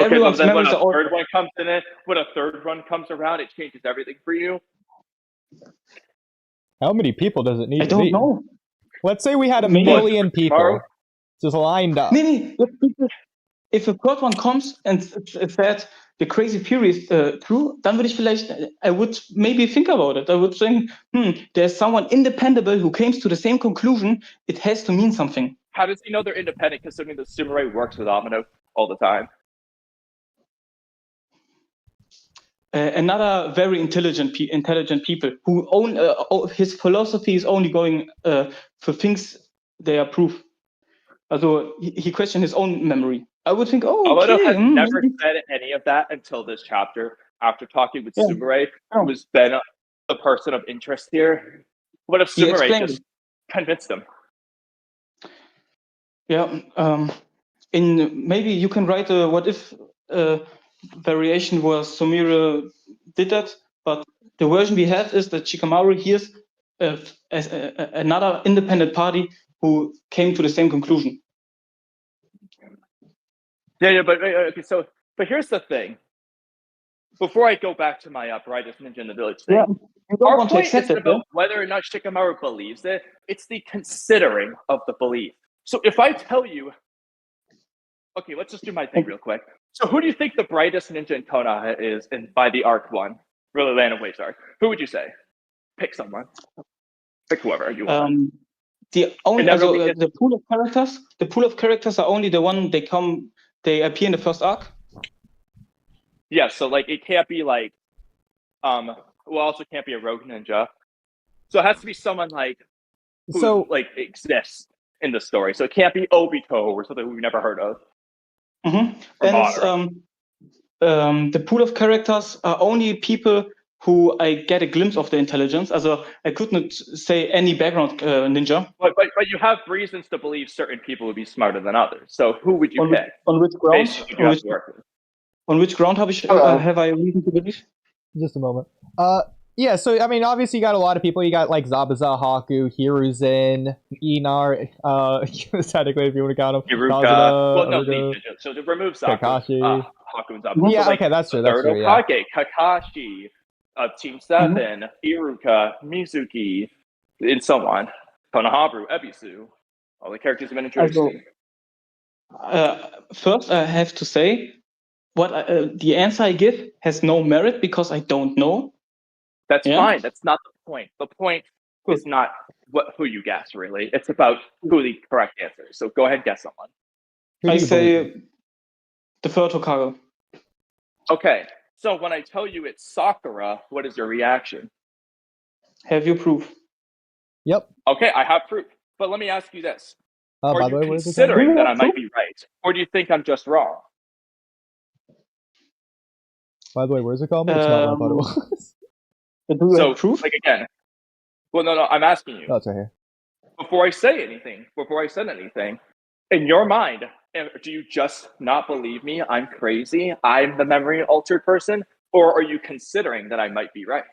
Okay, Everyone's but then memories are altered. When a third one comes around, it changes everything for you. How many people does it need to be? I don't know. Let's say we had a million people just lined up. Maybe if a third one comes and said the crazy theory is true, dann würde ich vielleicht, I would maybe think about it. I would think, there's someone independent who came to the same conclusion. It has to mean something. How does he know they're independent considering the samurai works with Amino all the time? Another very intelligent people who own his philosophy is only going for things they approve. Also, he questioned his own memory. I would think, Amino has never said any of that until this chapter. After talking with Sumire, who's been the person of interest here. What if Sumire just convinced him? Yeah. Maybe you can write a what if variation where Sumire did that, but the version we have is that Shikamaru hears as another independent party who came to the same conclusion. Yeah, but okay, but here's the thing. Before I go back to my brightest ninja in the village thing, our point isn't about whether or not Shikamaru believes it. It's the considering of the belief. So if I tell you, okay, let's just do my thing real quick. So who do you think the brightest ninja in Konoha is by the arc 1? Really, Land of Waves arc. Who would you say? Pick someone. Pick whoever you want. The pool of characters are only the one they appear in the first arc. Yeah, so like it can't be like also can't be a rogue ninja. So it has to be someone like who exists in the story. So it can't be Obito or something we've never heard of. And the pool of characters are only people who I get a glimpse of the intelligence. Also, I could not say any background ninja. But you have reasons to believe certain people would be smarter than others. So who would you pick? On which ground? On which ground have I reason to believe? Just a moment. Yeah, so I mean, obviously you got a lot of people. You got like Zabuza, Haku, Hiruzen, Inar. Technically, if you want to count them. Hiruka. So to remove Zaku, Kakashi. Haku and Zabuza. Yeah, okay, that's true. That's true. Yeah. Kakashi, Team 7, Iruka, Mizuki, and so on. Konohamaru, Ebisu. All the characters have been introduced. First, I have to say, the answer I give has no merit because I don't know. That's Yeah. fine. That's not the point. The point is not who you guess, really. It's about who the correct answer is. So go ahead, guess someone. Who do I you believe? say the third Hokage. Okay. So when I tell you it's Sakura, what is your reaction? Have you proof? Yep. Okay, I have proof. But let me ask you this. By Are the you way, where's it considering going? that I might be right? Or do you think I'm just wrong? By the way, where's it called? It's not what I thought it was. Do you So, have proof? like again, well, no, I'm asking you. Oh, it's right here. Before I say anything, before I said anything, in your mind, do you just not believe me? I'm crazy. I'm the memory altered person, or are you considering that I might be right?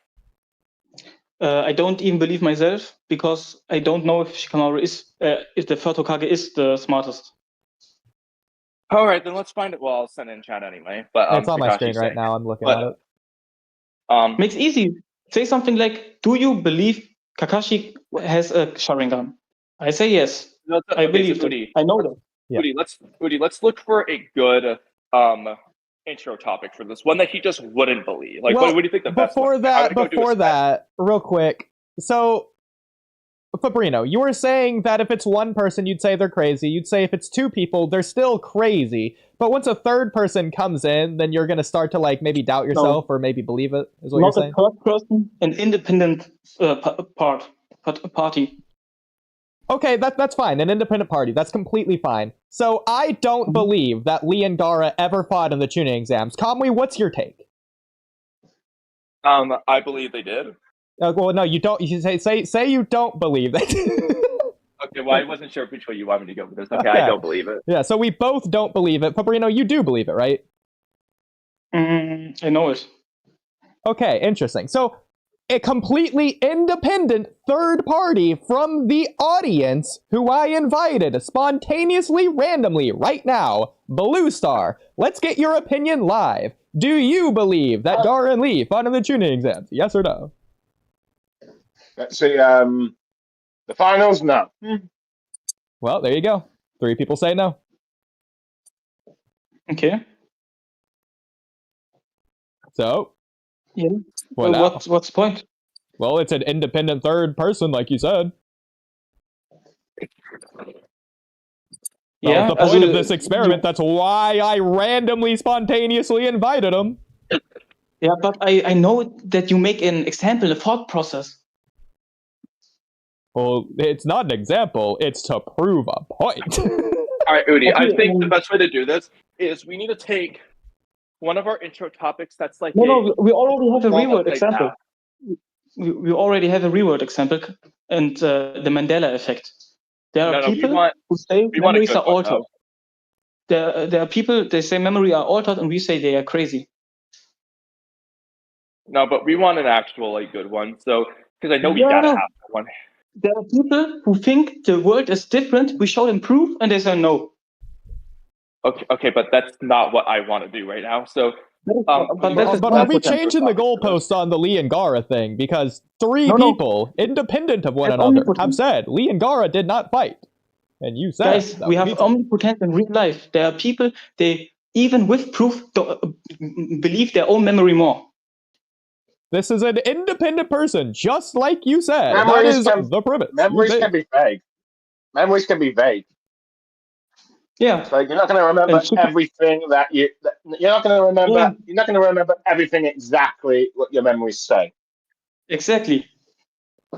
I don't even believe myself because I don't know if Shikamaru if the third Hokage is the smartest. All right, then let's find it. Well, I'll send it in chat anyway. But It's on my screen Takashi's right saying now. I'm looking But- at it. it. Makes easy. Say something like, "Do you believe Kakashi has a Sharingan?" I say yes. No, I okay, believe so that. Oodie, I know that. Yeah. Oodie, let's look for a good intro topic for this one that he just wouldn't believe. Like, Well, what do you think the best before one? I'm gonna go do a spec- that, real quick. So, Fabrino, you were saying that if it's one person, you'd say they're crazy. You'd say if it's two people, they're still crazy. But once a third person comes in, then you're gonna start to like maybe doubt yourself or maybe believe it. Is what you're Not a saying? third person, an independent party. Okay, that's fine. An independent party. That's completely fine. So I don't believe that Lee and Gara ever fought in the tuning exams. Kamui, what's your take? I believe they did. Well, no, you don't. You say you don't believe that. Okay, well, I wasn't sure which way you wanted me to go with this. Okay, Okay. I don't believe it. Yeah, so we both don't believe it. Fabrino, you do believe it, right? I know it. Okay, interesting. So a completely independent third party from the audience who I invited spontaneously, randomly, right now, Blue Star, let's get your opinion live. Do you believe that Gara and Lee fought in the tuning exams? Yes or no? Let's see. The finals, no. Well, there you go. 3 people say no. Okay. So, Yeah. what now? What's the point? Well, it's an independent third person, like you said. That was the point of this experiment. That's why I randomly, spontaneously invited him. Yeah, but I know that you make an example, a thought process. Well, it's not an example. It's to prove a point. All right, Oodie, I think the best way to do this is we need to take one of our intro topics that's like No, we already have a reword upside example. down. We already have a reword example, and the Mandela effect. There are No, people we want who say a memories good are one, altered. There are people, they say memory are altered, and we say they are crazy. No, but we want an actual like good one. So because I know we gotta have one. There are people who think the world is different. We show them proof, and they say no. Okay, but that's not what I want to do right now. So, but are we changing the goalposts on the Lee and Gara thing? Because 3 people, independent of one another, have said Lee and Gara did not fight. And you said... Guys, we have omnipotence in real life. There are people, they, even with proof, believe their own memory more. This is an independent person, just like you said. That is the premise. Memories can be vague. Memories can be vague. Yeah. So you're not going to remember everything that you're not going to remember. Yeah. You're not going to remember everything exactly what your memories say. Exactly.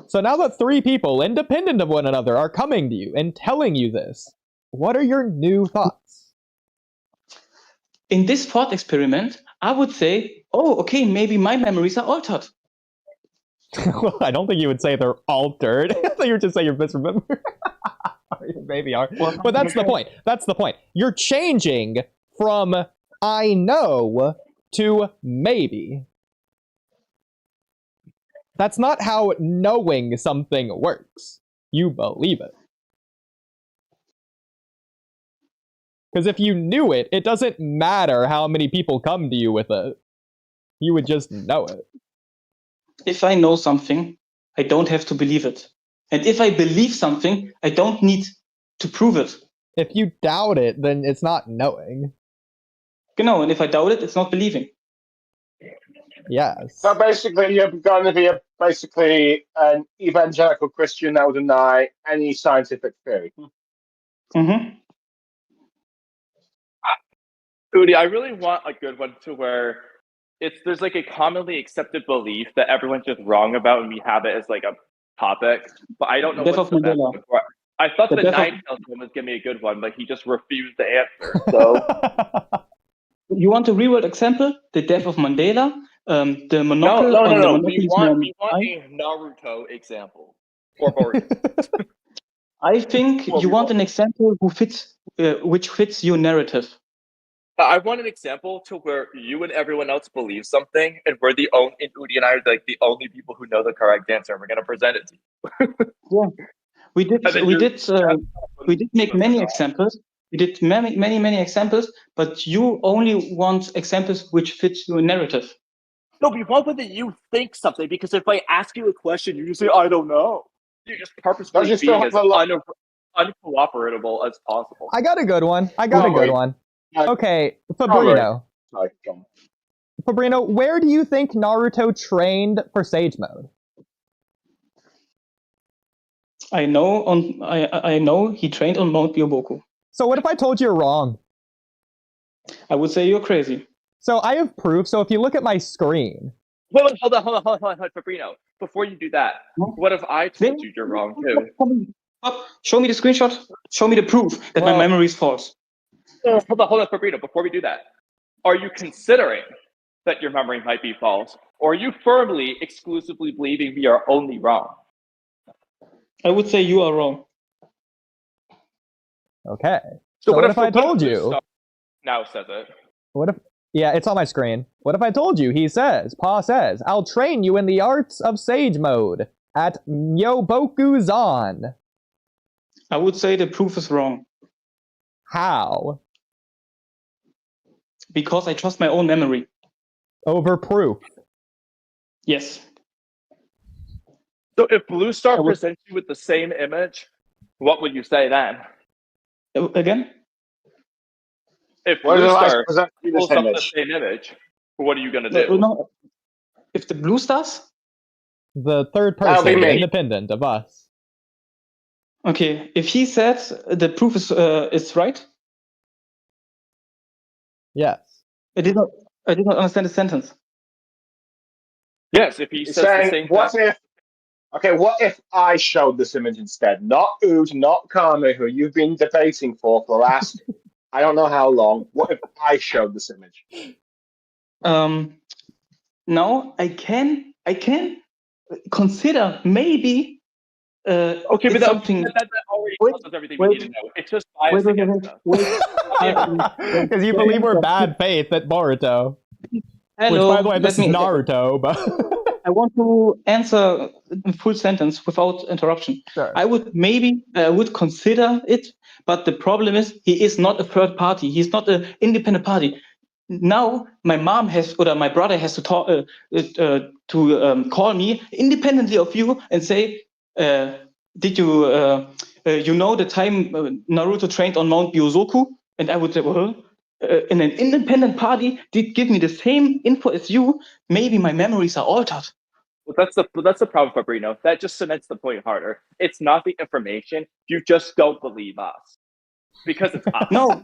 So now that 3 people, independent of one another, are coming to you and telling you this, what are your new thoughts? In this thought experiment, I would say, oh, okay, maybe my memories are altered. Well, I don't think you would say they're altered. I thought you were just saying you're misremembered. Maybe are. But that's the point. That's the point. You're changing from I know to maybe. That's not how knowing something works. You believe it. Because if you knew it, it doesn't matter how many people come to you with it. You would just know it. If I know something, I don't have to believe it. And if I believe something, I don't need to prove it. If you doubt it, then it's not knowing. Genau, and if I doubt it, it's not believing. Yes. So basically, you're going to be basically an evangelical Christian that will deny any scientific theory. Mm-hmm. Oodie, I really want a good one to where there's like a commonly accepted belief that everyone's just wrong about, and we have it as like a topic. But I don't know Death what's of the best Mandela. one for it. I thought The the death of- Ninetales one was giving me a good one, but he just refused to answer. So You want a real world example? The death of Mandela, the no, monocle no, on no, the no. monopoly. We want a Naruto example or Boruto. I think Well, you we want want- an example which fits your narrative. I want an example to where you and everyone else believe something, and we're the only, and Oodie and I are like the only people who know the correct answer, and we're gonna present it to you. We did And then we you're- did make many examples. We did many examples, but you only want examples which fit your narrative. No, we want that you think something, because if I ask you a question, you just say, I don't know. You're just purposely Don't you still being as have a lot- uncooperable as possible. I got a good one. Okay, Fabrino. Like, John. Fabrino, where do you think Naruto trained for Sage Mode? I know he trained on Mount Byoboku. So what if I told you you're wrong? I would say you're crazy. So I have proof. So if you look at my screen, Hold on, Fabrino. Before you do that, what if I told you you're wrong too? Show me the screenshot. Show me the proof that my memory is false. Hold on, Fabrino. Before we do that, are you considering that your memory might be false, or are you firmly, exclusively believing we are only wrong? I would say you are wrong. okay. So what if I told you? Now says it. What if? Yeah, it's on my screen. What if I told you? Pa says, I'll train you in the arts of Sage Mode at Myobokuzan. I would say the proof is wrong How? because I trust my own memory. Over proof. Yes. So if Blue Star presents you with the same image, what would you say then? Again? If What Blue did I Star present you this pulls up the image? same image, what are you going to do? No. If the blue stars? The third That'll be person, me. independent of us. Okay. If he said the proof is right, Yes. I did not understand the sentence. Yes, if he He's says the saying, same what thing. what if I showed this image instead? Not Ood, not Kamui, who you've been debating for the last, I don't know how long. What if I showed this image? Now I can consider maybe Okay, but it's something. that already Wait, tells us everything wait. we need to know. It's just bias against us. Because you believe we're bad faith at Boruto. Hello, Which, by the way, this let is me- Naruto, but... I want to answer a full sentence without interruption. Sure. I would consider it, but the problem is he is not a third party. He's not an independent party. Now my mom my brother has to talk call me independently of you and say, did you you know the time Naruto trained on Mount Byozoku? And I would say, well, and an independent party did give me the same info as you. Maybe my memories are altered. Well, that's the problem, Fabrino. That just cements the point harder. It's not the information. You just don't believe us. Because it's us. No,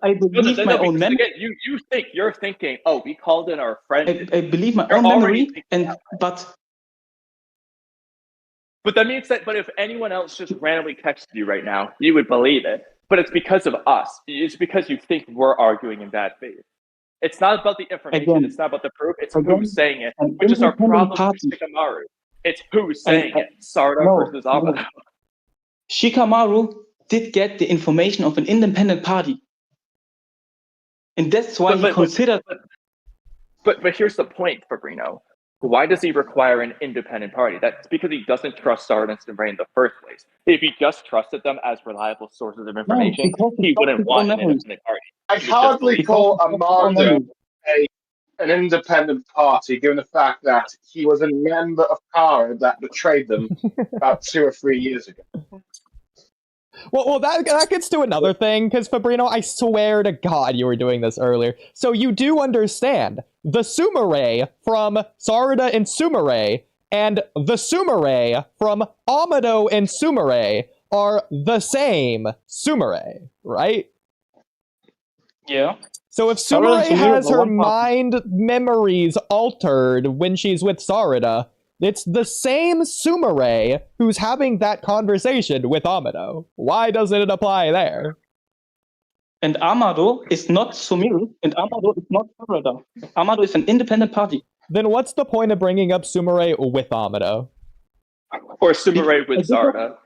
I believe my own memory. Again, you're thinking, oh, we called in our friend. I believe my You're own already memory, thinking but that means that. But if anyone else just randomly texted you right now, you would believe it. But it's because of us. It's because you think we're arguing in bad faith. It's not about the information. Again, It's not about the proof. It's again, who's saying it, an which is our independent problem party. with Shikamaru. It's who's saying it. Sarada No, versus Amano. no. Shikamaru did get the information of an independent party. And that's why he considered... But here's the point, Fabrino. Why does he require an independent party? That's because he doesn't trust Stardust and Rain in the first place. If he just trusted them as reliable sources of information, because he wouldn't want an memories. independent party. I hardly call Amanda an independent party, given the fact that he was a member of Kara that betrayed them about 2 or 3 years ago. Well, that gets to another thing, because Fabrino, I swear to God you were doing this earlier. So you do understand the Sumire from Sarada and Sumire and the Sumire from Amado and Sumire are the same Sumire, right? Yeah. So if Sarada and Sumire Sumire has are her one party. mind memories altered when she's with Sarada, it's the same Sumire who's having that conversation with Amado. Why doesn't it apply there? And Amado is not Sumire, and Amado is not Sarada. Amado is an independent party. Then what's the point of bringing up Sumire with Amado? Or Sumire with Sarada.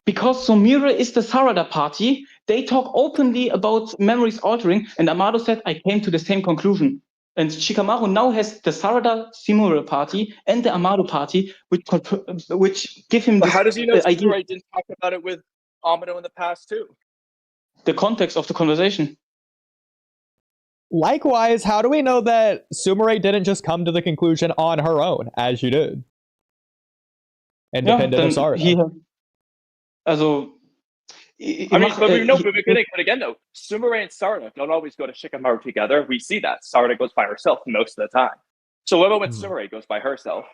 Because Sumire is the Sarada party, they talk openly about memories altering, and Amado said, I came to the same conclusion. And Shikamaru now has the Sarada Sumire party and the Amado party, which give him But this how does he know idea, Sumire didn't talk about it with Amado in the past too? the context of the conversation. Likewise, how do we know that Sumire didn't just come to the conclusion on her own, as you did? Independent of Sarada. But again, though, Sumire and Sarada don't always go to Shikamaru together. We see that. Sarada goes by herself most of the time. So what about when Sumire goes by herself?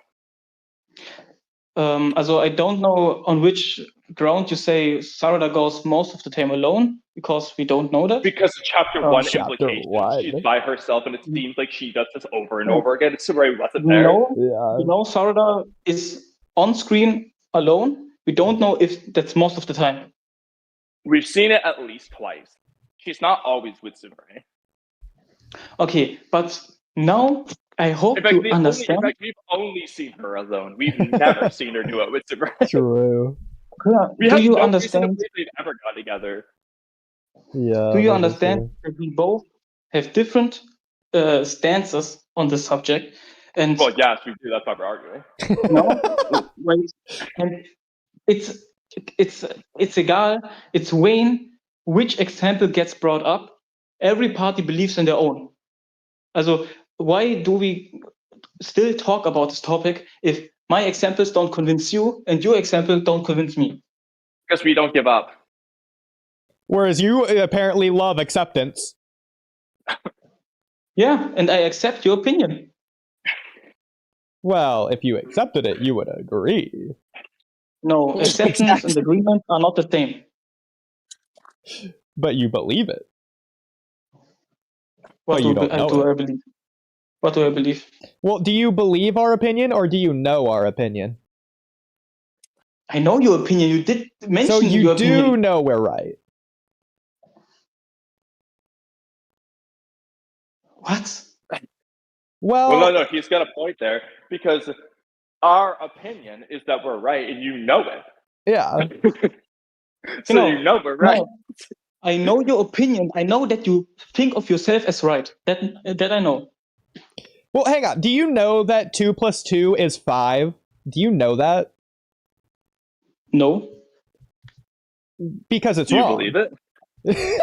I don't know on which ground you say Sarada goes most of the time alone, because we don't know that. Because of chapter 1 Chapter implications, 1. she's by herself, and it seems like she does this over and over again. Sumire wasn't there. Sarada is on screen alone. We don't know if that's most of the time. We've seen it at least twice. She's not always with Sumire. Okay, but now I hope you understand. In fact, we've only seen her alone. We've never seen her do it with Sumire. True. Do you understand? They've ever got together. Yeah. Do you understand that we both have different stances on the subject? And well, yes, we do. That's why we're arguing. No, wait. And it's egal. It's Wayne. Which example gets brought up? Every party believes in their own. Also, why do we still talk about this topic if my examples don't convince you and your example don't convince me? Because we don't give up. Whereas you apparently love acceptance. Yeah, and I accept your opinion. Well, if you accepted it, you would agree. No, acceptance and agreement are not the same. But you believe it. What do I believe? What do I believe? Well, do you believe our opinion or do you know our opinion? I know your opinion. You did mention so you your do opinion. Know we're right. What? Well, no, he's got a point there, because our opinion is that we're right, and you know it. Yeah. You know we're right. No, I know your opinion. I know that you think of yourself as right. That I know. Well, hang on. Do you know that 2 + 2 is 5? Do you know that? No. Because it's wrong. Do you believe it?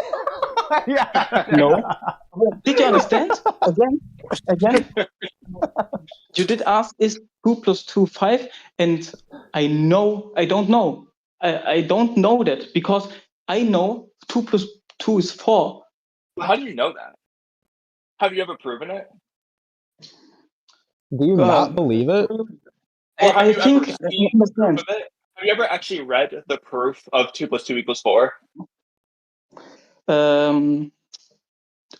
Yeah. No. Did you understand? Again. You did ask, is 2 + 2 5? And I don't know. I don't know that, because I know 2 + 2 is 4. How do you know that? Have you ever proven it? Do you not believe it? I think I understand. Have you ever actually read the proof of 2 + 2 = 4?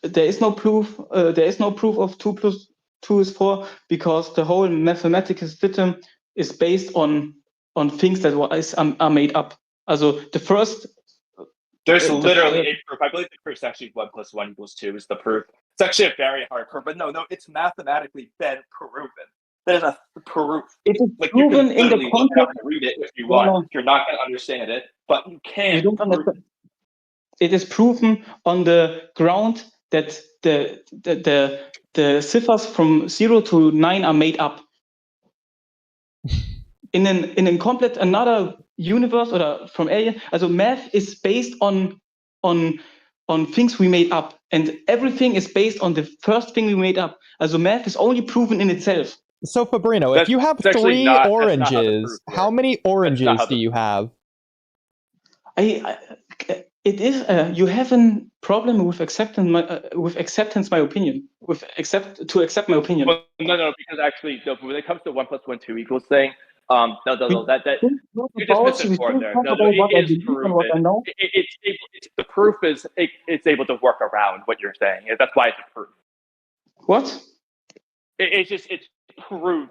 There is no proof. There is no proof of 2 + 2 is 4, because the whole mathematical system is based on things that are made up. Also the first. There's literally a proof. I believe the proof is actually 1 + 1 = 2 is the proof. It's actually a very hard proof, but no, it's mathematically been proven. There's a proof. It is proven in the context. Read it if you want. You're not going to understand it, but you can. You don't understand. It is proven on the ground that the ciphers from 0 to 9 are made up. In a complete another universe or from alien. Also math is based on things we made up, and everything is based on the first thing we made up. Also math is only proven in itself. So Fabrino, if you have 3 oranges, how many oranges do you have? It is you have a problem with acceptance my opinion to accept my opinion. Well, no, because actually, no, when it comes to 1 + 1 2 equals thing, no, that you just misinformed there. No, it is proven. It's the proof is it's able to work around what you're saying. That's why it's a proof. What? It's proof.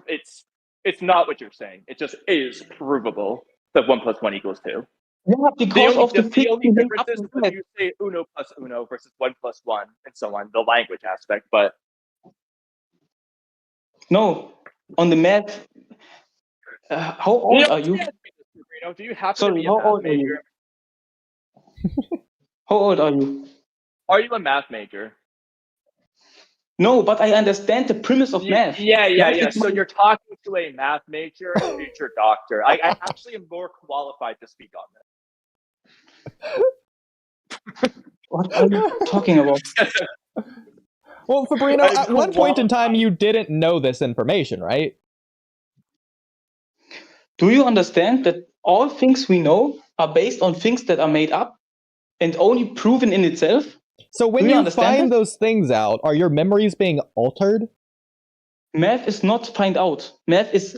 It's not what you're saying. It just is provable that 1 + 1 = 2. Yeah, because of the only difference is when you say uno plus uno versus 1 + 1 and so on, the language aspect. But no, on the math. How old are you? Do you happen to be a math major? How old are you? Are you a math major? No, but I understand the premise of math. Yeah. So you're talking to a math major and future doctor. I actually am more qualified to speak on this. What are you talking about? Well, Fabrino, at one point in time, you didn't know this information, right? Do you understand that all things we know are based on things that are made up and only proven in itself? So when you find those things out, are your memories being altered? Math is not find out. Math is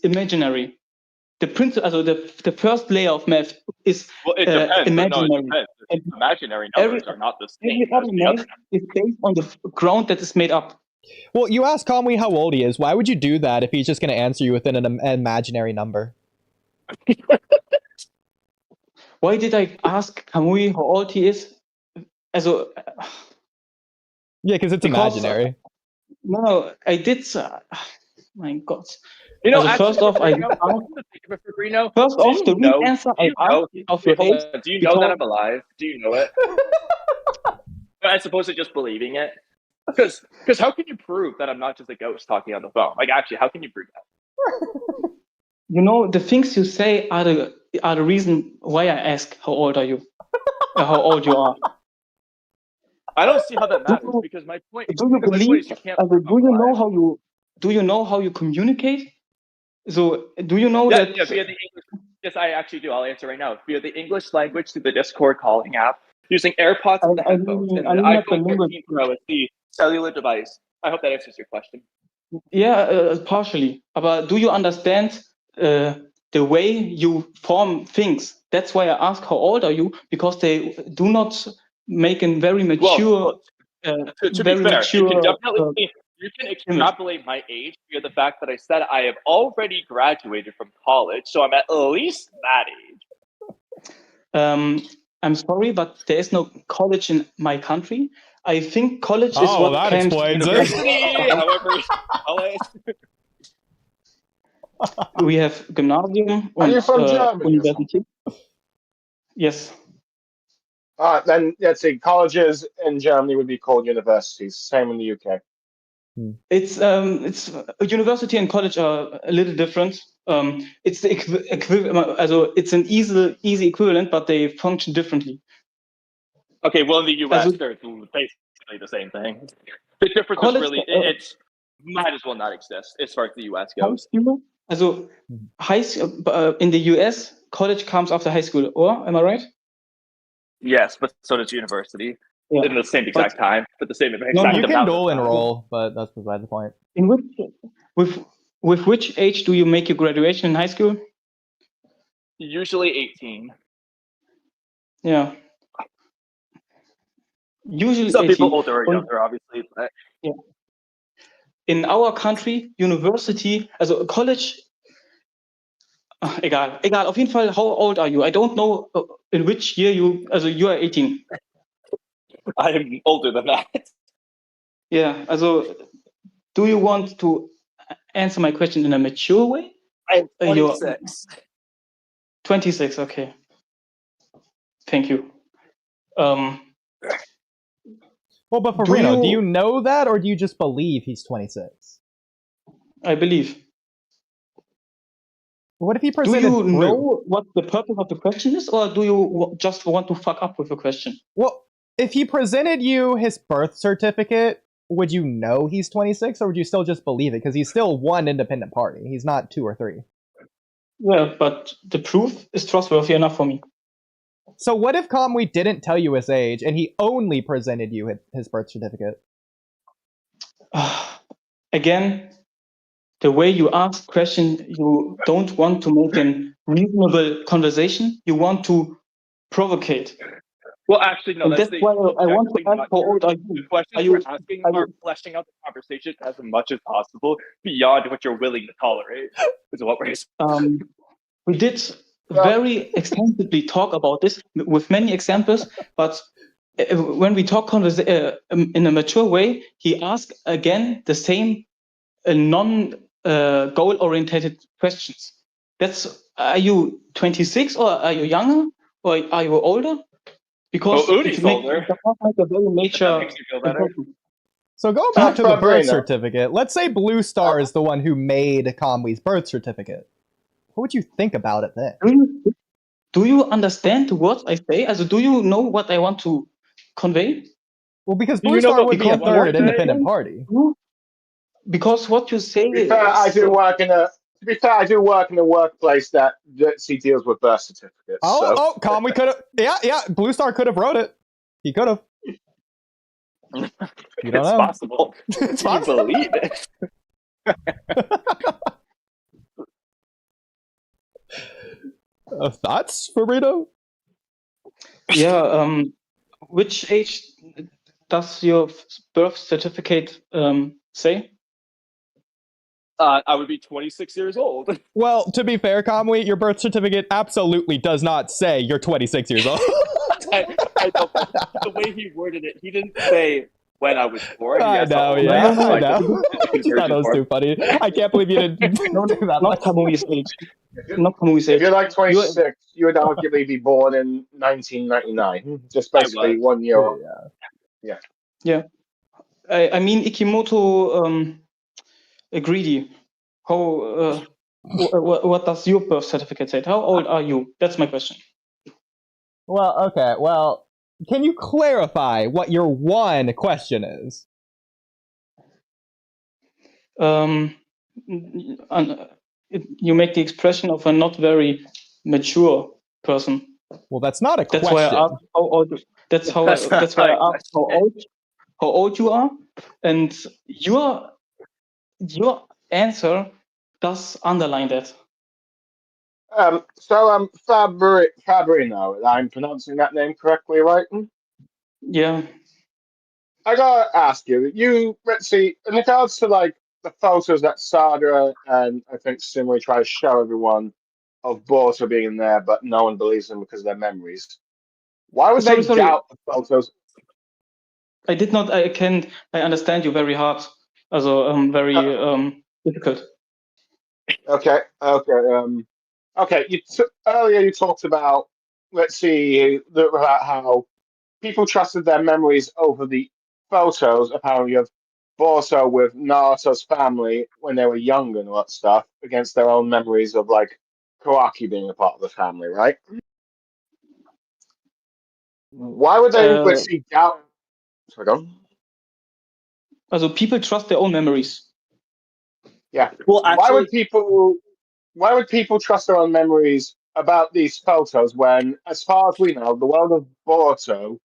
imaginary. The principle, the first layer of math is imaginary. No, it depends. Imaginary numbers are not the same. Every other math is based on the ground that is made up. Well, you asked Kamui how old he is. Why would you do that if he's just going to answer you within an imaginary number? Why did I ask Kamui how old he is? Yeah, because it's imaginary. No, I did. My God. You know, first off, the real answer I asked your age. Do you know that I'm alive? Do you know it? As opposed to just believing it. Because how can you prove that I'm not just a ghost talking on the phone? Like, actually, how can you prove that? You know, the things you say are the reason why I ask how old are you, how old you are. I don't see how that matters because my point. Do you believe? Do you know how you communicate? So, do you know that? Yeah, via the English. Yes, I actually do. I'll answer right now. Via the English language through the Discord calling app, using AirPods and the headphones, and the iPhone 14 Pro is the cellular device. I hope that answers your question. Yeah, partially. But do you understand the way you form things? That's why I ask how old are you, because they do not make a very mature. To be fair, you can extrapolate my age via the fact that I said I have already graduated from college, so I'm at least that age. I'm sorry, but there is no college in my country. I think college is what that explains it. However, we have gymnasium Are you from Germany? University. Yes. Then let's see. Colleges in Germany would be called universities. Same in the UK. It's university and college are a little different. It's the equivalent. It's an easy equivalent, but they function differently. Okay, well in the US, they're basically the same thing. The difference is really it might as well not exist as far as the US goes. High school in the US, college comes after high school. Or am I right? Yes, but so does university. Yeah. In the same exact time, but the same exact amount. You can dual enroll, but that's beside the point. In with which age do you make your graduation in high school? Usually 18. Yeah. Usually some 18. people older or younger, obviously. But... Yeah. In our country, university, college. Egal. Auf jeden Fall, how old are you? I don't know in which year you are 18. I am older than that. Yeah. Do you want to answer my question in a mature way? I'm 26. 26. Okay. Thank you. Well, but for Reno, do you know that, or do you just believe he's 26? I believe. What if he presented? Do you know what the purpose of the question is, or do you just want to fuck up with the question? Well, if he presented you his birth certificate, would you know he's 26, or would you still just believe it? Because he's still one independent party. He's not 2 or 3. Yeah, but the proof is trustworthy enough for me. So what if Kamui didn't tell you his age and he only presented you his birth certificate? Again, the way you ask question, you don't want to make a reasonable conversation. You want to provocate. Well, actually, no. And that's why I want to ask how old are you? The questions you're asking are fleshing out the conversation as much as possible beyond what you're willing to tolerate. Is what we're saying. We did very extensively talk about this with many examples, but when we talk in a mature way, he asked again the same non-goal-oriented questions. Are you 26 or are you younger or are you older? Because Oodie's older. It does not make a very major makes you feel better. So going back to the birth certificate, let's say Blue Star is the one who made Kamui's birth certificate. What would you think about it then? Do you understand what I say? Do you know what I want to convey? Well, because Blue Star would be a third independent party. Because what you say to be fair, I do work in a workplace that deals with birth certificates. Kamui could have. Yeah. Blue Star could have wrote it. He could have. You don't know. Possible. It's possible. Believe it. Thoughts, Burrito? Yeah. Which age does your birth certificate say? I would be 26 years old. Well, to be fair, Kamui, your birth certificate absolutely does not say you're 26 years old. I know, the way he worded it, he didn't say when I was born. I know. I know. I just thought it was too funny. I can't believe you didn't do that. Not Kamui's age. Not Kamui's age. If you're like 26, you would arguably be born in 1999. Just basically 1 year old. Yeah. I mean, Ikimoto greedy. How? What does your birth certificate say? How old are you? That's my question. Well, okay. Well, can you clarify what your one question is? You make the expression of a not very mature person. Well, that's not a question. That's why I asked how old. That's why I asked how old you are, and your answer does underline that. Fabrino, I'm pronouncing that name correctly, right? Yeah. I gotta ask you, let's see, in regards to like the photos that Sarada and I think Simri try to show everyone of Boruto being there, but no one believes them because of their memories. Why would they doubt the photos? I did not. I understand you very hard. Very difficult. Okay. Earlier you talked about, let's see, about how people trusted their memories over the photos, apparently, of Boruto with Naruto's family when they were young and all that stuff, against their own memories of, like, Kawaki being a part of the family, right? Why would they, let's see, doubt... Sorry, go on. People trust their own memories. Yeah. Well, actually, why would people trust their own memories about these photos when, as far as we know, the world of Boruto,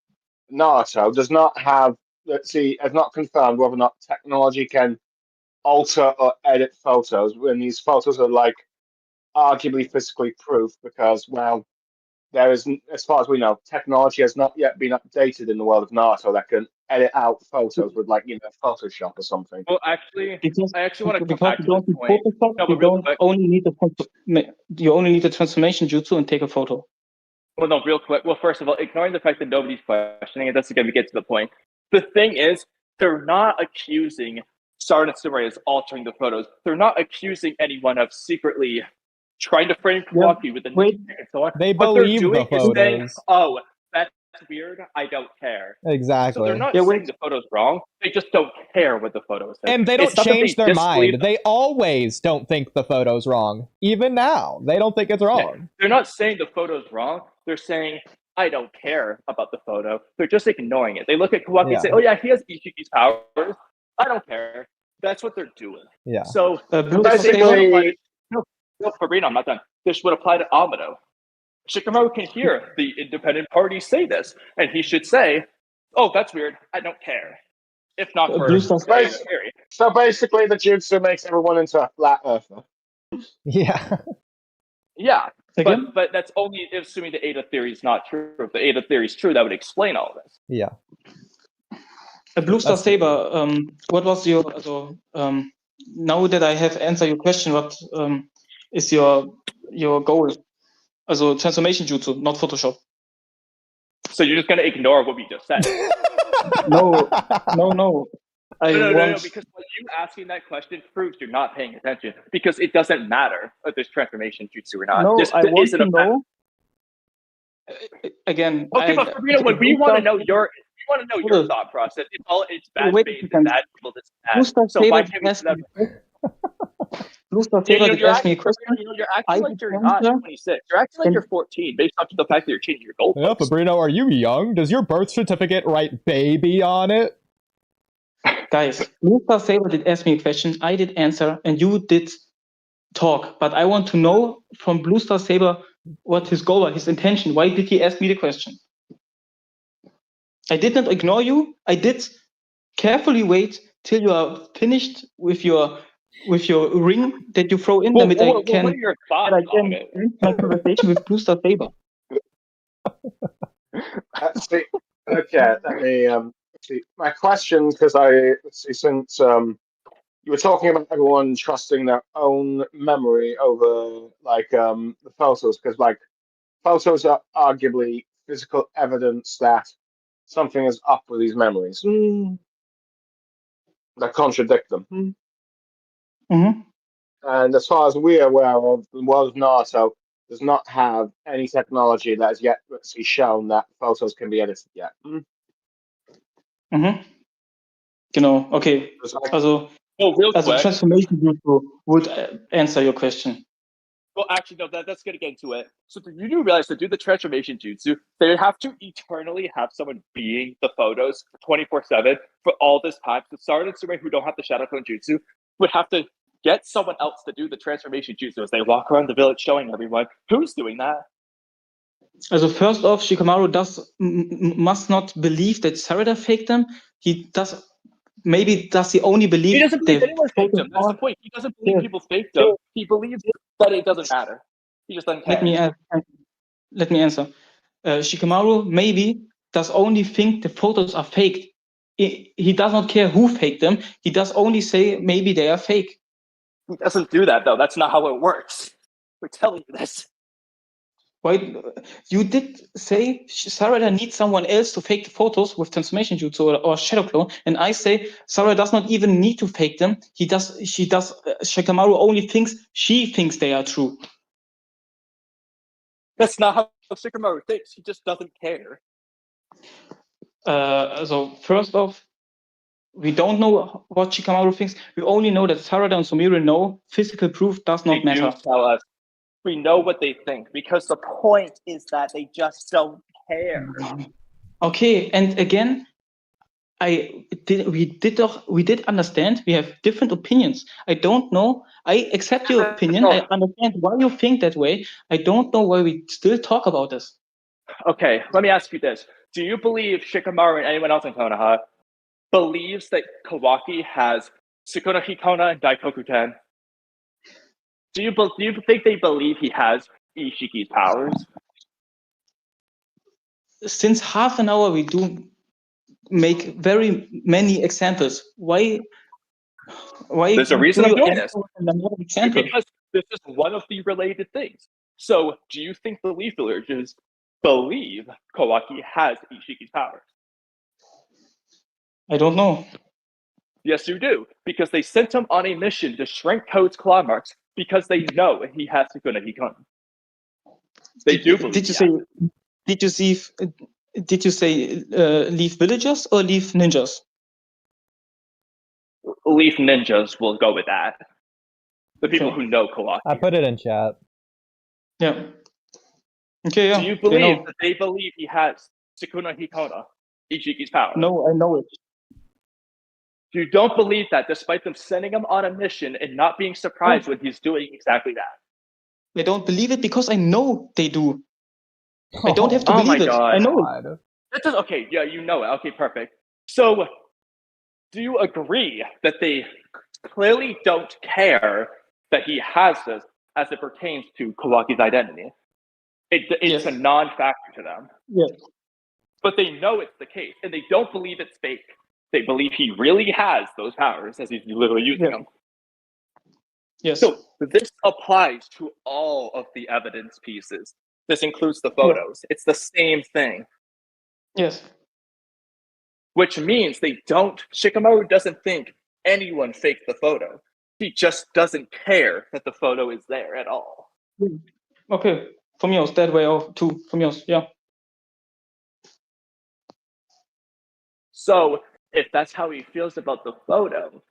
Naruto, does not have, has not confirmed whether or not technology can alter or edit photos when these photos are like arguably physically proof because, well, there is, as far as we know, technology has not yet been updated in the world of Naruto that can edit out photos with, like, Photoshop or something. Well, actually, I actually want to come back to this point. You only need the transformation jutsu and take a photo. Well, no, real quick. Well, first of all, ignoring the fact that nobody's questioning it, that's again, we get to the point. The thing is, they're not accusing Sarada and Sumire as altering the photos. They're not accusing anyone of secretly trying to frame Kawaki with the and so on. They believe the photos. Saying, oh, that's weird. I don't care. Exactly. So they're not saying the photo's wrong. They just don't care what the photo says. And they don't change their mind. They always don't think the photo's wrong. Even now, they don't think it's wrong. Yeah. They're not saying the photo's wrong. They're saying, I don't care about the photo. They're just ignoring it. They look at Kawaki and say, oh yeah, he has Ishiki's powers. I don't care. That's what they're doing. Yeah. So basically... No, Farina, I'm not done. This would apply to Amado. Shikamaru can hear the independent parties say this, and he should say, "Oh, that's weird. I don't care." If not for Blue Star very scary. So basically, the jutsu makes everyone into a flat earther. Yeah. Yeah, Again? but that's only assuming the Ada theory is not true. If the Ada theory is true, that would explain all this. Yeah. A Blue Star That's- Saber, what was your, now that I have answered your question, what is your goal? Also transformation jutsu, not Photoshop. So you're just going to ignore what we just said. No. No, because you asking that question proves you're not paying attention. Because it doesn't matter if there's transformation jutsu or not. No, This I want isn't to a know. Again, Okay, but Sabrina, when we want to know your thought process, it's bad Wait a faith second. that people just Blue Star So why Saber can't we asked do me that? Blue Star Saber did ask me a question. You're acting I like you're did not answer. 26. You're acting like And- you're 14 based off of the fact that you're changing your goalposts. Yeah, Fabrino, are you young? Does your birth certificate write baby on it? Guys, Blue Star Saber did ask me a question. I did answer, and you did talk. But I want to know from Blue Star Saber what his goal was, his intention. Why did he ask me the question? I did not ignore you. I did carefully wait till you are finished with your ring that you throw in, damit I what can are your thoughts on it? end my conversation with Blue Star Saber. See, okay, let me see. My question, because since you were talking about everyone trusting their own memory over the photos, because photos are arguably physical evidence that something is up with these memories that contradict them. Mm-hmm. And as far as we're aware of, the world of Naruto does not have any technology that has yet shown that photos can be edited yet. Mhm. Genau, okay. Also, Real quick. transformation jutsu would answer your question. Well, actually, no, that's going to get into it. So you do realize to do the transformation jutsu, they would have to eternally have someone being the photos 24/7 for all this time. So Sarada and Sume, who don't have the Shadow Clone jutsu, would have to get someone else to do the transformation jutsu as they walk around the village showing everyone who's doing that. Also, first off, Shikamaru must not believe that Sarada faked them. He does. Maybe does he only believe? He doesn't believe anyone faked him. That's the point. He doesn't believe people faked them. He believes that it doesn't matter. He just doesn't care. Let me answer. Shikamaru maybe does only think the photos are faked. He does not care who faked them. He does only say maybe they are fake. He doesn't do that though. That's not how it works. We're telling you this. Why? You did say Sarada needs someone else to fake the photos with transformation jutsu or shadow clone, and I say Sarada does not even need to fake them. She does. Shikamaru only thinks she thinks they are true. That's not how Shikamaru thinks. He just doesn't care. So first off, we don't know what Shikamaru thinks. We only know that Sarada and Sumire know physical proof does not matter. Do tell us. We know what they think because the point is that they just don't care. Okay, and again, we did understand we have different opinions. I don't know. I accept your opinion. I understand why you think that way. I don't know why we still talk about this. Okay, let me ask you this. Do you believe Shikamaru and anyone else in Konoha believes that Kawaki has Sukuna Hikona and Daikoku-ten? Do you think they believe he has Ishiki's powers? Since half an hour we do make very many examples. Why There's a reason I'm doing this. Example? Because this is one of the related things. So, do you think the Leaf Villagers believe Kawaki has Ishiki's powers? I don't know. Yes, you do. Because they sent him on a mission to shrink Toad's claw marks because they know he has Sukuna Hikona. They do believe. Did you say Leaf Villagers or Leaf Ninjas? Leaf Ninjas will go with that. The people who know Kawaki. I put it in chat. Yeah. Okay, yeah. Do you believe that they believe he has Sukuna Hikona, Ishiki's power? No, I know it. You don't believe that despite them sending him on a mission and not being surprised when he's doing exactly that? I don't believe it because I know they do. I don't have to Oh believe my it. God. I know it. God. That does okay. Yeah, you know it. Okay, perfect. So, do you agree that they clearly don't care that he has this as it pertains to Kawaki's identity? It's Yes. a non-factor to them. Yes. But they know it's the case, and they don't believe it's fake. They believe he really has those powers as he's literally using them. Yes. So this applies to all of the evidence pieces. This includes the photos. It's the same thing. Yes. Which means Shikamaru doesn't think anyone faked the photo. He just doesn't care that the photo is there at all. Okay. From yours, that way off too. From yours, yeah. So if that's how he feels about the photo,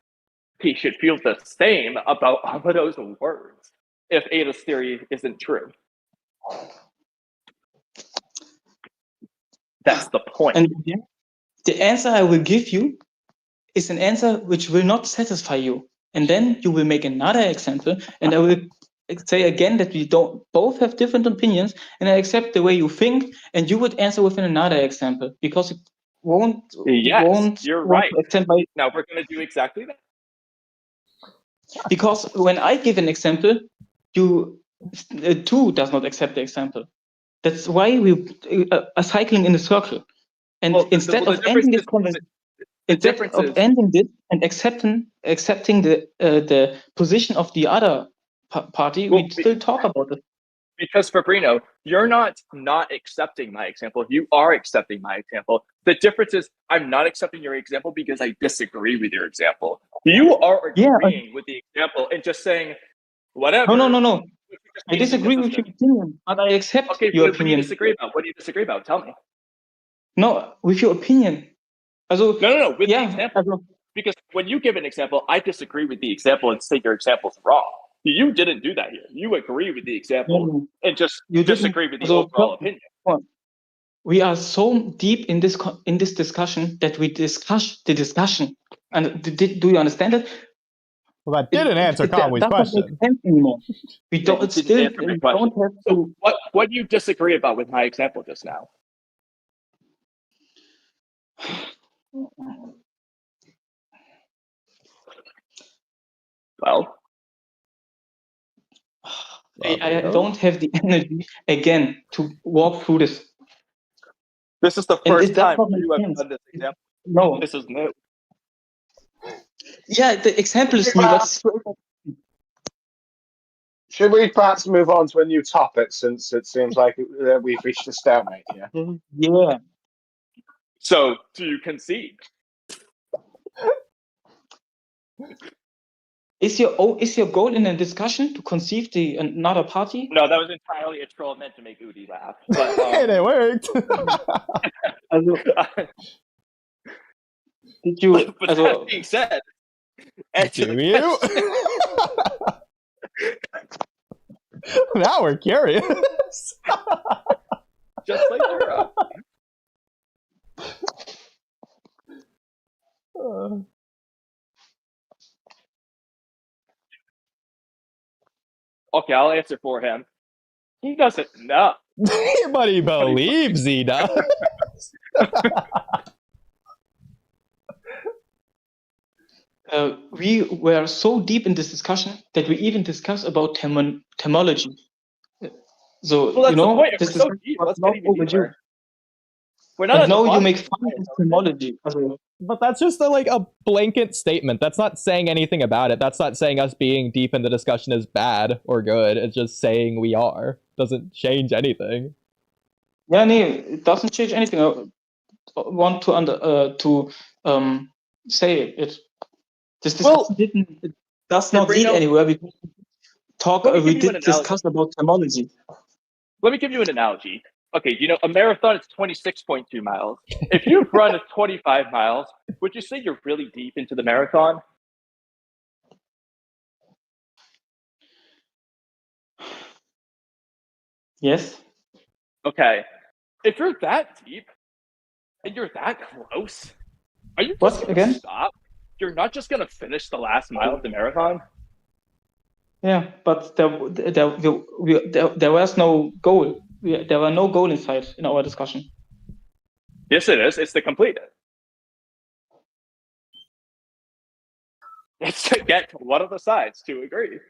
he should feel the same about Amado's words if Ada's theory isn't true. That's the point. And the answer I will give you is an answer which will not satisfy you. And then you will make another example, and I will say again that we don't both have different opinions, and I accept the way you think, and you would answer with another example because it won't. You're right. Accept my, Now we're going to do exactly that. because when I give an example, you too does not accept the example. That's why we are cycling in a circle. And instead of ending this conversation, ending this and accepting the position of the other party, we still talk about it. Because Fabrino, you're not accepting my example. You are accepting my example. The difference is I'm not accepting your example because I disagree with your example. You are agreeing with the example and just saying whatever. No. I disagree with your opinion, but I accept your opinion. What do you disagree about? What do you disagree about? Tell me. No, with your opinion. No, with the example. Because when you give an example, I disagree with the example and say your example's wrong. You didn't do that here. You agree with the example and just disagree with the overall opinion. We are so deep in this discussion that we discuss the discussion. And do you understand it? Well, that didn't answer Kamui's question. Anymore. We don't have to. So what do you disagree about with my example just now? Well, I don't have the energy again to walk through this. This is the first time you have done this example. No, this is new. Yeah, the example is new. Should we perhaps move on to a new topic since it seems like we've reached a stalemate here? Yeah. So, do you concede? Is your goal in a discussion to conceive another party? No, that was entirely a troll meant to make Oodie laugh. But, and it worked. Did you? But that being said, do you? Now we're curious. Just like Jura. Okay, I'll answer for him. He doesn't know. But he believes he does. We were so deep in this discussion that we even discussed about terminology. So, well, that's the point. this is so deep. Let's get even deeper. We're not now you make fun of terminology. But that's just a blanket statement. That's not saying anything about it. That's not saying us being deep in the discussion is bad or good. It's just saying we are. Doesn't change anything. Yeah, no, it doesn't change anything. I want to say it. This discussion does not lead anywhere because we did discuss about terminology. Let me give you an analogy. Okay, a marathon is 26.2 miles. If you've run 25 miles, would you say you're really deep into the marathon? Yes. Okay. If you're that deep and you're that close, are you just going to stop? You're not just going to finish the last mile of the marathon? Yeah, but there was no goal. there were no goal in sight in our discussion. Yes, it is. It's to complete it. It's to get one of the sides to agree.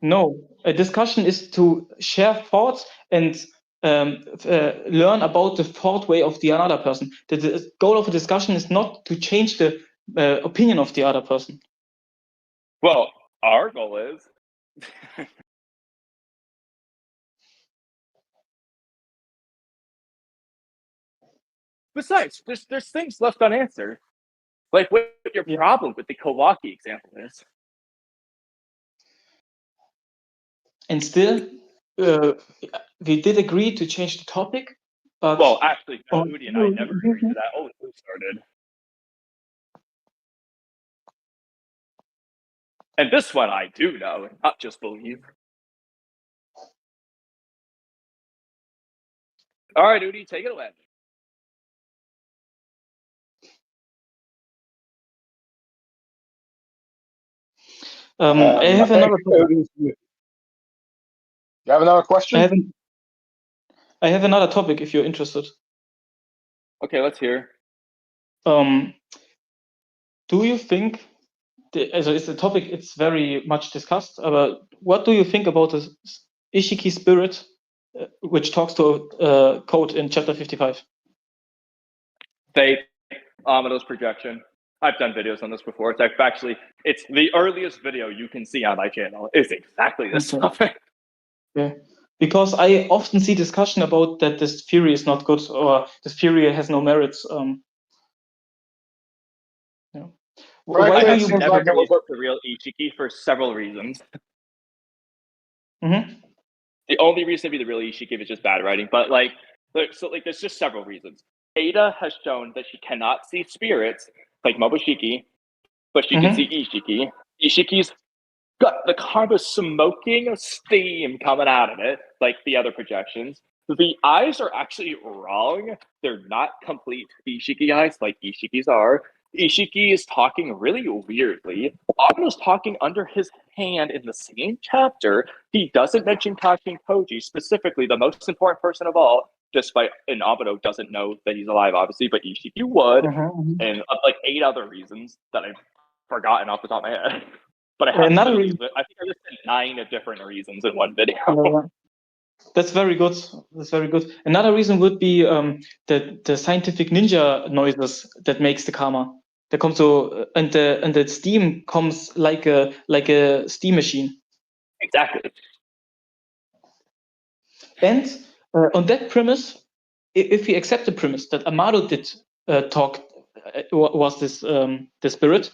No, a discussion is to share thoughts and learn about the thought way of the other person. The goal of a discussion is not to change the opinion of the other person. Well, our goal is. Besides, there's things left unanswered. Like what your problem with the Kawaki example is. And still, we did agree to change the topic. But well, actually, no, Oodie and I never agreed to that. Only Blue started. And this one I do know, and not just believe. All right, Oodie, take it away. I have another topic. You have another question? I have another topic if you're interested. Okay, let's hear. Do you think, it's a topic it's very much discussed, but what do you think about the Ishiki spirit, which talks to Code in chapter 55? Fake, Amado's projection. I've done videos on this before. It's the earliest video you can see on my channel. Is exactly this topic. Yeah. Because I often see discussion about that this theory is not good or this theory has no merits. Yeah. Right, Why do you never like the real Ishiki for several reasons? Mm-hmm. The only reason to be the real Ishiki is just bad writing, but there's just several reasons. Ada has shown that she cannot see spirits like Momoshiki, but she can see Ishiki. Ishiki's got the kind of smoking steam coming out of it, like the other projections. The eyes are actually wrong. They're not complete Ishiki eyes like Ishiki's are. Ishiki is talking really weirdly. Amato's talking under his hand in the same chapter. He doesn't mention Kashin Koji, specifically the most important person of all, and Amato doesn't know that he's alive, obviously, but Ishiki would, and like 8 other reasons that I've forgotten off the top of my head. But I have another reason. I think I listed 9 different reasons in one video. That's very good. That's very good. Another reason would be the scientific ninja noises that makes the karma. There comes and the steam comes like a steam machine. Exactly. And on that premise, if we accept the premise that Amado did talk, was this the spirit,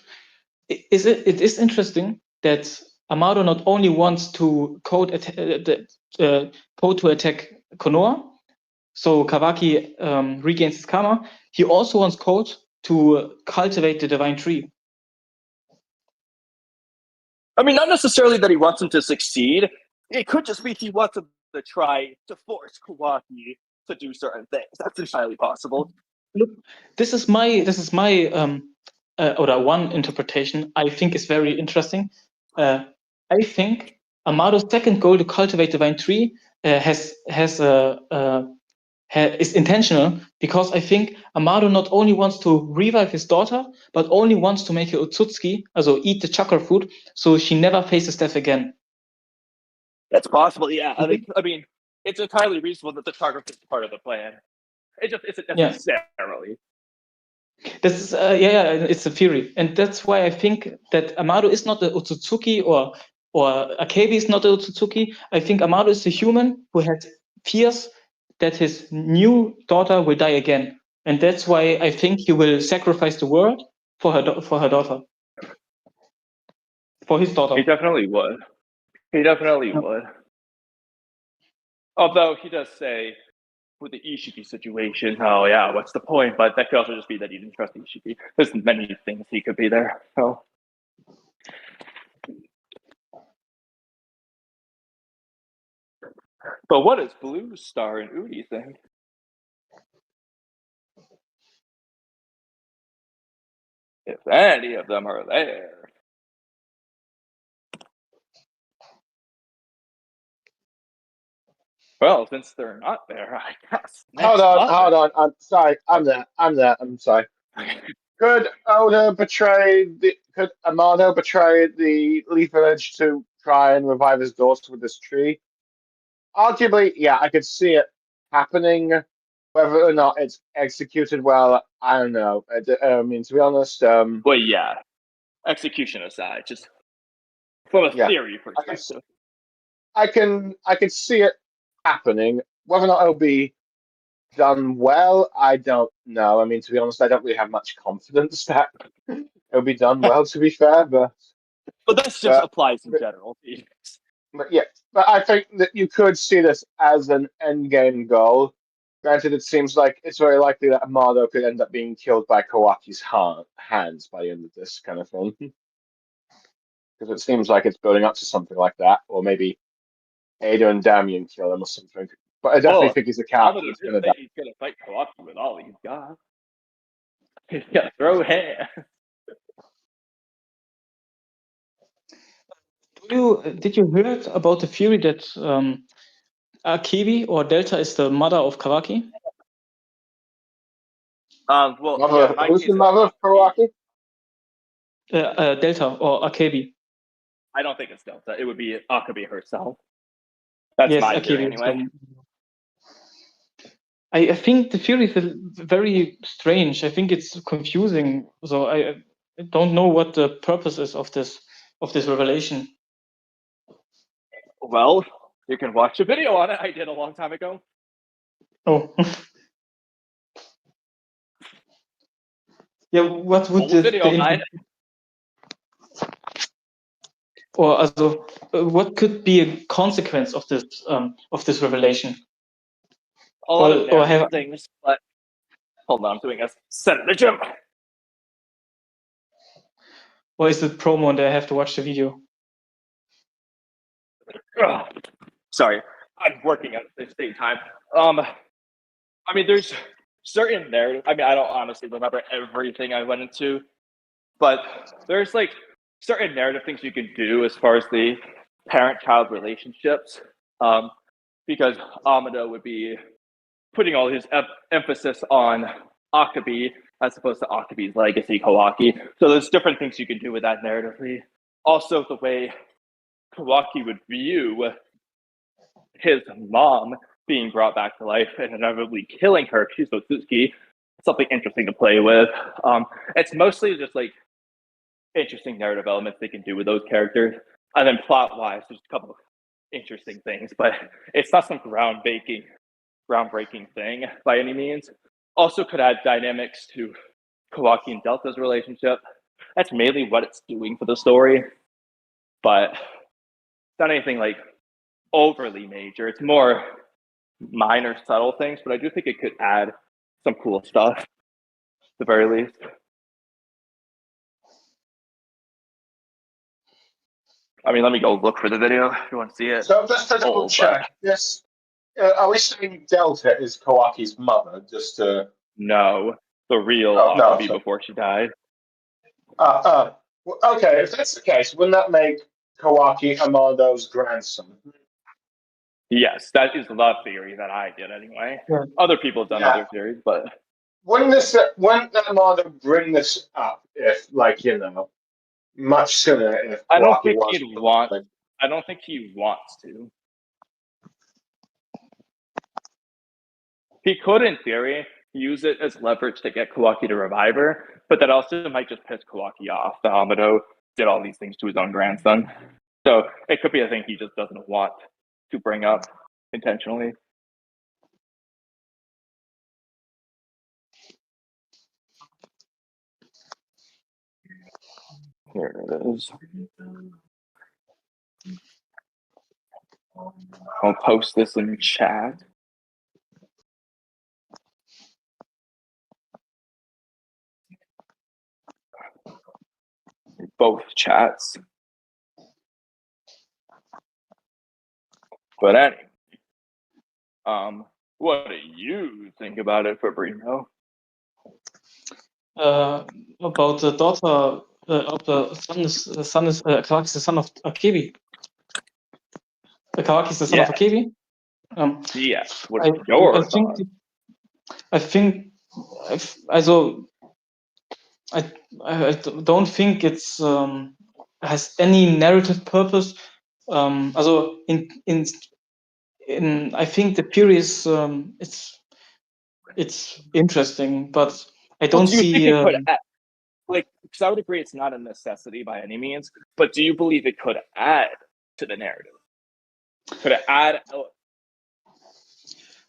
it is interesting that Amado not only wants to code to attack Konoha, so Kawaki regains his karma. He also wants Code to cultivate the divine tree. I mean, not necessarily that he wants him to succeed. It could just be he wants him to try to force Kawaki to do certain things. That's entirely possible. Look, this is my or one interpretation I think is very interesting. I think Amado's second goal to cultivate divine tree is intentional, because I think Amado not only wants to revive his daughter, but only wants to make her Otsutsuki, also eat the chakra food, so she never faces death again. That's possible, yeah. I mean, it's entirely reasonable that the chakra is part of the plan. It just isn't necessarily. This is it's a theory, and that's why I think that Amado is not the Otsutsuki or Akebi is not the Otsutsuki. I think Amado is a human who has fears that his new daughter will die again, and that's why I think he will sacrifice the world for her daughter, for his daughter. He definitely would. Would. Although he does say, with the Ishiki situation, oh yeah, what's the point? But that could also just be that he didn't trust Ishiki. There's many things he could be there. So. But what does Blue Star and Oodie think? If any of them are there. Well, since they're not there, I guess. Hold on. I'm sorry. I'm there. I'm sorry. Could Amado betray the Leaf Village to try and revive his daughter with this tree? Arguably, yeah, I could see it happening. Whether or not it's executed well, I don't know. I mean, to be honest, Well, yeah. Execution aside, just from a Yeah. theory perspective. I can see it happening. Whether or not it'll be done well, I don't know. I mean, to be honest, I don't really have much confidence that it'll be done well. To be fair, But this just applies in general. but yeah, but I think that you could see this as an end game goal. Granted, it seems like it's very likely that Amado could end up being killed by Kawaki's hands by the end of this kind of thing. Because it seems like it's building up to something like that, or maybe Ada and Damien kill him or something. But I definitely think he's a character that's going to die. He's going to fight Kawaki with all he's got. He's going to throw hands. Did you hear about the theory that Akibi or Delta is the mother of Kawaki? Who's the mother of Kawaki? Delta or Akibi. I don't think it's Delta. It would be Akabi herself. That's my theory anyway. I think the theory is very strange. I think it's confusing. So I don't know what the purpose is of this revelation. Well, you can watch a video on it. I did a long time ago. Oh. Yeah, what would the video night? Or also, what could be a consequence of this revelation? A lot of things, but hold on, I'm doing a set in the gym. Or is it promo and I have to watch the video? Sorry, I'm working at the same time. I mean, there's certain narrative. I mean, I don't honestly remember everything I went into, but there's like certain narrative things you can do as far as the parent-child relationships, because Amado would be putting all his emphasis on Akabi as opposed to Akabi's legacy, Kawaki. So there's different things you can do with that narratively. Also, the way Kawaki would view his mom being brought back to life and inevitably killing her, Kisotsuki, something interesting to play with. It's mostly just like interesting narrative elements they can do with those characters. And then plot-wise, there's a couple of interesting things, but it's not some groundbreaking thing by any means. Also could add dynamics to Kawaki and Delta's relationship. That's mainly what it's doing for the story, but it's not anything like overly major. It's more minor, subtle things, but I do think it could add some cool stuff, at the very least. I mean, let me go look for the video if you want to see it. So just to double check, yes. Are we saying Delta is Kawaki's mother? Just to no, the real Akabi before she died. Okay, if that's the case, wouldn't that make Kawaki Amado's grandson? Yes, that is the theory that I did anyway. Yeah. Other people have done other theories, but wouldn't Amado bring this up if, like, you know, much sooner? If I don't think he'd want. I don't think he wants to. He could, in theory, use it as leverage to get Kawaki to revive her, but that also might just piss Kawaki off that Amado did all these things to his own grandson. So it could be a thing he just doesn't want to bring up intentionally. Here it is. I'll post this in chat. Both chats. But anyway, what do you think about it, Fabrino? About the daughter of the son is Kawaki's the son of Akibi. Kawaki's the son of Akibi? Yes. What I, is your I think thought? I think also I don't think it's has any narrative purpose. Also in I think the theory is it's interesting, but I Well, don't do you think see. it could add, like? Because I would agree it's not a necessity by any means, but do you believe it could add to the narrative? Could it add?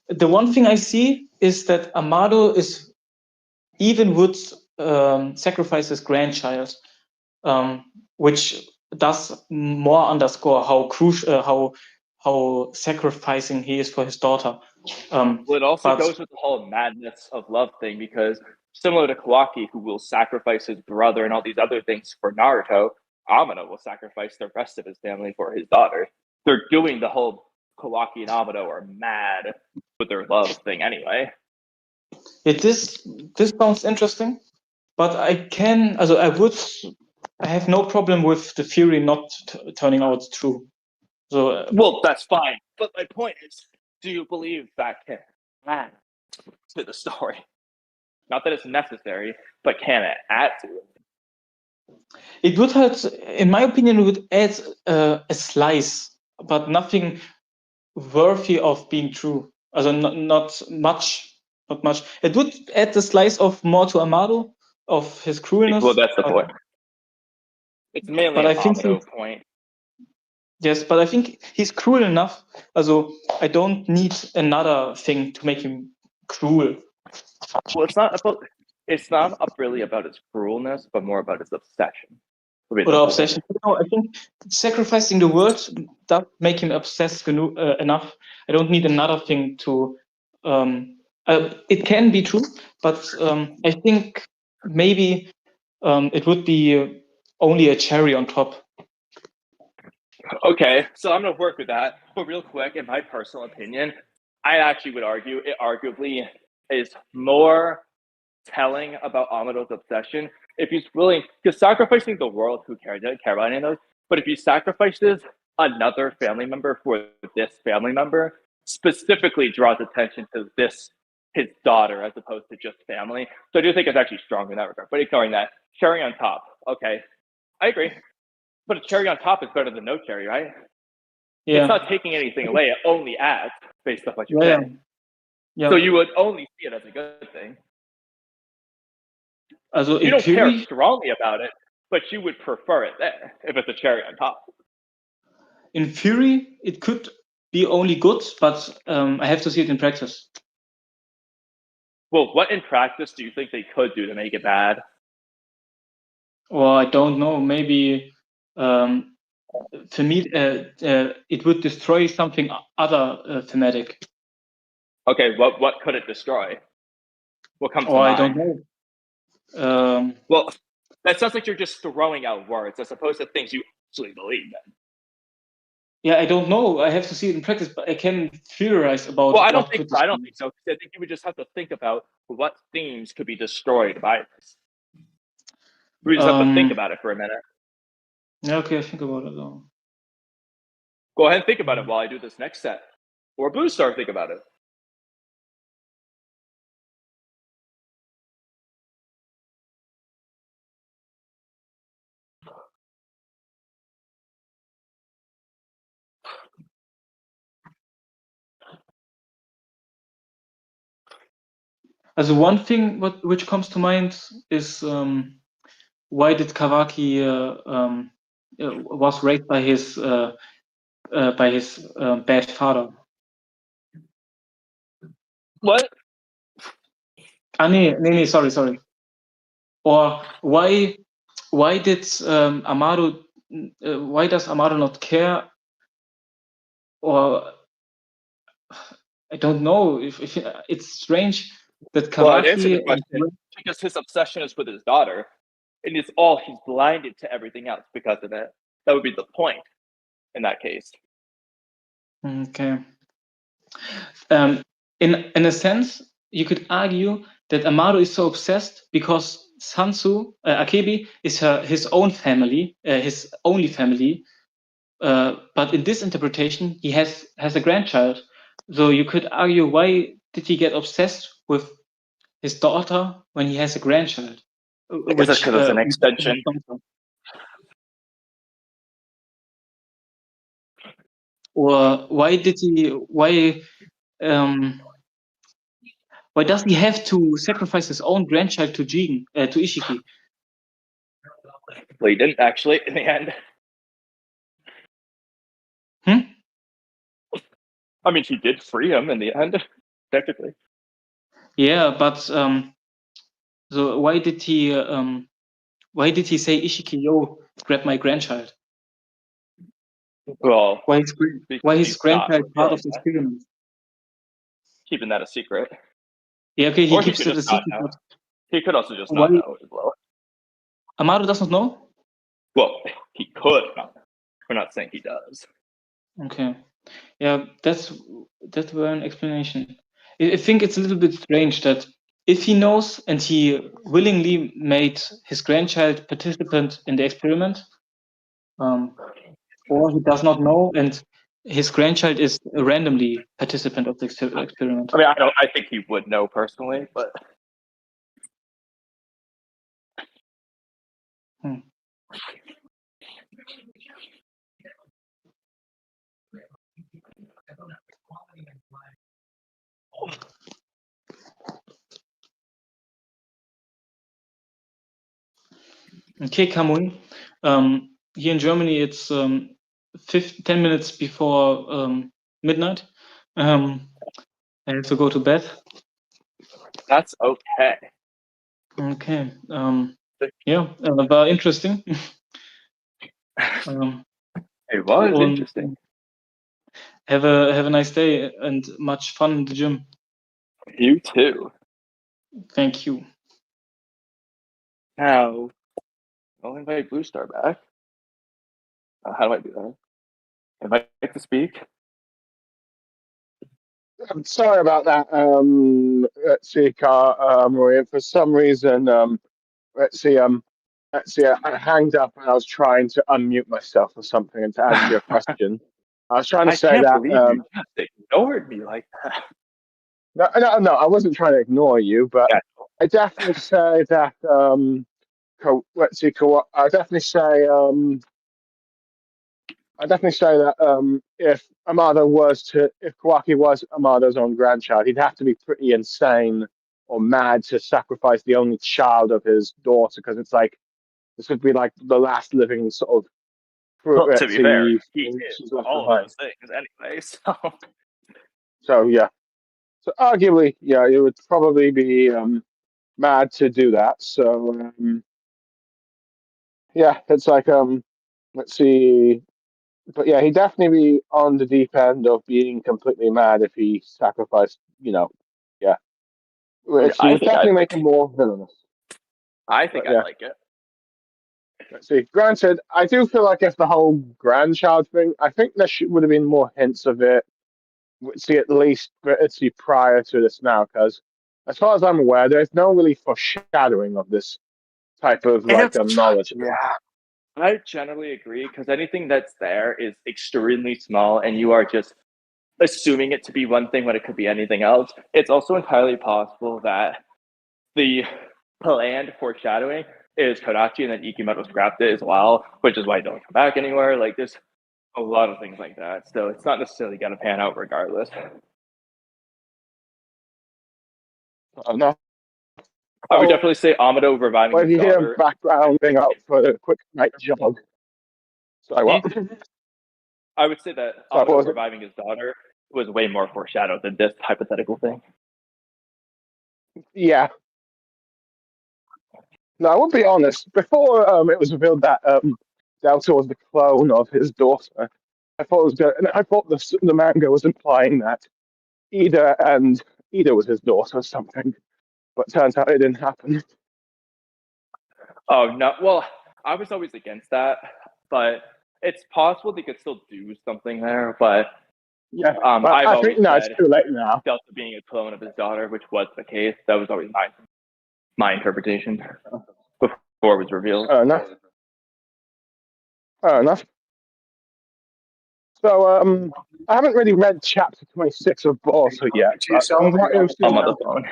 The one thing I see is that Amado is even would sacrifice his grandchild, which does more underscore how crucial, how sacrificing he is for his daughter. Well, it also But goes with the whole madness of love thing because similar to Kawaki, who will sacrifice his brother and all these other things for Naruto, Amano will sacrifice the rest of his family for his daughter. They're doing the whole Kawaki and Amano are mad with their love thing anyway. this sounds interesting, but I have no problem with the theory not turning out true. So Well, that's fine. But my point is, do you believe that can add to the story? Not that it's necessary, but can it add to it? it would have, in my opinion, it would add a slice, but nothing worthy of being true. Also not much. It would add the slice of more to Amado, of his cruelness. Well, that's the point. It's mainly but an I think Amado point. yes, but I think he's cruel enough. Also, I don't need another thing to make him cruel. Well, it's not really about his cruelness, but more about his obsession. Or obsession. No, I think sacrificing the world does make him obsessed enough. I don't need another thing to. It can be true, but I think maybe it would be only a cherry on top. Okay, so I'm gonna work with that. But real quick, in my personal opinion, I actually would argue it arguably is more telling about Amado's obsession if he's willing, because sacrificing the world, who cares? I don't care about any of those. But if he sacrifices another family member for this family member, specifically draws attention to his daughter as opposed to just family. So I do think it's actually stronger in that regard. But ignoring that, cherry on top. Okay, I agree. But a cherry on top is better than no cherry, right? Yeah. It's not taking anything away. It only adds based off what you're Yeah. saying. Yeah. So you would only see it as a good thing. Also You don't care strongly about it, but you would prefer it there if it's a cherry on top. In theory, it could be only good, but I have to see it in practice. Well, what in practice do you think they could do to make it bad? Or I don't know. Maybe for me, it would destroy something other thematic. Okay, what could it destroy? What comes to I mind? don't know. Well, that sounds like you're just throwing out words as opposed to things you actually believe in. Yeah, I don't know. I have to see it in practice, but I can theorize about. Well, I don't think so. I think you would just have to think about what themes could be destroyed by this. We just have to think about it for a minute. Yeah, okay, I think about it though. Go ahead and think about it while I do this next set. Or Boostar, think about it. As one thing which comes to mind is why did Kawaki was raised by his bad father? What? Nee, sorry. Or why did Amado? Why does Amado not care? Or I don't know. If it's strange that Kawaki. Well, I'd answer the question because his obsession is with his daughter, and it's all he's blinded to everything else because of it. That would be the point in that case. Okay. In a sense, you could argue that Amado is so obsessed because Sansu Akebi is his own family, his only family. But in this interpretation, he has a grandchild. So you could argue, why did he get obsessed with his daughter when he has a grandchild? Because that's because it's an extension. Or why did he? Why does he have to sacrifice his own grandchild to to Ishiki? Well, he didn't actually in the end. I mean, he did free him in the end, technically. Yeah, but so why did he say, Ishiki, yo, grab my grandchild? Well, why his grandchild part of the that. experiment? Keeping that a secret. Yeah, okay, he Or keeps he it a secret. but he could also just why not know as well. Amado doesn't know? Well, he could not. We're not saying he does. Okay. Yeah, that's one explanation. I think it's a little bit strange that if he knows and he willingly made his grandchild participant in the experiment, or he does not know and his grandchild is a randomly participant of the experiment. I mean, I think he would know personally, but Okay, Kamui. Here in Germany, it's 10 minutes before midnight. I have to go to bed. that's okay. Okay. Yeah, but interesting. It was interesting. Have a nice day and much fun in the gym. You too. Thank you. Now, I'll invite Blue Star back. How do I do that? Invite to speak. I'm sorry about that. Let's see, Maria. For some reason, let's see, I hanged up and I was trying to unmute myself or something and to answer your question. I was trying to say can't that. believe you just ignored me like that. No, I wasn't trying to ignore you, but Yeah. I definitely say that. Let's see, I definitely say. I definitely say that if Kawaki was Amado's own grandchild, he'd have to be pretty insane or mad to sacrifice the only child of his daughter, because it's like this would be like the last living sort of. Well, to be fair, he she's is left all behind. of those things anyway. So So yeah, so arguably, yeah, it would probably be mad to do that. So yeah, it's like let's see. But yeah, he'd definitely be on the deep end of being completely mad if he sacrificed, yeah. Which I would think definitely make him more villainous. I think But, yeah. I like it. Let's see. Granted, I do feel like if the whole grandchild thing, I think there would have been more hints of it. See, at least see prior to this now, because as far as I'm aware, there's no really foreshadowing of this type of knowledge. Yeah. I generally agree, because anything that's there is extremely small and you are just assuming it to be one thing when it could be anything else. It's also entirely possible that the planned foreshadowing is Kodachi and then Ikimoto scrapped it as well, which is why it don't come back anywhere. Like, there's a lot of things like that. So it's not necessarily going to pan out regardless. No. I would definitely say Amado reviving But his if you hear daughter. background thing out for the quick night jog. Sorry, what? I would say that Sorry, Amado what was it? reviving his daughter was way more foreshadowed than this hypothetical thing. Yeah. No, I will be honest. Before it was revealed that Delta was the clone of his daughter, I thought it was good, and I thought the manga was implying that Ida was his daughter or something. But turns out it didn't happen. Oh no! Well, I was always against that, but it's possible they could still do something there. But Yeah, I've I always think no, it's said too late now. Delta being a clone of his daughter, which was the case. That was always my interpretation before it was revealed. Fair enough. So, I haven't really read chapter 26 of Boruto yet. But from what you've seen, I'm on the phone.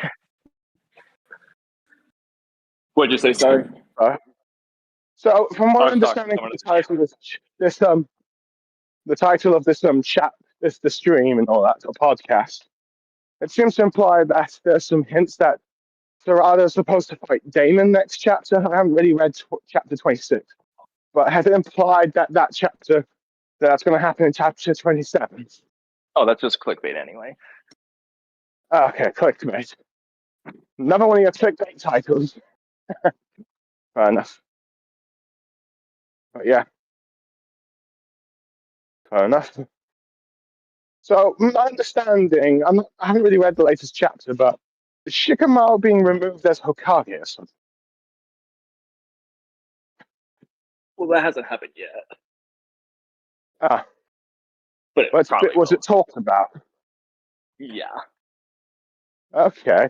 What'd you say? Sorry. So, from my I was understanding talking of to the title of the title of this the stream and all that podcast, it seems to imply that there's some hints that Sarada is supposed to fight Daemon next chapter. I haven't really read chapter 26, but has it implied that chapter that's going to happen in chapter 27? Oh, that's just clickbait anyway. Okay, clickbait. Another one of your clickbait titles. Fair enough. But yeah. Fair enough. So, my understanding, I haven't really read the latest chapter, but is Shikamaru being removed as Hokage or something? Well, that hasn't happened yet, Ah, but it but probably was will. it talked about? Yeah. Okay.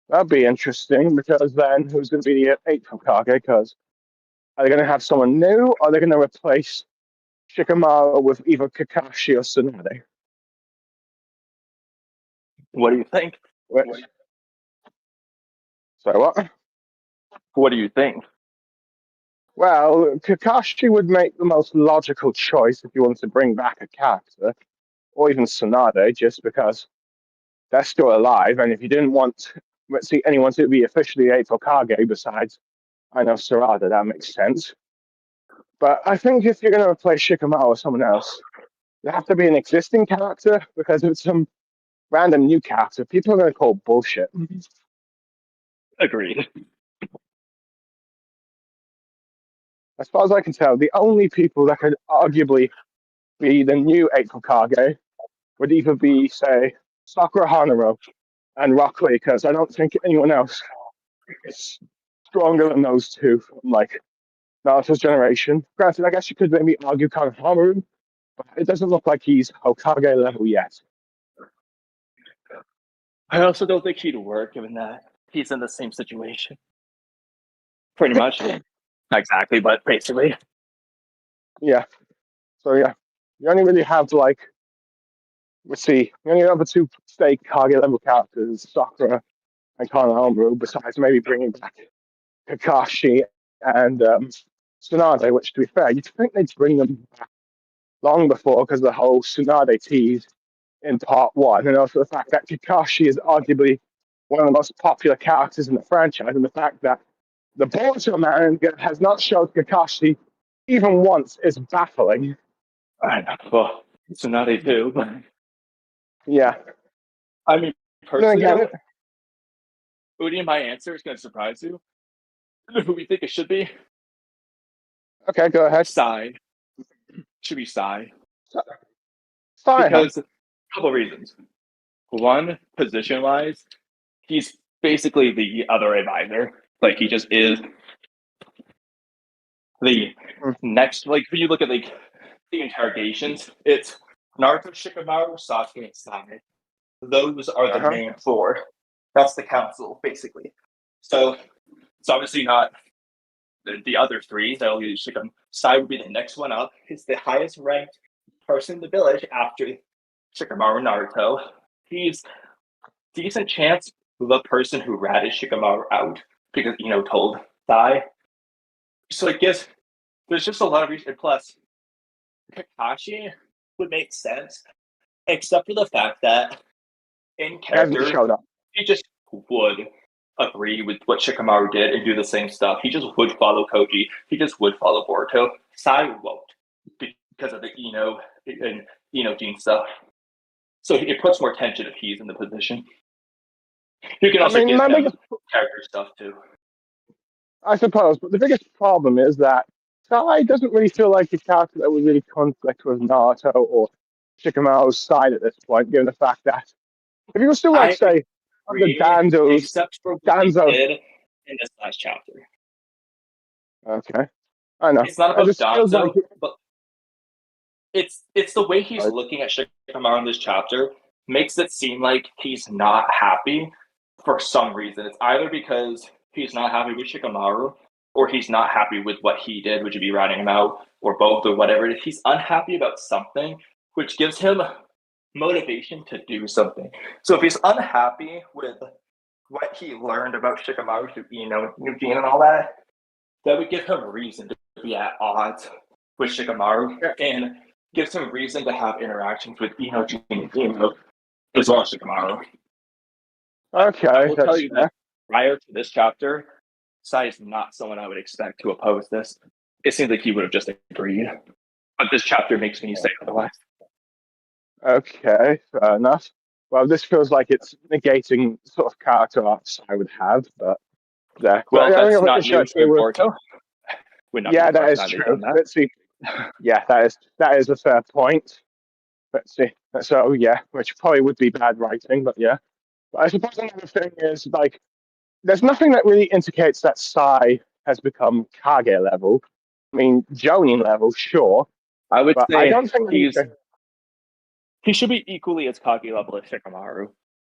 That'd be interesting, because then who's going to be the eighth Hokage? Because are they going to have someone new, or are they going to replace Shikamaru with either Kakashi or Tsunade? What do you think? Which, sorry, what? What do you think? Well, Kakashi would make the most logical choice if you wanted to bring back a character, or even Tsunade, just because they're still alive, and if you didn't want, let's see, anyone to be officially eighth Hokage besides, I know, Sarada, that makes sense. But I think if you're going to replace Shikamaru with someone else, you have to be an existing character, because if it's some random new character, people are going to call bullshit. Agreed. As far as I can tell, the only people that could arguably be the new eighth Hokage would either be, say, Sakura Hanaro and Rock Lee, because I don't think anyone else is stronger than those two from, like, Naruto's generation. Granted, I guess you could maybe argue Konohamaru, but it doesn't look like he's Hokage level yet. I also don't think he'd work, given that he's in the same situation. Pretty much. Not exactly, but basically. Yeah. So, yeah. You only really have, like, let's see, you only have the two stake Kage level characters, Sakura and Konohamaru, besides maybe bringing back Kakashi and Tsunade, which, to be fair, you'd think they'd bring them back long before, because the whole Tsunade tease in part one, and also the fact that Kakashi is arguably one of the most popular characters in the franchise, and the fact that the Boruto manga has not showed Kakashi even once is baffling. I know. Well, Tsunade too, but Yeah. I mean, Then personally, again, Oodie, my answer is going to surprise you. Who we think it should be? okay, go ahead. Sai. Should be Sai. Fine. Because a couple reasons. One, position-wise, he's basically the other advisor. Like, he just is the next. Like, when you look at like the interrogations, it's Naruto, Shikamaru, Sasuke, and Sai. Those are the main four. That's the council, basically. So it's obviously not the other three. That'll be Shikamaru. Sai would be the next one up. He's the highest ranked person in the village after Shikamaru and Naruto. He's decent chance the person who ratted Shikamaru out because, told Sai. So I guess there's just a lot of reason. Plus, Kakashi would make sense, except for the fact that in character, he just would agree with what Shikamaru did and do the same stuff. He just would follow Koji. He just would follow Boruto. Sai won't because of the Ino and Gene stuff. So it puts more tension if he's in the position. You can also give him character stuff too. I suppose, but the biggest problem is that Sai doesn't really feel like a character that would really conflict with Naruto or Shikamaru's side at this point, given the fact that if you were still like, say, the Danzo's, except for what he did in this last chapter. Okay, I know. It's not about Danzo, but it's the way he's looking at Shikamaru in this chapter makes it seem like he's not happy for some reason. It's either because he's not happy with Shikamaru, or he's not happy with what he did, which would be ratting him out, or both, or whatever. If he's unhappy about something, which gives him motivation to do something. So if he's unhappy with what he learned about Shikamaru through Eugene and all that, that would give him reason to be at odds with Shikamaru and gives him reason to have interactions with Gene and Ino as well as Shikamaru. Okay, I will tell you that prior to this chapter, Sai is not someone I would expect to oppose this. It seems like he would have just agreed. But this chapter makes me say otherwise. Okay, fair enough. Well, this feels like it's negating sort of character arcs I would have, but yeah. Well, but that's not news for Boruto. Yeah, that is true. Let's see. Yeah, that is a fair point. Let's see. So yeah, which probably would be bad writing, but yeah. But I suppose another thing is like, there's nothing that really indicates that Sai has become Kage level. I mean, Jonin level, sure. I would say I don't think he should be equally as Kage level as Shikamaru.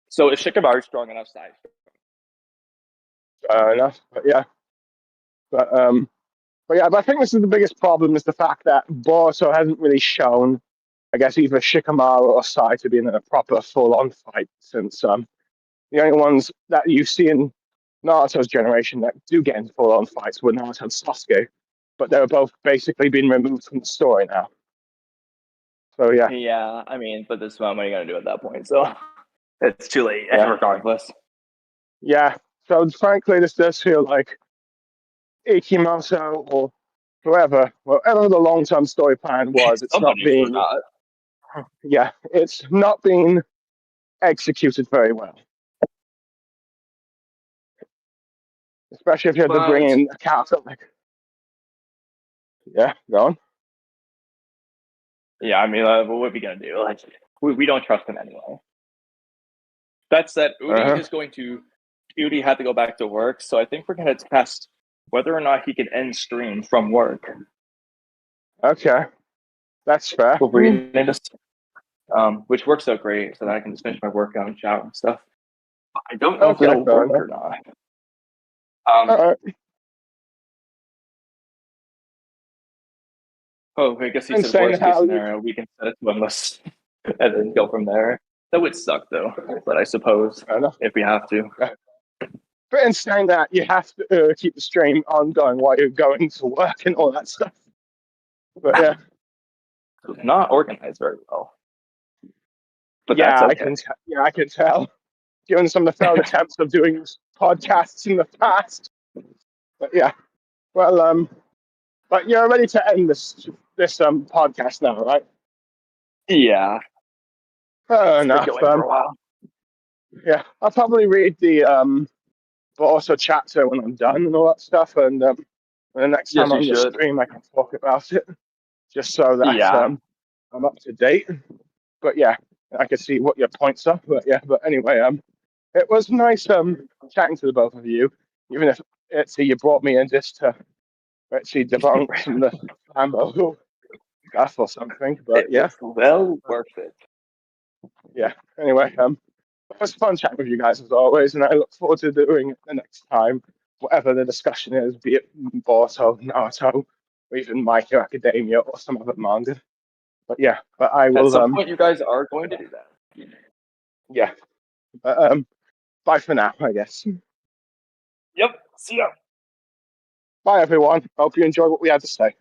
So if Shikamaru's strong enough, Sai. Fair enough, but yeah. But I think this is the biggest problem is the fact that Boruto hasn't really shown, I guess, either Shikamaru or Sai to be in a proper full-on fight since the only ones that you see in Naruto's generation that do get into full-on fights were Naruto and Sasuke, but they're both basically being removed from the story now. So yeah. Yeah, I mean, but this one, what are you gonna do at that point? So it's too late, regardless. Yeah. So frankly, this does feel like Ikimoto or whatever the long-term story plan was, it's not being. Yeah, it's not being executed very well. Especially if you have to bring in a character like. Yeah, go on. Yeah, I mean, what are we gonna do? Like, we don't trust him anyway. That said, Oodie had to go back to work, so I think we're gonna test whether or not he can end stream from work. Okay, that's fair. Which works out great, so that I can just finish my workout and shower and stuff. I don't know if it'll work or not. I guess he said worst case scenario, we can set it to endless and then go from there. That would suck though, but I suppose if we have to. But in saying that, you have to keep the stream ongoing while you're going to work and all that stuff. But yeah. Not organized very well. But yeah, that's okay. I can tell. Given some of the failed attempts of doing podcasts in the past. But yeah. Well, but you're ready to end this podcast now, right? Yeah. Fair enough. For a while. Yeah, I'll probably read the but also chapter when I'm done and all that stuff, and the next time on the stream I can talk about it, just so that I'm up to date. But yeah, I can see what your points are. But yeah, but anyway, it was nice chatting to the both of you, even if you brought me in just to actually debunk some of the Lambo stuff or something. But yeah, well worth it. Yeah. Anyway, it was fun chatting with you guys as always, and I look forward to doing it the next time, whatever the discussion is, be it Boruto, Naruto, or even My Hero Academia or some other manga. But yeah, but I will. At some point, you guys are going to do that. Yeah. But bye for now, I guess. Yep. See ya. Bye, everyone. Hope you enjoyed what we had to say.